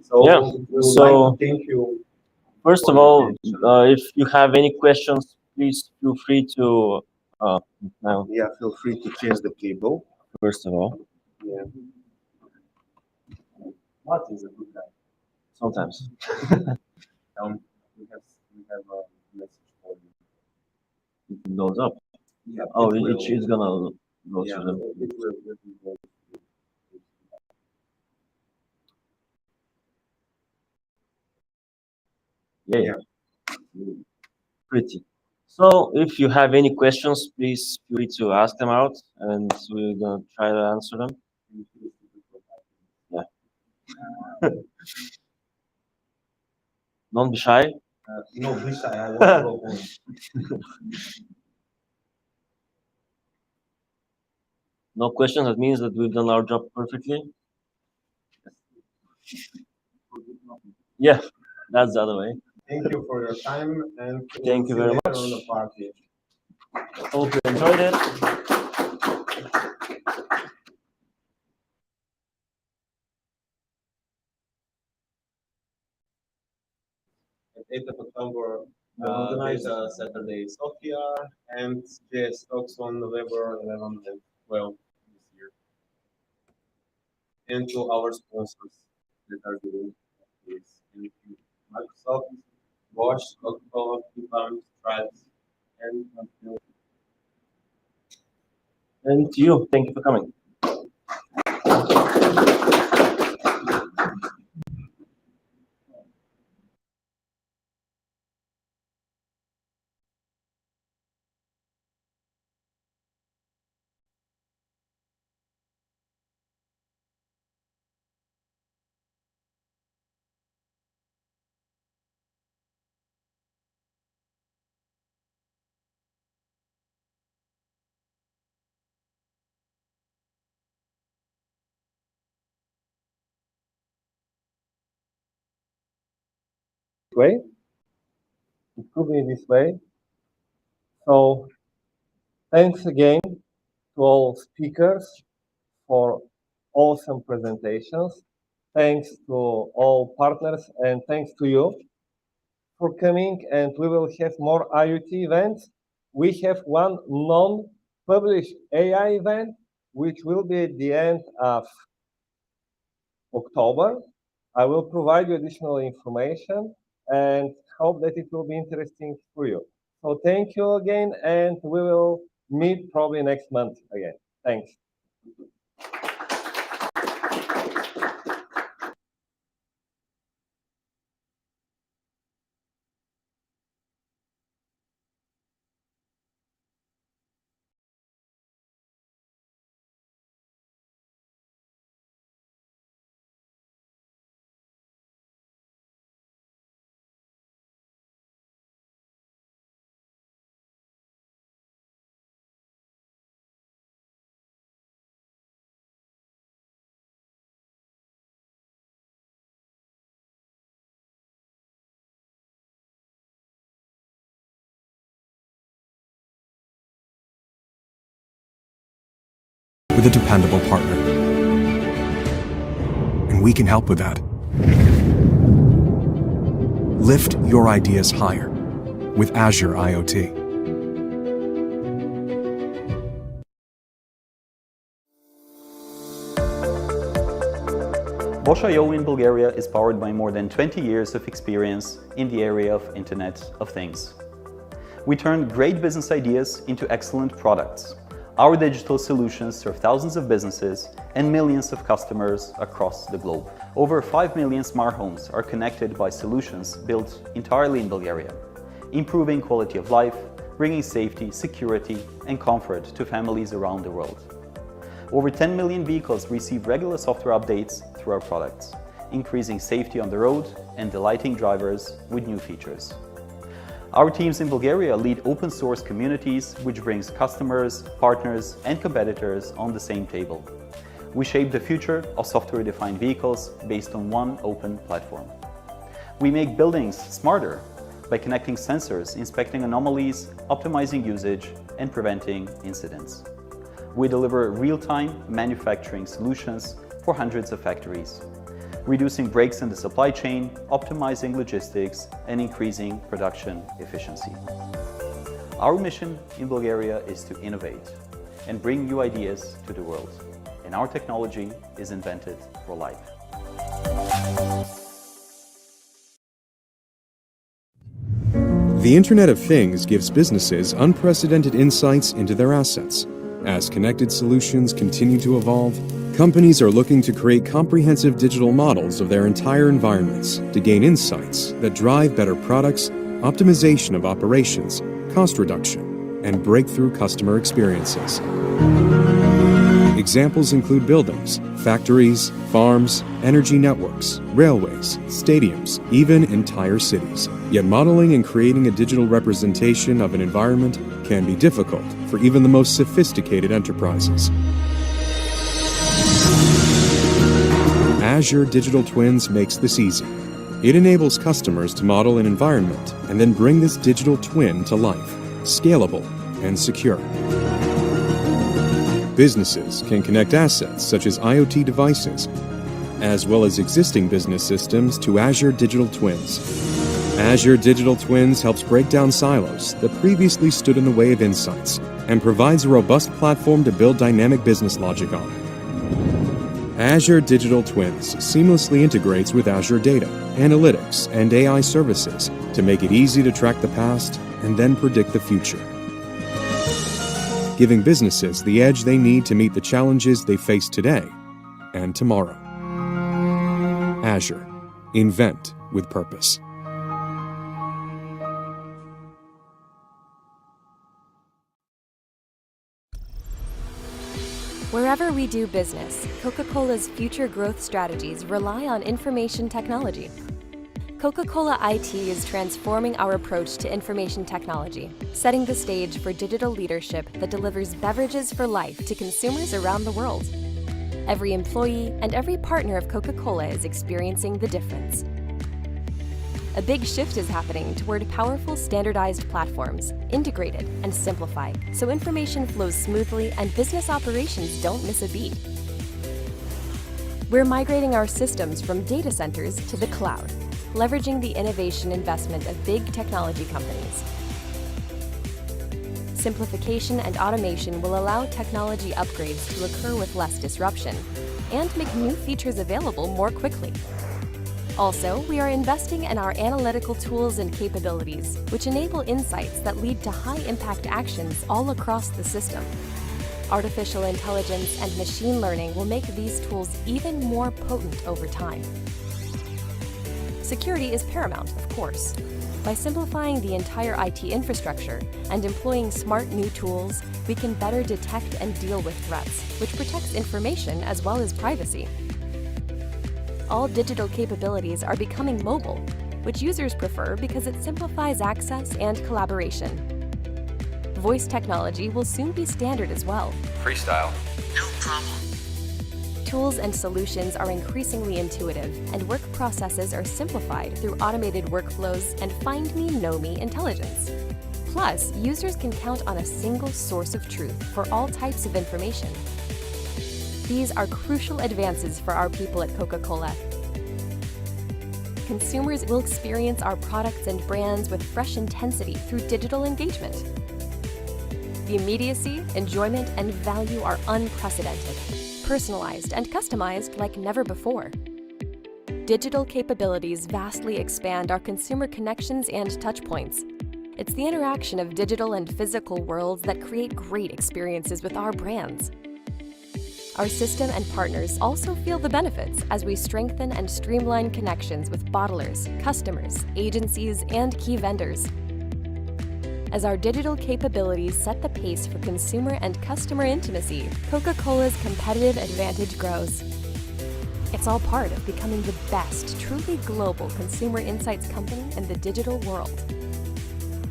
So
Yeah.
we would
So
like to thank you.
first of all, if you have any questions, please feel free to now.
Yeah, feel free to change the cable.
First of all,
Yeah. What is a good guy?
sometimes.
We have a message for you.
It goes up.
Yeah.
Oh,
it will.
it's gonna go
Yeah,
to them.
it will. It will go.
Yeah. Pretty. So if you have any questions, please feel free to ask them out, and we're gonna try to answer them. Yeah. Don't be shy.
No, be shy. I want to go home.
No questions. That means that we've done our job perfectly. Yeah, that's the other way.
Thank you for your time and
Thank you
see
very
later
much.
on the party.
Hope you enjoyed it.
At 8th of October,
Organized.
there's a Saturday Sofia and JS Talks on November 11th and well this year. And to our sponsors that are doing this. Thank you. Microsoft, Bosch, Coca-Cola, Coupang, Strides, and Until.
And to you, thank you for coming. Way. It could be this way. So thanks again to all speakers for awesome presentations. Thanks to all partners and thanks to you for coming, and we will have more IoT events. We have one non-published AI event, which will be at the end of October. I will provide you additional information and hope that it will be interesting for you. So thank you again, and we will meet probably next month again. Thanks.
With a dependable partner. And we can help with that. Lift your ideas higher with Azure IoT.
Bosch IO in Bulgaria is powered by more than 20 years of experience in the area of Internet of Things. We turn great business ideas into excellent products. Our digital solutions serve thousands of businesses and millions of customers across the globe. Over 5 million smart homes are connected by solutions built entirely in Bulgaria, improving quality of life, bringing safety, security, and comfort to families around the world. Over 10 million vehicles receive regular software updates through our products, increasing safety on the road and delighting drivers with new features. Our teams in Bulgaria lead open source communities, which brings customers, partners, and competitors on the same table. We shape the future of software-defined vehicles based on one open platform. We make buildings smarter by connecting sensors, inspecting anomalies, optimizing usage, and preventing incidents. We deliver real-time manufacturing solutions for hundreds of factories, reducing breaks in the supply chain, optimizing logistics, and increasing production efficiency. Our mission in Bulgaria is to innovate and bring new ideas to the world, and our technology is invented for life.
The Internet of Things gives businesses unprecedented insights into their assets. As connected solutions continue to evolve, companies are looking to create comprehensive digital models of their entire environments to gain insights that drive better products, optimization of operations, cost reduction, and breakthrough customer experiences. Examples include buildings, factories, farms, energy networks, railways, stadiums, even entire cities. Yet modeling and creating a digital representation of an environment can be difficult for even the most sophisticated enterprises. Azure Digital Twins makes this easy. It enables customers to model an environment and then bring this digital twin to life, scalable and secure. Businesses can connect assets such as IoT devices, as well as existing business systems to Azure Digital Twins. Azure Digital Twins helps break down silos that previously stood in the way of insights and provides a robust platform to build dynamic business logic on. Azure Digital Twins seamlessly integrates with Azure Data, Analytics, and AI services to make it easy to track the past and then predict the future, giving businesses the edge they need to meet the challenges they face today and tomorrow. Azure. Invent with purpose.
Wherever we do business, Coca-Cola's future growth strategies rely on information technology. Coca-Cola IT is transforming our approach to information technology, setting the stage for digital leadership that delivers beverages for life to consumers around the world. Every employee and every partner of Coca-Cola is experiencing the difference. A big shift is happening toward powerful standardized platforms, integrated and simplified, so information flows smoothly and business operations don't miss a beat. We're migrating our systems from data centers to the cloud, leveraging the innovation investment of big technology companies. Simplification and automation will allow technology upgrades to occur with less disruption and make new features available more quickly. Also, we are investing in our analytical tools and capabilities, which enable insights that lead to high-impact actions all across the system. Artificial intelligence and machine learning will make these tools even more potent over time. Security is paramount, of course. By simplifying the entire IT infrastructure and employing smart new tools, we can better detect and deal with threats, which protects information as well as privacy. All digital capabilities are becoming mobile, which users prefer because it simplifies access and collaboration. Voice technology will soon be standard as well.
Freestyle. No problem.
Tools and solutions are increasingly intuitive, and work processes are simplified through automated workflows and Find Me, Know Me intelligence. Plus, users can count on a single source of truth for all types of information. These are crucial advances for our people at Coca-Cola. Consumers will experience our products and brands with fresh intensity through digital engagement. The immediacy, enjoyment, and value are unprecedented, personalized and customized like never before. Digital capabilities vastly expand our consumer connections and touchpoints. It's the interaction of digital and physical worlds that create great experiences with our brands. Our system and partners also feel the benefits as we strengthen and streamline connections with bottlers, customers, agencies, and key vendors. As our digital capabilities set the pace for consumer and customer intimacy, Coca-Cola's competitive advantage grows. It's all part of becoming the best, truly global consumer insights company in the digital world.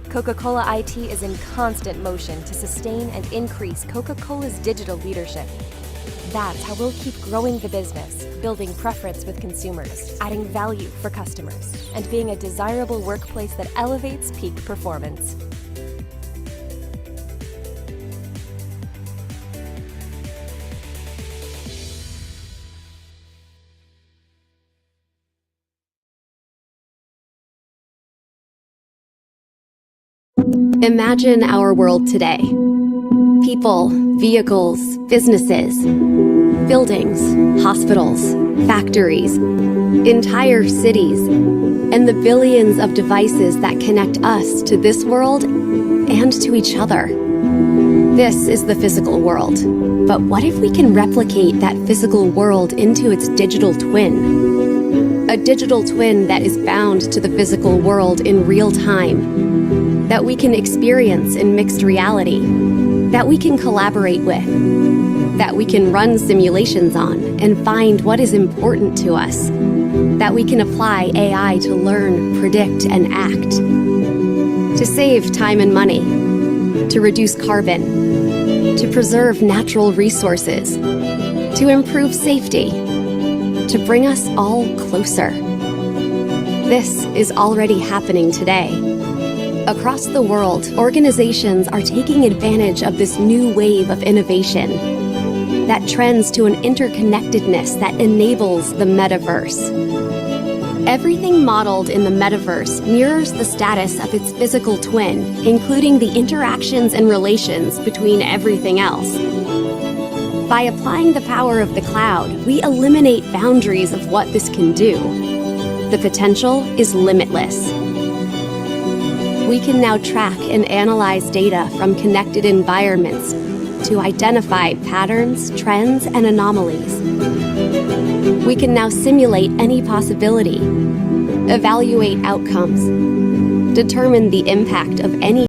Coca-Cola IT is in constant motion to sustain and increase Coca-Cola's digital leadership. That's how we'll keep growing the business, building preference with consumers, adding value for customers, and being a desirable workplace that elevates peak performance.
Imagine our world today. People, vehicles, businesses, buildings, hospitals, factories, entire cities, and the billions of devices that connect us to this world and to each other. This is the physical world. But what if we can replicate that physical world into its digital twin? A digital twin that is bound to the physical world in real time, that we can experience in mixed reality, that we can collaborate with, that we can run simulations on and find what is important to us, that we can apply AI to learn, predict, and act, to save time and money, to reduce carbon, to preserve natural resources, to improve safety, to bring us all closer. This is already happening today. Across the world, organizations are taking advantage of this new wave of innovation that trends to an interconnectedness that enables the metaverse. Everything modeled in the metaverse mirrors the status of its physical twin, including the interactions and relations between everything else. By applying the power of the cloud, we eliminate boundaries of what this can do. The potential is limitless. We can now track and analyze data from connected environments to identify patterns, trends, and anomalies. We can now simulate any possibility, evaluate outcomes, determine the impact of any